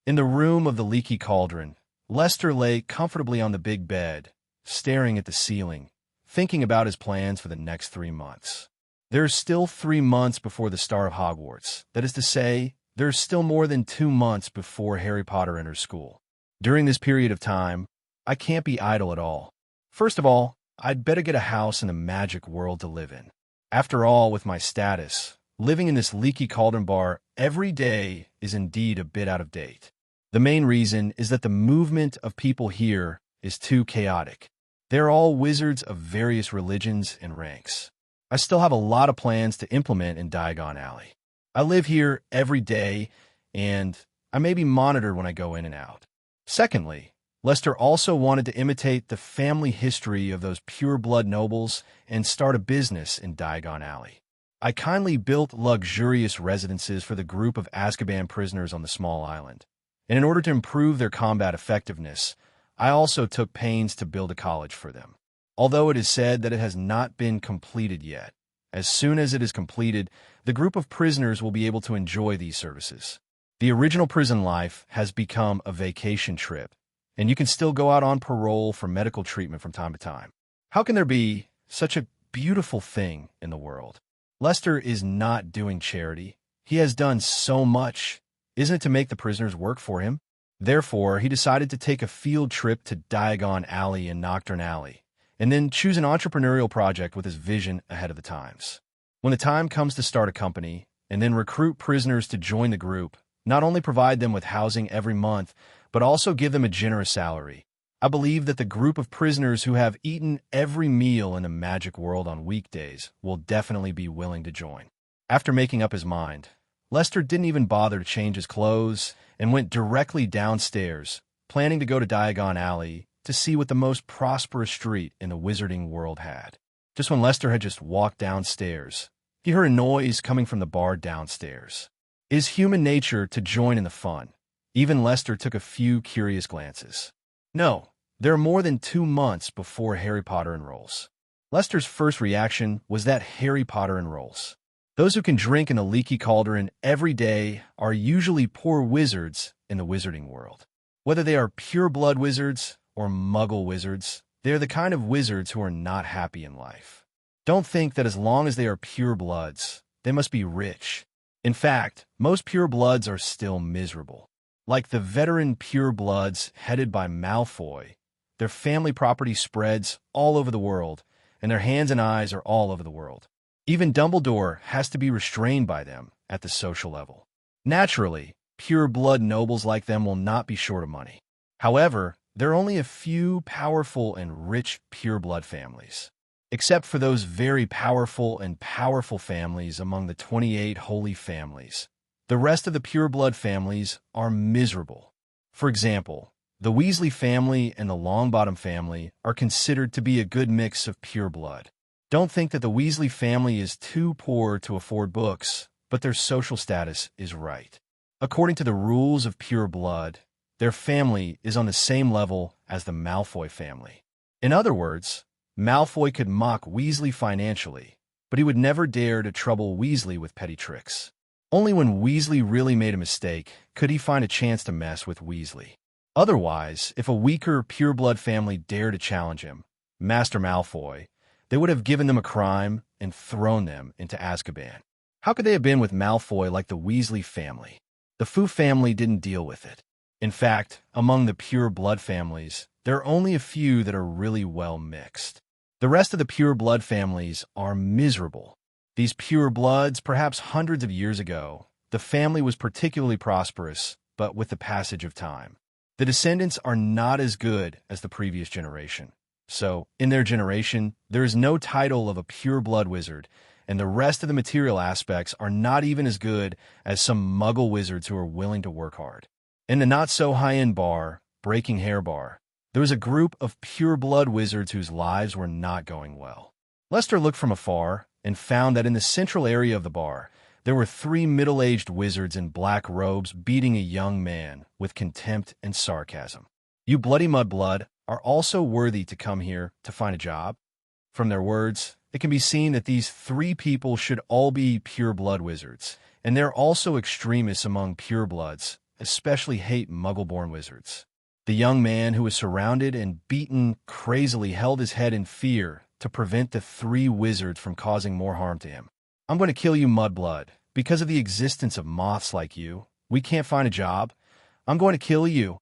In the room of the leaky cauldron, Lester lay comfortably on the big bed, staring at the ceiling, thinking about his plans for the next 3 months. There's still 3 months before the Star of Hogwarts. That is to say, there's still more than 2 months before Harry Potter enters school. During this period of time, I can't be idle at all. First of all, I'd better get a house in the magic world to live in. After all, with my status, living in this leaky cauldron bar every day is indeed a bit out of date. The main reason is that the movement of people here is too chaotic. They're all wizards of various religions and ranks. I still have a lot of plans to implement in Diagon Alley. I live here every day, and I may be monitored when I go in and out. Secondly, Lester also wanted to imitate the family history of those pure-blood nobles and start a business in Diagon Alley. I kindly built luxurious residences for the group of Azkaban prisoners on the small island, and in order to improve their combat effectiveness, I also took pains to build a college for them. Although it is said that it has not been completed yet, as soon as it is completed, the group of prisoners will be able to enjoy these services. The original prison life has become a vacation trip, and you can still go out on parole for medical treatment from time to time. How can there be such a beautiful thing in the world? Lester is not doing charity. He has done so much. Isn't it to make the prisoners work for him? Therefore, he decided to take a field trip to Diagon Alley and Nocturne Alley, and then choose an entrepreneurial project with his vision ahead of the times. When the time comes to start a company, and then recruit prisoners to join the group, not only provide them with housing every month, but also give them a generous salary. I believe that the group of prisoners who have eaten every meal in the magic world on weekdays will definitely be willing to join. After making up his mind, Lester didn't even bother to change his clothes and went directly downstairs, planning to go to Diagon Alley to see what the most prosperous street in the wizarding world had. Just when Lester had just walked downstairs, he heard a noise coming from the bar downstairs. It is human nature to join in the fun. Even Lester took a few curious glances. No, there are more than 2 months before Harry Potter enrolls. Lester's first reaction was that Harry Potter enrolls. Those who can drink in a leaky cauldron every day are usually poor wizards in the wizarding world. Whether they are pure-blood wizards or muggle wizards, they are the kind of wizards who are not happy in life. Don't think that as long as they are pure-bloods, they must be rich. In fact, most pure-bloods are still miserable. Like the veteran pure-bloods headed by Malfoy, their family property spreads all over the world, and their hands and eyes are all over the world. Even Dumbledore has to be restrained by them at the social level. Naturally, pure-blood nobles like them will not be short of money. However, there are only a few powerful and rich pure-blood families. Except for those very powerful and powerful families among the 28 holy families, the rest of the pure-blood families are miserable. For example, the Weasley family and the Longbottom family are considered to be a good mix of pure blood. Don't think that the Weasley family is too poor to afford books, but their social status is right. According to the rules of pure blood, their family is on the same level as the Malfoy family. In other words, Malfoy could mock Weasley financially, but he would never dare to trouble Weasley with petty tricks. Only when Weasley really made a mistake could he find a chance to mess with Weasley. Otherwise, if a weaker pure-blood family dared to challenge him, Master Malfoy, they would have given them a crime and thrown them into Azkaban. How could they have been with Malfoy like the Weasley family? The Fu family didn't deal with it. In fact, among the pure-blood families, there are only a few that are really well mixed. The rest of the pure-blood families are miserable. These pure-bloods, perhaps hundreds of years ago, the family was particularly prosperous, but with the passage of time, the descendants are not as good as the previous generation. So, in their generation, there is no title of a pure-blood wizard, and the rest of the material aspects are not even as good as some muggle wizards who are willing to work hard. In the not-so-high-end bar, Breaking Hair Bar, there was a group of pure-blood wizards whose lives were not going well. Lester looked from afar and found that in the central area of the bar, there were 3 middle-aged wizards in black robes beating a young man with contempt and sarcasm. "You bloody mudblood are also worthy to come here to find a job?" From their words, it can be seen that these 3 people should all be pure-blood wizards, and they're also extremists among pure-bloods, especially hate muggle-born wizards. The young man who was surrounded and beaten crazily held his head in fear to prevent the 3 wizards from causing more harm to him. "I'm going to kill you, mudblood. Because of the existence of moths like you, we can't find a job. I'm going to kill you."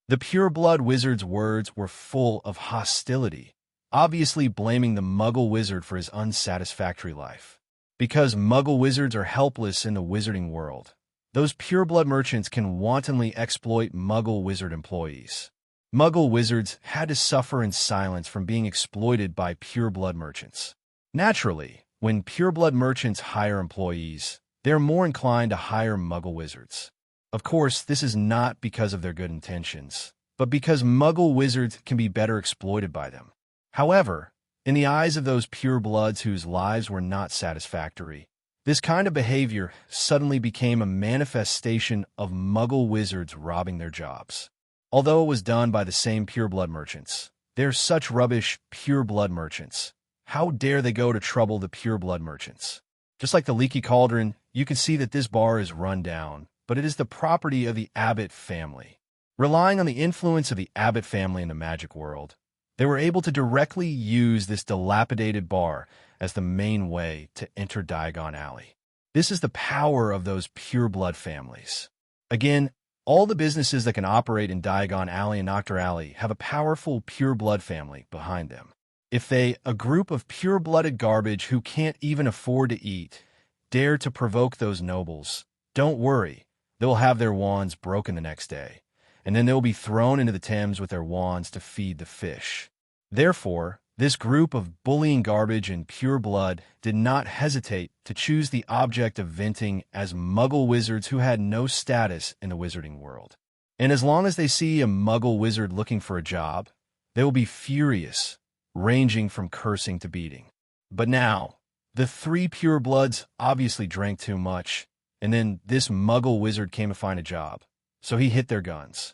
The pure-blood wizard's words were full of hostility, obviously blaming the muggle wizard for his unsatisfactory life. Because muggle wizards are helpless in the wizarding world, those pure-blood merchants can wantonly exploit muggle wizard employees. Muggle wizards had to suffer in silence from being exploited by pure-blood merchants. Naturally, when pure-blood merchants hire employees, they are more inclined to hire muggle wizards. Of course, this is not because of their good intentions, but because muggle wizards can be better exploited by them. However, in the eyes of those pure-bloods whose lives were not satisfactory, this kind of behavior suddenly became a manifestation of muggle wizards robbing their jobs. Although it was done by the same pure-blood merchants, they're such rubbish pure-blood merchants. How dare they go to trouble the pure-blood merchants? Just like the leaky cauldron, you can see that this bar is run down, but it is the property of the Abbott family. Relying on the influence of the Abbott family in the magic world, they were able to directly use this dilapidated bar as the main way to enter Diagon Alley. This is the power of those pure-blood families. Again, all the businesses that can operate in Diagon Alley and Noctur Alley have a powerful pure-blood family behind them. If they, a group of pure-blooded garbage who can't even afford to eat, dare to provoke those nobles, don't worry, they'll have their wands broken the next day, and then they'll be thrown into the Thames with their wands to feed the fish. Therefore, this group of bullying garbage and pure blood did not hesitate to choose the object of venting as muggle wizards who had no status in the wizarding world. And as long as they see a muggle wizard looking for a job, they will be furious, ranging from cursing to beating. But now, the three purebloods obviously drank too much, and then this muggle wizard came to find a job, so he hit their guns.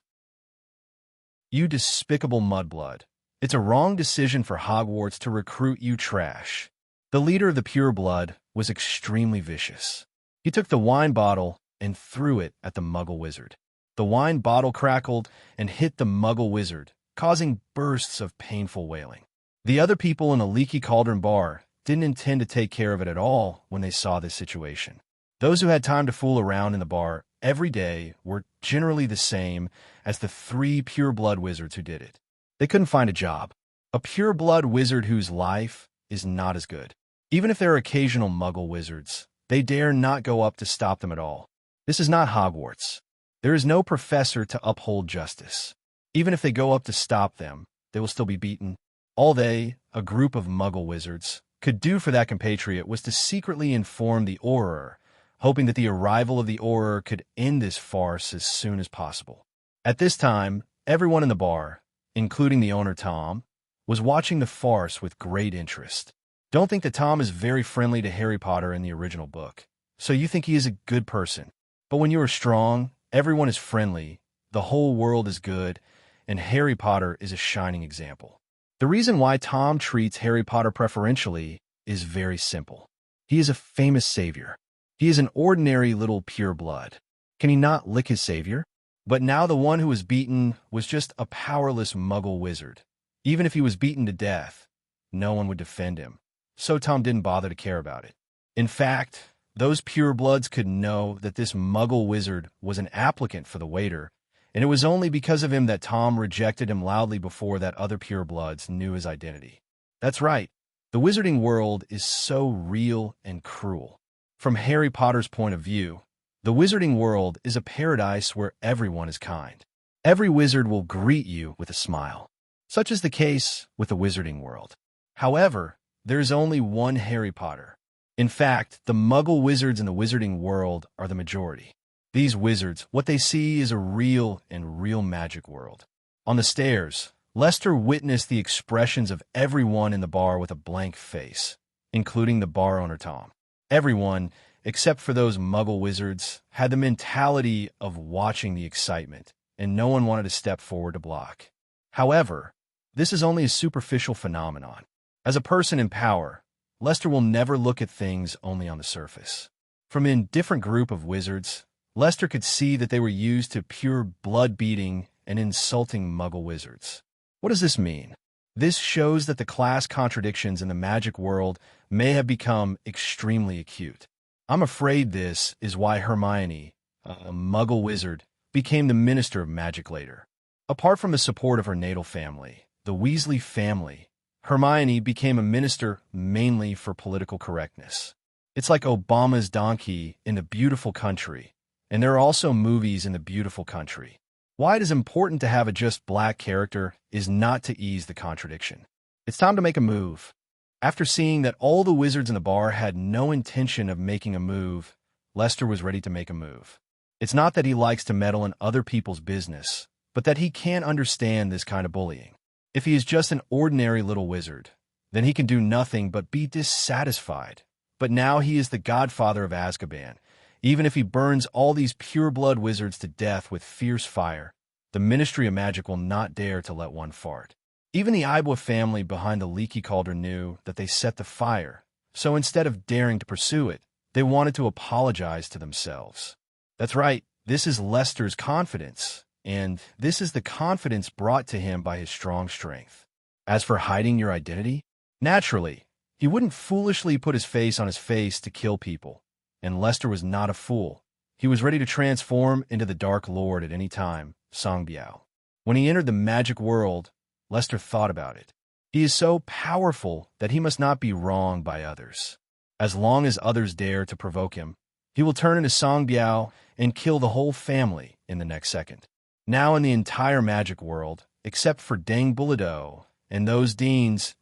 You despicable mudblood. It's a wrong decision for Hogwarts to recruit you trash. The leader of the pureblood was extremely vicious. He took the wine bottle and threw it at the muggle wizard. The wine bottle crackled and hit the muggle wizard, causing bursts of painful wailing. The other people in the Leaky Cauldron bar didn't intend to take care of it at all when they saw this situation. Those who had time to fool around in the bar every day were generally the same as the three pureblood wizards who did it. They couldn't find a job. A pureblood wizard whose life is not as good. Even if there are occasional muggle wizards, they dare not go up to stop them at all. This is not Hogwarts. There is no professor to uphold justice. Even if they go up to stop them, they will still be beaten. All they, a group of muggle wizards, could do for that compatriot was to secretly inform the Auror, hoping that the arrival of the Auror could end this farce as soon as possible. At this time, everyone in the bar, including the owner Tom, was watching the farce with great interest. Don't think that Tom is very friendly to Harry Potter in the original book, so you think he is a good person. But when you are strong, everyone is friendly, the whole world is good, and Harry Potter is a shining example. The reason why Tom treats Harry Potter preferentially is very simple. He is a famous savior. He is an ordinary little pureblood. Can he not lick his savior? But now the one who was beaten was just a powerless muggle wizard. Even if he was beaten to death, no one would defend him, so Tom didn't bother to care about it. In fact, those purebloods could know that this muggle wizard was an applicant for the waiter, and it was only because of him that Tom rejected him loudly before that other purebloods knew his identity. That's right, the wizarding world is so real and cruel. From Harry Potter's point of view, the wizarding world is a paradise where everyone is kind. Every wizard will greet you with a smile. Such is the case with the wizarding world. However, there is only one Harry Potter. In fact, the muggle wizards in the wizarding world are the majority. These wizards, what they see is a real and real magic world. On the stairs, Lester witnessed the expressions of everyone in the bar with a blank face, including the bar owner Tom. Everyone, except for those muggle wizards, had the mentality of watching the excitement, and no one wanted to step forward to block. However, this is only a superficial phenomenon. As a person in power, Lester will never look at things only on the surface. From a different group of wizards, Lester could see that they were used to pure blood-beating and insulting muggle wizards. What does this mean? This shows that the class contradictions in the magic world may have become extremely acute. I'm afraid this is why Hermione, a muggle wizard, became the Minister of Magic later. Apart from the support of her natal family, the Weasley family, Hermione became a minister mainly for political correctness. It's like Obama's donkey in the beautiful country, and there are also movies in the beautiful country. Why it is important to have a just black character is not to ease the contradiction. It's time to make a move. After seeing that all the wizards in the bar had no intention of making a move, Lester was ready to make a move. It's not that he likes to meddle in other people's business, but that he can't understand this kind of bullying. If he is just an ordinary little wizard, then he can do nothing but be dissatisfied. But now he is the godfather of Azkaban. Even if he burns all these pure-blood wizards to death with fierce fire, the Ministry of Magic will not dare to let one fart. Even the Ibwa family behind the Leaky Cauldron knew that they set the fire, so instead of daring to pursue it, they wanted to apologize to themselves. That's right, this is Lester's confidence, and this is the confidence brought to him by his strong strength. As for hiding your identity, naturally, he wouldn't foolishly put his face on his face to kill people, and Lester was not a fool. He was ready to transform into the Dark Lord at any time, Songbiao. When he entered the magic world, Lester thought about it. He is so powerful that he must not be wronged by others. As long as others dare to provoke him, he will turn into Songbiao and kill the whole family in the next second. Now in the entire magic world, except for Dang Bullado and those deans,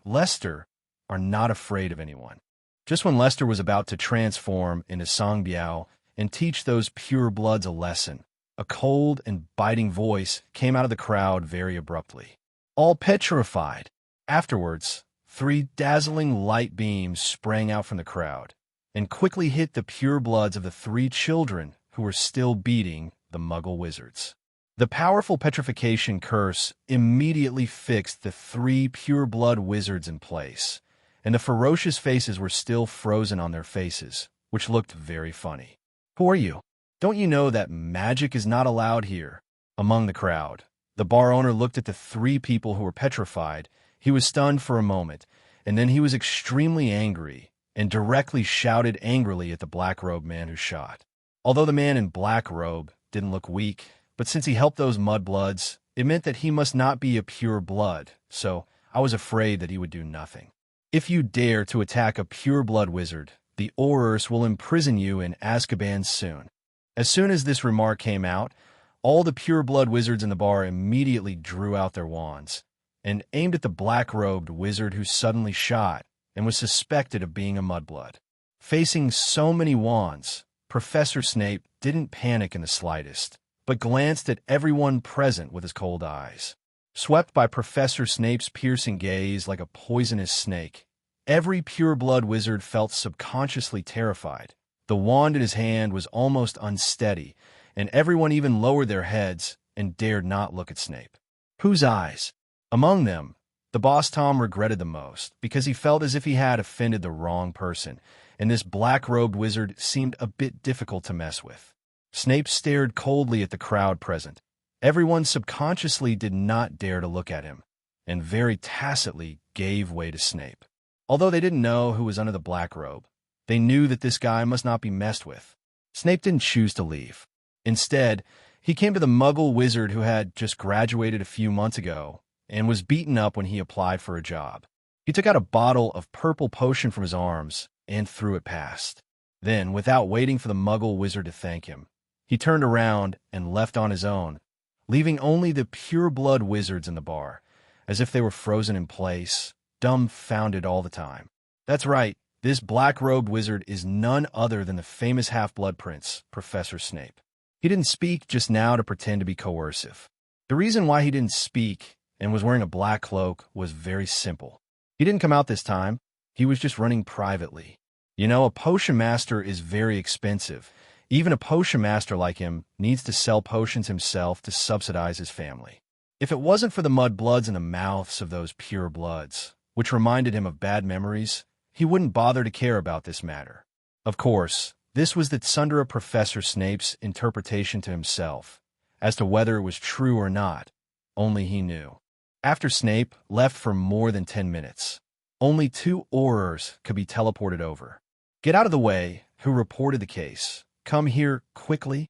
Lester, are not afraid of anyone. Just when Lester was about to transform into Songbiao and teach those pure bloods a lesson, a cold and biting voice came out of the crowd very abruptly. All petrified. Afterwards, 3 dazzling light beams sprang out from the crowd and quickly hit the pure bloods of the 3 children who were still beating the Muggle wizards. The powerful petrification curse immediately fixed the 3 pure blood wizards in place, and the ferocious faces were still frozen on their faces, which looked very funny. "Who are you? Don't you know that magic is not allowed here?" Among the crowd, the bar owner looked at the 3 people who were petrified. He was stunned for a moment, and then he was extremely angry and directly shouted angrily at the black-robed man who shot. Although the man in black robe didn't look weak, but since he helped those mudbloods, it meant that he must not be a pure blood, so I was afraid that he would do nothing. "If you dare to attack a pure blood wizard, the Aurors will imprison you in Azkaban soon." As soon as this remark came out, all the pure blood wizards in the bar immediately drew out their wands and aimed at the black-robed wizard who suddenly shot and was suspected of being a mudblood. Facing so many wands, Professor Snape didn't panic in the slightest, but glanced at everyone present with his cold eyes. Swept by Professor Snape's piercing gaze like a poisonous snake, every pure-blood wizard felt subconsciously terrified. The wand in his hand was almost unsteady, and everyone even lowered their heads and dared not look at Snape. Whose eyes? Among them, the boss Tom regretted the most, because he felt as if he had offended the wrong person, and this black-robed wizard seemed a bit difficult to mess with. Snape stared coldly at the crowd present. Everyone subconsciously did not dare to look at him, and very tacitly gave way to Snape. Although they didn't know who was under the black robe, they knew that this guy must not be messed with. Snape didn't choose to leave. Instead, he came to the Muggle wizard who had just graduated a few months ago and was beaten up when he applied for a job. He took out a bottle of purple potion from his arms and threw it past. Then, without waiting for the Muggle wizard to thank him, he turned around and left on his own, leaving only the pure-blood wizards in the bar, as if they were frozen in place, dumbfounded all the time. That's right, this black-robed wizard is none other than the famous Half-Blood Prince, Professor Snape. He didn't speak just now to pretend to be coercive. The reason why he didn't speak and was wearing a black cloak was very simple. He didn't come out this time. He was just running privately. You know, a potion master is very expensive. Even a potion master like him needs to sell potions himself to subsidize his family. If it wasn't for the mudbloods in the mouths of those pure bloods, which reminded him of bad memories, he wouldn't bother to care about this matter. Of course, this was the Tsundere Professor Snape's interpretation to himself. As to whether it was true or not, only he knew. After Snape left for more than 10 minutes, only 2 Aurors could be teleported over. "Get out of the way, who reported the case. Come here quickly."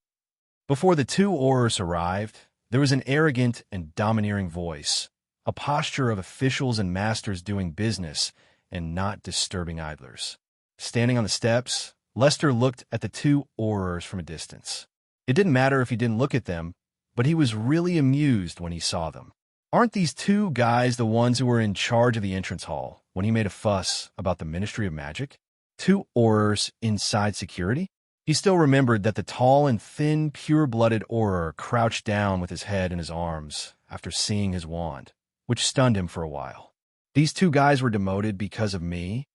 Before the 2 Aurors arrived, there was an arrogant and domineering voice, a posture of officials and masters doing business and not disturbing idlers. Standing on the steps, Lester looked at the 2 Aurors from a distance. It didn't matter if he didn't look at them, but he was really amused when he saw them. Aren't these 2 guys the ones who were in charge of the entrance hall when he made a fuss about the Ministry of Magic? 2 Aurors inside security? He still remembered that the tall and thin, pure-blooded Auror crouched down with his head in his arms after seeing his wand, which stunned him for a while. These 2 guys were demoted because of me?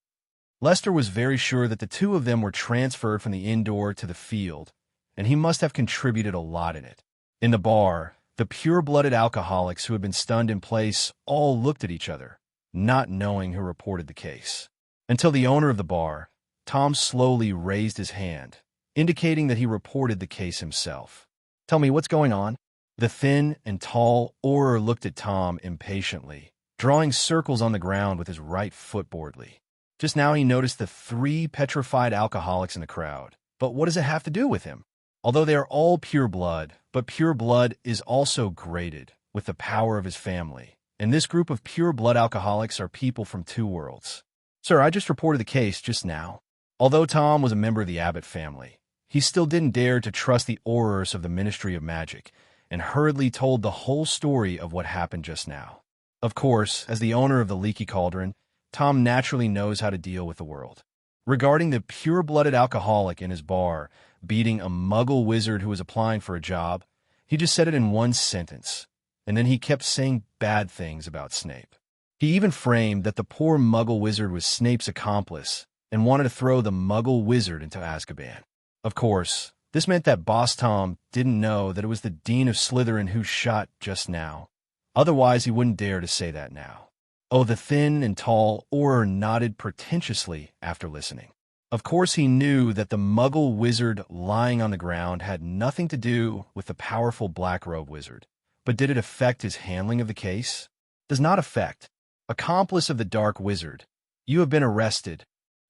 Lester was very sure that the 2 of them were transferred from the indoor to the field, and he must have contributed a lot in it. In the bar, the pure-blooded alcoholics who had been stunned in place all looked at each other, not knowing who reported the case. Until the owner of the bar, Tom, slowly raised his hand, indicating that he reported the case himself. "Tell me, what's going on?" The thin and tall Auror looked at Tom impatiently, drawing circles on the ground with his right foot boldly. Just now he noticed the 3 petrified alcoholics in the crowd. But what does it have to do with him? Although they are all pure blood, but pure blood is also graded with the power of his family. And this group of pure blood alcoholics are people from 2 worlds. Sir, I just reported the case just now. Although Tom was a member of the Abbott family, he still didn't dare to trust the Aurors of the Ministry of Magic, and hurriedly told the whole story of what happened just now. Of course, as the owner of the Leaky Cauldron, Tom naturally knows how to deal with the world. Regarding the pure-blooded alcoholic in his bar beating a muggle wizard who was applying for a job, he just said it in one sentence, and then he kept saying bad things about Snape. He even framed that the poor muggle wizard was Snape's accomplice and wanted to throw the muggle wizard into Azkaban. Of course, this meant that Boss Tom didn't know that it was the Dean of Slytherin who shot just now. Otherwise, he wouldn't dare to say that now. Oh, the thin and tall Auror nodded pretentiously after listening. Of course, he knew that the muggle wizard lying on the ground had nothing to do with the powerful black robe wizard. But did it affect his handling of the case? Does not affect. Accomplice of the dark wizard, you have been arrested.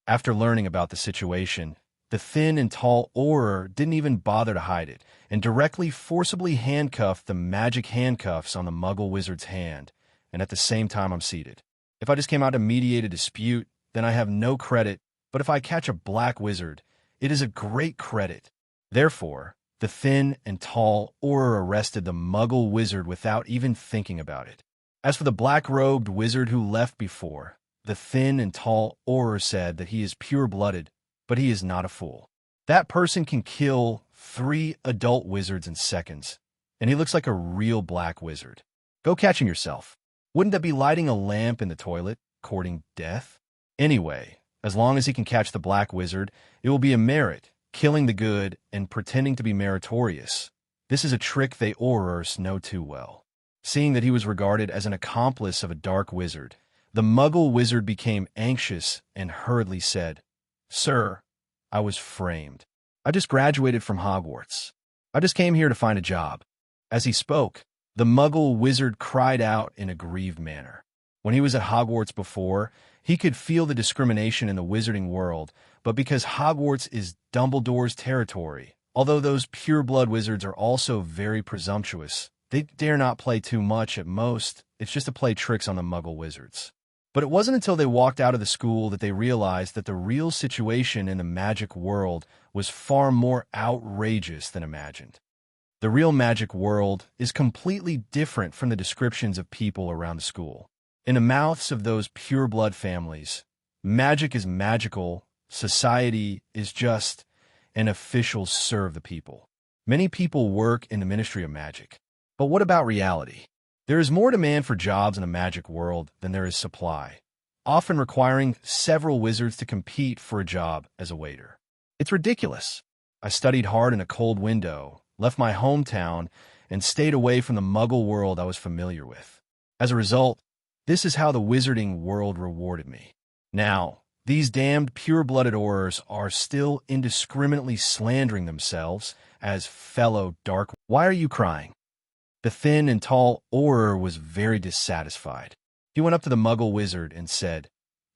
After learning about the situation, the thin and tall Auror didn't even bother to hide it, and directly forcibly handcuffed the magic handcuffs on the muggle wizard's hand, and at the same time I'm seated. If I just came out to mediate a dispute, then I have no credit, but if I catch a black wizard, it is a great credit. Therefore, the thin and tall Auror arrested the muggle wizard without even thinking about it. As for the black-robed wizard who left before, the thin and tall Auror said that he is pure-blooded, but he is not a fool. That person can kill 3 adult wizards in seconds, and he looks like a real black wizard. Go catch him yourself. Wouldn't that be lighting a lamp in the toilet, courting death? Anyway, as long as he can catch the black wizard, it will be a merit, killing the good and pretending to be meritorious. This is a trick they Aurors know too well. Seeing that he was regarded as an accomplice of a dark wizard, the muggle wizard became anxious and hurriedly said, "Sir, I was framed. I just graduated from Hogwarts. I just came here to find a job." As he spoke, the muggle wizard cried out in a grieved manner. When he was at Hogwarts before, he could feel the discrimination in the wizarding world, but because Hogwarts is Dumbledore's territory, although those pure-blood wizards are also very presumptuous, they dare not play too much at most. It's just to play tricks on the muggle wizards. But it wasn't until they walked out of the school that they realized that the real situation in the magic world was far more outrageous than imagined. The real magic world is completely different from the descriptions of people around the school. In the mouths of those pure-blood families, magic is magical, society is just, and officials serve the people. Many people work in the Ministry of Magic. But what about reality? There is more demand for jobs in the magic world than there is supply, often requiring several wizards to compete for a job as a waiter. It's ridiculous. I studied hard in a cold window, left my hometown, and stayed away from the muggle world I was familiar with. As a result, this is how the wizarding world rewarded me. Now, these damned pure-blooded Aurors are still indiscriminately slandering themselves as fellow dark. Why are you crying? The thin and tall Auror was very dissatisfied. He went up to the muggle wizard and said,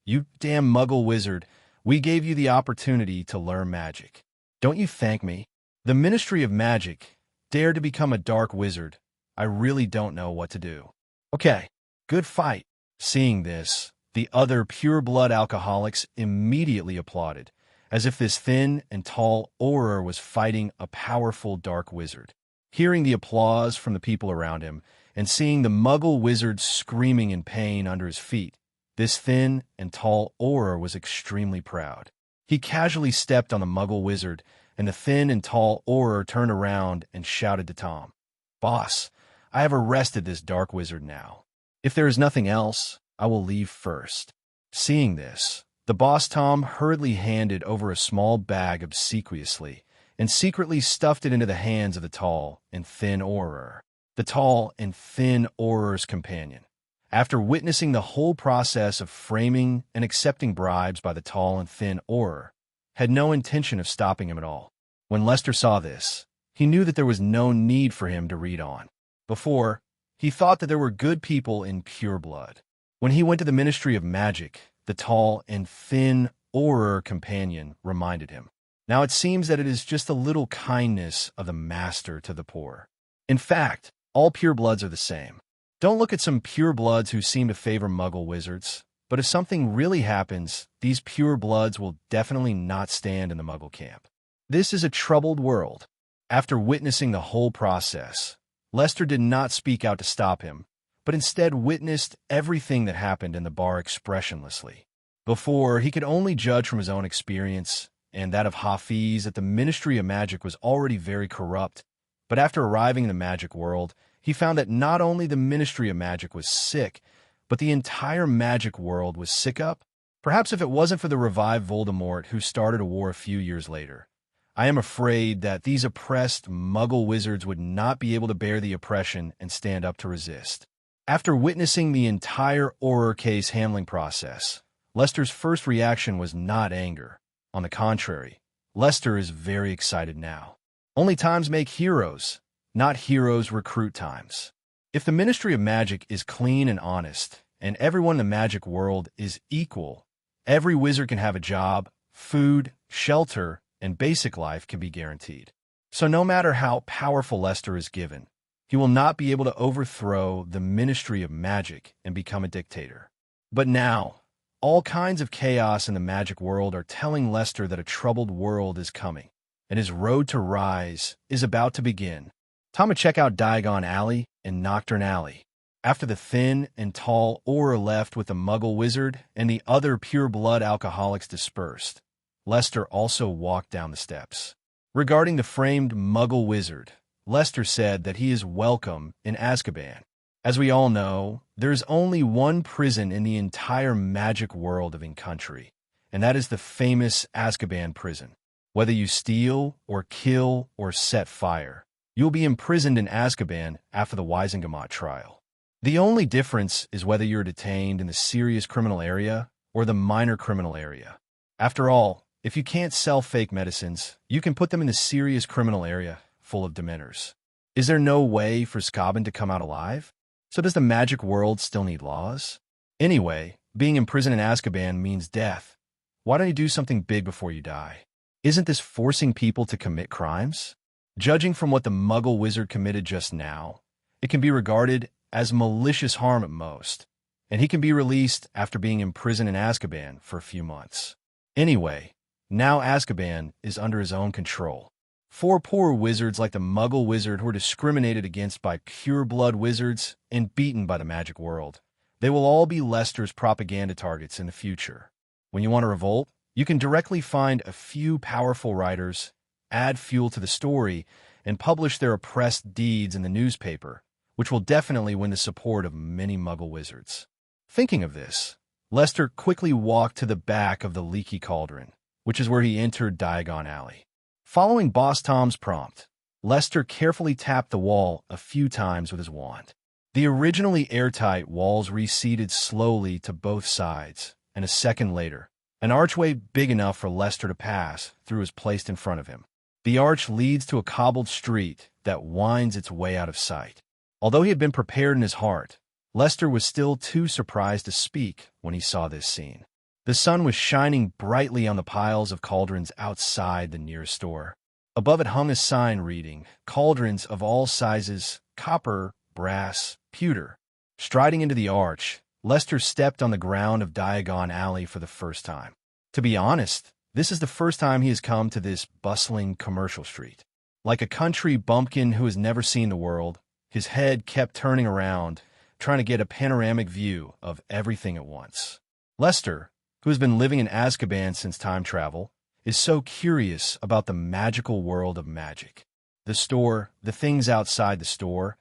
"You damn muggle wizard, we gave you the opportunity to learn magic. Don't you thank me? The Ministry of Magic dared to become a dark wizard. I really don't know what to do." "Okay, good fight." Seeing this, the other pure-blood alcoholics immediately applauded, as if this thin and tall Auror was fighting a powerful dark wizard. Hearing the applause from the people around him, and seeing the muggle wizard screaming in pain under his feet, this thin and tall Auror was extremely proud. He casually stepped on the muggle wizard, and the thin and tall Auror turned around and shouted to Tom, "Boss, I have arrested this dark wizard now. If there is nothing else, I will leave first." Seeing this, the boss Tom hurriedly handed over a small bag obsequiously, and secretly stuffed it into the hands of the tall and thin Auror, the tall and thin Auror's companion. After witnessing the whole process of framing and accepting bribes by the tall and thin Auror, had no intention of stopping him at all. When Lester saw this, he knew that there was no need for him to read on. Before, he thought that there were good people in pure blood. When he went to the Ministry of Magic, the tall and thin Auror companion reminded him. Now it seems that it is just a little kindness of the master to the poor. In fact, all purebloods are the same. Don't look at some purebloods who seem to favor muggle wizards. But if something really happens, these pure bloods will definitely not stand in the Muggle camp. This is a troubled world. After witnessing the whole process, Lester did not speak out to stop him, but instead witnessed everything that happened in the bar expressionlessly. Before, he could only judge from his own experience and that of Hafi's that the Ministry of Magic was already very corrupt, but after arriving in the magic world, he found that not only the Ministry of Magic was sick, but the entire magic world was sick up. Perhaps if it wasn't for the revived Voldemort who started a war a few years later, I am afraid that these oppressed Muggle wizards would not be able to bear the oppression and stand up to resist. After witnessing the entire Auror case handling process, Lester's first reaction was not anger. On the contrary, Lester is very excited now. Only times make heroes, not heroes recruit times. If the Ministry of Magic is clean and honest, and everyone in the magic world is equal, every wizard can have a job, food, shelter, and basic life can be guaranteed. So no matter how powerful Lester is given, he will not be able to overthrow the Ministry of Magic and become a dictator. But now, all kinds of chaos in the magic world are telling Lester that a troubled world is coming, and his road to rise is about to begin. Time to check out Diagon Alley and Nocturne Alley. After the thin and tall Auror left with the Muggle wizard and the other pure-blood alcoholics dispersed, Lester also walked down the steps. Regarding the framed Muggle wizard, Lester said that he is welcome in Azkaban. As we all know, there is only one prison in the entire magic world of in-country, and that is the famous Azkaban prison. Whether you steal or kill or set fire, you'll be imprisoned in Azkaban after the Wisengamot trial. The only difference is whether you're detained in the serious criminal area or the minor criminal area. After all, if you can't sell fake medicines, you can put them in the serious criminal area full of dementors. Is there no way for Azkaban to come out alive? So does the magic world still need laws? Anyway, being imprisoned in Azkaban means death. Why don't you do something big before you die? Isn't this forcing people to commit crimes? Judging from what the Muggle wizard committed just now, it can be regarded as malicious harm at most, and he can be released after being imprisoned in Azkaban for a few months. Anyway, now Azkaban is under his own control. 4 poor wizards like the Muggle wizard who were discriminated against by pure-blood wizards and beaten by the magic world. They will all be Lester's propaganda targets in the future. When you want to revolt, you can directly find a few powerful writers, add fuel to the story, and publish their oppressed deeds in the newspaper, which will definitely win the support of many Muggle wizards. Thinking of this, Lester quickly walked to the back of the leaky cauldron, which is where he entered Diagon Alley. Following Boss Tom's prompt, Lester carefully tapped the wall a few times with his wand. The originally airtight walls receded slowly to both sides, and a second later, an archway big enough for Lester to pass through was placed in front of him. The arch leads to a cobbled street that winds its way out of sight. Although he had been prepared in his heart, Lester was still too surprised to speak when he saw this scene. The sun was shining brightly on the piles of cauldrons outside the nearest store. Above it hung a sign reading, "Cauldrons of all sizes, copper, brass, pewter." Striding into the arch, Lester stepped on the ground of Diagon Alley for the first time. To be honest, this is the first time he has come to this bustling commercial street. Like a country bumpkin who has never seen the world, his head kept turning around, trying to get a panoramic view of everything at once. Lester, who has been living in Azkaban since time travel, is so curious about the magical world of magic. The store, the things outside the store,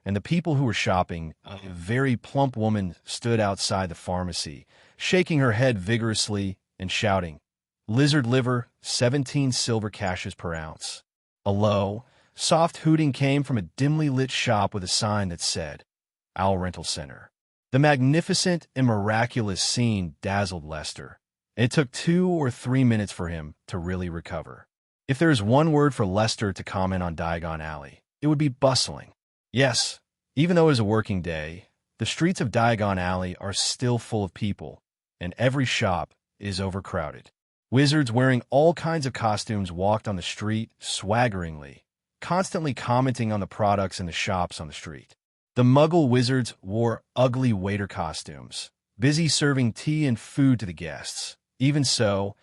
and the people who were shopping. A very plump woman stood outside the pharmacy, shaking her head vigorously and shouting, "Lizard liver, 17 silver caches per ounce." A low, soft hooting came from a dimly lit shop with a sign that said, "Owl Rental Center." The magnificent and miraculous scene dazzled Lester, and it took 2 or 3 minutes for him to really recover. If there is one word for Lester to comment on Diagon Alley, it would be bustling. Yes, even though it is a working day, the streets of Diagon Alley are still full of people, and every shop is overcrowded. Wizards wearing all kinds of costumes walked on the street swaggeringly, constantly commenting on the products in the shops on the street. The Muggle wizards wore ugly waiter costumes, busy serving tea and food to the guests. Even so,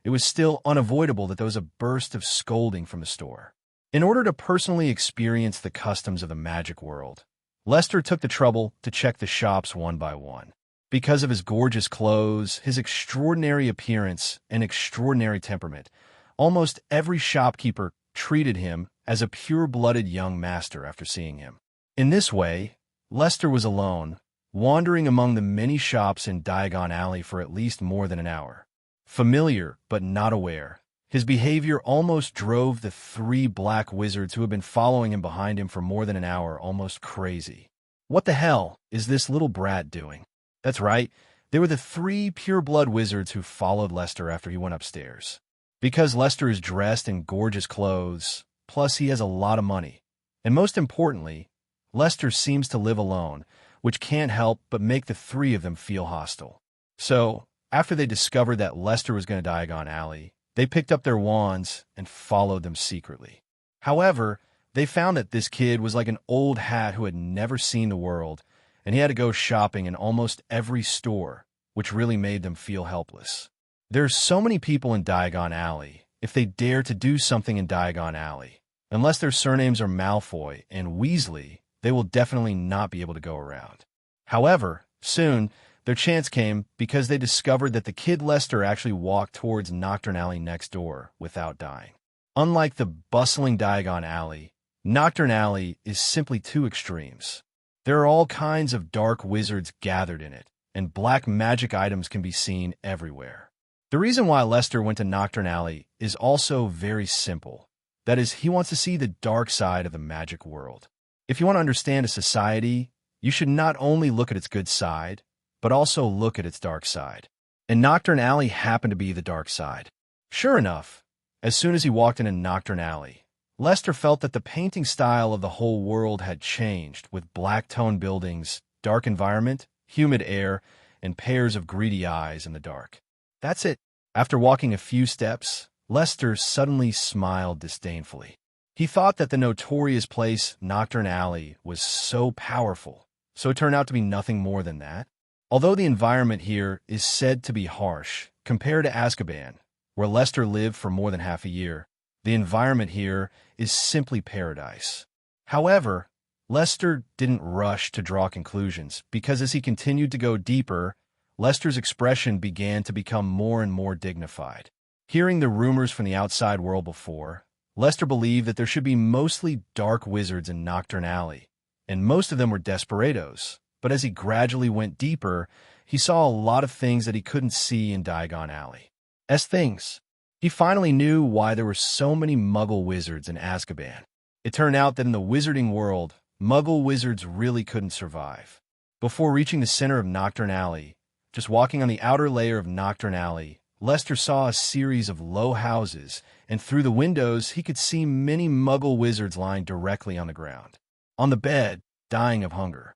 it was still unavoidable that there was a burst of scolding from the store. In order to personally experience the customs of the magic world, Lester took the trouble to check the shops one by one. Because of his gorgeous clothes, his extraordinary appearance, and extraordinary temperament, almost every shopkeeper treated him as a pure-blooded young master after seeing him. In this way, Lester was alone, wandering among the many shops in Diagon Alley for at least more than an hour. Familiar, but not aware, his behavior almost drove the 3 black wizards who had been following him behind him for more than an hour almost crazy. What the hell is this little brat doing? That's right, they were the 3 pure-blood wizards who followed Lester after he went upstairs. Because Lester is dressed in gorgeous clothes, plus he has a lot of money. And most importantly, Lester seems to live alone, which can't help but make the 3 of them feel hostile. So, after they discovered that Lester was going to Diagon Alley, they picked up their wands and followed them secretly. However, they found that this kid was like an old hat who had never seen the world, and he had to go shopping in almost every store, which really made them feel helpless. There's so many people in Diagon Alley, if they dare to do something in Diagon Alley, unless their surnames are Malfoy and Weasley, they will definitely not be able to go around. However, soon, their chance came because they discovered that the kid Lester actually walked towards Nocturne Alley next door without dying. Unlike the bustling Diagon Alley, Nocturne Alley is simply 2 extremes. There are all kinds of dark wizards gathered in it, and black magic items can be seen everywhere. The reason why Lester went to Nocturne Alley is also very simple. That is, he wants to see the dark side of the magic world. If you want to understand a society, you should not only look at its good side, but also look at its dark side. And Nocturne Alley happened to be the dark side. Sure enough, as soon as he walked into Nocturne Alley, Lester felt that the painting style of the whole world had changed, with black-toned buildings, dark environment, humid air, and pairs of greedy eyes in the dark. That's it. After walking a few steps, Lester suddenly smiled disdainfully. He thought that the notorious place Nocturne Alley was so powerful, so it turned out to be nothing more than that. Although the environment here is said to be harsh, compared to Azkaban, where Lester lived for more than half a year, the environment here is simply paradise. However, Lester didn't rush to draw conclusions, because as he continued to go deeper, Lester's expression began to become more and more dignified. Hearing the rumors from the outside world before, Lester believed that there should be mostly dark wizards in Nocturne Alley, and most of them were desperados. But as he gradually went deeper, he saw a lot of things that he couldn't see in Diagon Alley. As things, he finally knew why there were so many Muggle wizards in Azkaban. It turned out that in the wizarding world, Muggle wizards really couldn't survive. Before reaching the center of Nocturne Alley, just walking on the outer layer of Nocturne Alley, Lester saw a series of low houses, and through the windows he could see many Muggle wizards lying directly on the ground. On the bed, dying of hunger.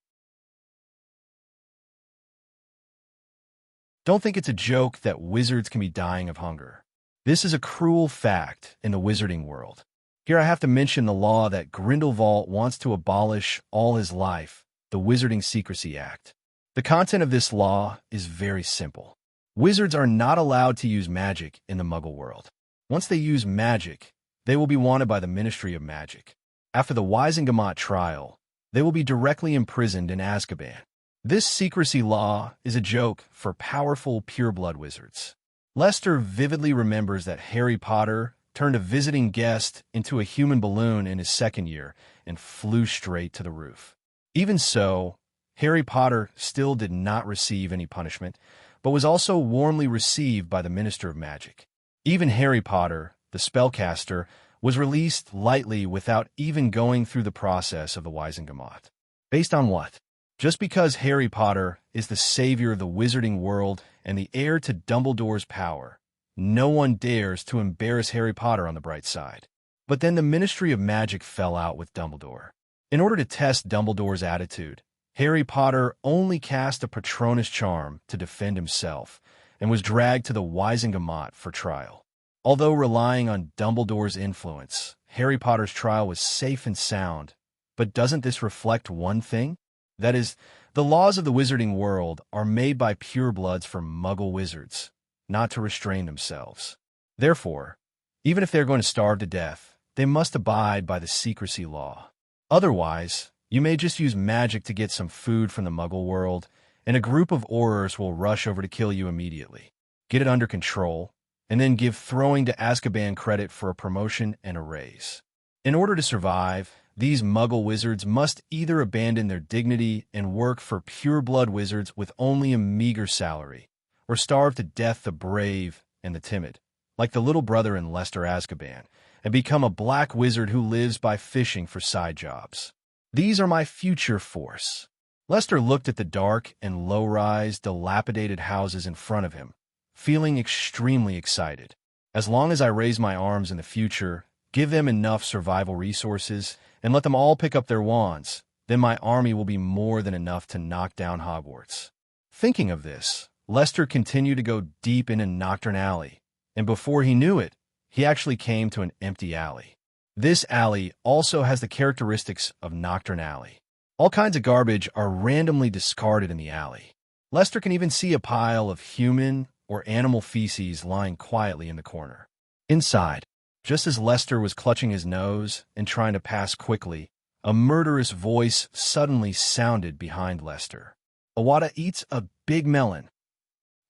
Don't think it's a joke that wizards can be dying of hunger. This is a cruel fact in the wizarding world. Here I have to mention the law that Grindelwald wants to abolish all his life, the Wizarding Secrecy Act. The content of this law is very simple. Wizards are not allowed to use magic in the Muggle world. Once they use magic, they will be wanted by the Ministry of Magic. After the Weisengamot trial, they will be directly imprisoned in Azkaban. This secrecy law is a joke for powerful pureblood wizards. Lester vividly remembers that Harry Potter turned a visiting guest into a human balloon in his second year and flew straight to the roof. Even so, Harry Potter still did not receive any punishment, but was also warmly received by the Minister of Magic. Even Harry Potter, the spellcaster, was released lightly without even going through the process of the Weisengamot. Based on what? Just because Harry Potter is the savior of the wizarding world and the heir to Dumbledore's power, no one dares to embarrass Harry Potter on the bright side. But then the Ministry of Magic fell out with Dumbledore. In order to test Dumbledore's attitude, Harry Potter only cast a Patronus charm to defend himself and was dragged to the Weisengamot for trial. Although relying on Dumbledore's influence, Harry Potter's trial was safe and sound. But doesn't this reflect one thing? That is, the laws of the wizarding world are made by purebloods for muggle wizards, not to restrain themselves. Therefore, even if they're going to starve to death, they must abide by the secrecy law. Otherwise, you may just use magic to get some food from the muggle world, and a group of Aurors will rush over to kill you immediately, get it under control, and then give throwing to Azkaban credit for a promotion and a raise. In order to survive, these muggle wizards must either abandon their dignity and work for pureblood wizards with only a meager salary, or starve to death the brave and the timid, like the little brother in Lester Azkaban, and become a black wizard who lives by fishing for side jobs. These are my future force. Lester looked at the dark and low-rise, dilapidated houses in front of him, feeling extremely excited. As long as I raise my arms in the future, give them enough survival resources, and let them all pick up their wands, then my army will be more than enough to knock down Hogwarts. Thinking of this, Lester continued to go deep into Nocturne Alley, and before he knew it, he actually came to an empty alley. This alley also has the characteristics of Nocturne Alley. All kinds of garbage are randomly discarded in the alley. Lester can even see a pile of human or animal feces lying quietly in the corner. Inside, just as Lester was clutching his nose and trying to pass quickly, a murderous voice suddenly sounded behind Lester. Awada eats a big melon.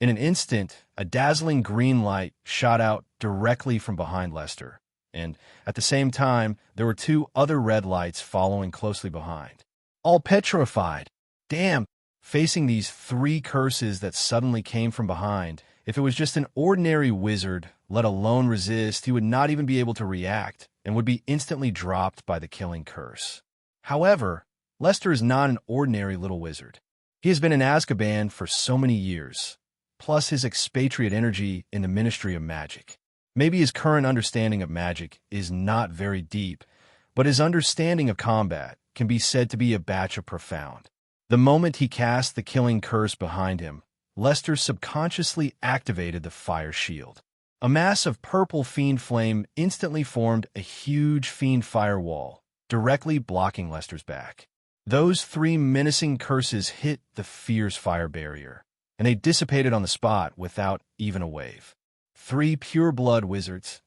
In an instant, a dazzling green light shot out directly from behind Lester, and at the same time, there were two other red lights following closely behind. All petrified. Damn! Facing these three curses that suddenly came from behind, if it was just an ordinary wizard, let alone resist, he would not even be able to react and would be instantly dropped by the killing curse. However, Lester is not an ordinary little wizard. He has been in Azkaban for so many years, plus his expatriate energy in the Ministry of Magic. Maybe his current understanding of magic is not very deep, but his understanding of combat can be said to be a batch of profound. The moment he cast the killing curse behind him, Lester subconsciously activated the fire shield. A mass of purple fiend flame instantly formed a huge Fiendfire wall, directly blocking Lester's back. Those three menacing curses hit the fierce fire barrier, and they dissipated on the spot without even a wave. Three pure-blood wizards.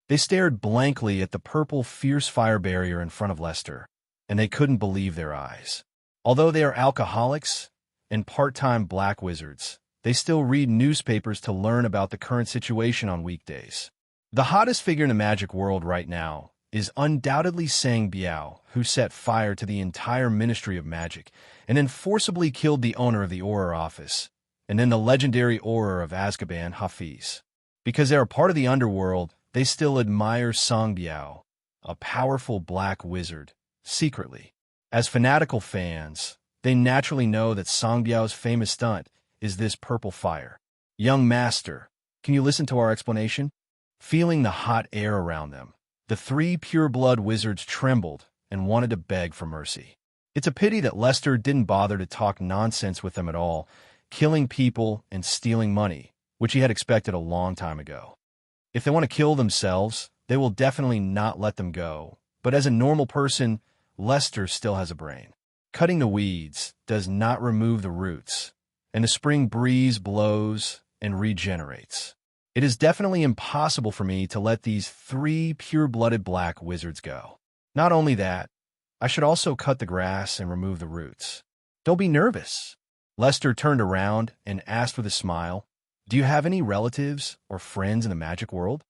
They stared blankly at the purple fierce fire barrier in front of Lester, and they couldn't believe their eyes. Although they are alcoholics and part-time black wizards, they still read newspapers to learn about the current situation on weekdays. The hottest figure in the magic world right now is undoubtedly Sang Biao, who set fire to the entire Ministry of Magic and then forcibly killed the owner of the Auror office, and then the legendary Auror of Azkaban, Hafiz. Because they are part of the underworld, they still admire Sang Biao, a powerful black wizard, secretly. As fanatical fans, they naturally know that Sang Biao's famous stunt is this purple fire. Young master, can you listen to our explanation? Feeling the hot air around them, the three pure-blood wizards trembled and wanted to beg for mercy. It's a pity that Lester didn't bother to talk nonsense with them at all, killing people and stealing money, which he had expected a long time ago. If they want to kill themselves, they will definitely not let them go. But as a normal person, Lester still has a brain. Cutting the weeds does not remove the roots, and the spring breeze blows and regenerates. It is definitely impossible for me to let these three pure-blooded black wizards go. Not only that, I should also cut the grass and remove the roots. Don't be nervous. Lester turned around and asked with a smile, "Do you have any relatives or friends in the magic world?"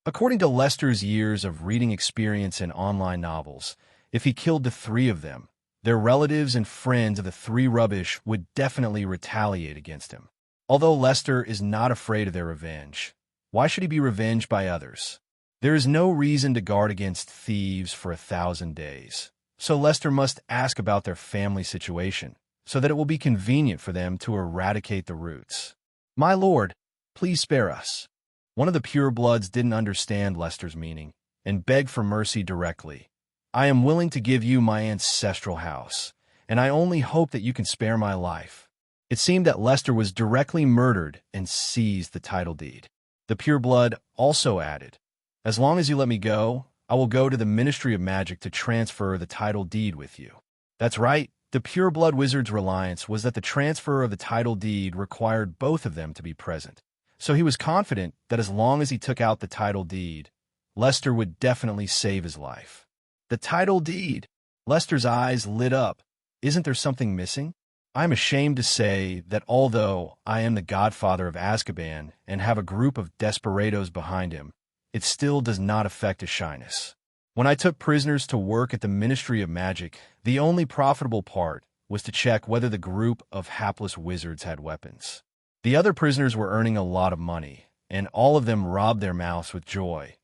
According to Lester's years of reading experience in online novels, if he killed the three of them, their relatives and friends of the three rubbish would definitely retaliate against him. Although Lester is not afraid of their revenge, why should he be revenged by others? There is no reason to guard against thieves for 1,000 days, so Lester must ask about their family situation, so that it will be convenient for them to eradicate the roots. "My lord, please spare us." One of the purebloods didn't understand Lester's meaning and begged for mercy directly. "I am willing to give you my ancestral house, and I only hope that you can spare my life." It seemed that Lester was directly murdered and seized the title deed. The pureblood also added, "As long as you let me go, I will go to the Ministry of Magic to transfer the title deed with you." That's right, The pureblood wizard's reliance was that the transfer of the title deed required both of them to be present. So he was confident that as long as he took out the title deed, Lester would definitely save his life. The title deed! Lester's eyes lit up. Isn't there something missing? I'm ashamed to say that although I am the godfather of Azkaban and have a group of desperados behind him, it still does not affect his shyness. When I took prisoners to work at the Ministry of Magic, the only profitable part was to check whether the group of hapless wizards had weapons. The other prisoners were earning a lot of money, and all of them robbed their mouths with joy.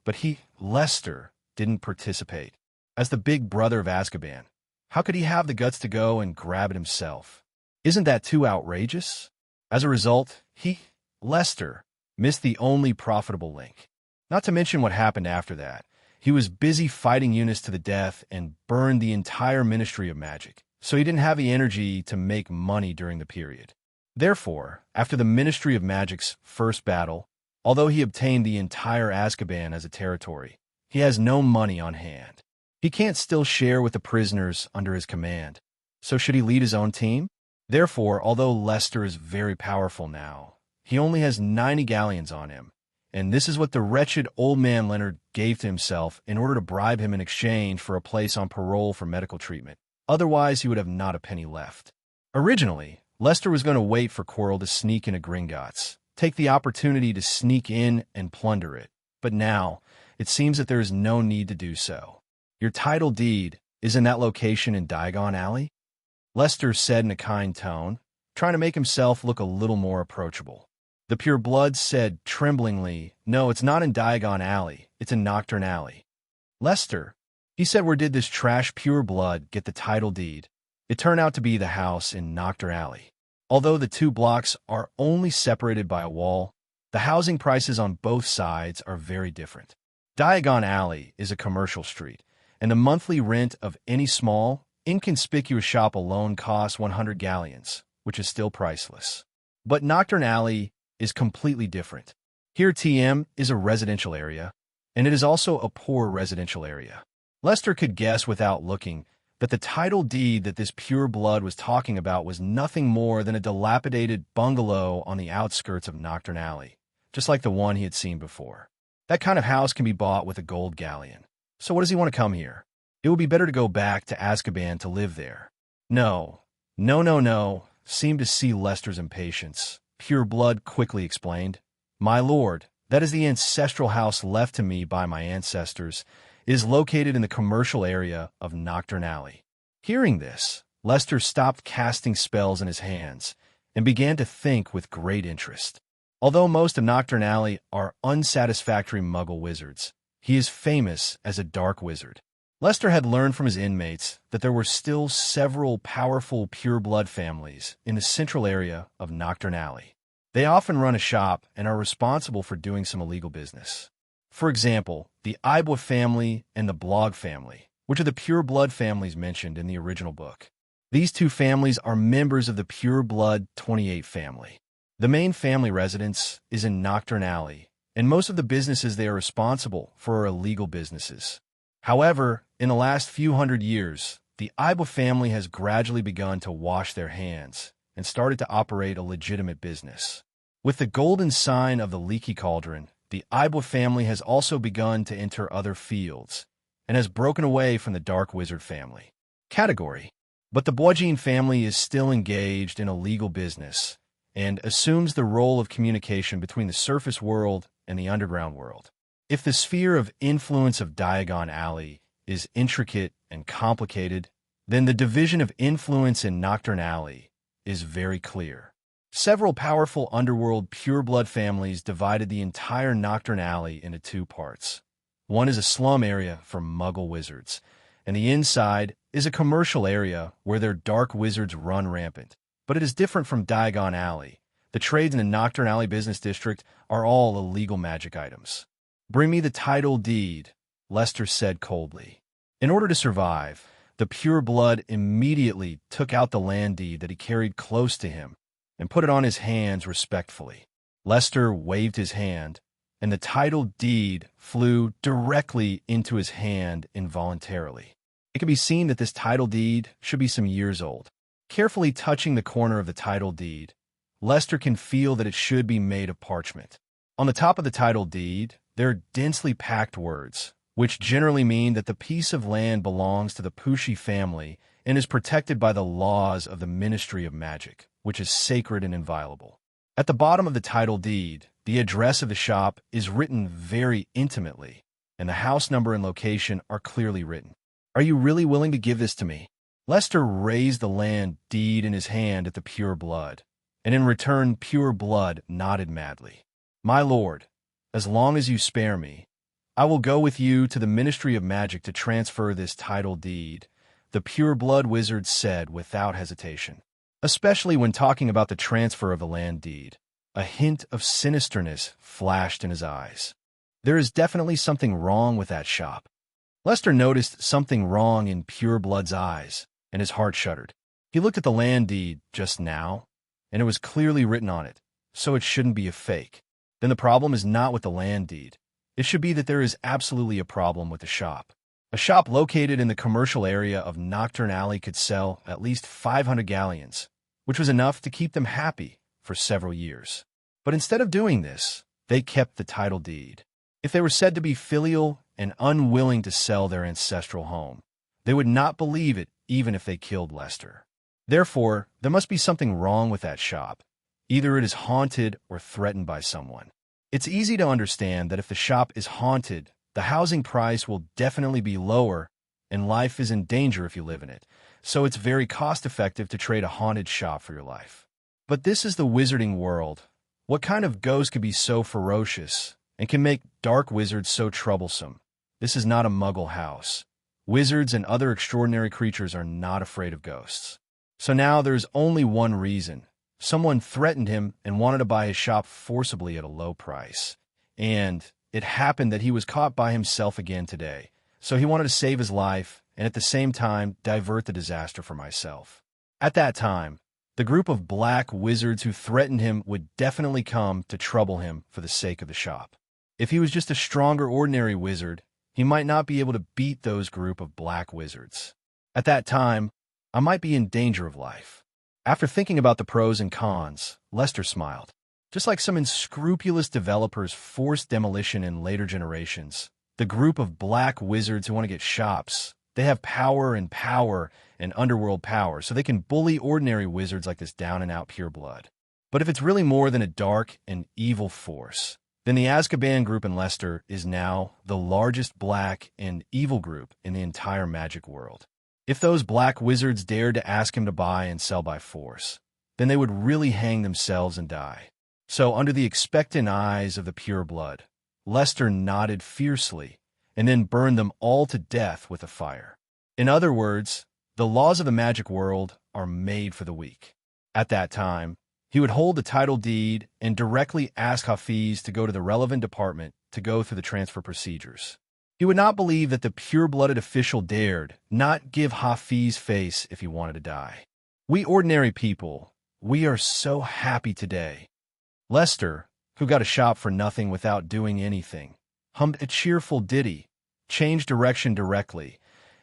But Lester, didn't participate. As the big brother of Azkaban, how could he have the guts to go and grab it himself? Isn't that too outrageous? As a result, Lester, missed the only profitable link. Not to mention what happened after that. He was busy fighting Ununice to the death and burned the entire Ministry of Magic, so he didn't have the energy to make money during the period. Therefore, after the Ministry of Magic's first battle, although he obtained the entire Azkaban as a territory, he has no money on hand. He can't still share with the prisoners under his command. So should he lead his own team? Therefore, although Lester is very powerful now, he only has 90 galleons on him. And this is what the wretched old man Leonard gave to himself in order to bribe him in exchange for a place on parole for medical treatment. Otherwise, he would have not a penny left. Originally, Lester was going to wait for Quirrell to sneak into Gringotts, take the opportunity to sneak in and plunder it. But now, it seems that there is no need to do so. Your title deed is in that location in Diagon Alley? Lester said in a kind tone, trying to make himself look a little more approachable. The pureblood said tremblingly, "No, it's not in Diagon Alley. It's in Nocturne Alley." Lester, he said, "Where did this trash pureblood get the title deed?" It turned out to be the house in Nocturne Alley. Although the two blocks are only separated by a wall, the housing prices on both sides are very different. Diagon Alley is a commercial street, and the monthly rent of any small, inconspicuous shop alone costs 100 galleons, which is still priceless. But Nocturne Alley is completely different. Here TM is a residential area, and it is also a poor residential area. Lester could guess without looking that the title deed that this pureblood was talking about was nothing more than a dilapidated bungalow on the outskirts of Nocturne Alley, just like the one he had seen before. That kind of house can be bought with a gold galleon. So what does he want to come here? It would be better to go back to Azkaban to live there. No. Seemed to see Lester's impatience. Pureblood quickly explained, "My lord, that is the ancestral house left to me by my ancestors. It is located in the commercial area of Nocturne Alley." Hearing this, Lester stopped casting spells in his hands and began to think with great interest. Although most of Nocturne Alley are unsatisfactory muggle wizards, he is famous as a dark wizard. Lester had learned from his inmates that there were still several powerful pureblood families in the central area of Nocturne Alley. They often run a shop and are responsible for doing some illegal business. For example, the Ibwa family and the Blog family, which are the pureblood families mentioned in the original book. These two families are members of the pureblood 28 family. The main family residence is in Nocturne Alley, and most of the businesses they are responsible for are illegal businesses. However, in the last few hundred years, the Ibwa family has gradually begun to wash their hands and started to operate a legitimate business. With the golden sign of the leaky cauldron, the Ibwa family has also begun to enter other fields and has broken away from the dark wizard family category. But the Bourgeois family is still engaged in a legal business and assumes the role of communication between the surface world and the underground world. If the sphere of influence of Diagon Alley is intricate and complicated, then the division of influence in Nocturne Alley is very clear. Several powerful underworld pureblood families divided the entire Nocturne Alley into two parts. One is a slum area for muggle wizards, and the inside is a commercial area where their dark wizards run rampant. But it is different from Diagon Alley. The trades in the Nocturne Alley business district are all illegal magic items. "Bring me the title deed," Lester said coldly. In order to survive, the pureblood immediately took out the land deed that he carried close to him and put it on his hands respectfully. Lester waved his hand, and the title deed flew directly into his hand involuntarily. It can be seen that this title deed should be some years old. Carefully touching the corner of the title deed, Lester can feel that it should be made of parchment. On the top of the title deed, there are densely packed words, which generally mean that the piece of land belongs to the Pushy family and is protected by the laws of the Ministry of Magic, which is sacred and inviolable. At the bottom of the title deed, the address of the shop is written very intimately, and the house number and location are clearly written. Are you really willing to give this to me? Lester raised the land deed in his hand at the pure blood, and in return pure blood nodded madly. My lord, as long as you spare me, I will go with you to the Ministry of Magic to transfer this title deed, the pure blood wizard said without hesitation. Especially when talking about the transfer of the land deed, a hint of sinisterness flashed in his eyes. There is definitely something wrong with that shop. Lester noticed something wrong in pure blood's eyes, and his heart shuddered. He looked at the land deed just now, and it was clearly written on it, so it shouldn't be a fake. Then the problem is not with the land deed. It should be that there is absolutely a problem with the shop. A shop located in the commercial area of Nocturne Alley could sell at least 500 galleons, which was enough to keep them happy for several years. But instead of doing this, they kept the title deed. If they were said to be filial and unwilling to sell their ancestral home, they would not believe it even if they killed Lester. Therefore, there must be something wrong with that shop. Either it is haunted or threatened by someone. It's easy to understand that if the shop is haunted, the housing price will definitely be lower, and life is in danger if you live in it, so it's very cost-effective to trade a haunted shop for your life. But this is the wizarding world. What kind of ghost could be so ferocious and can make dark wizards so troublesome? This is not a muggle house. Wizards and other extraordinary creatures are not afraid of ghosts. So now there's only one reason. Someone threatened him and wanted to buy his shop forcibly at a low price. And it happened that he was caught by himself again today. So he wanted to save his life and at the same time divert the disaster for myself. At that time, the group of black wizards who threatened him would definitely come to trouble him for the sake of the shop. If he was just a stronger ordinary wizard, he might not be able to beat those group of black wizards. At that time, I might be in danger of life. After thinking about the pros and cons, Lester smiled. Just like some unscrupulous developers forced demolition in later generations, the group of black wizards who want to get shops, they have power and underworld power, so they can bully ordinary wizards like this down-and-out pure blood. But if it's really more than a dark and evil force, then the Azkaban group in Leicester is now the largest black and evil group in the entire magic world. If those black wizards dared to ask him to buy and sell by force, then they would really hang themselves and die. So under the expectant eyes of the pure blood, Lester nodded fiercely and then burned them all to death with a fire. In other words, the laws of the magic world are made for the weak. At that time, he would hold the title deed and directly ask Hafiz to go to the relevant department to go through the transfer procedures. He would not believe that the pure-blooded official dared not give Hafiz face if he wanted to die. We ordinary people, we are so happy today. Lester, who got a shop for nothing without doing anything, hummed a cheerful ditty, changed direction directly,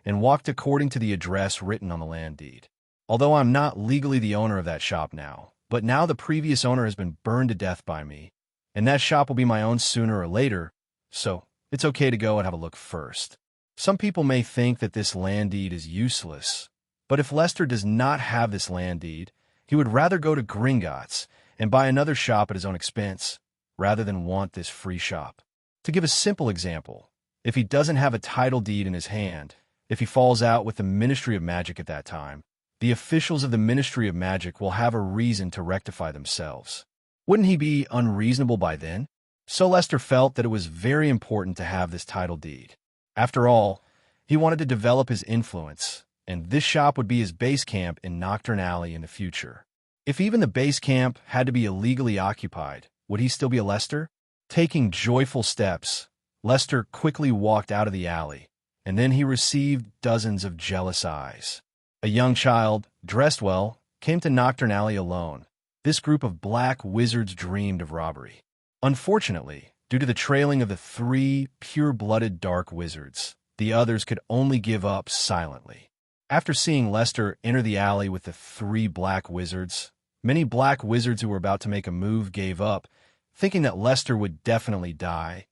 and walked according to the address written on the land deed. Although I'm not legally the owner of that shop now, but now the previous owner has been burned to death by me, and that shop will be my own sooner or later, so it's okay to go and have a look first. Some people may think that this land deed is useless, but if Lester does not have this land deed, he would rather go to Gringotts and buy another shop at his own expense, rather than want this free shop. To give a simple example, if he doesn't have a title deed in his hand, if he falls out with the Ministry of Magic at that time, the officials of the Ministry of Magic will have a reason to rectify themselves. Wouldn't he be unreasonable by then? So Lester felt that it was very important to have this title deed. After all, he wanted to develop his influence, and this shop would be his base camp in Nocturne Alley in the future. If even the base camp had to be illegally occupied, would he still be a Lester? Taking joyful steps, Lester quickly walked out of the alley, and then he received dozens of jealous eyes. A young child, dressed well, came to Nocturne Alley alone. This group of black wizards dreamed of robbery. Unfortunately, due to the trailing of the 3 pure-blooded dark wizards, the others could only give up silently. After seeing Lester enter the alley with the 3 black wizards, many black wizards who were about to make a move gave up, thinking that Lester would definitely die.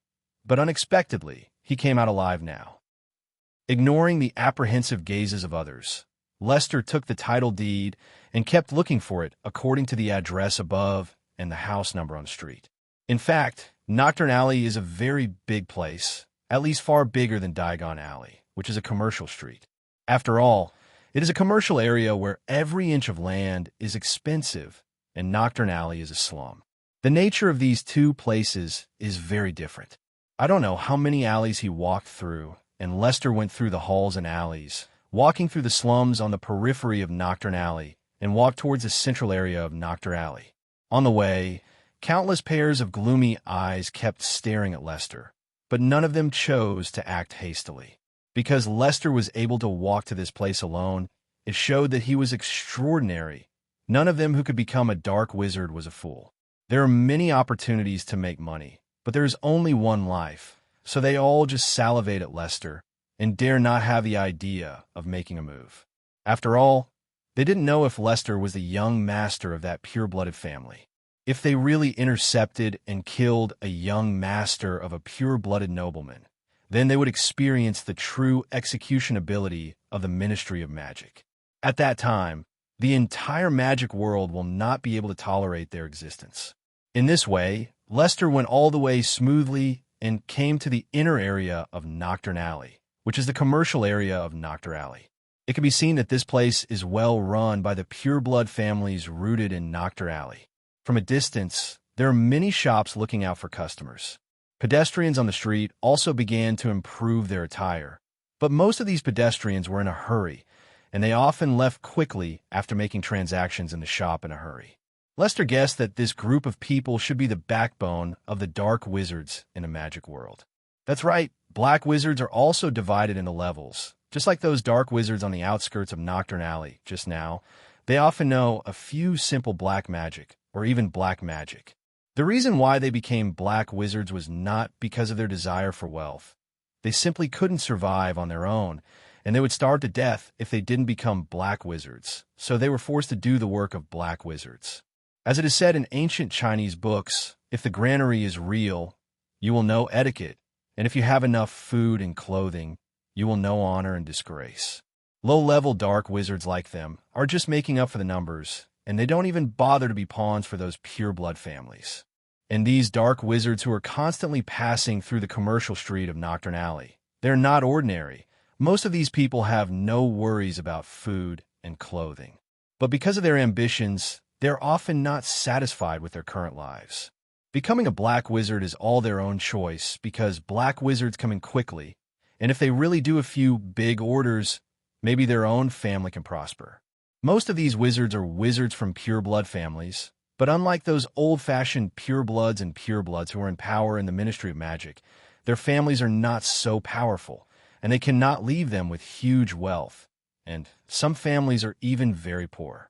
But unexpectedly, he came out alive now. Ignoring the apprehensive gazes of others, Lester took the title deed and kept looking for it according to the address above and the house number on the street. In fact, Nocturne Alley is a very big place, at least far bigger than Diagon Alley, which is a commercial street. After all, it is a commercial area where every inch of land is expensive, and Nocturne Alley is a slum. The nature of these two places is very different. I don't know how many alleys he walked through, and Lester went through the halls and alleys, walking through the slums on the periphery of Nocturne Alley, and walked towards the central area of Nocturne Alley. On the way, countless pairs of gloomy eyes kept staring at Lester, but none of them chose to act hastily. Because Lester was able to walk to this place alone, it showed that he was extraordinary. None of them who could become a dark wizard was a fool. There are many opportunities to make money, but there is only one life, so they all just salivate at Lester and dare not have the idea of making a move. After all, they didn't know if Lester was the young master of that pure-blooded family. If they really intercepted and killed a young master of a pure-blooded nobleman, then they would experience the true execution ability of the Ministry of Magic. At that time, the entire magic world will not be able to tolerate their existence. In this way, Lester went all the way smoothly and came to the inner area of Nocturne Alley, which is the commercial area of Nocturne Alley. It can be seen that this place is well run by the pure-blood families rooted in Nocturne Alley. From a distance, there are many shops looking out for customers. Pedestrians on the street also began to improve their attire, but most of these pedestrians were in a hurry, and they often left quickly after making transactions in the shop in a hurry. Lester guessed that this group of people should be the backbone of the dark wizards in a magic world. That's right, black wizards are also divided into levels. Just like those dark wizards on the outskirts of Nocturne Alley just now, they often know a few simple black magic, or even black magic. The reason why they became black wizards was not because of their desire for wealth. They simply couldn't survive on their own, and they would starve to death if they didn't become black wizards, so they were forced to do the work of black wizards. As it is said in ancient Chinese books, if the granary is real, you will know etiquette, and if you have enough food and clothing, you will know honor and disgrace. Low-level dark wizards like them are just making up for the numbers, and they don't even bother to be pawns for those pure-blood families. And these dark wizards who are constantly passing through the commercial street of Nocturne Alley, they're not ordinary. Most of these people have no worries about food and clothing. But because of their ambitions, they're often not satisfied with their current lives. Becoming a black wizard is all their own choice because black wizards come in quickly, and if they really do a few big orders, maybe their own family can prosper. Most of these wizards are wizards from pure-blood families, but unlike those old-fashioned purebloods and purebloods who are in power in the Ministry of Magic, their families are not so powerful, and they cannot leave them with huge wealth, and some families are even very poor.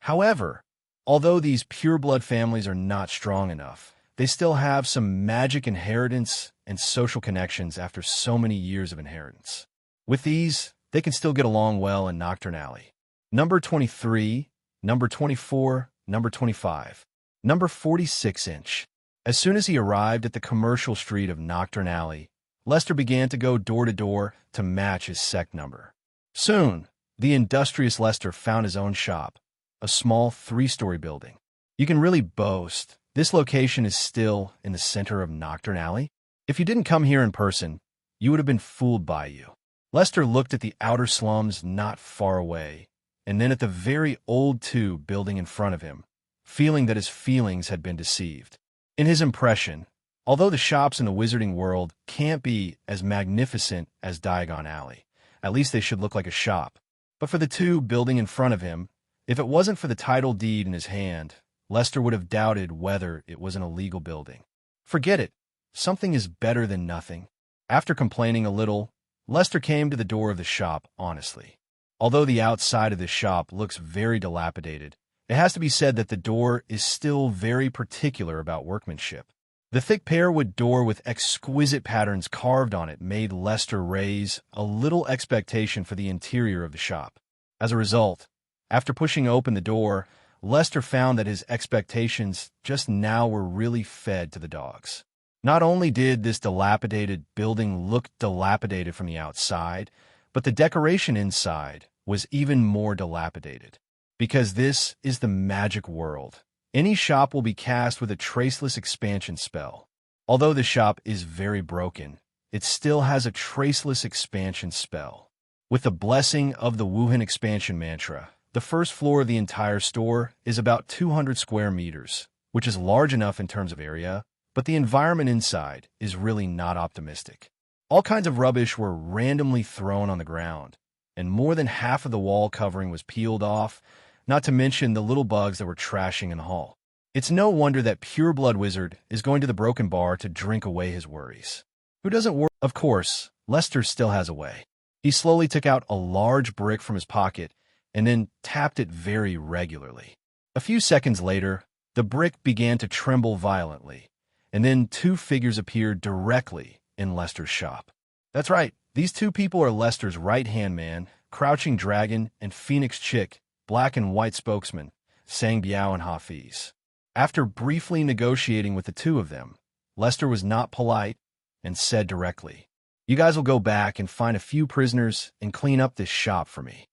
However, although these pure-blood families are not strong enough, they still have some magic inheritance and social connections after so many years of inheritance. With these, they can still get along well in Nocturne Alley. Number 23, number 24, number 25, number 46-inch. As soon as he arrived at the commercial street of Nocturne Alley, Lester began to go door to door to match his sect number. Soon, the industrious Lester found his own shop, a small 3-story building. You can really boast this location is still in the center of Nocturne Alley. If you didn't come here in person, you would have been fooled by you. Lester looked at the outer slums not far away, and then at the very old 2 building in front of him, feeling that his feelings had been deceived. In his impression, although the shops in the wizarding world can't be as magnificent as Diagon Alley, at least they should look like a shop. But for the 2 building in front of him, if it wasn't for the title deed in his hand, Lester would have doubted whether it was an illegal building. Forget it. Something is better than nothing. After complaining a little, Lester came to the door of the shop honestly. Although the outside of the shop looks very dilapidated, it has to be said that the door is still very particular about workmanship. The thick pearwood door with exquisite patterns carved on it made Lester raise a little expectation for the interior of the shop. As a result, after pushing open the door, Lester found that his expectations just now were really fed to the dogs. Not only did this dilapidated building look dilapidated from the outside, but the decoration inside was even more dilapidated. Because this is the magic world, any shop will be cast with a traceless expansion spell. Although the shop is very broken, it still has a traceless expansion spell. With the blessing of the Wuhan expansion mantra, the first floor of the entire store is about 200 square meters, which is large enough in terms of area, but the environment inside is really not optimistic. All kinds of rubbish were randomly thrown on the ground, and more than half of the wall covering was peeled off, not to mention the little bugs that were trashing in the hall. It's no wonder that Pureblood Wizard is going to the broken bar to drink away his worries. Who doesn't worry? Of course, Lester still has a way. He slowly took out a large brick from his pocket and then tapped it very regularly. A few seconds later, the brick began to tremble violently, and then two figures appeared directly in Lester's shop. That's right, these two people are Lester's right-hand man, Crouching Dragon, and Phoenix Chick, black and white spokesman, Sang Biao and Hafiz. After briefly negotiating with the two of them, Lester was not polite and said directly, "You guys will go back and find a few prisoners and clean up this shop for me.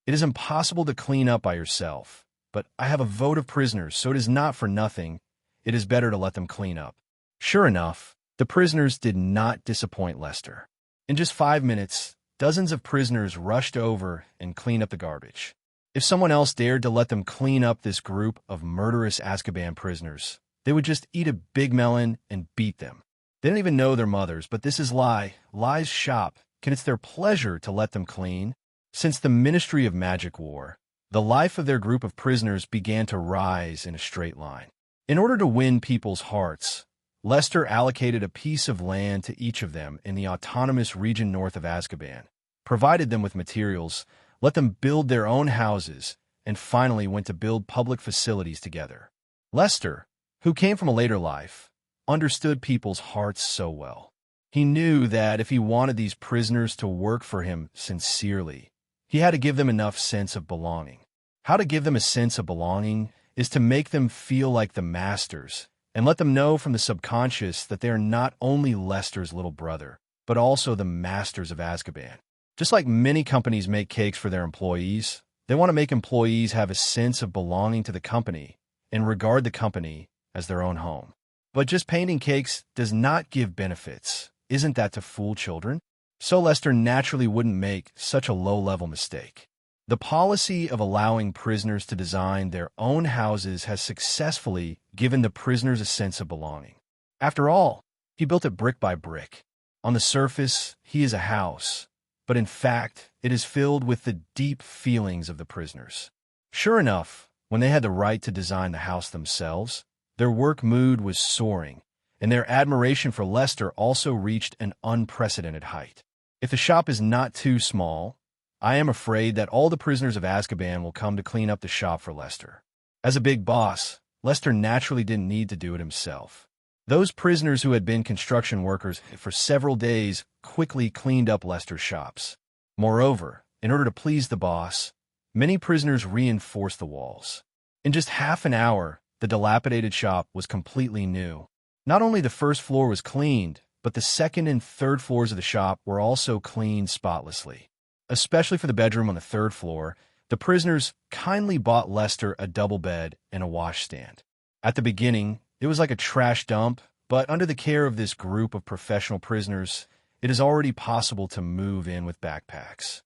It is impossible to clean up by yourself, but I have a vote of prisoners, so it is not for nothing. It is better to let them clean up." Sure enough, the prisoners did not disappoint Lester. In just 5 minutes, dozens of prisoners rushed over and cleaned up the garbage. If someone else dared to let them clean up this group of murderous Azkaban prisoners, they would just eat a big melon and beat them. They don't even know their mothers, but this is Lie's shop, and it's their pleasure to let them clean. Since the Ministry of Magic War, the life of their group of prisoners began to rise in a straight line. In order to win people's hearts, Lester allocated a piece of land to each of them in the autonomous region north of Azkaban, provided them with materials, let them build their own houses, and finally went to build public facilities together. Lester, who came from a later life, understood people's hearts so well. He knew that if he wanted these prisoners to work for him sincerely, he had to give them enough sense of belonging. How to give them a sense of belonging is to make them feel like the masters and let them know from the subconscious that they are not only Lester's little brother, but also the masters of Azkaban. Just like many companies make cakes for their employees, they want to make employees have a sense of belonging to the company and regard the company as their own home. But just painting cakes does not give benefits. Isn't that to fool children? So Lester naturally wouldn't make such a low-level mistake. The policy of allowing prisoners to design their own houses has successfully given the prisoners a sense of belonging. After all, he built it brick by brick. On the surface, he is a house, but in fact, it is filled with the deep feelings of the prisoners. Sure enough, when they had the right to design the house themselves, their work mood was soaring, and their admiration for Lester also reached an unprecedented height. If the shop is not too small, I am afraid that all the prisoners of Azkaban will come to clean up the shop for Lester. As a big boss, Lester naturally didn't need to do it himself. Those prisoners who had been construction workers for several days quickly cleaned up Lester's shops. Moreover, in order to please the boss, many prisoners reinforced the walls. In just half an hour, the dilapidated shop was completely new. Not only the first floor was cleaned, but the second and third floors of the shop were also cleaned spotlessly. Especially for the bedroom on the third floor, the prisoners kindly bought Lester a double bed and a washstand. At the beginning, it was like a trash dump, but under the care of this group of professional prisoners, it is already possible to move in with backpacks.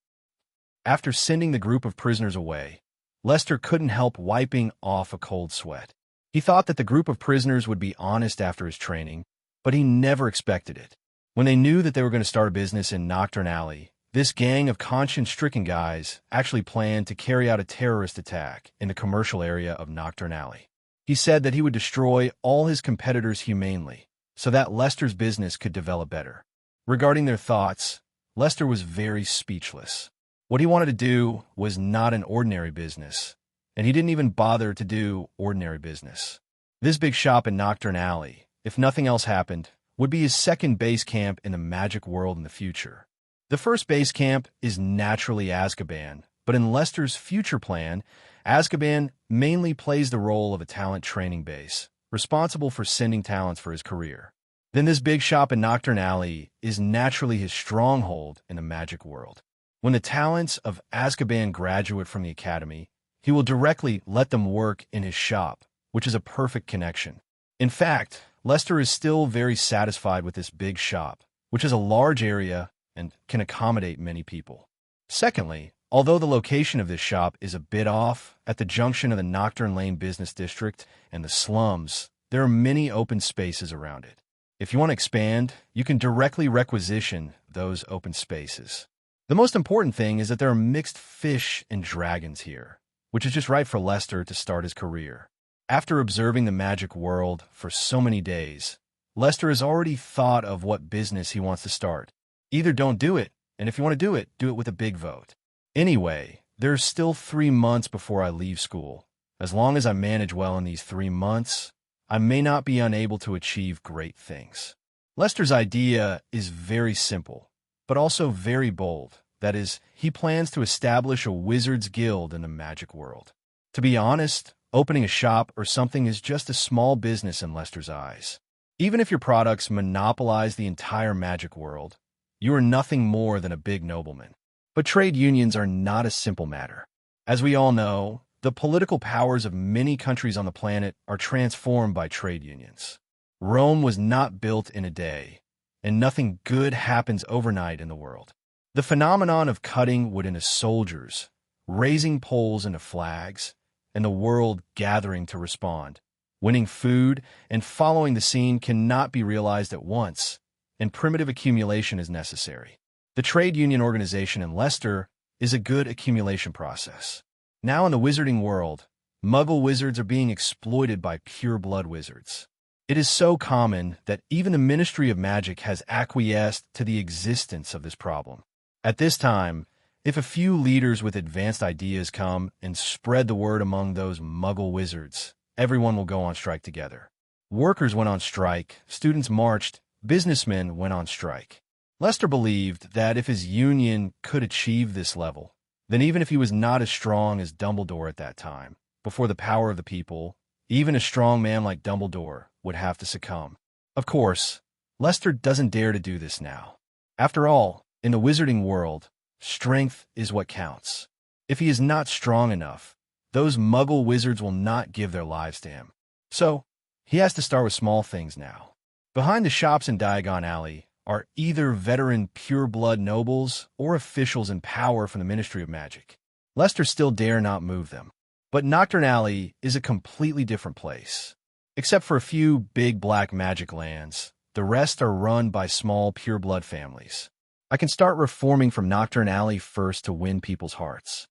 After sending the group of prisoners away, Lester couldn't help wiping off a cold sweat. He thought that the group of prisoners would be honest after his training, but he never expected it. When they knew that they were going to start a business in Diagon Alley, this gang of conscience-stricken guys actually planned to carry out a terrorist attack in the commercial area of Diagon Alley. He said that he would destroy all his competitors humanely so that Lester's business could develop better. Regarding their thoughts, Lester was very speechless. What he wanted to do was not an ordinary business, and he didn't even bother to do ordinary business. This big shop in Diagon Alley if nothing else happened, would be his second base camp in the magic world in the future. The first base camp is naturally Azkaban, but in Lester's future plan, Azkaban mainly plays the role of a talent training base, responsible for sending talents for his career. Then this big shop in Nocturne Alley is naturally his stronghold in the magic world. When the talents of Azkaban graduate from the academy, he will directly let them work in his shop, which is a perfect connection. In fact, Lester is still very satisfied with this big shop, which has a large area and can accommodate many people. Secondly, although the location of this shop is a bit off, at the junction of the Nocturne Lane Business District and the slums, there are many open spaces around it. If you want to expand, you can directly requisition those open spaces. The most important thing is that there are mixed fish and dragons here, which is just right for Lester to start his career. After observing the magic world for so many days, Lester has already thought of what business he wants to start. Either don't do it, and if you want to do it with a big vote. Anyway, there's still 3 months before I leave school. As long as I manage well in these 3 months, I may not be unable to achieve great things. Lester's idea is very simple, but also very bold. That is, he plans to establish a wizard's guild in the magic world. To be honest, opening a shop or something is just a small business in Lester's eyes. Even if your products monopolize the entire magic world, you are nothing more than a big nobleman. But trade unions are not a simple matter. As we all know, the political powers of many countries on the planet are transformed by trade unions. Rome was not built in a day, and nothing good happens overnight in the world. The phenomenon of cutting wood into soldiers, raising poles into flags, and the world gathering to respond, winning food, and following the scene cannot be realized at once, and primitive accumulation is necessary. The trade union organization in Leicester is a good accumulation process. Now in the wizarding world, Muggle wizards are being exploited by pure-blood wizards. It is so common that even the Ministry of Magic has acquiesced to the existence of this problem. At this time, if a few leaders with advanced ideas come and spread the word among those Muggle wizards, everyone will go on strike together. Workers went on strike, students marched, businessmen went on strike. Lester believed that if his union could achieve this level, then even if he was not as strong as Dumbledore at that time, before the power of the people, even a strong man like Dumbledore would have to succumb. Of course, Lester doesn't dare to do this now. After all, in the wizarding world, strength is what counts. If he is not strong enough, those Muggle wizards will not give their lives to him. So, he has to start with small things now. Behind the shops in Diagon Alley are either veteran pure-blood nobles or officials in power from the Ministry of Magic. Lester still dare not move them. But Nocturne Alley is a completely different place. Except for a few big black magic lands, the rest are run by small pure-blood families. I can start reforming from Nocturne Alley first to win people's hearts.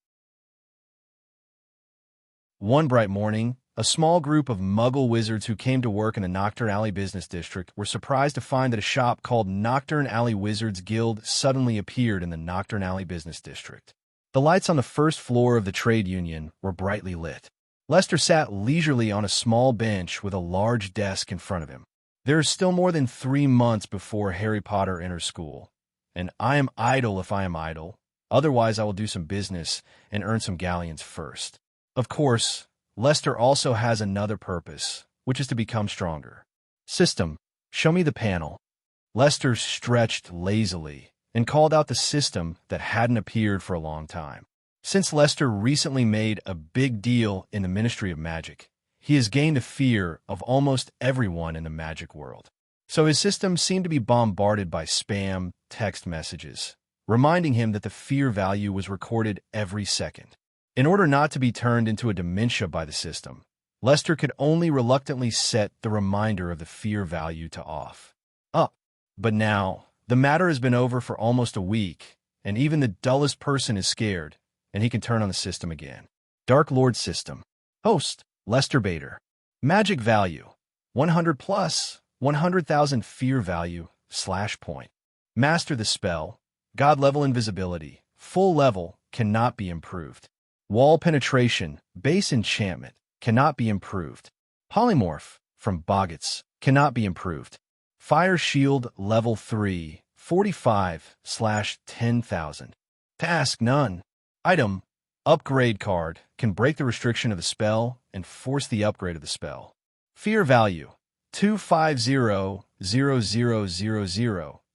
One bright morning, a small group of Muggle wizards who came to work in the Nocturne Alley Business District were surprised to find that a shop called Nocturne Alley Wizards Guild suddenly appeared in the Nocturne Alley Business District. The lights on the first floor of the trade union were brightly lit. Lester sat leisurely on a small bench with a large desk in front of him. There is still more than 3 months before Harry Potter enters school, and I am idle if I am idle. Otherwise, I will do some business and earn some galleons first. Of course, Lester also has another purpose, which is to become stronger. System, show me the panel. Lester stretched lazily and called out the system that hadn't appeared for a long time. Since Lester recently made a big deal in the Ministry of Magic, he has gained a fear of almost everyone in the magic world. So his system seemed to be bombarded by spam text messages, reminding him that the fear value was recorded every second. In order not to be turned into a dementia by the system, Lester could only reluctantly set the reminder of the fear value to off. But now, the matter has been over for almost a week, and even the dullest person is scared, and he can turn on the system again. Dark Lord System. Host, Lester Bader. Magic value, 100 plus, 100,000 fear value, /point. Master the spell, God level invisibility, full level, cannot be improved. Wall penetration, base enchantment, cannot be improved. Polymorph, from Boggots cannot be improved. Fire Shield Level 3, 45/10,000. Task None. Item, Upgrade card, can break the restriction of the spell and force the upgrade of the spell. Fear Value, 250,000,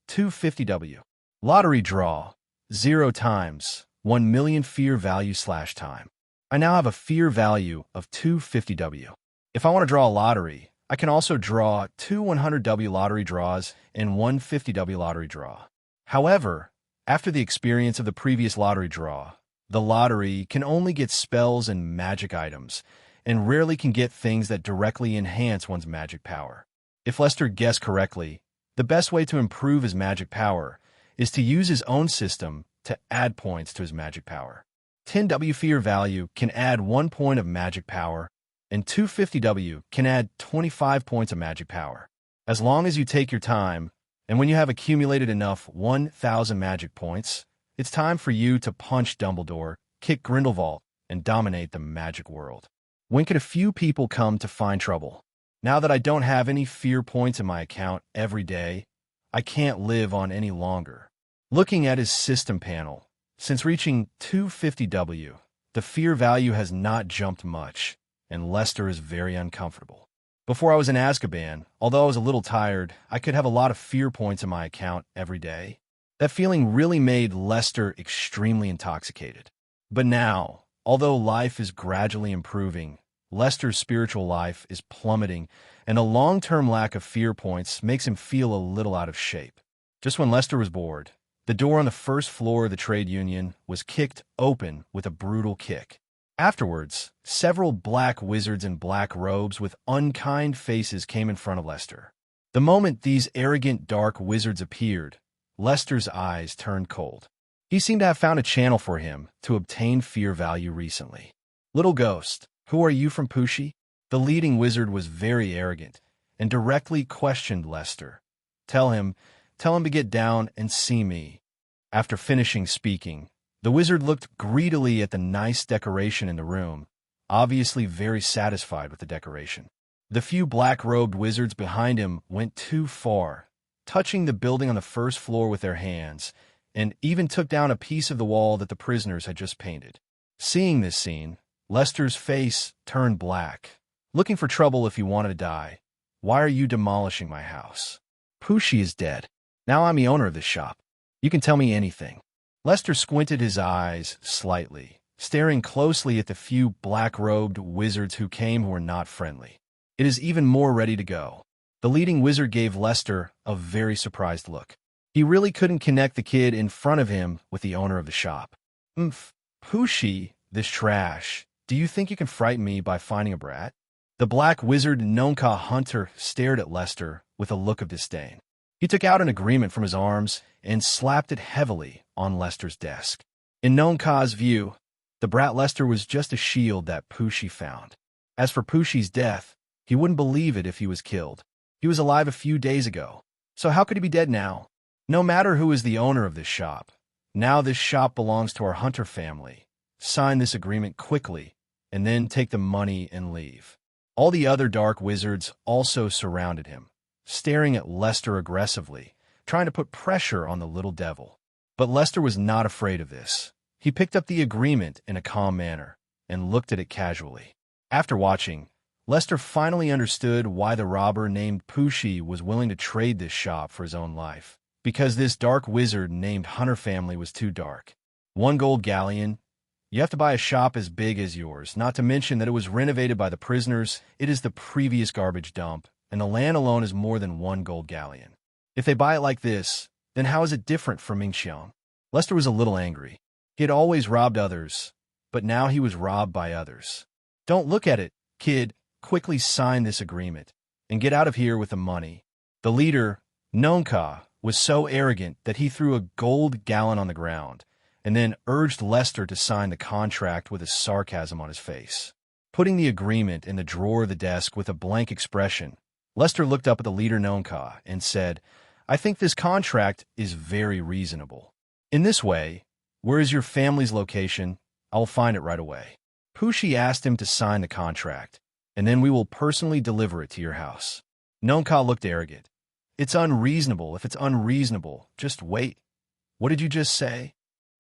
250W. Lottery Draw, 0 times, 1 million fear value/time. I now have a fear value of 250W. If I want to draw a lottery, I can also draw 2 100W lottery draws and 1 50W lottery draw. However, after the experience of the previous lottery draw, the lottery can only get spells and magic items, and rarely can get things that directly enhance one's magic power. If Lester guessed correctly, the best way to improve his magic power is to use his own system to add points to his magic power. 10W fear value can add 1 point of magic power, and 250W can add 25 points of magic power. As long as you take your time, and when you have accumulated enough 1,000 magic points, it's time for you to punch Dumbledore, kick Grindelwald, and dominate the magic world. When could a few people come to find trouble? Now that I don't have any fear points in my account every day, I can't live on any longer. Looking at his system panel, since reaching 250W, the fear value has not jumped much, and Lester is very uncomfortable. Before I was in Azkaban, although I was a little tired, I could have a lot of fear points in my account every day. That feeling really made Lester extremely intoxicated. But now, although life is gradually improving, Lester's spiritual life is plummeting, and a long-term lack of fear points makes him feel a little out of shape. Just when Lester was bored, the door on the first floor of the trade union was kicked open with a brutal kick. Afterwards, several black wizards in black robes with unkind faces came in front of Lester. The moment these arrogant dark wizards appeared, Lester's eyes turned cold. He seemed to have found a channel for him to obtain fear value recently. Little ghost, who are you from Pushy? The leading wizard was very arrogant and directly questioned Lester. Tell him to get down and see me. After finishing speaking, the wizard looked greedily at the nice decoration in the room, obviously very satisfied with the decoration. The few black-robed wizards behind him went too far, touching the building on the first floor with their hands, and even took down a piece of the wall that the prisoners had just painted. Seeing this scene, Lester's face turned black. Looking for trouble if you wanted to die. Why are you demolishing my house? Pushy is dead. Now I'm the owner of this shop. You can tell me anything. Lester squinted his eyes slightly, staring closely at the few black-robed wizards who were not friendly. It is even more ready to go. The leading wizard gave Lester a very surprised look. He really couldn't connect the kid in front of him with the owner of the shop. Pushy, this trash. Do you think you can frighten me by finding a brat? The black wizard Nonka Hunter stared at Lester with a look of disdain. He took out an agreement from his arms and slapped it heavily on Lester's desk. In Nonka's view, the brat Lester was just a shield that Pushy found. As for Pushy's death, he wouldn't believe it if he was killed. He was alive a few days ago, so how could he be dead now? No matter who is the owner of this shop, now this shop belongs to our Hunter family. Sign this agreement quickly, and then take the money and leave. All the other dark wizards also surrounded him, staring at Lester aggressively, trying to put pressure on the little devil. But Lester was not afraid of this. He picked up the agreement in a calm manner and looked at it casually. After watching, Lester finally understood why the robber named Pushy was willing to trade this shop for his own life. Because this dark wizard named Hunter family was too dark. 1 gold galleon. You have to buy a shop as big as yours, not to mention that it was renovated by the prisoners. It is the previous garbage dump, and the land alone is more than 1 gold galleon. If they buy it like this, then how is it different from Mingxiang? Lester was a little angry. He had always robbed others, but now he was robbed by others. Don't look at it, kid. Quickly sign this agreement and get out of here with the money. The leader, Nonka, was so arrogant that he threw a gold gallon on the ground and then urged Lester to sign the contract with a sarcasm on his face. Putting the agreement in the drawer of the desk with a blank expression, Lester looked up at the leader Nonka and said, I think this contract is very reasonable. In this way, where is your family's location? I will find it right away. Pushy asked him to sign the contract, and then we will personally deliver it to your house. Nonka looked arrogant. It's unreasonable. If it's unreasonable, just wait. What did you just say?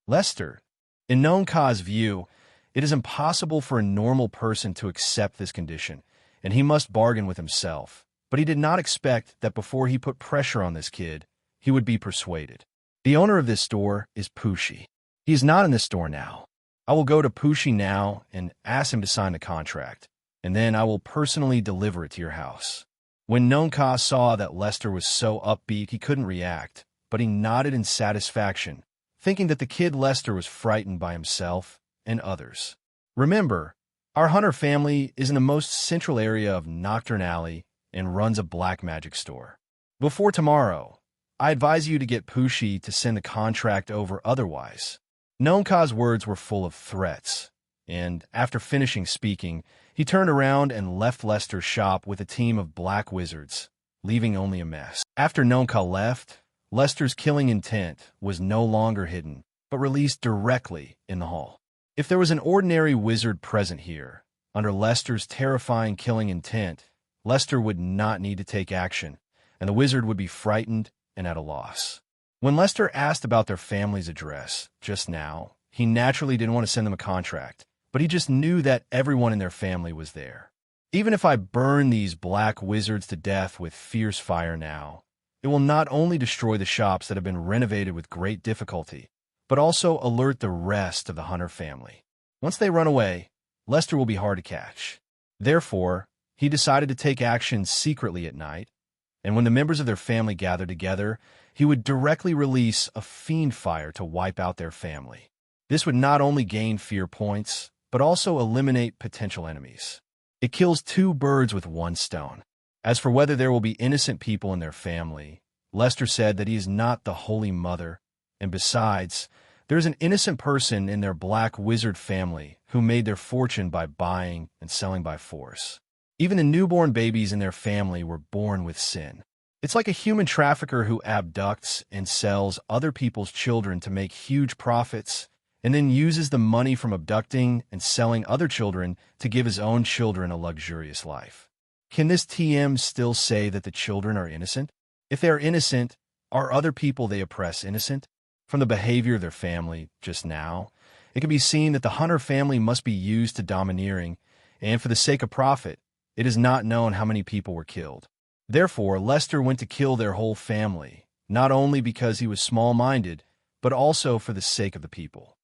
Lester, in Nonka's view, it is impossible for a normal person to accept this condition, and he must bargain with himself. But he did not expect that before he put pressure on this kid, he would be persuaded. The owner of this store is Pushi. He is not in this store now. I will go to Pushi now and ask him to sign the contract, and then I will personally deliver it to your house. When Nonka saw that Lester was so upbeat, he couldn't react, but he nodded in satisfaction, thinking that the kid Lester was frightened by himself and others. Remember, our hunter family is in the most central area of Diagon Alley and runs a black magic store. Before tomorrow, I advise you to get Pushi to send the contract over otherwise. Nonka's words were full of threats, and after finishing speaking, he turned around and left Lester's shop with a team of black wizards, leaving only a mess. After Nonka left, Lester's killing intent was no longer hidden, but released directly in the hall. If there was an ordinary wizard present here, under Lester's terrifying killing intent, Lester would not need to take action, and the wizard would be frightened and at a loss. When Lester asked about their family's address just now, he naturally didn't want to send them a contract, but he just knew that everyone in their family was there. Even if I burn these black wizards to death with fierce fire now, it will not only destroy the shops that have been renovated with great difficulty, but also alert the rest of the Hunter family. Once they run away, Lester will be hard to catch. Therefore, he decided to take action secretly at night, and when the members of their family gathered together, he would directly release a Fiendfire to wipe out their family. This would not only gain fear points, but also eliminate potential enemies. It kills two birds with one stone. As for whether there will be innocent people in their family, Lester said that he is not the Holy Mother, and besides, there is an innocent person in their black wizard family who made their fortune by buying and selling by force. Even the newborn babies in their family were born with sin. It's like a human trafficker who abducts and sells other people's children to make huge profits, and then uses the money from abducting and selling other children to give his own children a luxurious life. Can this TM still say that the children are innocent? If they are innocent, are other people they oppress innocent? From the behavior of their family just now, it can be seen that the Hunter family must be used to domineering, and for the sake of profit, it is not known how many people were killed. Therefore, Lester went to kill their whole family, not only because he was small-minded, but also for the sake of the people.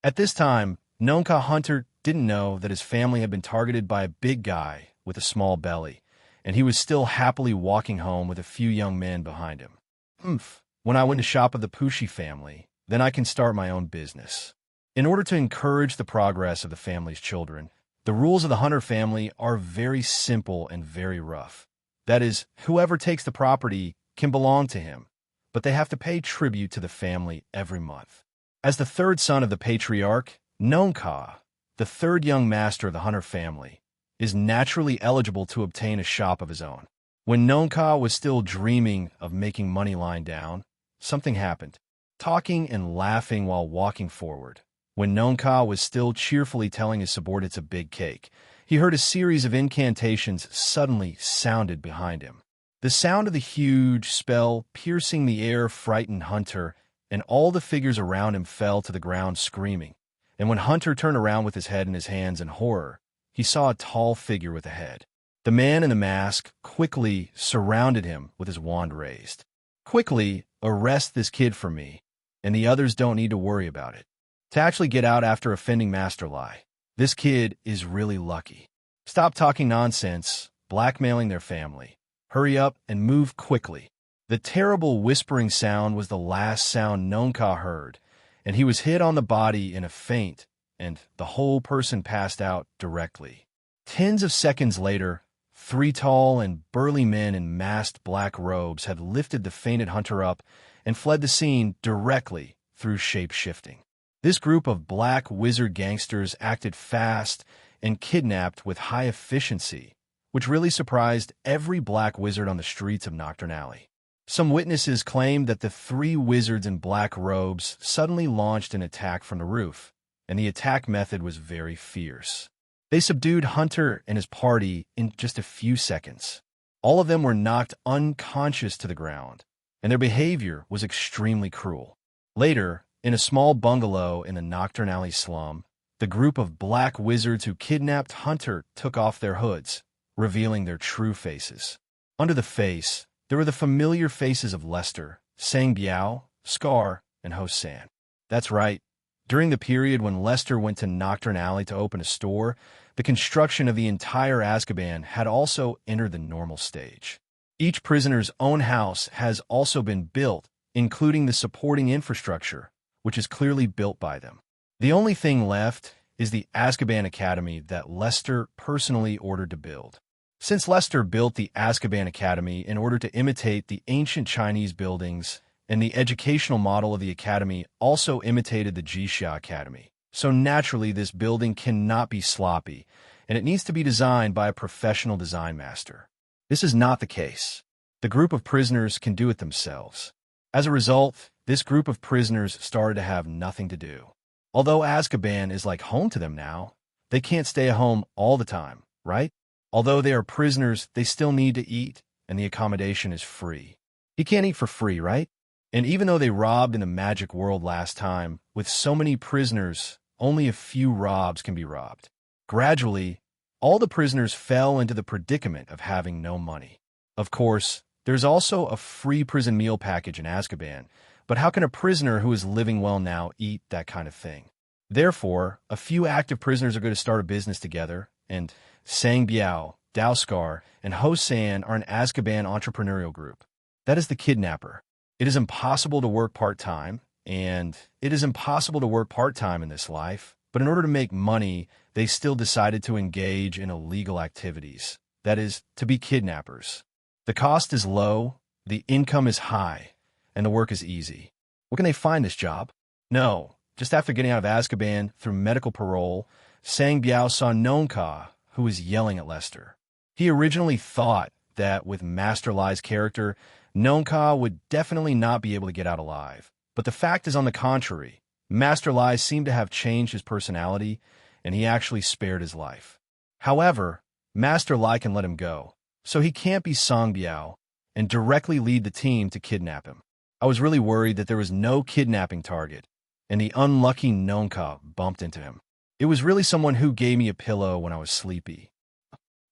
At this time, Nonka Hunter didn't know that his family had been targeted by a big guy with a small belly, and he was still happily walking home with a few young men behind him. When I went to shop with the Pushi family, then I can start my own business. In order to encourage the progress of the family's children, the rules of the Hunter family are very simple and very rough. That is, whoever takes the property can belong to him, but they have to pay tribute to the family every month. As the third son of the patriarch, Nonka, the third young master of the Hunter family, is naturally eligible to obtain a shop of his own. When Nonka was still dreaming of making money lying down, something happened. Talking and laughing while walking forward. When Nonka was still cheerfully telling his subordinates a big cake, he heard a series of incantations suddenly sounded behind him. The sound of the huge spell piercing the air frightened Hunter, and all the figures around him fell to the ground screaming. And when Hunter turned around with his head in his hands in horror, he saw a tall figure with a head. The man in the mask quickly surrounded him with his wand raised. Quickly, arrest this kid for me, and the others don't need to worry about it. To actually get out after offending Master Lie. This kid is really lucky. Stop talking nonsense, blackmailing their family. Hurry up and move quickly. The terrible whispering sound was the last sound Nonka heard, and he was hit on the body in a faint, and the whole person passed out directly. Tens of seconds later, 3 tall and burly men in masked black robes had lifted the fainted Hunter up and fled the scene directly through shape-shifting. This group of black wizard gangsters acted fast and kidnapped with high efficiency, which really surprised every black wizard on the streets of Diagon Alley. Some witnesses claimed that the 3 wizards in black robes suddenly launched an attack from the roof, and the attack method was very fierce. They subdued Hunter and his party in just a few seconds. All of them were knocked unconscious to the ground, and their behavior was extremely cruel. Later, in a small bungalow in the Nocturne Alley slum, the group of black wizards who kidnapped Hunter took off their hoods, revealing their true faces. Under the face, there were the familiar faces of Lester, Sang Biao, Scar, and Hosan. That's right. During the period when Lester went to Nocturne Alley to open a store, the construction of the entire Azkaban had also entered the normal stage. Each prisoner's own house has also been built, including the supporting infrastructure, which is clearly built by them. The only thing left is the Azkaban Academy that Lester personally ordered to build. Since Lester built the Azkaban Academy in order to imitate the ancient Chinese buildings, and the educational model of the academy also imitated the Jixia Academy, so naturally this building cannot be sloppy, and it needs to be designed by a professional design master. This is not the case. The group of prisoners can do it themselves. As a result, this group of prisoners started to have nothing to do. Although Azkaban is like home to them now, they can't stay at home all the time, right? Although they are prisoners, they still need to eat, and the accommodation is free. He can't eat for free, right? And even though they robbed in the magic world last time, with so many prisoners, only a few robs can be robbed. Gradually, all the prisoners fell into the predicament of having no money. Of course, there's also a free prison meal package in Azkaban, but how can a prisoner who is living well now eat that kind of thing? Therefore, a few active prisoners are going to start a business together, and Sang Biao, Daoskar, and Hosan are an Azkaban entrepreneurial group. That is the kidnapper. It is impossible to work part-time, and it is impossible to work part-time in this life, but in order to make money, they still decided to engage in illegal activities, that is, to be kidnappers. The cost is low, the income is high, and the work is easy. Where can they find this job? No, just after getting out of Azkaban through medical parole, Sang Biao saw Nonka, who was yelling at Lester. He originally thought that with Master Lai's character, Nonka would definitely not be able to get out alive. But the fact is on the contrary. Master Lai seemed to have changed his personality, and he actually spared his life. However, Master Lai can let him go, so he can't be Sang Biao and directly lead the team to kidnap him. I was really worried that there was no kidnapping target, and the unlucky Nonka bumped into him. It was really someone who gave me a pillow when I was sleepy.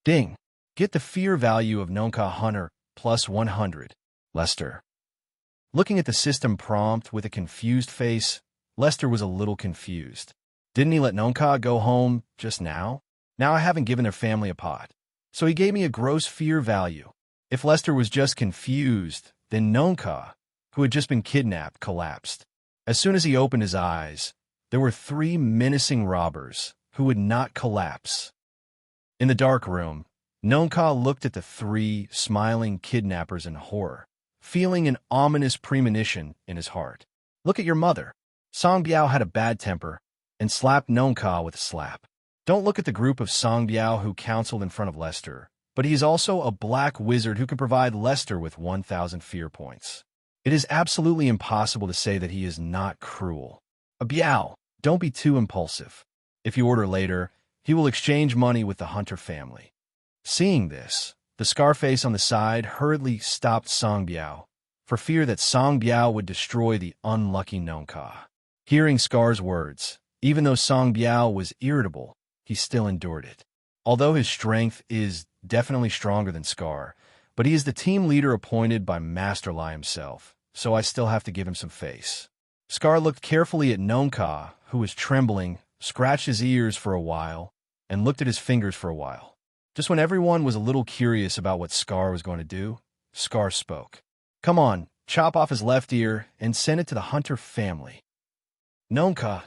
Ding! Get the fear value of Nonka Hunter plus 100. Lester. Looking at the system prompt with a confused face, Lester was a little confused. Didn't he let Nonka go home just now? Now I haven't given their family a pot. So he gave me a gross fear value. If Lester was just confused, then Nonka, who had just been kidnapped, collapsed. As soon as he opened his eyes, there were 3 menacing robbers who would not collapse. In the dark room, Nonka looked at the 3 smiling kidnappers in horror, feeling an ominous premonition in his heart. Look at your mother. Sang Biao had a bad temper and slapped Nonka with a slap. Don't look at the group of Sang Biao who counseled in front of Lester, but he is also a black wizard who can provide Lester with 1,000 fear points. It is absolutely impossible to say that he is not cruel. Biao, don't be too impulsive. If you order later, he will exchange money with the Hunter family. Seeing this, the Scarface on the side hurriedly stopped Sang Biao, for fear that Sang Biao would destroy the unlucky Nonka. Hearing Scar's words, even though Sang Biao was irritable, he still endured it. Although his strength is definitely stronger than Scar, but he is the team leader appointed by Master Lai himself, so I still have to give him some face. Scar looked carefully at Nonka, who was trembling, scratched his ears for a while, and looked at his fingers for a while. Just when everyone was a little curious about what Scar was going to do, Scar spoke. Come on, chop off his left ear and send it to the Hunter family. Nonka.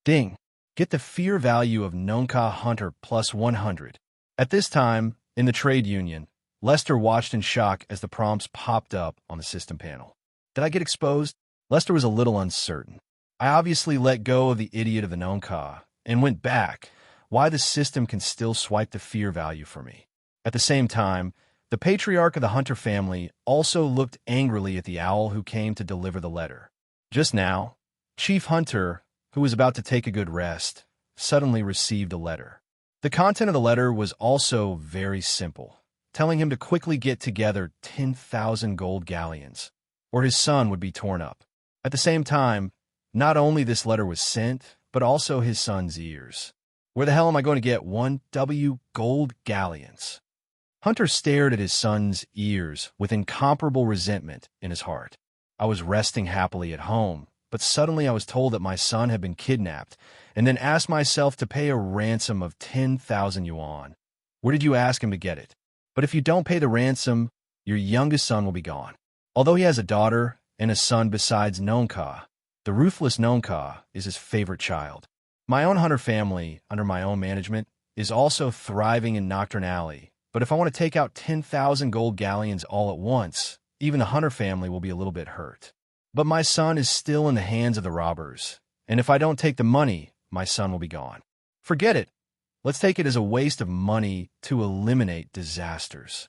Ding. Get the fear value of Nonka Hunter plus 100. At this time, in the trade union, Lester watched in shock as the prompts popped up on the system panel. Did I get exposed? Lester was a little uncertain. I obviously let go of the idiot of the Nonka and went back. Why the system can still swipe the fear value for me. At the same time, the patriarch of the Hunter family also looked angrily at the owl who came to deliver the letter. Just now, Chief Hunter, who was about to take a good rest, suddenly received a letter. The content of the letter was also very simple, telling him to quickly get together 10,000 gold galleons, or his son would be torn up. At the same time, not only this letter was sent, but also his son's ears. Where the hell am I going to get 1W gold galleons? Hunter stared at his son's ears with incomparable resentment in his heart. I was resting happily at home, but suddenly I was told that my son had been kidnapped, and then asked myself to pay a ransom of 10,000 yuan. Where did you ask him to get it? But if you don't pay the ransom, your youngest son will be gone. Although he has a daughter and a son besides Nonka, the ruthless Nonka is his favorite child. My own hunter family, under my own management, is also thriving in Diagon Alley, but if I want to take out 10,000 gold galleons all at once, even the hunter family will be a little bit hurt. But my son is still in the hands of the robbers, and if I don't take the money, my son will be gone. Forget it. Let's take it as a waste of money to eliminate disasters.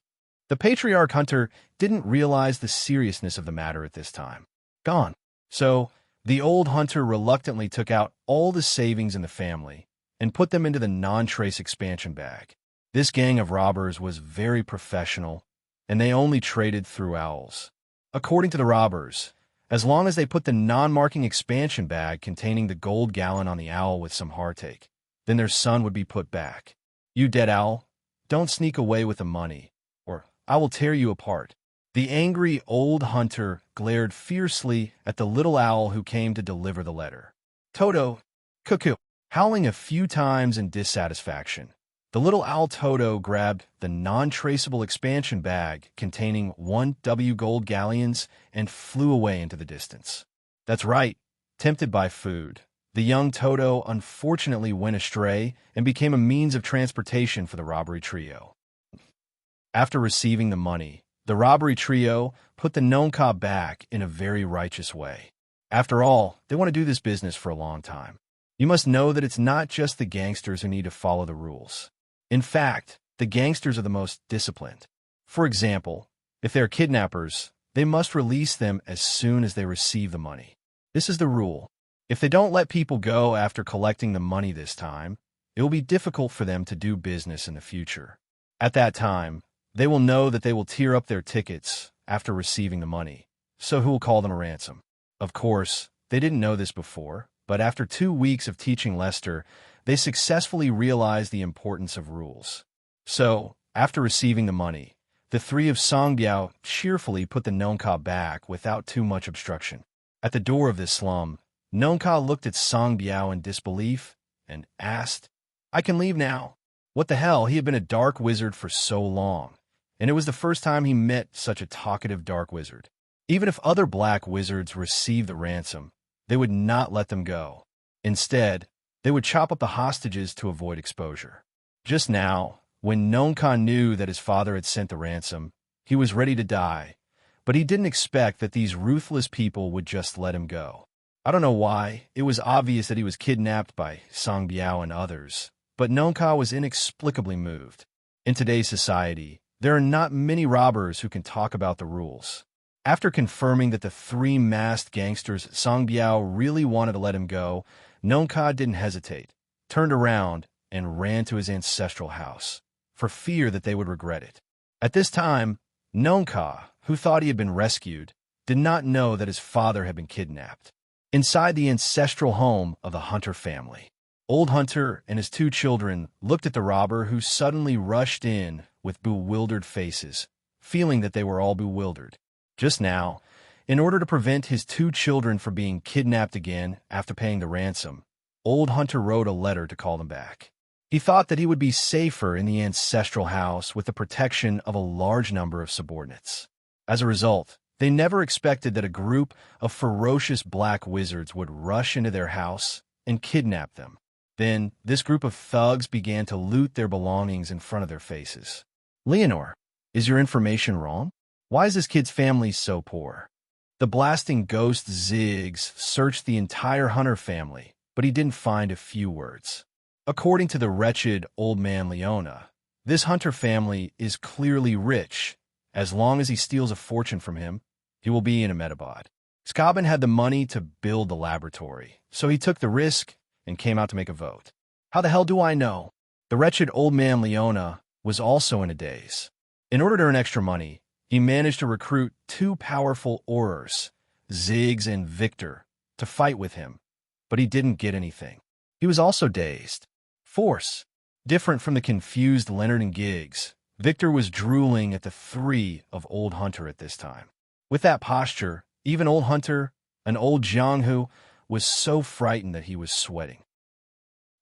The patriarch hunter didn't realize the seriousness of the matter at this time. Gone. So, the old hunter reluctantly took out all the savings in the family and put them into the non-trace expansion bag. This gang of robbers was very professional, and they only traded through owls. According to the robbers, as long as they put the non-marking expansion bag containing the gold gallon on the owl with some heartache, then their son would be put back. You dead owl, don't sneak away with the money, or I will tear you apart. The angry old hunter glared fiercely at the little owl who came to deliver the letter. Toto, cuckoo, howling a few times in dissatisfaction. The little owl Toto grabbed the non-traceable expansion bag containing 1W gold galleons and flew away into the distance. That's right, tempted by food, the young Toto unfortunately went astray and became a means of transportation for the robbery trio. After receiving the money, the robbery trio put the Nonka back in a very righteous way. After all, they want to do this business for a long time. You must know that it's not just the gangsters who need to follow the rules. In fact, the gangsters are the most disciplined. For example, if they're kidnappers, they must release them as soon as they receive the money. This is the rule. If they don't let people go after collecting the money this time, it will be difficult for them to do business in the future. At that time, they will know that they will tear up their tickets after receiving the money, so who will call them a ransom? Of course, they didn't know this before, but after 2 weeks of teaching Lester, they successfully realized the importance of rules. So, after receiving the money, the three of Songbiao cheerfully put the Nonka back without too much obstruction. At the door of this slum, Nonka looked at Songbiao in disbelief and asked, I can leave now. What the hell, he had been a dark wizard for so long, and it was the first time he met such a talkative dark wizard. Even if other black wizards received the ransom, they would not let them go. Instead, they would chop up the hostages to avoid exposure. Just now, when Nonka knew that his father had sent the ransom, he was ready to die, but he didn't expect that these ruthless people would just let him go. I don't know why, it was obvious that he was kidnapped by Songbiao and others, but Nonka was inexplicably moved. In today's society, there are not many robbers who can talk about the rules. After confirming that the three masked gangsters Songbiao really wanted to let him go, Nonka didn't hesitate, turned around, and ran to his ancestral house, for fear that they would regret it. At this time, Nonka, who thought he had been rescued, did not know that his father had been kidnapped. Inside the ancestral home of the Hunter family, Old Hunter and his 2 children looked at the robber who suddenly rushed in with bewildered faces, feeling that they were all bewildered. Just now, in order to prevent his 2 children from being kidnapped again after paying the ransom, Old Hunter wrote a letter to call them back. He thought that he would be safer in the ancestral house with the protection of a large number of subordinates. As a result, they never expected that a group of ferocious black wizards would rush into their house and kidnap them. Then, this group of thugs began to loot their belongings in front of their faces. Leonore, is your information wrong? Why is this kid's family so poor? The blasting ghost Ziggs searched the entire Hunter family, but he didn't find a few words. According to the wretched old man Leona, this Hunter family is clearly rich. As long as he steals a fortune from him, he will be in a Metabod. Azkaban had the money to build the laboratory, so he took the risk and came out to make a vote. How the hell do I know? The wretched old man Leona was also in a daze. In order to earn extra money, he managed to recruit two powerful Aurors, Ziggs and Victor, to fight with him, but he didn't get anything. He was also dazed. Force. Different from the confused Leonard and Giggs, Victor was drooling at the three of Old Hunter at this time. With that posture, even Old Hunter, an old Jianghu, was so frightened that he was sweating.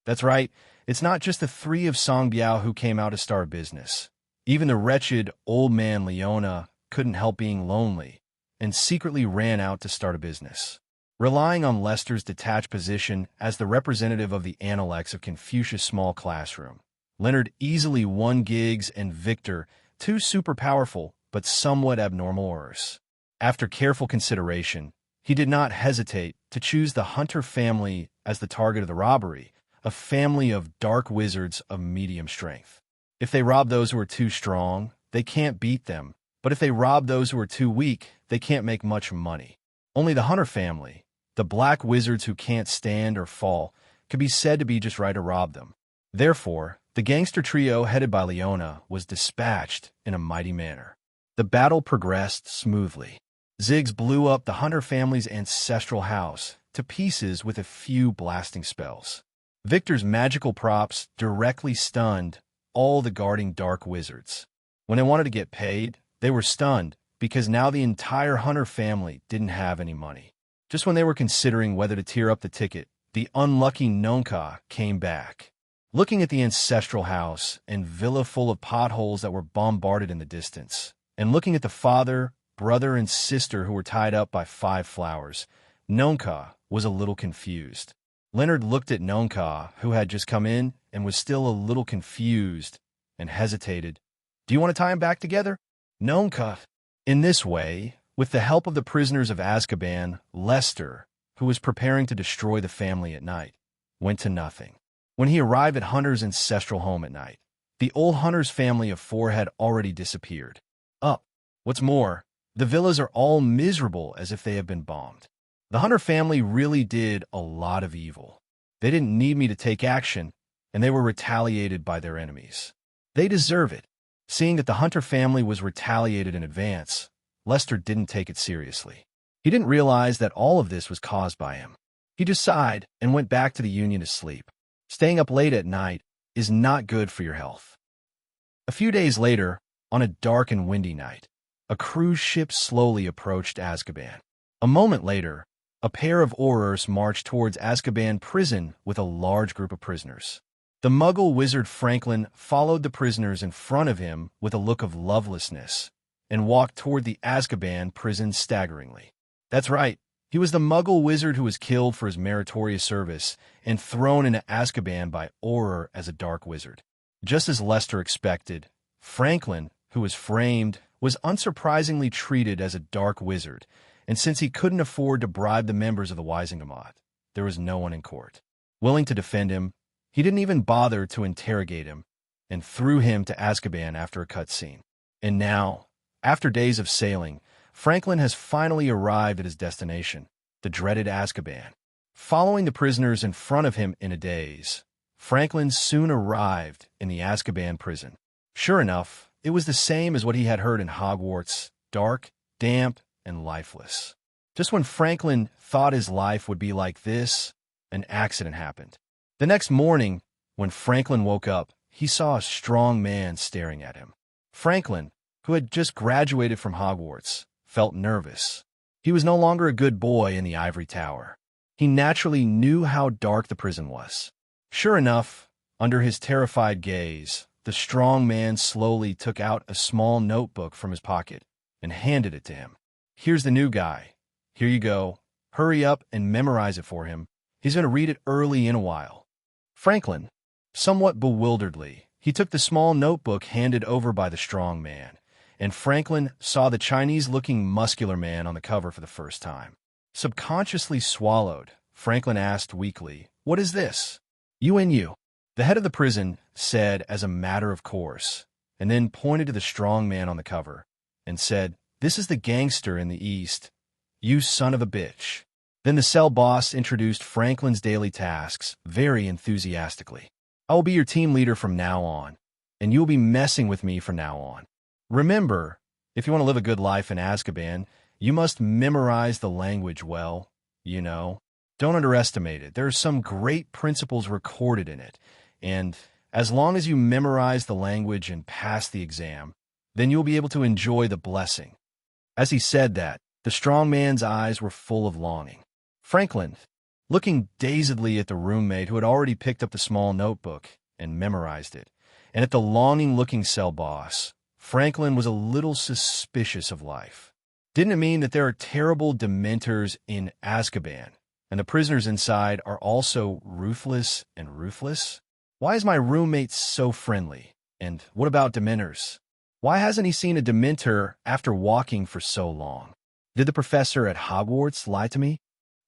That's right, it's not just the three of Songbiao who came out to start business. Even the wretched old man Leona couldn't help being lonely and secretly ran out to start a business. Relying on Lester's detached position as the representative of the Analects of Confucius' small classroom, Leonard easily won Giggs and Victor, two super powerful but somewhat abnormal Aurors. After careful consideration, he did not hesitate to choose the Hunter family as the target of the robbery, a family of dark wizards of medium strength. If they rob those who are too strong, they can't beat them, but if they rob those who are too weak, they can't make much money. Only the Hunter family, the black wizards who can't stand or fall, could be said to be just right to rob them. Therefore, the gangster trio headed by Leona was dispatched in a mighty manner. The battle progressed smoothly. Ziggs blew up the Hunter family's ancestral house to pieces with a few blasting spells. Victor's magical props directly stunned all the guarding dark wizards. When they wanted to get paid, they were stunned because now the entire Hunter family didn't have any money. Just when they were considering whether to tear up the ticket, the unlucky Nonka came back. Looking at the ancestral house and villa full of potholes that were bombarded in the distance, and looking at the father, brother, and sister who were tied up by 5 flowers, Nonka was a little confused. Leonard looked at Nonka, who had just come in and was still a little confused, and hesitated. "Do you want to tie him back together?" Nonka. In this way, with the help of the prisoners of Azkaban, Lester, who was preparing to destroy the family at night, went to nothing. When he arrived at Hunter's ancestral home at night, the old Hunter's family of 4 had already disappeared. What's more, the villas are all miserable as if they have been bombed. The Hunter family really did a lot of evil. They didn't need me to take action, and they were retaliated by their enemies. They deserve it. Seeing that the Hunter family was retaliated in advance, Lester didn't take it seriously. He didn't realize that all of this was caused by him. He just sighed and went back to the Union to sleep. Staying up late at night is not good for your health. A few days later, on a dark and windy night, a cruise ship slowly approached Azkaban. A moment later, a pair of Aurors marched towards Azkaban prison with a large group of prisoners. The Muggle wizard Franklin followed the prisoners in front of him with a look of lovelessness and walked toward the Azkaban prison staggeringly. That's right, he was the Muggle wizard who was killed for his meritorious service and thrown into Azkaban by Auror as a dark wizard. Just as Lester expected, Franklin, who was framed, was unsurprisingly treated as a dark wizard, and since he couldn't afford to bribe the members of the Wisegamot, there was no one in court willing to defend him. He didn't even bother to interrogate him and threw him to Azkaban after a cutscene. And now, after days of sailing, Franklin has finally arrived at his destination, the dreaded Azkaban. Following the prisoners in front of him in a daze, Franklin soon arrived in the Azkaban prison. Sure enough, it was the same as what he had heard in Hogwarts, dark, damp, and lifeless. Just when Franklin thought his life would be like this, an accident happened. The next morning, when Franklin woke up, he saw a strong man staring at him. Franklin, who had just graduated from Hogwarts, felt nervous. He was no longer a good boy in the ivory tower. He naturally knew how dark the prison was. Sure enough, under his terrified gaze, the strong man slowly took out a small notebook from his pocket and handed it to him. "Here's the new guy. Here you go. Hurry up and memorize it for him. He's going to read it early in a while." Franklin, somewhat bewilderedly, he took the small notebook handed over by the strong man, and Franklin saw the Chinese-looking muscular man on the cover for the first time. Subconsciously swallowed, Franklin asked weakly, "What is this?" "You." The head of the prison said as a matter of course, and then pointed to the strong man on the cover and said, "This is the gangster in the East, you son of a bitch." Then the cell boss introduced Franklin's daily tasks very enthusiastically. I will be your team leader from now on, and you will be messing with me from now on. Remember, if you want to live a good life in Azkaban, you must memorize the language well, you know. Don't underestimate it. There are some great principles recorded in it, and as long as you memorize the language and pass the exam, then you'll be able to enjoy the blessing. As he said that, the strong man's eyes were full of longing. Franklin, looking dazedly at the roommate who had already picked up the small notebook and memorized it, and at the longing-looking cell boss, Franklin was a little suspicious of life. Didn't it mean that there are terrible dementors in Azkaban, and the prisoners inside are also ruthless and ruthless? Why is my roommate so friendly? And what about dementors? Why hasn't he seen a dementor after walking for so long? Did the professor at Hogwarts lie to me?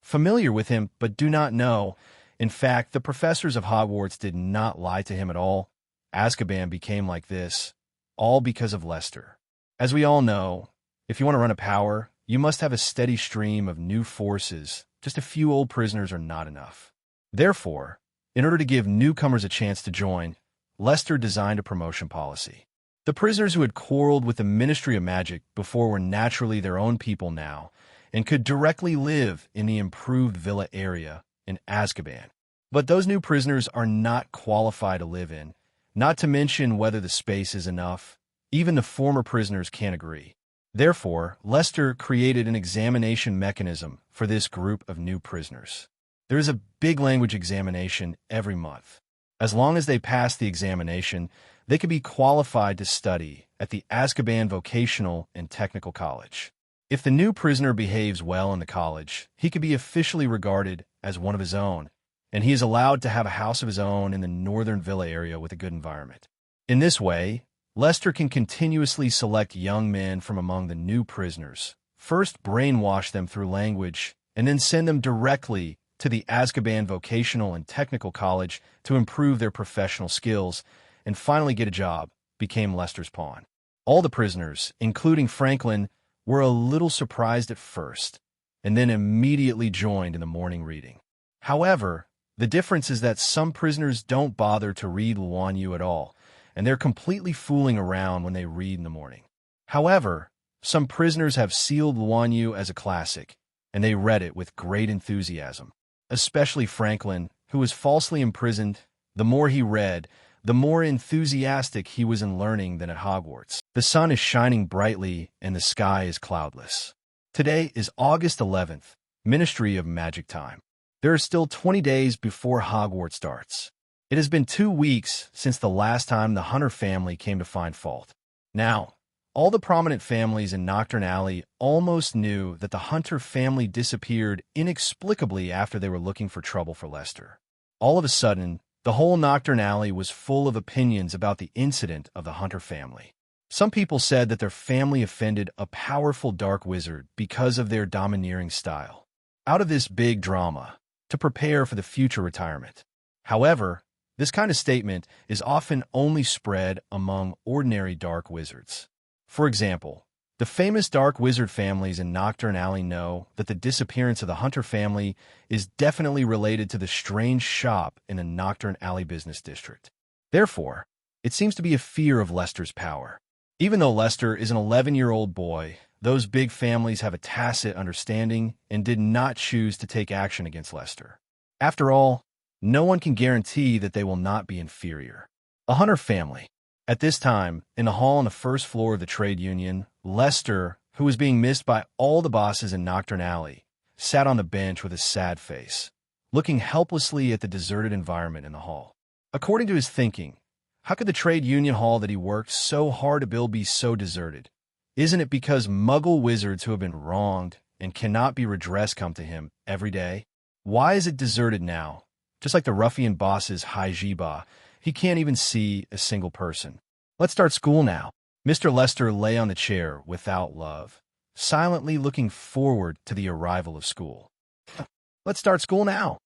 Familiar with him, but do not know. In fact, the professors of Hogwarts did not lie to him at all. Azkaban became like this, all because of Lester. As we all know, if you want to run a power, you must have a steady stream of new forces. Just a few old prisoners are not enough. Therefore, in order to give newcomers a chance to join, Lester designed a promotion policy. The prisoners who had quarreled with the Ministry of Magic before were naturally their own people now, and could directly live in the improved villa area in Azkaban. But those new prisoners are not qualified to live in, not to mention whether the space is enough. Even the former prisoners can't agree. Therefore, Lester created an examination mechanism for this group of new prisoners. There is a big language examination every month. As long as they pass the examination, they can be qualified to study at the Azkaban Vocational and Technical College. If the new prisoner behaves well in the college, he could be officially regarded as one of his own, and he is allowed to have a house of his own in the northern villa area with a good environment. In this way, Lester can continuously select young men from among the new prisoners, first brainwash them through language, and then send them directly to the Azkaban Vocational and Technical College to improve their professional skills, and finally get a job, became Lester's pawn. All the prisoners, including Franklin, were a little surprised at first, and then immediately joined in the morning reading. However, the difference is that some prisoners don't bother to read Luan Yu at all, and they're completely fooling around when they read in the morning. However, some prisoners have sealed Luan Yu as a classic, and they read it with great enthusiasm. Especially Franklin, who was falsely imprisoned. The more he read, the more enthusiastic he was in learning than at Hogwarts. The sun is shining brightly and the sky is cloudless. Today is August 11th, Ministry of Magic time. There are still 20 days before Hogwarts starts. It has been 2 weeks since the last time the Hunter family came to find fault. Now, all the prominent families in Nocturne Alley almost knew that the Hunter family disappeared inexplicably after they were looking for trouble for Lester. All of a sudden, the whole Nocturne Alley was full of opinions about the incident of the Hunter family. Some people said that their family offended a powerful dark wizard because of their domineering style. Out of this big drama, to prepare for the future retirement. However, this kind of statement is often only spread among ordinary dark wizards. For example, the famous dark wizard families in Nocturne Alley know that the disappearance of the Hunter family is definitely related to the strange shop in the Nocturne Alley business district. Therefore, it seems to be a fear of Lester's power. Even though Lester is an 11-year-old boy, those big families have a tacit understanding and did not choose to take action against Lester. After all, no one can guarantee that they will not be inferior. A Hunter family. At this time, in the hall on the first floor of the trade union, Lester, who was being missed by all the bosses in Nocturne Alley, sat on the bench with a sad face, looking helplessly at the deserted environment in the hall. According to his thinking, how could the trade union hall that he worked so hard to build be so deserted? Isn't it because Muggle wizards who have been wronged and cannot be redressed come to him every day? Why is it deserted now? Just like the ruffian bosses Haijiba, he can't even see a single person. Let's start school now. Mr. Lester lay on the chair without love, silently looking forward to the arrival of school. Let's start school now.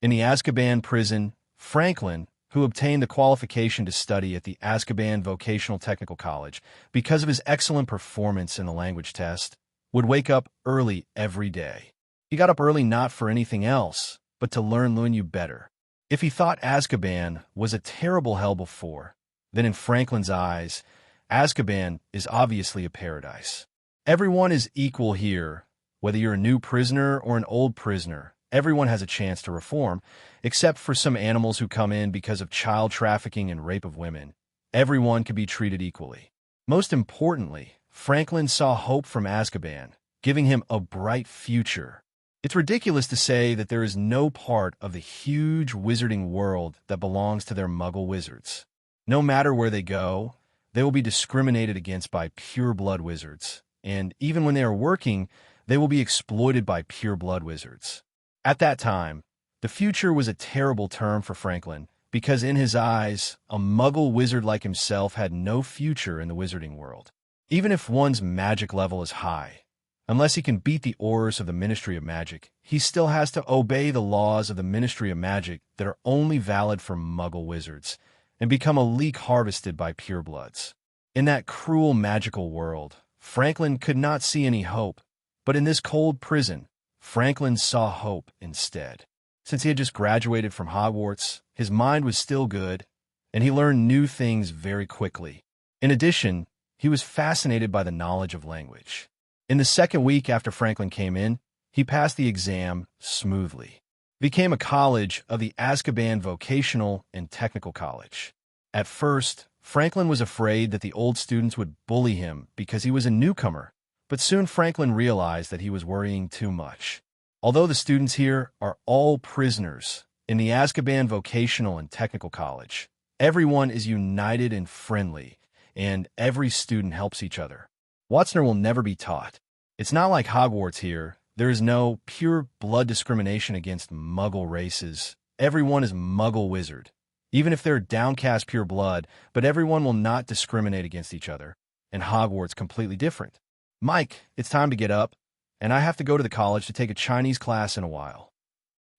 In the Azkaban prison, Franklin, who obtained the qualification to study at the Azkaban Vocational Technical College because of his excellent performance in the language test, would wake up early every day. He got up early not for anything else, but to learn Luan Yu better. If he thought Azkaban was a terrible hell before, then in Franklin's eyes, Azkaban is obviously a paradise. Everyone is equal here, whether you're a new prisoner or an old prisoner. Everyone has a chance to reform, except for some animals who come in because of child trafficking and rape of women. Everyone can be treated equally. Most importantly, Franklin saw hope from Azkaban, giving him a bright future. It's ridiculous to say that there is no part of the huge wizarding world that belongs to their muggle wizards. No matter where they go, they will be discriminated against by pure-blood wizards, and even when they are working, they will be exploited by pure-blood wizards. At that time, the future was a terrible term for Franklin, because in his eyes, a muggle wizard like himself had no future in the wizarding world. Even if one's magic level is high, unless he can beat the Aurors of the Ministry of Magic, he still has to obey the laws of the Ministry of Magic that are only valid for muggle wizards, and become a leek harvested by purebloods. In that cruel magical world, Franklin could not see any hope, but in this cold prison, Franklin saw hope instead. Since he had just graduated from Hogwarts, his mind was still good, and he learned new things very quickly. In addition, he was fascinated by the knowledge of language. In the second week after Franklin came in, he passed the exam smoothly. He became a college of the Azkaban Vocational and Technical College. At first, Franklin was afraid that the old students would bully him because he was a newcomer, but soon Franklin realized that he was worrying too much. Although the students here are all prisoners in the Azkaban Vocational and Technical College, everyone is united and friendly, and every student helps each other. Watsner will never be taught. It's not like Hogwarts here. There is no pure blood discrimination against muggle races. Everyone is muggle wizard, even if they're downcast pure blood, but everyone will not discriminate against each other. And Hogwarts completely different. Mike, it's time to get up, and I have to go to the college to take a Chinese class in a while.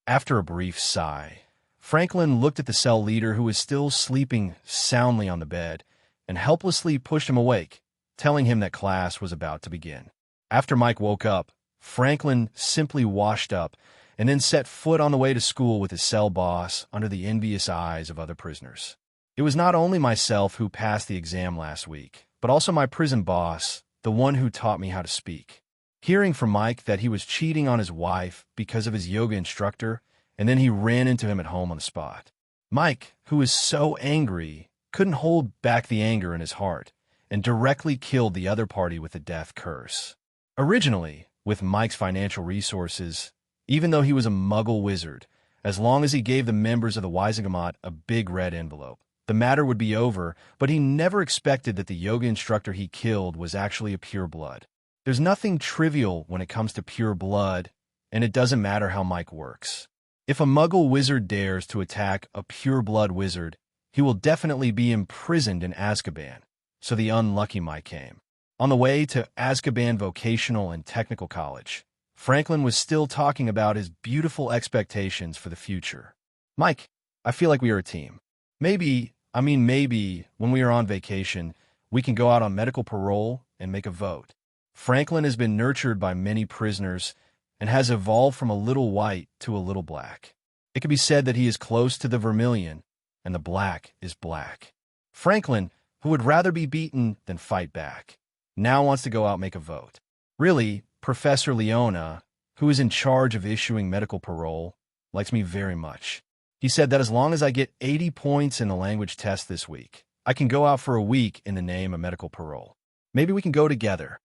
After a brief sigh, Franklin looked at the cell leader who was still sleeping soundly on the bed and helplessly pushed him awake, telling him that class was about to begin. After Mike woke up, Franklin simply washed up and then set foot on the way to school with his cell boss under the envious eyes of other prisoners. It was not only myself who passed the exam last week, but also my prison boss, the one who taught me how to speak. Hearing from Mike that he was cheating on his wife because of his yoga instructor, and then he ran into him at home on the spot. Mike, who was so angry, couldn't hold back the anger in his heart, and directly killed the other party with a death curse. Originally, with Mike's financial resources, even though he was a muggle wizard, as long as he gave the members of the Wisegamot a big red envelope, the matter would be over, but he never expected that the yoga instructor he killed was actually a pure blood. There's nothing trivial when it comes to pure blood, and it doesn't matter how Mike works. If a muggle wizard dares to attack a pure blood wizard, he will definitely be imprisoned in Azkaban. So the unlucky Mike came. On the way to Azkaban Vocational and Technical College, Franklin was still talking about his beautiful expectations for the future. Mike, I feel like we are a team. Maybe, when we are on vacation, we can go out on medical parole and make a vote. Franklin has been nurtured by many prisoners and has evolved from a little white to a little black. It could be said that he is close to the vermilion, and the black is black. Franklin, who would rather be beaten than fight back, now wants to go out and make a vote. Really, Professor Leona, who is in charge of issuing medical parole, likes me very much. He said that as long as I get 80 points in the language test this week, I can go out for a week in the name of medical parole. Maybe we can go together.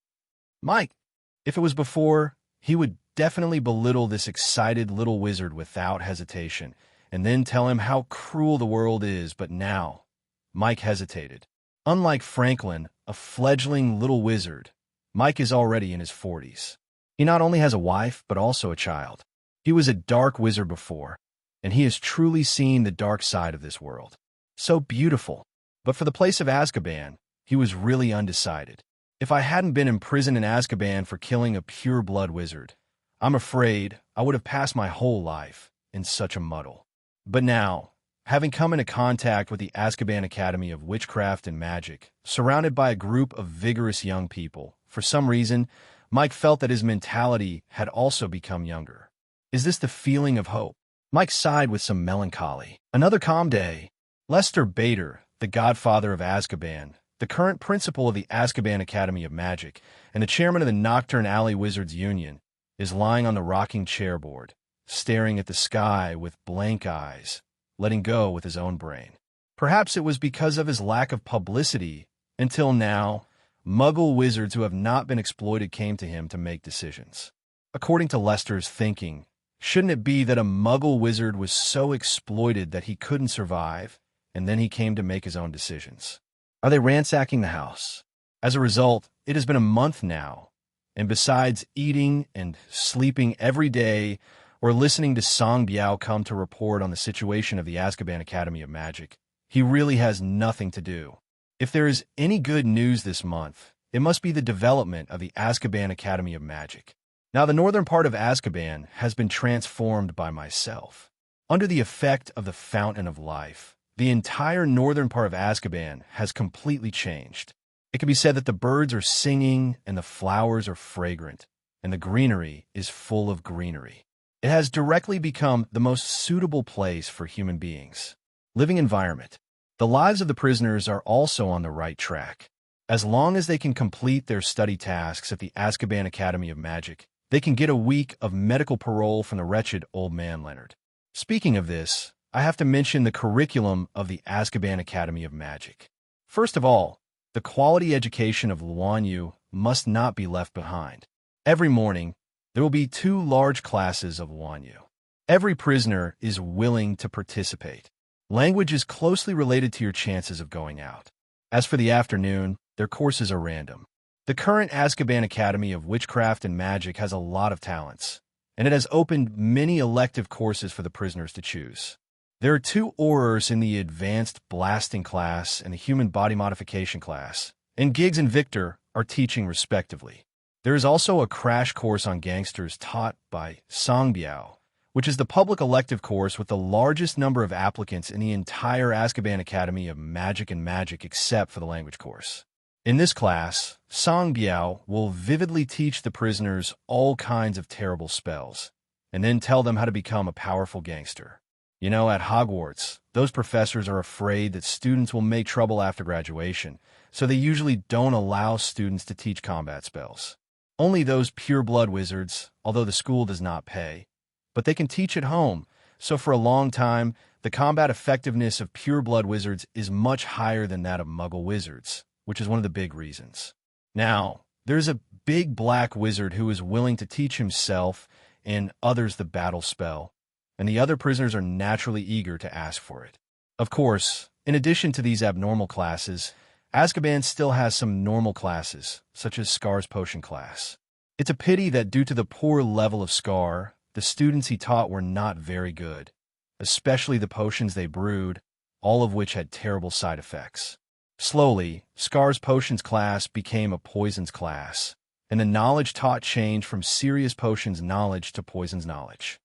Mike, if it was before, he would definitely belittle this excited little wizard without hesitation, and then tell him how cruel the world is, but now, Mike hesitated. Unlike Franklin, a fledgling little wizard, Mike is already in his 40s. He not only has a wife, but also a child. He was a dark wizard before, and he has truly seen the dark side of this world. So beautiful. But for the place of Azkaban, he was really undecided. If I hadn't been imprisoned in Azkaban for killing a pure-blood wizard, I'm afraid I would have passed my whole life in such a muddle. But now, having come into contact with the Azkaban Academy of Witchcraft and Magic, surrounded by a group of vigorous young people, for some reason, Mike felt that his mentality had also become younger. Is this the feeling of hope? Mike sighed with some melancholy. Another calm day. Lester Bader, the godfather of Azkaban, the current principal of the Azkaban Academy of Magic, and the chairman of the Nocturne Alley Wizards Union, is lying on the rocking chairboard, staring at the sky with blank eyes, letting go with his own brain. Perhaps it was because of his lack of publicity. Until now, Muggle wizards who have not been exploited came to him to make decisions. According to Lester's thinking, shouldn't it be that a Muggle wizard was so exploited that he couldn't survive, and then he came to make his own decisions? Are they ransacking the house? As a result, it has been a month now, and besides eating and sleeping every day or listening to Song Biao come to report on the situation of the Azkaban Academy of Magic, he really has nothing to do. If there is any good news this month, it must be the development of the Azkaban Academy of Magic. Now, the northern part of Azkaban has been transformed by myself. Under the effect of the Fountain of Life, the entire northern part of Azkaban has completely changed. It can be said that the birds are singing and the flowers are fragrant, and the greenery is full of greenery. It has directly become the most suitable place for human beings. Living environment. The lives of the prisoners are also on the right track. As long as they can complete their study tasks at the Azkaban Academy of Magic, they can get a week of medical parole from the wretched old man Leonard. Speaking of this, I have to mention the curriculum of the Azkaban Academy of Magic. First of all, the quality education of Luan Yu must not be left behind. Every morning, there will be 2 large classes of Luan Yu. Every prisoner is willing to participate. Language is closely related to your chances of going out. As for the afternoon, their courses are random. The current Azkaban Academy of Witchcraft and Magic has a lot of talents, and it has opened many elective courses for the prisoners to choose. There are 2 Aurors in the Advanced Blasting class and the Human Body Modification class, and Giggs and Victor are teaching respectively. There is also a crash course on gangsters taught by Song Biao, which is the public elective course with the largest number of applicants in the entire Azkaban Academy of Magic and Magic except for the language course. In this class, Song Biao will vividly teach the prisoners all kinds of terrible spells, and then tell them how to become a powerful gangster. You know, at Hogwarts, those professors are afraid that students will make trouble after graduation, so they usually don't allow students to teach combat spells. Only those pure-blood wizards, although the school does not pay, but they can teach at home, so for a long time, the combat effectiveness of pure-blood wizards is much higher than that of Muggle wizards, which is one of the big reasons. Now, there's a big black wizard who is willing to teach himself and others the battle spell, and the other prisoners are naturally eager to ask for it. Of course, in addition to these abnormal classes, Azkaban still has some normal classes, such as Scar's potion class. It's a pity that due to the poor level of Scar, the students he taught were not very good, especially the potions they brewed, all of which had terrible side effects. Slowly, Scar's potions class became a poisons class, and the knowledge taught changed from serious potions knowledge to poisons knowledge.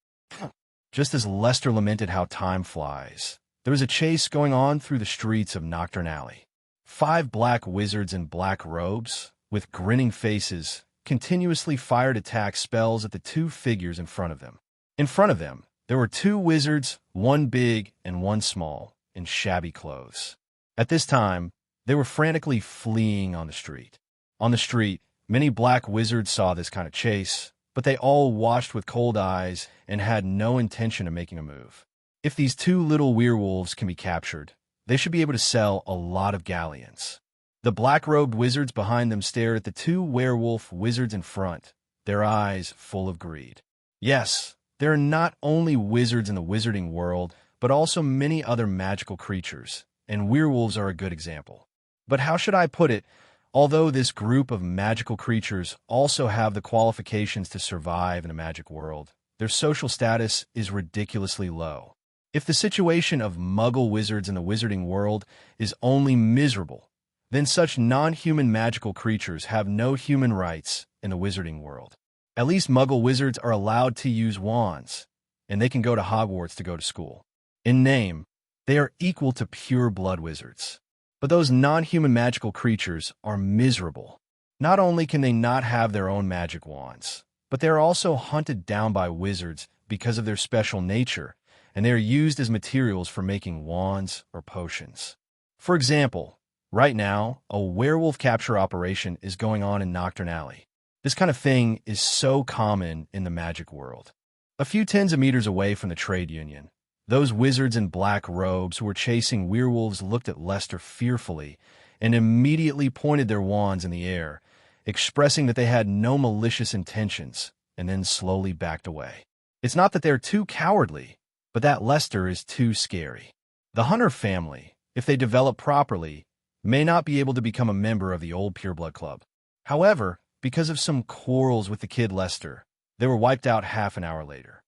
Just as Lester lamented how time flies, there was a chase going on through the streets of Nocturne Alley. 5 black wizards in black robes, with grinning faces, continuously fired attack spells at the 2 figures in front of them. In front of them, there were 2 wizards, one big and one small, in shabby clothes. At this time, they were frantically fleeing on the street. On the street, many black wizards saw this kind of chase, but they all watched with cold eyes and had no intention of making a move. If these 2 little werewolves can be captured, they should be able to sell a lot of galleons. The black-robed wizards behind them stared at the 2 werewolf wizards in front, their eyes full of greed. Yes, there are not only wizards in the wizarding world, but also many other magical creatures, and werewolves are a good example. But how should I put it? Although this group of magical creatures also have the qualifications to survive in a magic world, their social status is ridiculously low. If the situation of Muggle wizards in the wizarding world is only miserable, then such non-human magical creatures have no human rights in the wizarding world. At least Muggle wizards are allowed to use wands, and they can go to Hogwarts to go to school. In name, they are equal to pure-blood wizards. But those non-human magical creatures are miserable. Not only can they not have their own magic wands, but they are also hunted down by wizards because of their special nature, and they are used as materials for making wands or potions. For example, right now, a werewolf capture operation is going on in Nocturne Alley. This kind of thing is so common in the magic world. A few tens of meters away from the trade union, those wizards in black robes who were chasing werewolves looked at Lester fearfully and immediately pointed their wands in the air, expressing that they had no malicious intentions, and then slowly backed away. It's not that they're too cowardly, but that Lester is too scary. The Hunter family, if they develop properly, may not be able to become a member of the old Pureblood Club. However, because of some quarrels with the kid Lester, they were wiped out half an hour later.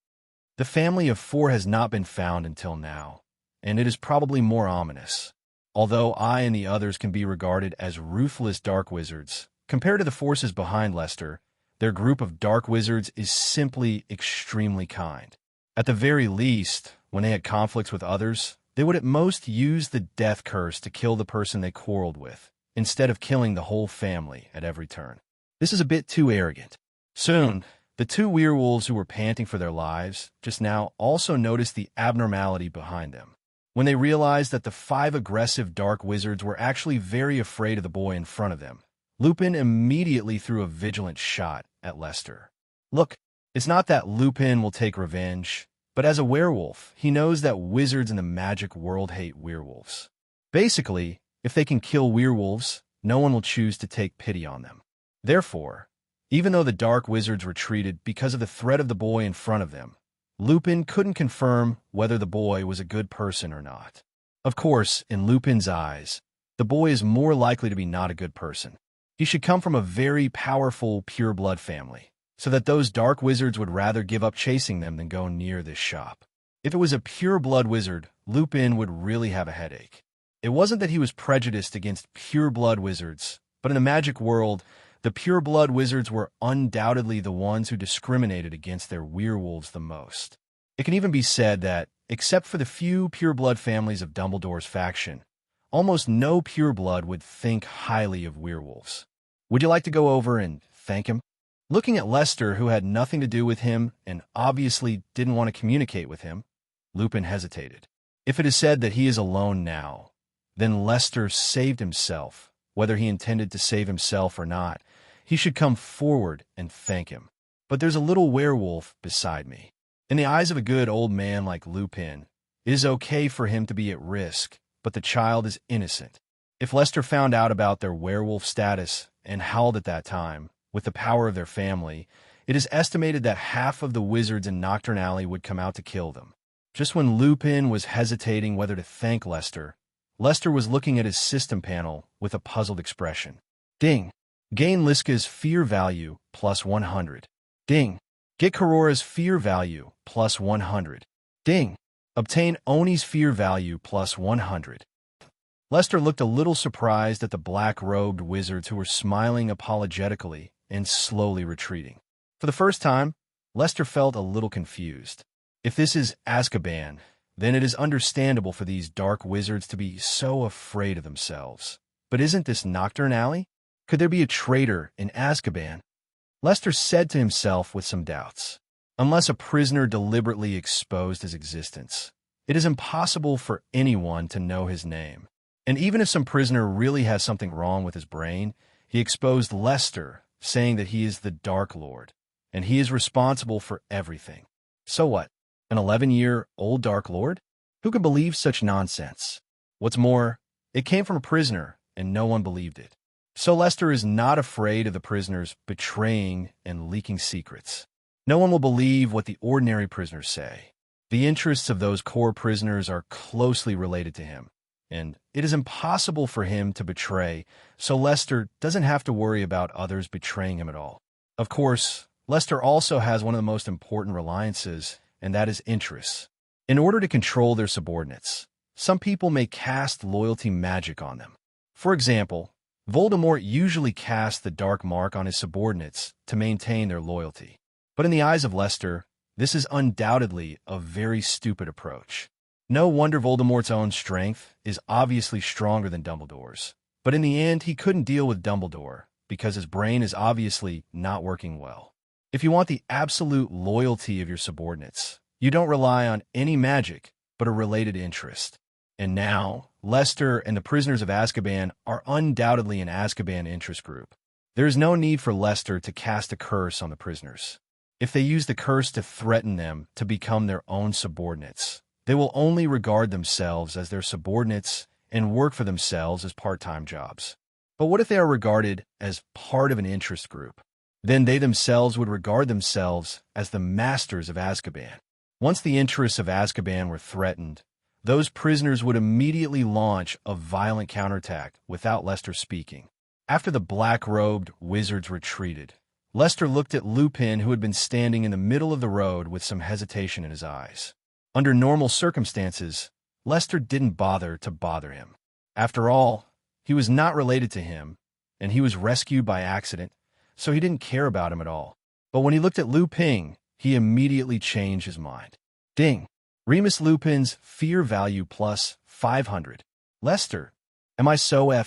The family of 4 has not been found until now, and it is probably more ominous. Although I and the others can be regarded as ruthless dark wizards, compared to the forces behind Lester, their group of dark wizards is simply extremely kind. At the very least, when they had conflicts with others, they would at most use the death curse to kill the person they quarreled with, instead of killing the whole family at every turn. This is a bit too arrogant. Soon, the 2 werewolves who were panting for their lives just now also noticed the abnormality behind them. When they realized that the 5 aggressive dark wizards were actually very afraid of the boy in front of them, Lupin immediately threw a vigilant shot at Lester. Look, it's not that Lupin will take revenge, but as a werewolf, he knows that wizards in the magic world hate werewolves. Basically, if they can kill werewolves, no one will choose to take pity on them. Therefore, even though the dark wizards retreated because of the threat of the boy in front of them, Lupin couldn't confirm whether the boy was a good person or not. Of course, in Lupin's eyes, the boy is more likely to be not a good person. He should come from a very powerful pure-blood family, so that those dark wizards would rather give up chasing them than go near this shop. If it was a pure-blood wizard, Lupin would really have a headache. It wasn't that he was prejudiced against pure-blood wizards, but in the magic world, the pure-blood wizards were undoubtedly the ones who discriminated against their werewolves the most. It can even be said that, except for the few pure-blood families of Dumbledore's faction, almost no pure-blood would think highly of werewolves. Would you like to go over and thank him? Looking at Lester, who had nothing to do with him and obviously didn't want to communicate with him, Lupin hesitated. If it is said that he is alone now, then Lester saved himself. Whether he intended to save himself or not, he should come forward and thank him. But there's a little werewolf beside me. In the eyes of a good old man like Lupin, it is okay for him to be at risk, but the child is innocent. If Lester found out about their werewolf status and howled at that time, with the power of their family, it is estimated that half of the wizards in Nocturne Alley would come out to kill them. Just when Lupin was hesitating whether to thank Lester, Lester was looking at his system panel with a puzzled expression. Ding! Gain Liska's fear value plus 100. Ding! Get Karora's fear value plus 100. Ding! Obtain Oni's fear value plus 100. Lester looked a little surprised at the black-robed wizards who were smiling apologetically and slowly retreating. For the first time, Lester felt a little confused. If this is Azkaban, then it is understandable for these dark wizards to be so afraid of themselves. But isn't this Nocturne Alley? Could there be a traitor in Azkaban? Lester said to himself with some doubts. Unless a prisoner deliberately exposed his existence, it is impossible for anyone to know his name. And even if some prisoner really has something wrong with his brain, he exposed Lester, saying that he is the Dark Lord, and he is responsible for everything. So what? An 11-year-old Dark Lord? Who could believe such nonsense? What's more, it came from a prisoner, and no one believed it. So Lester is not afraid of the prisoners betraying and leaking secrets. No one will believe what the ordinary prisoners say. The interests of those core prisoners are closely related to him, and it is impossible for him to betray, so Lester doesn't have to worry about others betraying him at all. Of course, Lester also has one of the most important reliances, and that is interests. In order to control their subordinates, some people may cast loyalty magic on them. For example, Voldemort usually casts the dark mark on his subordinates to maintain their loyalty. But in the eyes of Lester, this is undoubtedly a very stupid approach. No wonder Voldemort's own strength is obviously stronger than Dumbledore's. But in the end, he couldn't deal with Dumbledore because his brain is obviously not working well. If you want the absolute loyalty of your subordinates, You don't rely on any magic, but a related interest. And now, Lester and the prisoners of Azkaban are undoubtedly an Azkaban interest group. There is no need for Lester to cast a curse on the prisoners. If they use the curse to threaten them to become their own subordinates, they will only regard themselves as their subordinates and work for themselves as part-time jobs. But what if they are regarded as part of an interest group? Then they themselves would regard themselves as the masters of Azkaban. Once the interests of Azkaban were threatened, those prisoners would immediately launch a violent counterattack without Lester speaking. After the black-robed wizards retreated, Lester looked at Lupin, who had been standing in the middle of the road with some hesitation in his eyes. Under normal circumstances, Lester didn't bother him. After all, he was not related to him, and he was rescued by accident, so he didn't care about him at all. But when he looked at Lupin, he immediately changed his mind. Ding! Remus Lupin's fear value plus 500. Lester, am I so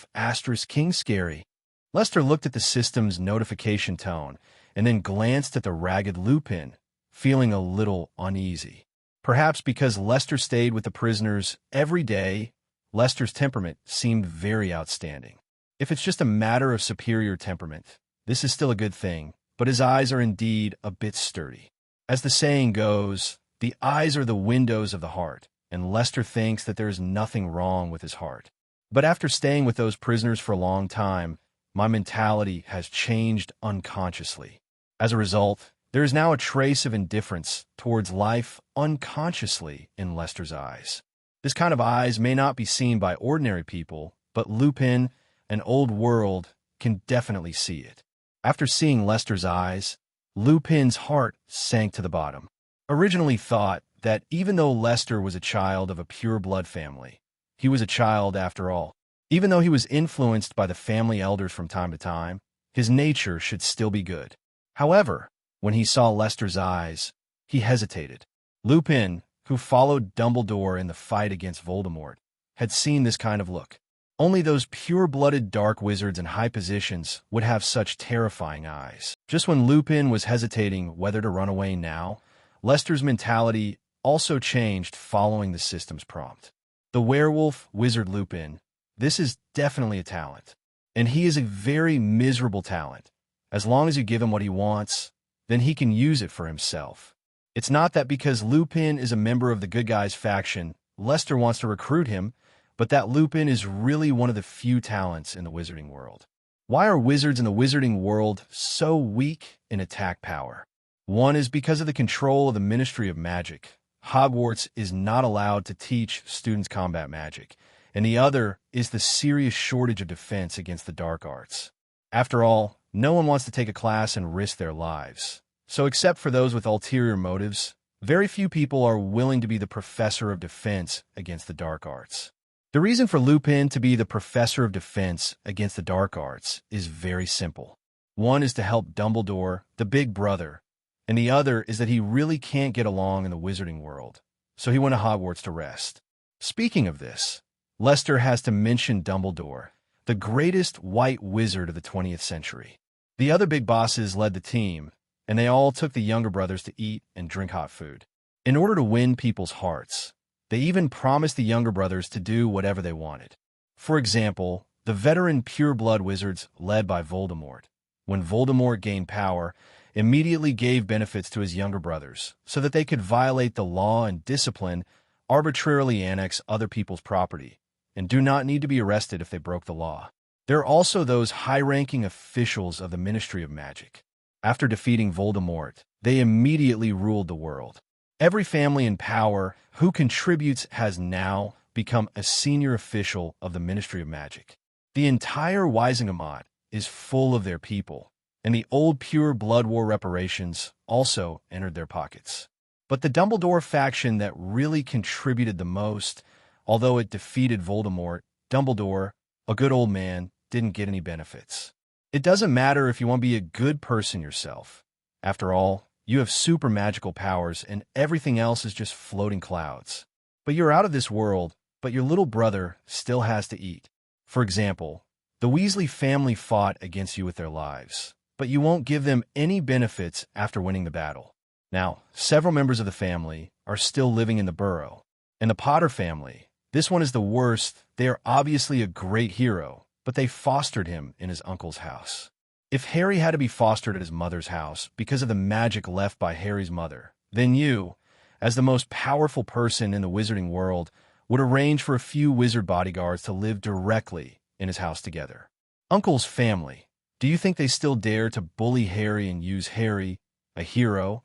*king scary? Lester looked at the system's notification tone and then glanced at the ragged Lupin, feeling a little uneasy. Perhaps because Lester stayed with the prisoners every day, Lester's temperament seemed very outstanding. If it's just a matter of superior temperament, this is still a good thing, but his eyes are indeed a bit sturdy. As the saying goes, the eyes are the windows of the heart, and Lester thinks that there is nothing wrong with his heart. But after staying with those prisoners for a long time, my mentality has changed unconsciously. As a result, there is now a trace of indifference towards life unconsciously in Lester's eyes. This kind of eyes may not be seen by ordinary people, but Lupin, an old world, can definitely see it. After seeing Lester's eyes, Lupin's heart sank to the bottom. Originally thought that even though Lester was a child of a pure-blood family, he was a child after all. Even though he was influenced by the family elders from time to time, his nature should still be good. However, when he saw Lester's eyes, he hesitated. Lupin, who followed Dumbledore in the fight against Voldemort, had seen this kind of look. Only those pure-blooded dark wizards in high positions would have such terrifying eyes. Just when Lupin was hesitating whether to run away now, Lester's mentality also changed following the system's prompt. The werewolf wizard Lupin, this is definitely a talent. And he is a very miserable talent. As long as you give him what he wants, then he can use it for himself. It's not that because Lupin is a member of the good guys faction, Lester wants to recruit him, but that Lupin is really one of the few talents in the wizarding world. Why are wizards in the wizarding world so weak in attack power? One is because of the control of the Ministry of Magic. Hogwarts is not allowed to teach students combat magic, and the other is the serious shortage of defense against the dark arts. After all, no one wants to take a class and risk their lives. So except for those with ulterior motives, very few people are willing to be the professor of defense against the dark arts. The reason for Lupin to be the professor of defense against the dark arts is very simple. One is to help Dumbledore, the big brother, and the other is that he really can't get along in the wizarding world, so he went to Hogwarts to rest. Speaking of this, Lester has to mention Dumbledore, the greatest white wizard of the 20th century. The other big bosses led the team, and they all took the younger brothers to eat and drink hot food. In order to win people's hearts, they even promised the younger brothers to do whatever they wanted. For example, the veteran pure-blood wizards led by Voldemort, when Voldemort gained power, immediately gave benefits to his younger brothers so that they could violate the law and discipline, arbitrarily annex other people's property, and do not need to be arrested if they broke the law. There are also those high-ranking officials of the Ministry of Magic. After defeating Voldemort, they immediately ruled the world. Every family in power who contributes has now become a senior official of the Ministry of Magic. The entire Wisingamot is full of their people, and the old pure blood war reparations also entered their pockets. But the Dumbledore faction that really contributed the most, although it defeated Voldemort, Dumbledore, a good old man, didn't get any benefits. It doesn't matter if you want to be a good person yourself. After all, you have super magical powers and everything else is just floating clouds. But you're out of this world, but your little brother still has to eat. For example, the Weasley family fought against you with their lives, but you won't give them any benefits after winning the battle. Now, several members of the family are still living in the borough. In the Potter family, this one is the worst. They are obviously a great hero, but they fostered him in his uncle's house. If Harry had to be fostered at his mother's house because of the magic left by Harry's mother, then you, as the most powerful person in the wizarding world, would arrange for a few wizard bodyguards to live directly in his house together. Uncle's family. Do you think they still dare to bully Harry and use Harry, a hero,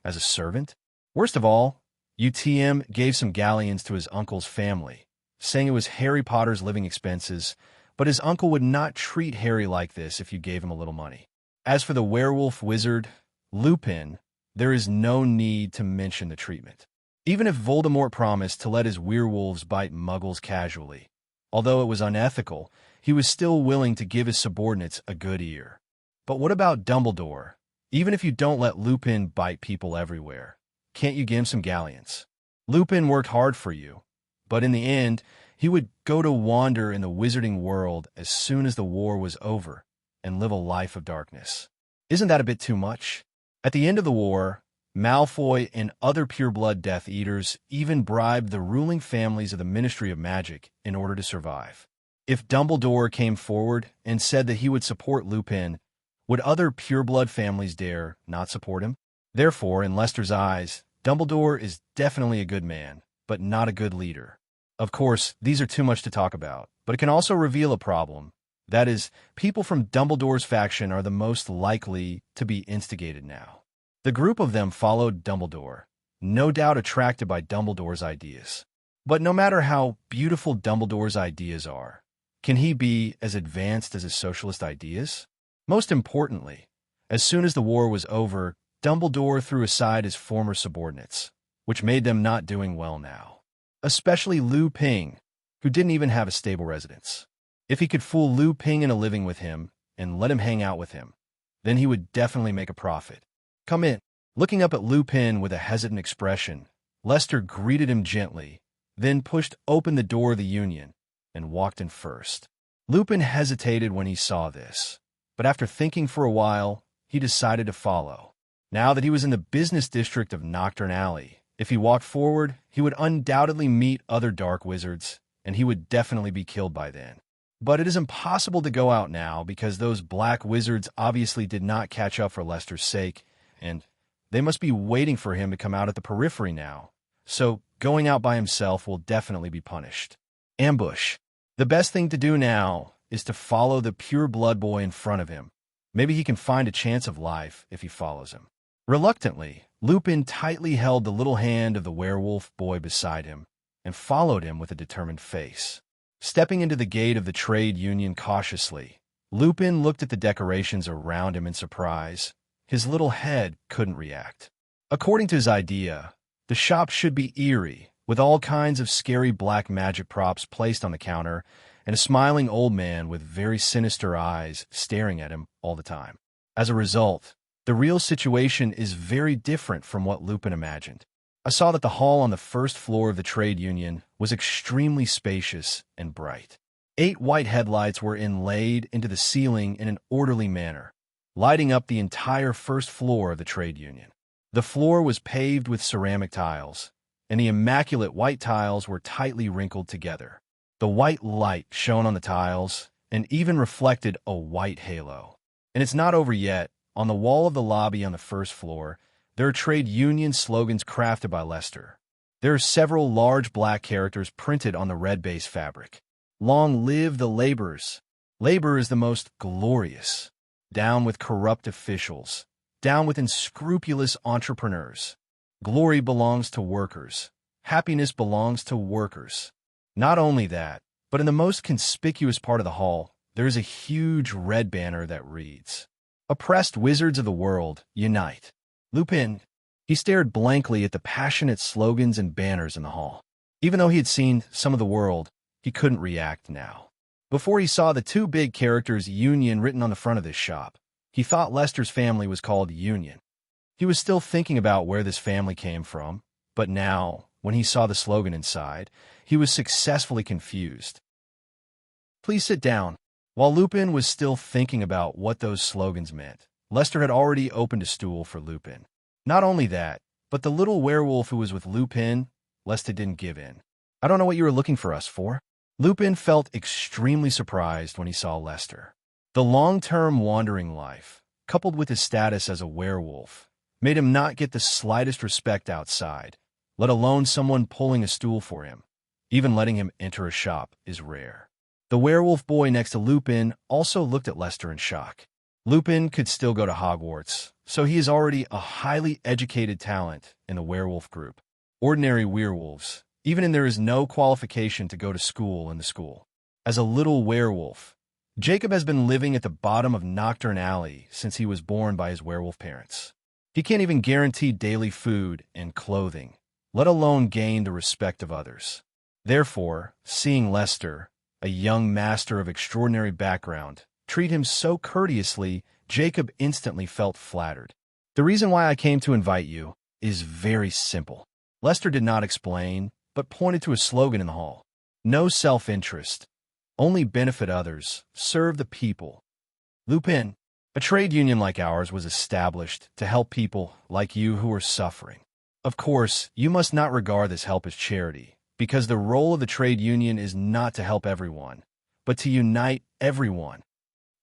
as a servant? Worst of all, UTM gave some galleons to his uncle's family, saying it was Harry Potter's living expenses, but his uncle would not treat Harry like this if you gave him a little money. As for the werewolf wizard, Lupin, there is no need to mention the treatment. Even if Voldemort promised to let his werewolves bite muggles casually, although it was unethical, he was still willing to give his subordinates a good ear. But what about Dumbledore? Even if you don't let Lupin bite people everywhere, can't you give him some galleons? Lupin worked hard for you, but in the end, he would go to wander in the wizarding world as soon as the war was over and live a life of darkness. Isn't that a bit too much? At the end of the war, Malfoy and other pureblood Death Eaters even bribed the ruling families of the Ministry of Magic in order to survive. If Dumbledore came forward and said that he would support Lupin, would other pureblood families dare not support him? Therefore, in Lester's eyes, Dumbledore is definitely a good man, but not a good leader. Of course, these are too much to talk about, but it can also reveal a problem. That is, people from Dumbledore's faction are the most likely to be instigated now. The group of them followed Dumbledore, no doubt attracted by Dumbledore's ideas. But no matter how beautiful Dumbledore's ideas are, can he be as advanced as his socialist ideas? Most importantly, as soon as the war was over, Dumbledore threw aside his former subordinates, which made them not doing well now. Especially Lu Ping, who didn't even have a stable residence. If he could fool Lu Ping into living with him and let him hang out with him, then he would definitely make a profit. Come in. Looking up at Lupin with a hesitant expression, Lester greeted him gently, then pushed open the door of the Union and walked in first. Lupin hesitated when he saw this, but after thinking for a while, he decided to follow. Now that he was in the business district of Diagon Alley, if he walked forward, he would undoubtedly meet other dark wizards, and he would definitely be killed by then. But it is impossible to go out now because those black wizards obviously did not catch up for Lester's sake, and they must be waiting for him to come out at the periphery now. So going out by himself will definitely be punished. Ambush. The best thing to do now is to follow the pure blood boy in front of him. Maybe he can find a chance of life if he follows him. Reluctantly, Lupin tightly held the little hand of the werewolf boy beside him and followed him with a determined face. Stepping into the gate of the trade union cautiously, Lupin looked at the decorations around him in surprise. His little head couldn't react. According to his idea, the shop should be eerie, with all kinds of scary black magic props placed on the counter and a smiling old man with very sinister eyes staring at him all the time. As a result, the real situation is very different from what Lupin imagined. I saw that the hall on the first floor of the trade union was extremely spacious and bright. 8 white headlights were inlaid into the ceiling in an orderly manner, lighting up the entire first floor of the trade union. The floor was paved with ceramic tiles, and the immaculate white tiles were tightly wrinkled together. The white light shone on the tiles and even reflected a white halo. And it's not over yet. On the wall of the lobby on the first floor, there are trade union slogans crafted by Lester. There are several large black characters printed on the red base fabric. Long live the laborers. Labor is the most glorious. Down with corrupt officials. Down with unscrupulous entrepreneurs. Glory belongs to workers. Happiness belongs to workers. Not only that, but in the most conspicuous part of the hall, there is a huge red banner that reads, "Oppressed wizards of the world, unite." Lupin, he stared blankly at the passionate slogans and banners in the hall. Even though he had seen some of the world, he couldn't react now. Before he saw the 2 big characters Union written on the front of this shop, he thought Lester's family was called Union. He was still thinking about where this family came from, but now, when he saw the slogan inside, he was successfully confused. "Please sit down." While Lupin was still thinking about what those slogans meant, Lester had already opened a stool for Lupin. Not only that, but the little werewolf who was with Lupin, Lester didn't give in. I don't know what you were looking for us for. Lupin felt extremely surprised when he saw Lester. The long-term wandering life, coupled with his status as a werewolf, made him not get the slightest respect outside, let alone someone pulling a stool for him. Even letting him enter a shop is rare. The werewolf boy next to Lupin also looked at Lester in shock. Lupin could still go to Hogwarts, so he is already a highly educated talent in the werewolf group. Ordinary werewolves, even if there is no qualification to go to school in the school. As a little werewolf, Jacob has been living at the bottom of Nocturne Alley since he was born by his werewolf parents. He can't even guarantee daily food and clothing, let alone gain the respect of others. Therefore, seeing Lester, a young master of extraordinary background, treat him so courteously, Jacob instantly felt flattered. The reason why I came to invite you is very simple. Lester did not explain, but pointed to a slogan in the hall. No self-interest. Only benefit others. Serve the people. Lupin, a trade union like ours was established to help people like you who are suffering. Of course, you must not regard this help as charity, because the role of the trade union is not to help everyone, but to unite everyone.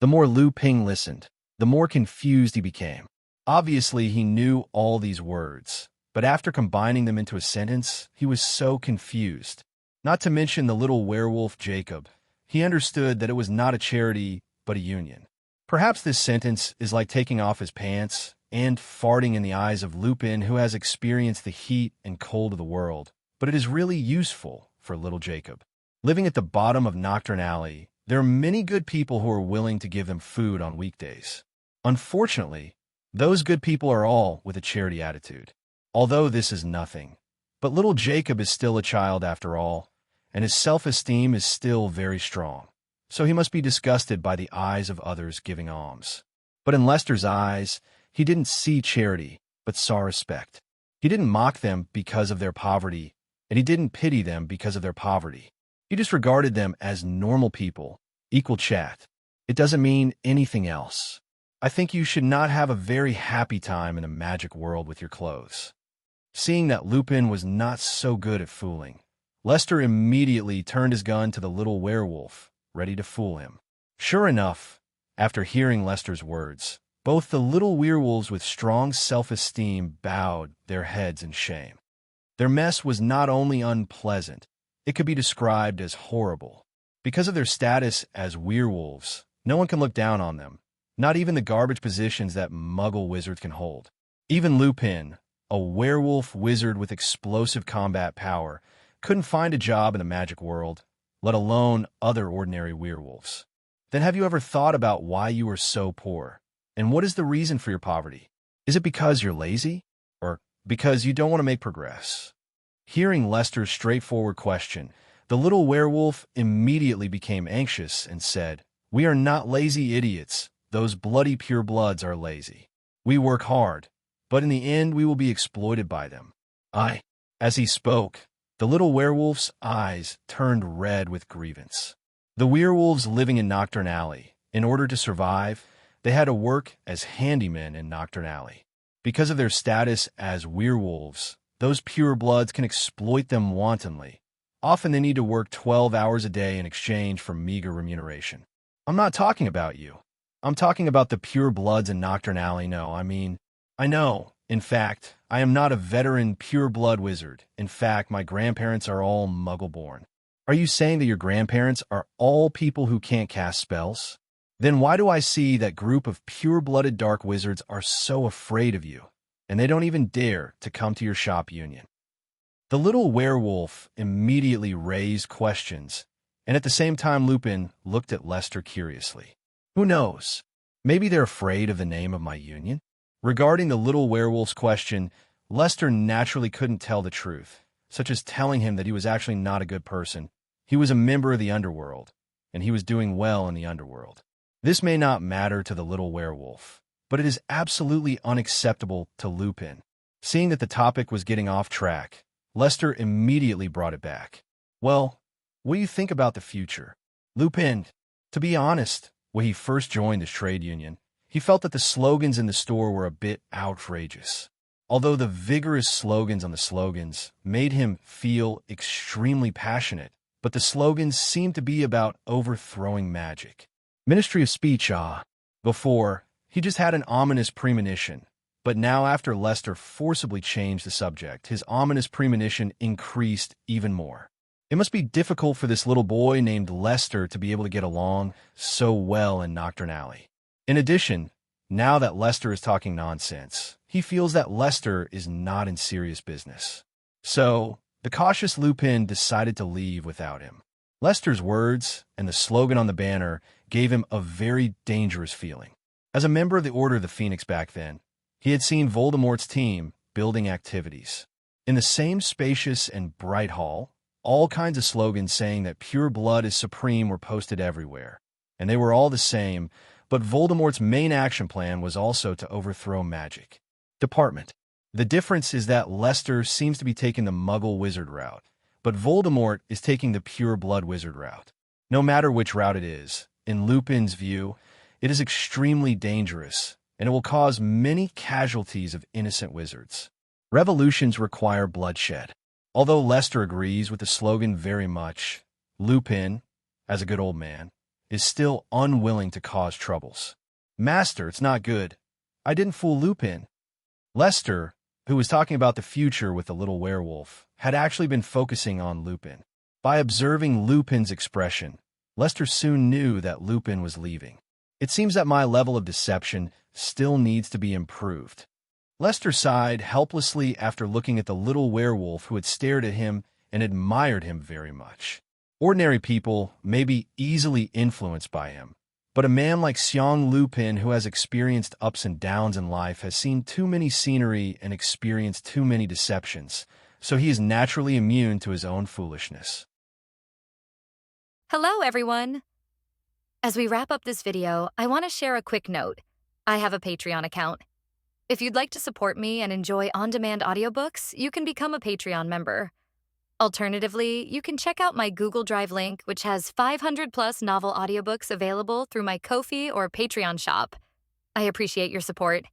The more Lupin listened, the more confused he became. Obviously, he knew all these words, but after combining them into a sentence, he was so confused. Not to mention the little werewolf Jacob. He understood that it was not a charity, but a union. Perhaps this sentence is like taking off his pants and farting in the eyes of Lupin, who has experienced the heat and cold of the world, but it is really useful for little Jacob. Living at the bottom of Nocturne Alley, there are many good people who are willing to give them food on weekdays. Unfortunately, those good people are all with a charity attitude. Although this is nothing, but little Jacob is still a child after all, and his self-esteem is still very strong, so he must be disgusted by the eyes of others giving alms. But in Lester's eyes, he didn't see charity, but saw respect. He didn't mock them because of their poverty, and he didn't pity them because of their poverty. He just regarded them as normal people, equal chat. It doesn't mean anything else. I think you should not have a very happy time in a magic world with your clothes. Seeing that Lupin was not so good at fooling, Lester immediately turned his gun to the little werewolf, ready to fool him. Sure enough, after hearing Lester's words, both the little werewolves with strong self-esteem bowed their heads in shame. Their mess was not only unpleasant, it could be described as horrible. Because of their status as werewolves, no one can look down on them, not even the garbage positions that muggle wizards can hold. Even Lupin, a werewolf wizard with explosive combat power, couldn't find a job in the magic world, let alone other ordinary werewolves. Then have you ever thought about why you are so poor? And what is the reason for your poverty? Is it because you're lazy? Or because you don't want to make progress? Hearing Lester's straightforward question, the little werewolf immediately became anxious and said, "We are not lazy idiots. Those bloody purebloods are lazy. We work hard, but in the end we will be exploited by them." As he spoke, the little werewolf's eyes turned red with grievance. The werewolves living in Nocturne Alley, in order to survive, they had to work as handymen in Nocturne Alley. Because of their status as werewolves, those purebloods can exploit them wantonly. Often they need to work 12 hours a day in exchange for meager remuneration. I'm not talking about you. I'm talking about the purebloods in Nocturne Alley. I know. In fact, I am not a veteran pure-blood wizard. In fact, my grandparents are all muggle-born. Are you saying that your grandparents are all people who can't cast spells? Then why do I see that group of pure-blooded dark wizards are so afraid of you, and they don't even dare to come to your shop union? The little werewolf immediately raised questions, and at the same time Lupin looked at Lester curiously. Who knows? Maybe they're afraid of the name of my union? Regarding the little werewolf's question, Lester naturally couldn't tell the truth, such as telling him that he was actually not a good person. He was a member of the underworld, and he was doing well in the underworld. This may not matter to the little werewolf, but it is absolutely unacceptable to Lupin. Seeing that the topic was getting off track, Lester immediately brought it back. Well, what do you think about the future? Lupin, to be honest, when he first joined his trade union, he felt that the slogans in the store were a bit outrageous. Although the vigorous slogans on the slogans made him feel extremely passionate, but the slogans seemed to be about overthrowing magic. Ministry of Speech, Before, he just had an ominous premonition, but now after Lester forcibly changed the subject, his ominous premonition increased even more. It must be difficult for this little boy named Lester to be able to get along so well in Diagon Alley. In addition, now that Lester is talking nonsense, he feels that Lester is not in serious business. So, the cautious Lupin decided to leave without him. Lester's words and the slogan on the banner gave him a very dangerous feeling. As a member of the Order of the Phoenix back then, he had seen Voldemort's team building activities. In the same spacious and bright hall, all kinds of slogans saying that pure blood is supreme were posted everywhere, and they were all the same, but Voldemort's main action plan was also to overthrow magic. Department. The difference is that Lester seems to be taking the Muggle wizard route, but Voldemort is taking the pure blood wizard route. No matter which route it is, in Lupin's view, it is extremely dangerous, and it will cause many casualties of innocent wizards. Revolutions require bloodshed. Although Lester agrees with the slogan very much, Lupin, as a good old man, is still unwilling to cause troubles. Master, it's not good. I didn't fool Lupin. Lester, who was talking about the future with the little werewolf, had actually been focusing on Lupin. By observing Lupin's expression, Lester soon knew that Lupin was leaving. It seems that my level of deception still needs to be improved. Lester sighed helplessly after looking at the little werewolf who had stared at him and admired him very much. Ordinary people may be easily influenced by him, but a man like Xiang Lupin who has experienced ups and downs in life has seen too many scenery and experienced too many deceptions, so he is naturally immune to his own foolishness. Hello, everyone! As we wrap up this video, I want to share a quick note. I have a Patreon account. If you'd like to support me and enjoy on-demand audiobooks, you can become a Patreon member. Alternatively, you can check out my Google Drive link, which has 500-plus novel audiobooks available through my Ko-fi or Patreon shop. I appreciate your support.